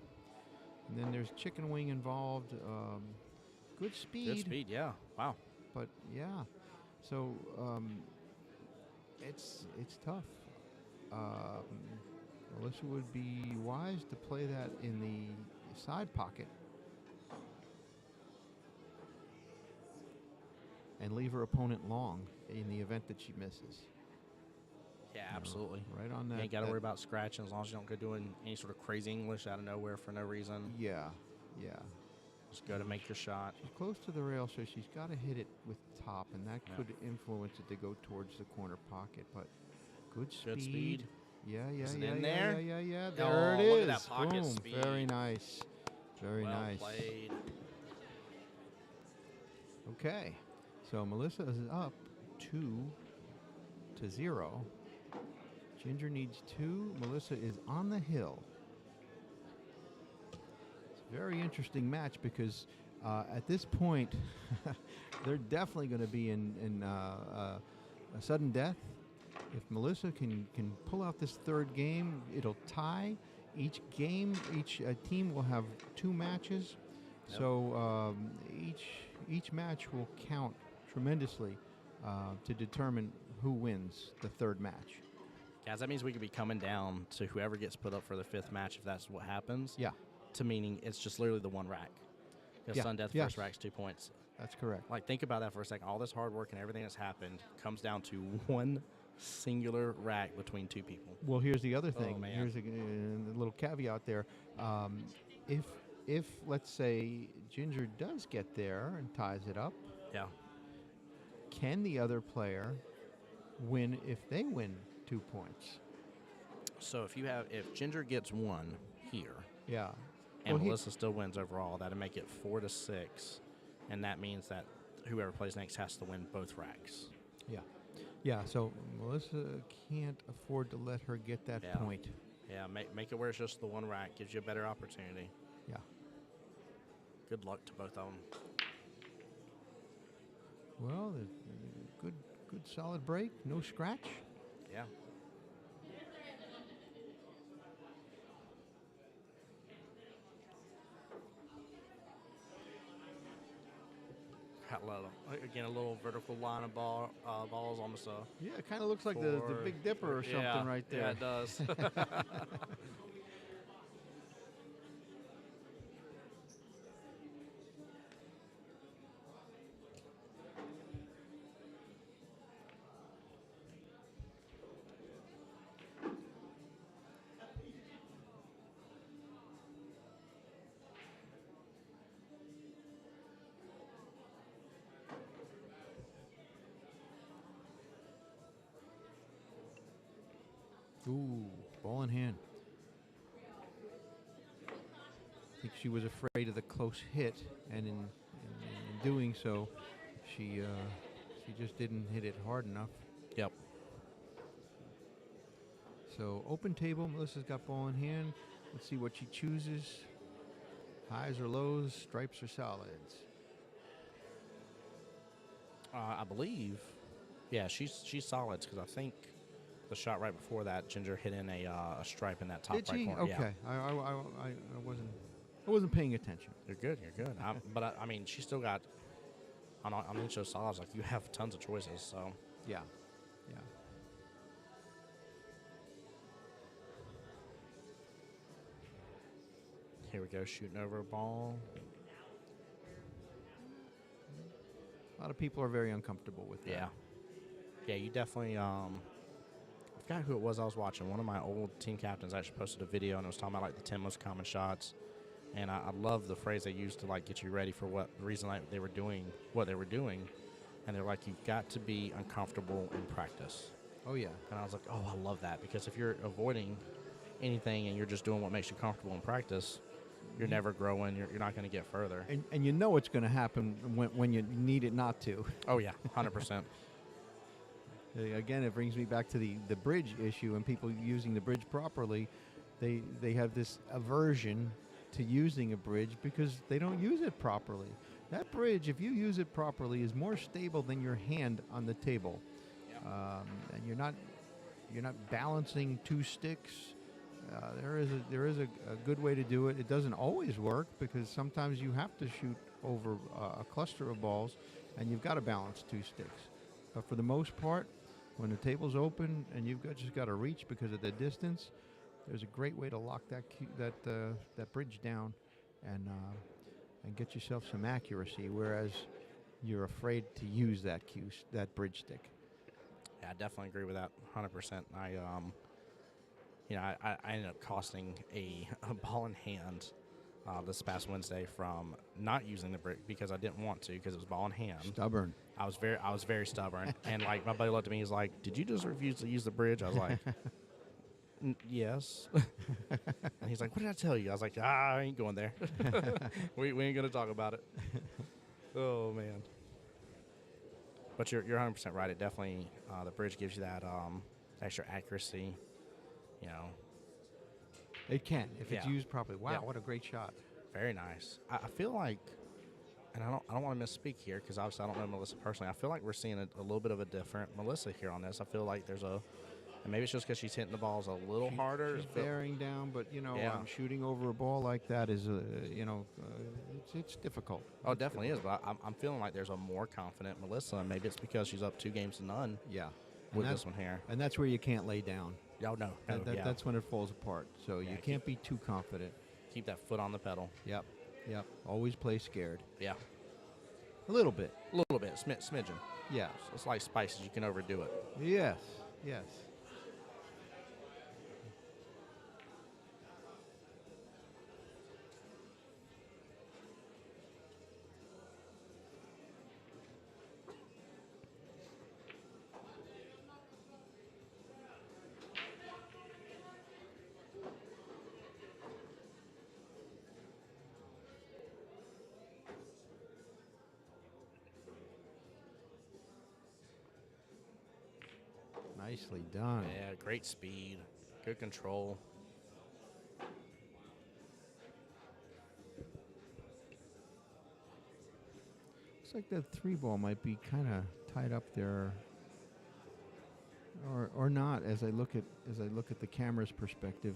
C: And then there's chicken wing involved. Good speed.
A: Good speed, yeah. Wow.
C: But yeah, so it's tough. Melissa would be wise to play that in the side pocket and leave her opponent long in the event that she misses.
A: Yeah, absolutely.
C: Right on
A: You
C: that.
A: ain't got to
C: that-
A: worry about scratching as long as you don't go doing any sort of crazy English out of nowhere for no reason.
C: Yeah.
A: Just go to make your shot.
C: She's close to the rail, so she's got to hit it with top, and that
A: Yeah.
C: could influence it to go towards the corner pocket. But good speed.
A: Good speed.
C: Yeah.
A: Is it
C: yeah,
A: in
C: yeah,
A: there?
C: Yeah.
A: Oh,
C: There it
A: look
C: is.
A: at that pocket
C: Boom.
A: speed.
C: Very nice. Very
A: Well
C: nice.
A: played.
C: Okay. So Melissa is up 2-0. Ginger needs 2. Melissa is on the hill. It's a very interesting match because at this point, they're definitely going to be in a sudden death. If Melissa can pull out this 3rd game, it'll tie. Each team will have 2 matches.
A: Yep.
C: So each match will count tremendously to determine who wins the third match.
A: Guys, that means we could be coming down to whoever gets put up for the 5th match if that's what happens.
C: Yeah,
A: To meaning it's just literally the one rack. Because
C: Yeah,
A: Sun Death
C: yes.
A: first rack's 2 points.
C: that's correct.
A: Like, think about that for a second. All this hard work and everything that's happened comes down to one singular rack between 2 people.
C: Well, here's the other thing.
A: man.
C: Here's a little caveat there. If let's say Ginger does get there and ties it up,
A: Yeah.
C: can the other player win if they win 2 points?
A: So if Ginger gets 1 here
C: Yeah.
A: and
C: Well,
A: Melissa still wins overall, that'll make it 4-6. And that means that whoever plays next has to win both racks.
C: Yeah. Yeah, so Melissa can't afford to let her get that
A: Yeah.
C: point.
A: Yeah, make it where it's just the one rack. Gives you a better opportunity.
C: Yeah.
A: Good luck to both of them.
C: Well, good solid break, no scratch.
A: Yeah. Got a little vertical line of balls, almost a
C: Yeah, it kind of looks like the
A: four-
C: Big Dipper or something
A: yeah,
C: right there.
A: Yeah, it does.
C: Ooh, ball in hand. I think she was afraid of the close hit, and in doing so, she just didn't hit it hard enough.
A: Yep.
C: So open table, Melissa's got ball in hand. Let's see what she chooses. Highs or lows, stripes or solids.
A: I believe, yeah, she's solids because I think the shot right before that, Ginger hit in a stripe in that top
C: Did
A: right
C: she?
A: corner.
C: Okay,
A: Yeah.
C: I wasn't paying attention.
A: You're good. But I mean, she still got on each of those solids. Like, you have tons of choices. So
C: Yeah, yeah.
A: here we go, shooting over a ball.
C: A lot of people are very uncomfortable with that.
A: Yeah. Yeah, you definitely. I forgot who it was I was watching. One of my old team captains actually posted a video and it was talking about like the 10 most common shots. And I love the phrase they used to like get you ready for what the reason like they were doing what they were doing. And they're like, you've got to be uncomfortable in practice.
C: Oh yeah.
A: And I was like, oh, I love that, because if you're avoiding anything and you're just doing what makes you comfortable in practice, you're never growing. You're not going to get further.
C: And you know it's going to happen when you need it not to.
A: Oh yeah, 100%.
C: Again, it brings me back to the bridge issue and people using the bridge properly. They have this aversion to using a bridge because they don't use it properly. That bridge, if you use it properly, is more stable than your hand on the table. And you're not balancing 2 sticks. There is a good way to do it. It doesn't always work because sometimes you have to shoot over a cluster of balls, and you've got to balance 2 sticks. But for the most part, when the table's open and you've just got to reach because of the distance, there's a great way to lock that bridge down and get yourself some accuracy. Whereas you're afraid to use that bridge stick.
A: Yeah, I definitely agree with that 100%. I ended up costing a ball in hand this past Wednesday from not using the brick because I didn't want to because it was ball in hand.
C: Stubborn.
A: I was very stubborn. And like my buddy looked at me, he's like, "Did you just refuse to use the bridge?" I was like, "Yes." And he's like, "What did I tell you?" I was like, I ain't going there. we ain't gonna talk about it. Oh man. But you're 100% right. It definitely the bridge gives you that extra accuracy. You know.
C: It can if it's
A: Yeah.
C: used properly. Wow,
A: Yeah.
C: what a great shot!
A: Very nice. I feel like, and I don't want to misspeak here because obviously I don't know Melissa personally. I feel like we're seeing a little bit of a different Melissa here on this. I feel like there's a And maybe it's just because she's hitting the balls a little harder.
C: She's bearing down, but
A: Yeah.
C: shooting over a ball like that is it's difficult.
A: Oh, it definitely is. But I'm feeling like there's a more confident Melissa, and maybe it's because she's up 2-0
C: Yeah,
A: with
C: and
A: this one here.
C: and that's where you can't lay down.
A: Oh no, yeah.
C: That's when it falls apart. So
A: Yeah,
C: you can't be too confident.
A: Keep that foot on the pedal.
C: Yep. Always play scared.
A: Yeah,
C: A little bit.
A: a little bit, smidgen.
C: Yeah.
A: It's like spices. You can overdo it.
C: Yes. Nicely done.
A: Yeah, great speed, good control.
C: Looks like that 3 ball might be kind of tied up there, or not. As I look at the camera's perspective.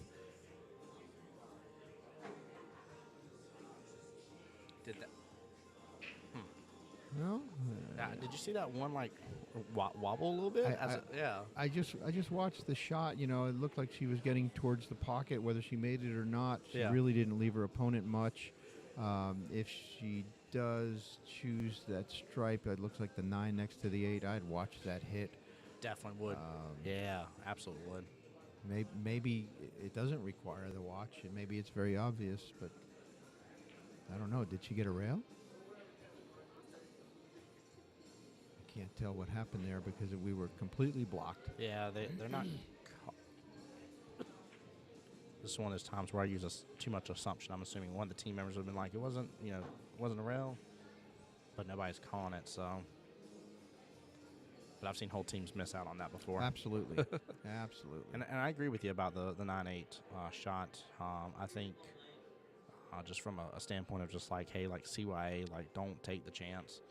A: Did that?
C: Well,
A: Did you see that one like wobble a little bit? Yeah.
C: I just watched the shot. It looked like she was getting towards the pocket. Whether she made it or not, she
A: Yeah.
C: really didn't leave her opponent much. If she does choose that stripe, it looks like the 9 next to the 8. I'd watch that hit.
A: Definitely would. Yeah, absolutely would.
C: Maybe it doesn't require the watch, and maybe it's very obvious, but I don't know. Did she get a rail? I can't tell what happened there because we were completely blocked.
A: Yeah, they're not. This is one of those times where I use too much assumption. I'm assuming one of the team members would have been like, it wasn't a rail, but nobody's calling it. So, but I've seen whole teams miss out on that before.
C: Absolutely, absolutely.
A: And I agree with you about the 9-8 shot. I think just from a standpoint of just like, hey, like CYA, like don't take the chance.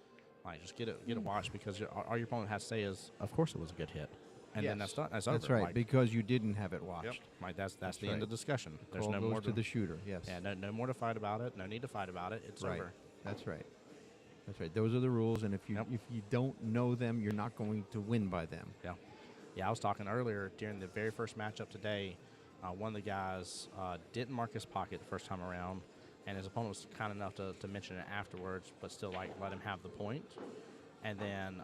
A: Like just get it watched because all your opponent has to say is, of course it was a good hit, and then that's done. That's over.
C: That's right,
A: Like,
C: because you didn't have it watched.
A: yep. Like that's the
C: right.
A: end of the discussion. There's
C: Call
A: no
C: goes
A: more
C: to the shooter. Yes.
A: Yeah, no more to fight about it. No need to fight about it. It's
C: Right.
A: over.
C: That's right. That's right. Those are the rules, and if you
A: Yep.
C: if you don't know them, you're not going to win by them.
A: Yeah, I was talking earlier during the very first matchup today. One of the guys didn't mark his pocket the first time around, and his opponent was kind enough to mention it afterwards, but still like let him have the point. And then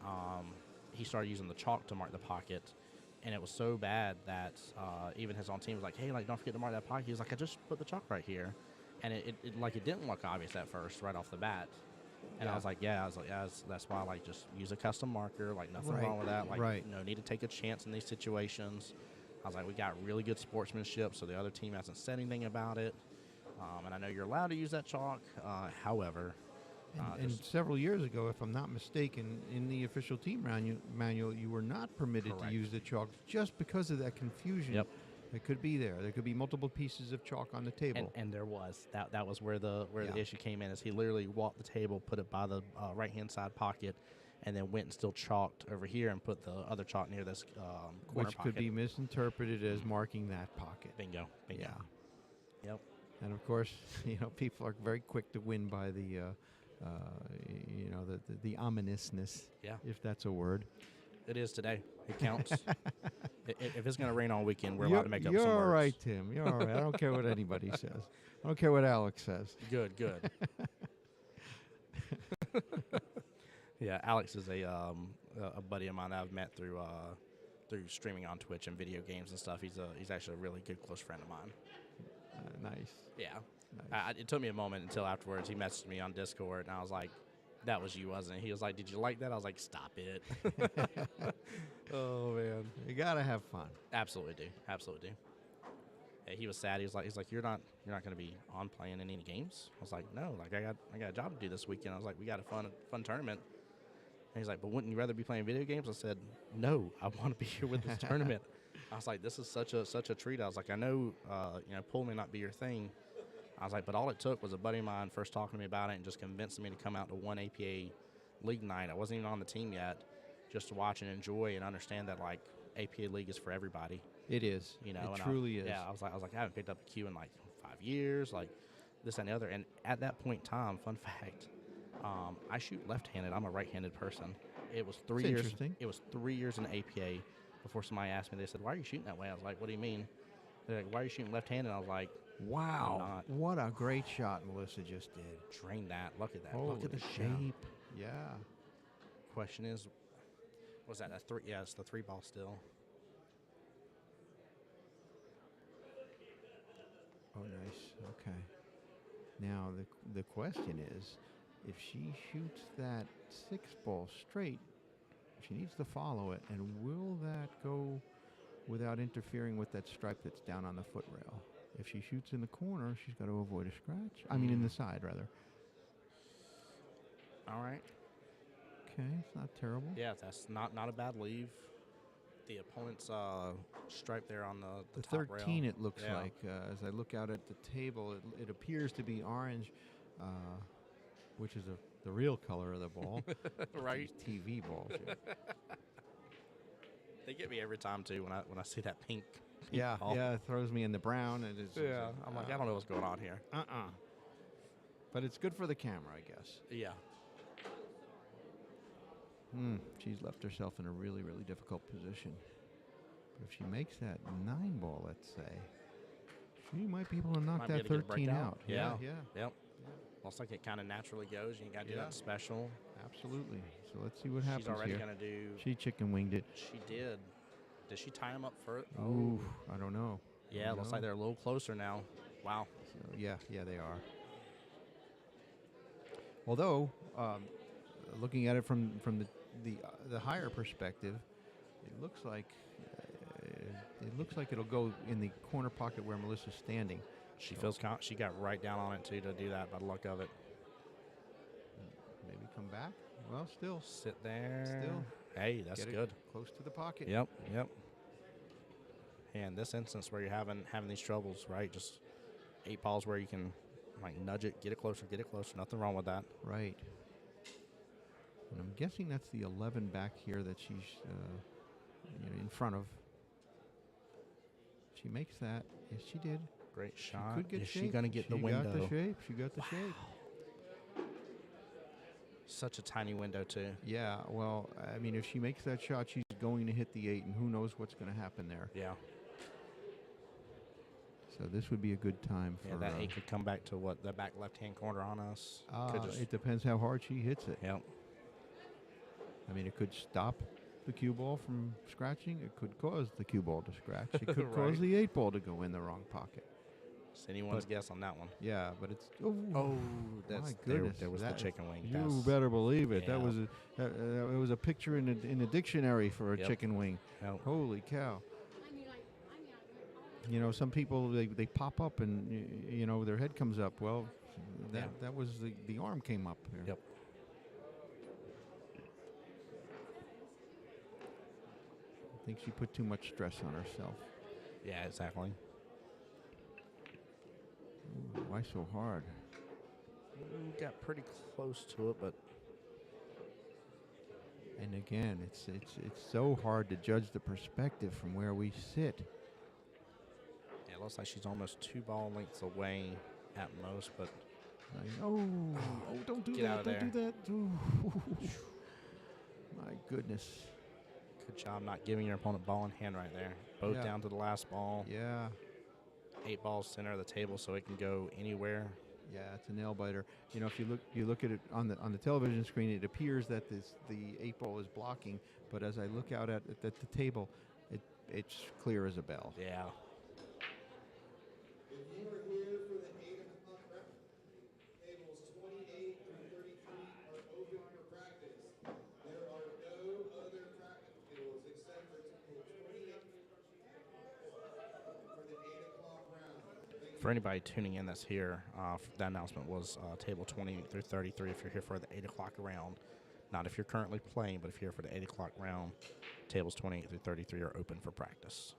A: he started using the chalk to mark the pocket, and it was so bad that even his own team was like, "Hey, like don't forget to mark that pocket." He was like, "I just put the chalk right here," and it didn't look obvious at first, right off the bat. And I was like, that's why like just use a custom marker, like nothing
C: Right.
A: wrong with that. Like
C: Right.
A: no need to take a chance in these situations. I was like, we got really good sportsmanship, so the other team hasn't said anything about it. And I know you're allowed to use that chalk. However,
C: And several years ago, if I'm not mistaken, in the official team manual, you were not permitted
A: Correct.
C: to use the chalk just because of that confusion.
A: Yep.
C: That could be there. There could be multiple pieces of chalk on the table.
A: and there was that was where the
C: Yeah.
A: issue came in. Is he literally walked the table, put it by the right hand side pocket, and then went and still chalked over here and put the other chalk near this corner
C: Which
A: pocket.
C: could be misinterpreted as marking that pocket.
A: Bingo.
C: Yeah.
A: Yep.
C: And of course, people are very quick to win by the the ominousness,
A: Yeah.
C: if that's a word.
A: It is today. It counts. If it's going to rain all weekend, we're
C: You're-
A: allowed to make up
C: You're
A: some
C: all
A: words.
C: right, Tim. You're all right. I don't care what anybody says. I don't care what Alex says.
A: Good. Yeah, Alex is a buddy of mine that I've met through streaming on Twitch and video games and stuff. He's actually a really good close friend of mine.
C: Nice.
A: Yeah.
C: Nice.
A: It took me a moment until afterwards he messaged me on Discord, and I was like, that was you, wasn't it? He was like, did you like that? I was like, stop it. Oh, man.
C: You gotta have fun.
A: Absolutely do. Yeah, he was sad. He was like, you're not going to be on playing in any games? I was like, no, like I got a job to do this weekend. I was like, we got a fun tournament. And he's like, but wouldn't you rather be playing video games? I said, no, I want to be here with this tournament. I was like, this is such a treat. I was like, I know, pool may not be your thing. I was like, but all it took was a buddy of mine first talking to me about it and just convincing me to come out to one APA league night. I wasn't even on the team yet, just to watch and enjoy and understand that, like, APA League is for everybody.
C: It is.
A: You know,
C: It
A: and
C: truly is.
A: Yeah, I was like, I haven't picked up a cue in like 5 years, like this and the other. And at that point in time, fun fact, I shoot left-handed. I'm a right-handed person. It was 3
C: It's
A: years.
C: interesting.
A: It was 3 years in APA before somebody asked me. They said, "Why are you shooting that way?" I was like, "What do you mean?" They're like, "Why are you shooting left-handed?" I was like,
C: Wow.
A: not.
C: What a great shot Melissa just did.
A: "Drain that. Look at that.
C: Holy
A: Look at the
C: shape.
A: shape."
C: Yeah.
A: Question is, was that a 3? Yeah, it's the 3 ball still.
C: Oh, nice. Okay. Now the question is, if she shoots that 6 ball straight, she needs to follow it, and will that go without interfering with that stripe that's down on the foot rail? If she shoots in the corner, she's got to avoid a scratch. I mean, in the side, rather.
A: All right.
C: Okay, it's not terrible.
A: Yeah, that's not a bad leave. The opponent's stripe there on the
C: The
A: top
C: 13,
A: rail.
C: it looks
A: Yeah.
C: like. As I look out at the table, it appears to be orange, which is the real color of the ball.
A: Right.
C: These TV balls. Yeah.
A: They get me every time too when I see that pink
C: Yeah,
A: ball.
C: yeah, it throws me in the brown. And it's
A: Yeah. I'm like, I don't know what's going on here.
C: But it's good for the camera, I guess.
A: Yeah.
C: She's left herself in a really, really difficult position. But if she makes that 9 ball, let's say, she might be able to knock
A: Might be
C: that
A: able to get a
C: 13
A: breakout.
C: out.
A: Yeah.
C: Yeah.
A: Yep. Looks like it kind of naturally goes. You ain't got to do
C: Yeah.
A: nothing special.
C: Absolutely. So let's see what happens
A: She's already
C: here.
A: going to do.
C: She chicken winged it.
A: She did. Did she tie him up first?
C: Ooh, I don't know.
A: Yeah, it looks like they're a little closer now. Wow.
C: So, yeah, they are. Although, looking at it from the higher perspective, it looks like it'll go in the corner pocket where Melissa's standing.
A: She feels she got right down on it too to do that by the luck of it.
C: Maybe come back. Well, still
A: Sit there.
C: Still.
A: Hey, that's
C: get it
A: good.
C: close to the pocket.
A: Yep. And in this instance where you're having these troubles, right? Just 8 balls where you can like nudge it, get it closer. Nothing wrong with that.
C: Right. And I'm guessing that's the 11 back here that she's in front of. She makes that. Yes, she did.
A: Great
C: She
A: shot.
C: could get
A: Is
C: shape.
A: she going to get the window?
C: Got the shape. She got the shape.
A: Such a tiny window too.
C: Yeah, well, I mean, if she makes that shot, she's going to hit the 8, and who knows what's going to happen there.
A: Yeah.
C: So this would be a good time for...
A: Yeah, that 8 could come back to what? The back left-hand corner on us? Could just,
C: it depends how hard she hits it.
A: yep.
C: I mean, it could stop the cue ball from scratching. It could cause the cue ball to scratch. It could
A: Right.
C: cause the 8 ball to go in the wrong pocket.
A: It's anyone's guess on that one.
C: Yeah, but it's...
A: Oh, that's
C: my goodness.
A: There was the chicken wing.
C: You
A: That's-
C: better believe it.
A: Yeah.
C: That was it was a picture in a dictionary for a
A: Yep.
C: chicken wing.
A: Yep.
C: Holy cow. You know, some people, they pop up and, their head comes up. Well, that was the arm came up there.
A: Yep.
C: I think she put too much stress on herself.
A: Yeah, exactly.
C: Ooh, why so hard?
A: Got pretty close to it, but
C: And again, it's so hard to judge the perspective from where we sit.
A: yeah, it looks like she's almost 2 ball lengths away at most, but
C: Don't do
A: Get out
C: that.
A: of
C: Don't do that. Ooh. My goodness.
A: good job not giving your opponent ball in hand right there. Both
C: Yeah.
A: down to the last ball.
C: Yeah.
A: 8 balls center of the table, so it can go anywhere.
C: Yeah, it's a nail biter. You know, if you look at it on the television screen, it appears that the 8 ball is blocking, but as I look out at the table, it's clear as a bell.
A: Yeah.
B: If you are here for the 8 o'clock breakfast, tables 28 through 33 are open for practice. There are no other practice tables except for table 28 for the 8 o'clock round. Thank you.
A: For anybody tuning in that's here, that announcement was table 28 through 33 if you're here for the 8 o'clock round. Not if you're currently playing, but if you're here for the 8 o'clock round, tables 28 through 33 are open for practice.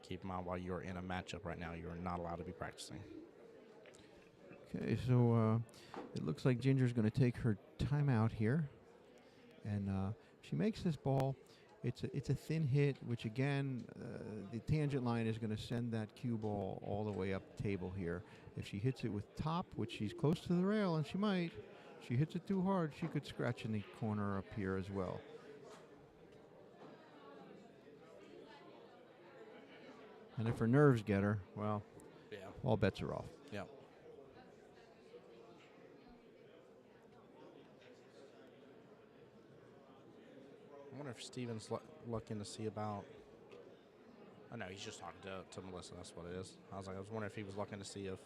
A: Keep in mind, while you're in a matchup right now, you're not allowed to be practicing.
C: Okay, so it looks like Ginger's going to take her timeout here, and she makes this ball. It's a thin hit, which again, the tangent line is going to send that cue ball all the way up the table here. If she hits it with top, which she's close to the rail, and she might, she hits it too hard, she could scratch in the corner up here as well. And if her nerves get her, well,
A: Yeah.
C: all bets are off.
A: Yep. I wonder if Steven's looking to see about. Oh no, he's just talking to Melissa. That's what it is. I was wondering if he was looking to see if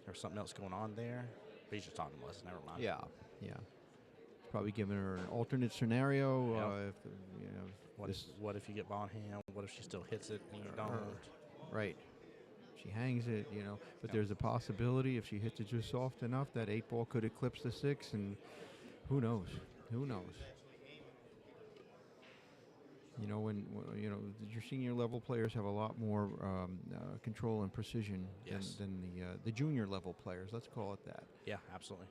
A: there was something else going on there. But he's just talking to Melissa. Never mind.
C: Yeah. Probably giving her an alternate scenario.
A: Yep.
C: If you know,
A: What if you get ball in hand? What if she still hits it and you don't?
C: Right. She hangs it, you know. But
A: Yep.
C: there's a possibility if she hits it just soft enough, that 8-ball could eclipse the 6, and who knows? Who knows? You know, when you know your senior level players have a lot more control and precision
A: Yes.
C: than the junior level players. Let's call it that.
A: Yeah, absolutely.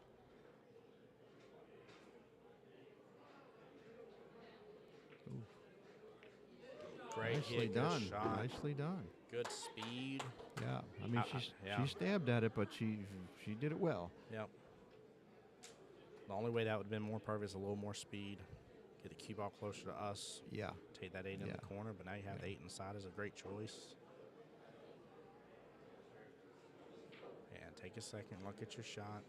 A: Great
C: Nicely
A: hit, good
C: done.
A: shot.
C: Nicely done.
A: Good speed.
C: Yeah, I mean
A: yeah.
C: she stabbed at it, but she did it well.
A: Yep. The only way that would have been more perfect is a little more speed. Get the cue ball closer to us.
C: Yeah.
A: Take that 8 in
C: Yeah.
A: the corner, but now you have the 8 inside is a great choice. And take a second, look at your shot.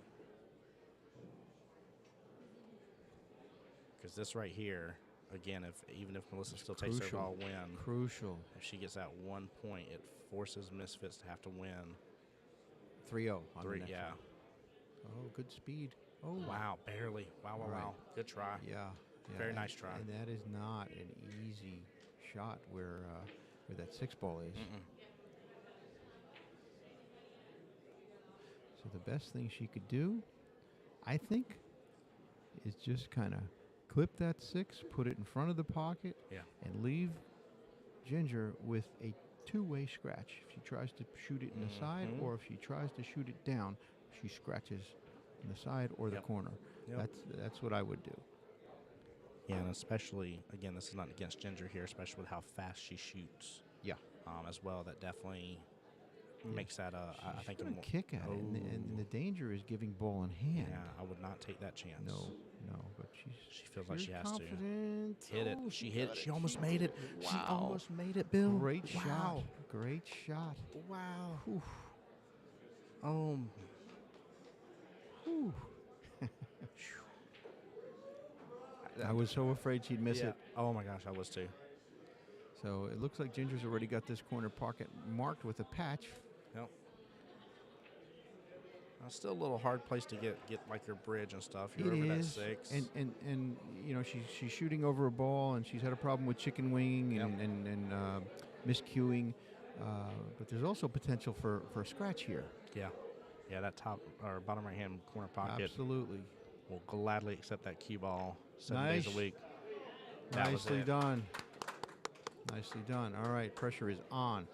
A: Because this right here, again, even if Melissa still takes her ball win,
C: Crucial.
A: if she gets that 1 point, it forces Misfits to have to win.
C: 3-0 on the
A: 3,
C: next
A: yeah.
C: one. Oh, good speed. Oh,
A: Wow, barely. Wow.
C: Right.
A: Good try.
C: Yeah.
A: Very
C: and-
A: nice try.
C: And that is not an easy shot where that 6-ball is.
A: Mm-mm.
C: So the best thing she could do, I think, is just kind of clip that 6, put it in front of the pocket,
A: Yeah.
C: and leave Ginger with a two-way scratch. If she tries to shoot it in the side,
A: Mhm.
C: or if she tries to shoot it down, she scratches in the side or the
A: Yep.
C: corner.
A: Yep.
C: That's what I would do.
A: Yeah, and especially, again, this is not against Ginger here, especially with how fast she shoots
C: Yeah.
A: as well. That definitely makes that, I think,
C: She's gonna kick at it, and the danger is giving ball in hand.
A: yeah, I would not take that chance.
C: No, but she
A: feels like she has to.
C: confident.
A: Hit it.
C: Oh,
A: She hit.
C: got
A: She almost made it. She
C: Wow.
A: almost made it, Bill.
C: Great
A: Wow.
C: shot. Great shot.
A: Wow.
C: Whew.
A: Whew.
C: I was so afraid she'd miss
A: Yeah.
C: it.
A: Oh my gosh, I was too.
C: So it looks like Ginger's already got this corner pocket marked with a patch.
A: Yep. Still a little hard place to get like your bridge and stuff. You're over that 6.
C: And you know she's shooting over a ball, and she's had a problem with chicken winging
A: Yep.
C: and miscuing. But there's also potential for a scratch here.
A: Yeah, that top or bottom right hand corner pocket
C: Absolutely.
A: will gladly accept that cue ball 7 days
C: Nice.
A: a week. That was
C: Nicely
A: it.
C: done. Nicely done. All right, pressure is on.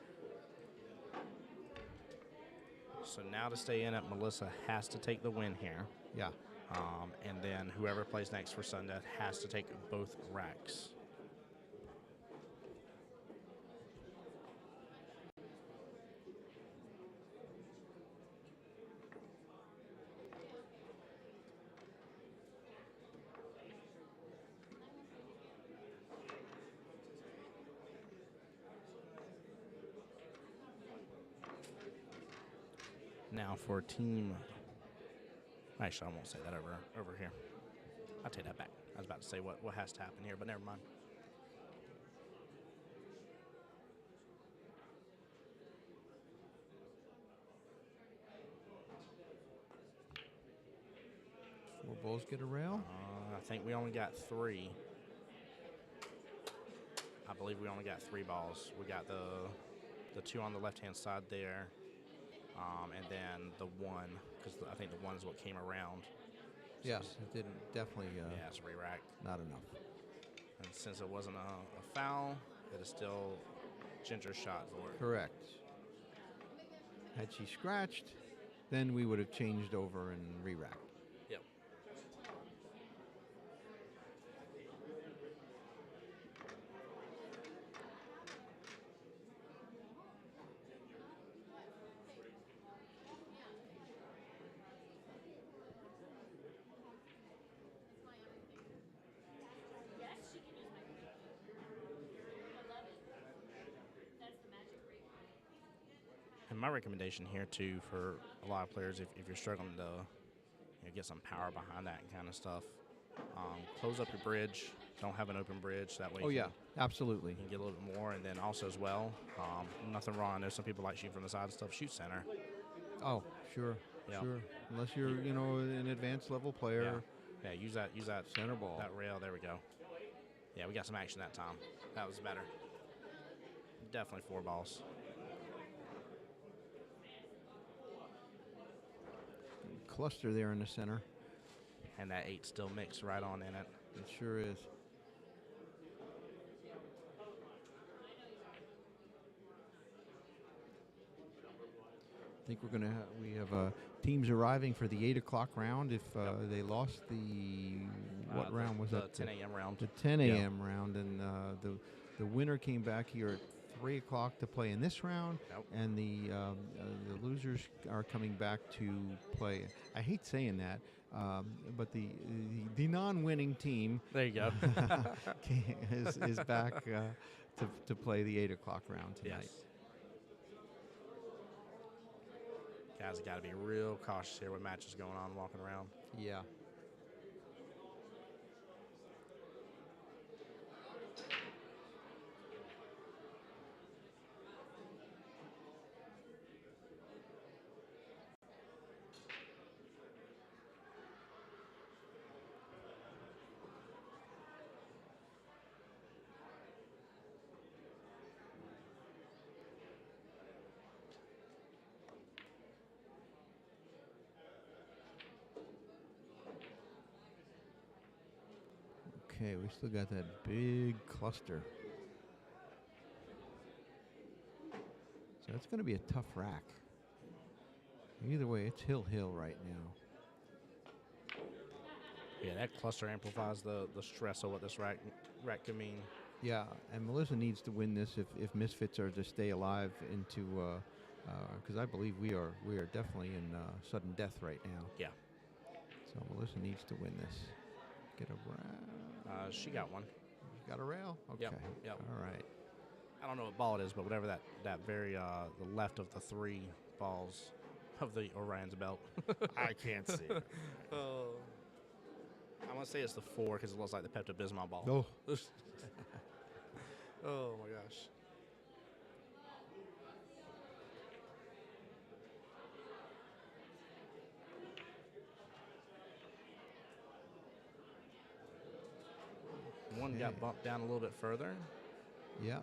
A: So now to stay in it, Melissa has to take the win here.
C: Yeah.
A: And then whoever plays next for Sunday has to take both racks. Now for team. Actually, I won't say that over here. I'll take that back. I was about to say what has to happen here, but never mind.
C: Four balls get a rail.
A: I think we only got 3. I believe we only got 3 balls. We got the 2 on the left-hand side there, and then the 1, because I think the 1 is what came around.
C: Yes, it didn't definitely.
A: Yeah, it's a re-rack.
C: Not enough.
A: And since it wasn't a foul, it is still Ginger's shot for it.
C: Correct. Had she scratched, then we would have changed over and re-racked.
A: Yep. my recommendation here too for a lot of players, if you're struggling to get some power behind that kind of stuff, close up your bridge. Don't have an open bridge. That way
C: Oh,
A: you
C: yeah, absolutely.
A: can get a little bit more. And then also as well, nothing wrong. I know some people like shooting from the side and stuff. Shoot center.
C: Oh, sure,
A: Yeah.
C: sure. Unless you're, an advanced level player.
A: Yeah, use that
C: Center ball.
A: That rail. There we go. Yeah, we got some action that time. That was better. Definitely 4 balls.
C: Cluster there in the center.
A: And that 8 still mixed right on in it.
C: It sure is. I think we have teams arriving for the 8 o'clock round. If they lost what round was that?
A: 10 a.m. round.
C: The 10 a.m. round, and the winner came back here at 3 o'clock to play in this round, and the losers are coming back to play. I hate saying that, but the non-winning team.
A: There you go.
C: is back to play the 8 o'clock round tonight.
A: Yes. Guys have got to be real cautious here with matches going on, walking around.
C: Yeah. Okay, we still got that big cluster. So it's going to be a tough rack. Either way, it's hill right now.
A: Yeah, that cluster amplifies the stress of what this rack could mean.
C: Yeah, and Melissa needs to win this if Misfits are to stay alive into, because I believe we are definitely in sudden death right now.
A: Yeah.
C: So Melissa needs to win this. Get a round.
A: She got one.
C: You got a rail? Okay.
A: Yep.
C: All right.
A: I don't know what ball it is, but whatever that very the left of the 3 balls of the Orion's belt.
C: I can't see it.
A: I'm gonna say it's the 4 because it looks like the Pepto-Bismol ball.
C: Oh.
A: Oh my gosh. One got bumped down a little bit further.
C: Yeah.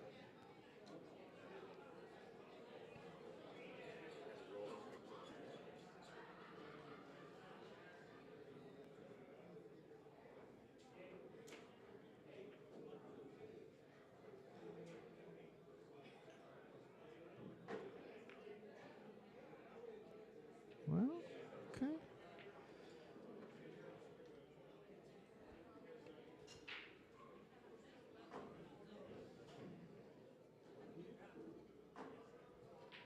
C: Well, okay.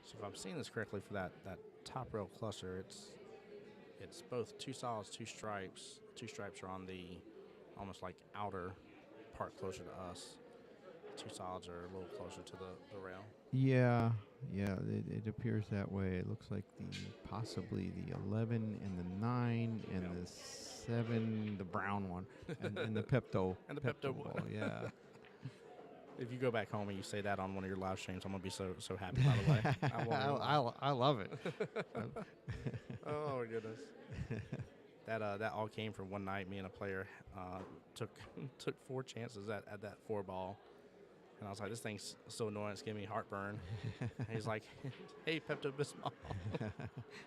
A: So if I'm seeing this correctly for that top rail cluster, it's both 2 solids, 2 stripes. 2 stripes are on the almost like outer part closer to us. 2 solids are a little closer to the rail.
C: Yeah, it appears that way. It looks like possibly the 11 and the 9 and the 7, the brown one, and the Pepto.
A: And the Pepto
C: ball, yeah.
A: If you go back home and you say that on one of your live streams, I'm going to be so happy, by the way.
C: I love it.
A: Oh, my goodness. That all came from one night. Me and a player took 4 chances at that 4 ball. And I was like, this thing's so annoying, it's giving me heartburn. And he's like, hey, Pepto-Bismol.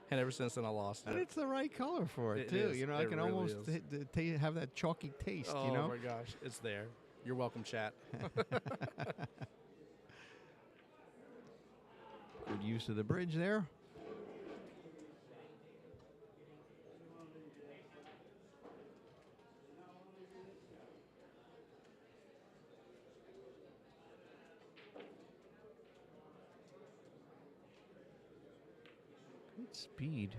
A: And ever since then, I lost it.
C: And it's the right color for it, too.
A: Is.
C: I
A: It
C: can
A: really
C: almost have that chalky taste,
A: Oh, my gosh. It's there. You're welcome, chat.
C: Good use of the bridge there. Good speed.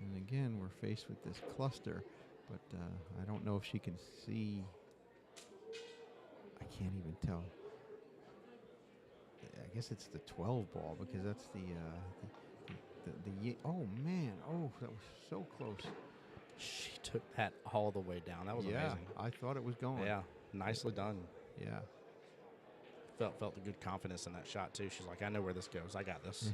C: And again, we're faced with this cluster, but I don't know if she can see. I can't even tell. guess it's the 12 ball because that's oh man, oh that was so close.
A: She took that all the way down. That was
C: Yeah,
A: amazing.
C: I thought it was going.
A: Yeah, nicely done.
C: Yeah.
A: Felt the good confidence in that shot too. She's like, I know where this goes. I got this.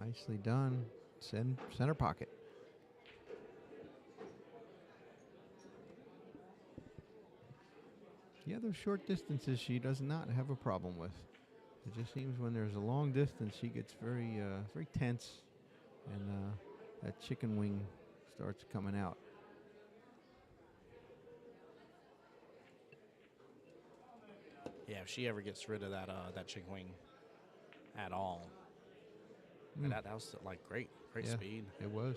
C: Nicely done. Center pocket. Yeah, those short distances she does not have a problem with. It just seems when there's a long distance, she gets very tense, and that chicken wing starts coming out.
A: Yeah, if she ever gets rid of that chicken wing at all, that was like great
C: Yeah,
A: speed.
C: It was.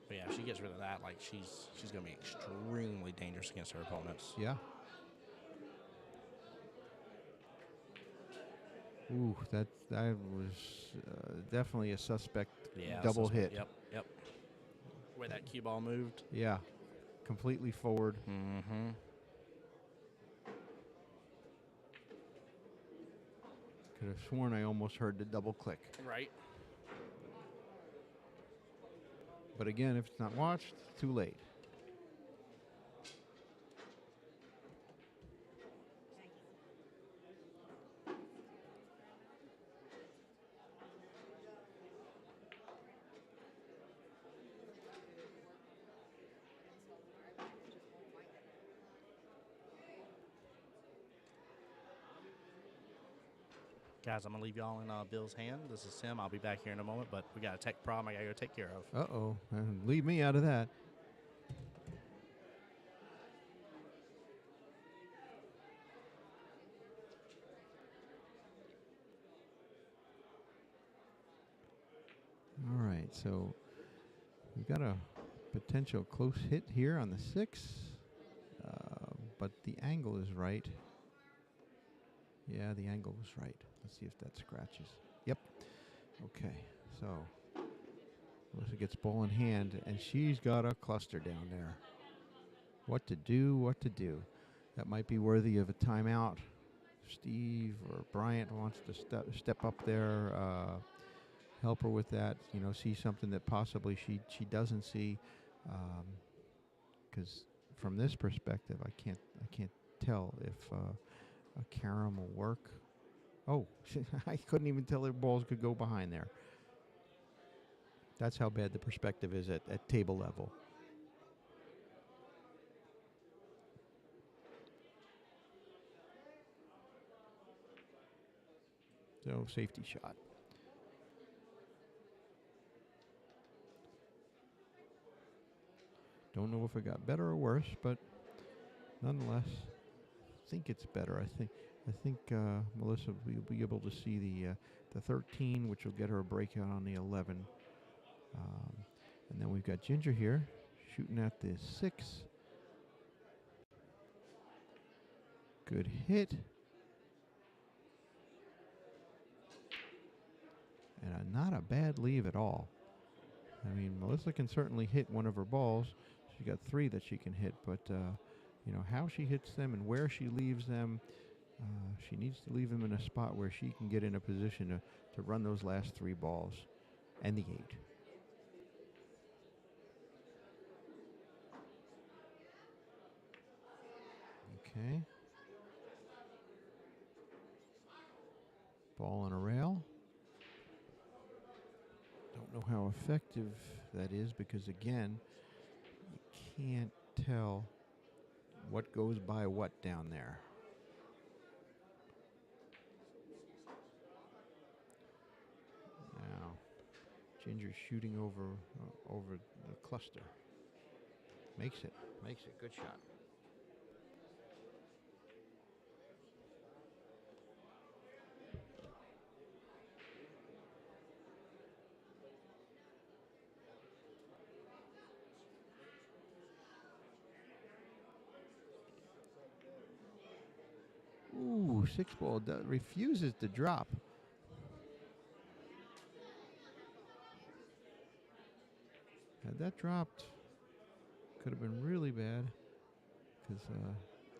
A: But yeah, if she gets rid of that, like she's gonna be extremely dangerous against her opponents.
C: Yeah. Ooh, that was definitely a suspect double hit.
A: Yep. The way that cue ball moved.
C: Yeah, completely forward.
A: Mm-hmm.
C: Could have sworn I almost heard the double click.
A: Right.
C: But again, if it's not watched, it's too late.
A: Guys, I'm going to leave y'all in Bill's hand. This is Tim. I'll be back here in a moment, but we got a tech problem I got to go take care of.
C: Uh-oh. Leave me out of that. All right, so we've got a potential close hit here on the 6, but the angle is right. Yeah, the angle was right. Let's see if that scratches. Yep. Okay, so Melissa gets ball in hand, and she's got a cluster down there. What to do? That might be worthy of a timeout. Steve or Bryant wants to step up there, help her with that. See something that possibly she doesn't see, because from this perspective, I can't tell if a carom will work. Oh, I couldn't even tell their balls could go behind there. That's how bad the perspective is at table level. So, safety shot. Don't know if it got better or worse, but nonetheless, I think it's better. I think Melissa will be able to see the 13, which will get her a breakout on the 11. And then we've got Ginger here shooting at the 6. Good hit. And not a bad leave at all. I mean, Melissa can certainly hit one of her balls. She's got 3 that she can hit, but how she hits them and where she leaves them, she needs to leave them in a spot where she can get in a position to run those last 3 balls and the 8. Okay. Ball on a rail. Don't know how effective that is because, again, you can't tell what goes by what down there. Now, Ginger's shooting over the cluster. Makes it. Good shot. 6 ball refuses to drop. Had that dropped, could have been really bad, because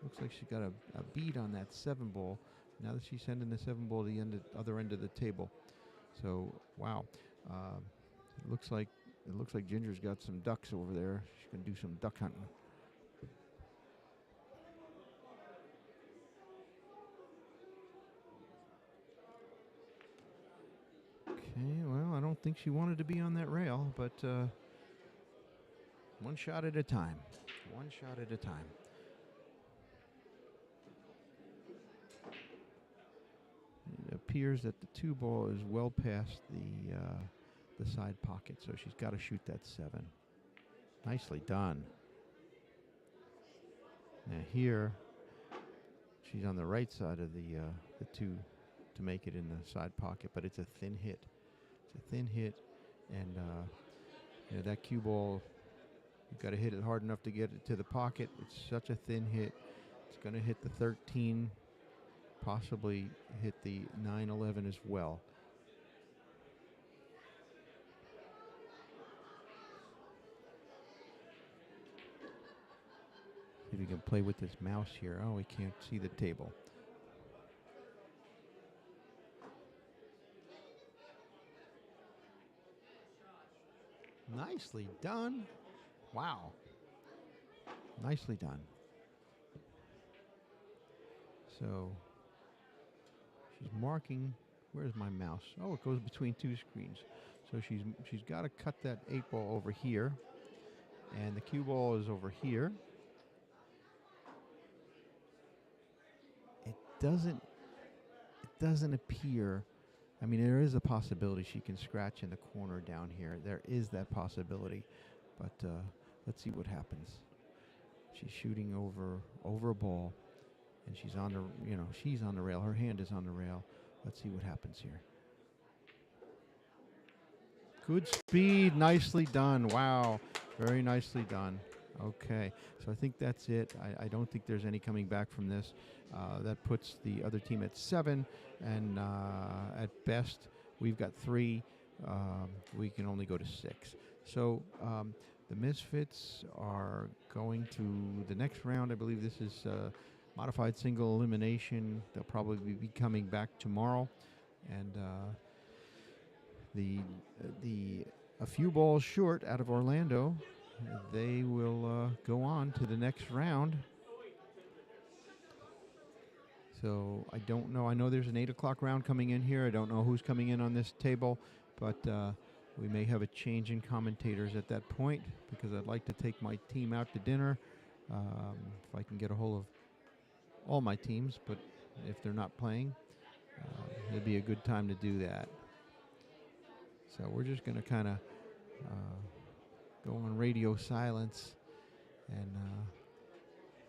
C: looks like she got a bead on that 7 ball. Now that she's sending the 7 ball to the other end of the table. So wow, it looks like Ginger's got some ducks over there. She's gonna do some duck hunting. Okay, well, I don't think she wanted to be on that rail, but one shot at a time. One shot at a time. It appears that the 2 ball is well past the side pocket, so she's got to shoot that 7. Nicely done. Now here, she's on the right side of the 2 to make it in the side pocket, but it's a thin hit. It's a thin hit, and you know, that cue ball, you've got to hit it hard enough to get it to the pocket. It's such a thin hit. It's going to hit the 13, possibly hit the 9-11 as well. See if you can play with this mouse here. Oh, we can't see the table. Nicely done. Wow. Nicely done. So she's marking. Where's my mouse? Oh, it goes between 2 screens. So she's got to cut that 8 ball over here, and the cue ball is over here. It doesn't appear. I mean, there is a possibility she can scratch in the corner down here. There is that possibility, but let's see what happens. She's shooting over a ball, and she's on the rail. Her hand is on the rail. Let's see what happens here. Good speed, nicely done. Wow, very nicely done. Okay, so I think that's it. I don't think there's any coming back from this. That puts the other team at 7, and at best, we've got 3. We can only go to 6. So the Misfits are going to the next round. I believe this is modified single elimination. They'll probably be coming back tomorrow, and a few balls short out of Orlando. They will go on to the next round. So I don't know. I know there's an 8 o'clock round coming in here. I don't know who's coming in on this table, but we may have a change in commentators at that point, because I'd like to take my team out to dinner if I can get a hold of all my teams. But if they're not playing, it'd be a good time to do that. So we're just going to kind of go on radio silence, and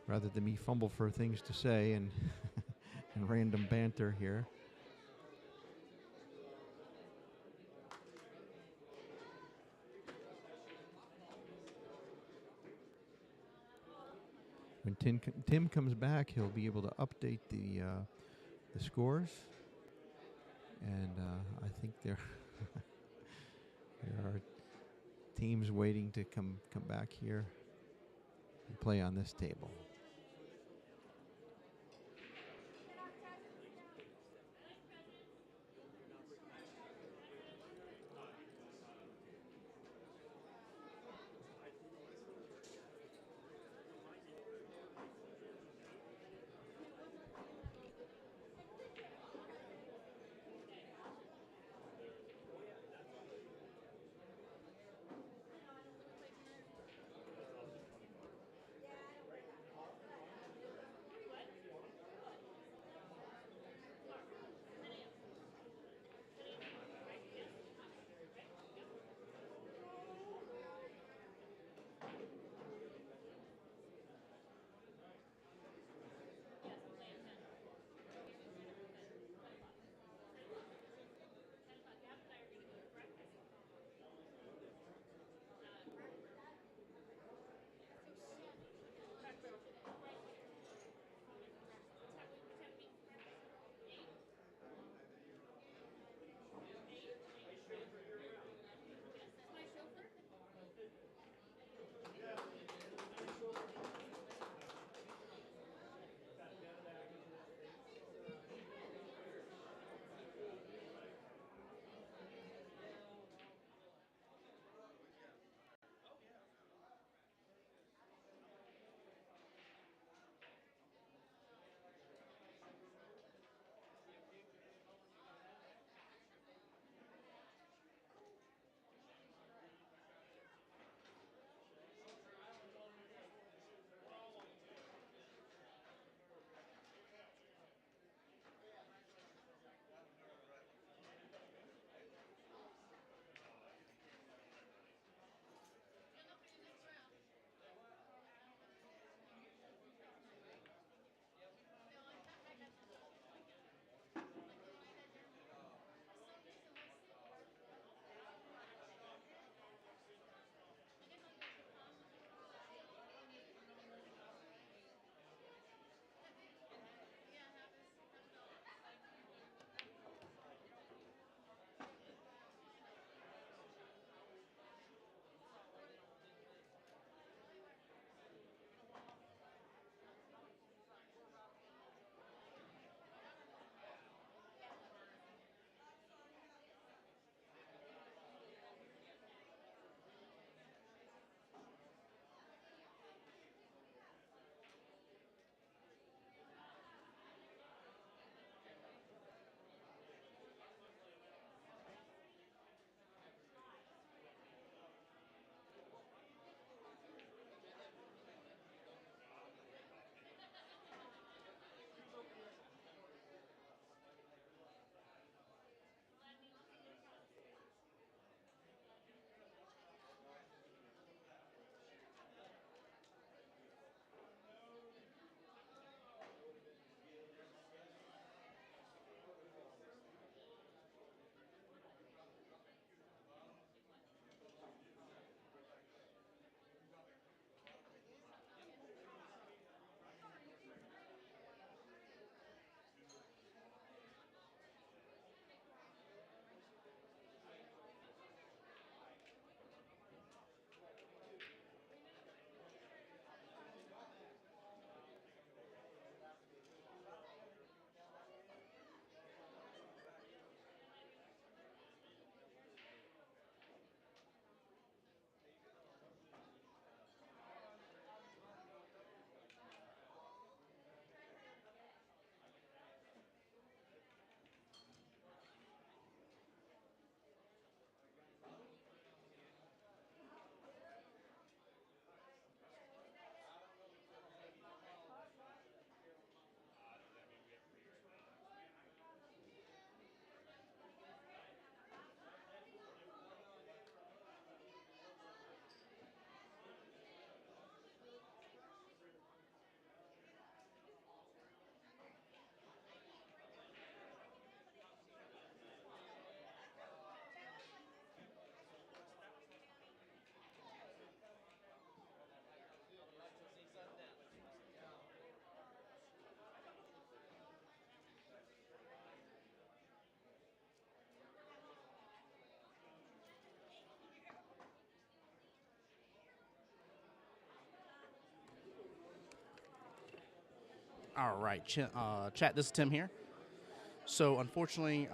C: rather than me fumble for things to say and and random banter here. When Tim comes back, he'll be able to update the scores, and I think there are teams waiting to come back here and play on this table.
A: All right, chat. This is Tim here. So unfortunately,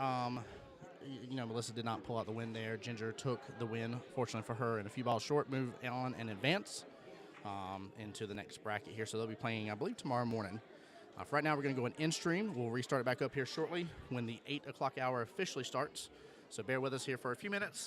A: Melissa did not pull out the win there. Ginger took the win, fortunately for her, and a few balls short. Move on and advance into the next bracket here. So they'll be playing, I believe, tomorrow morning. For right now, we're going to go in stream. We'll restart it back up here shortly when the 8 o'clock hour officially starts. So bear with us here for a few minutes,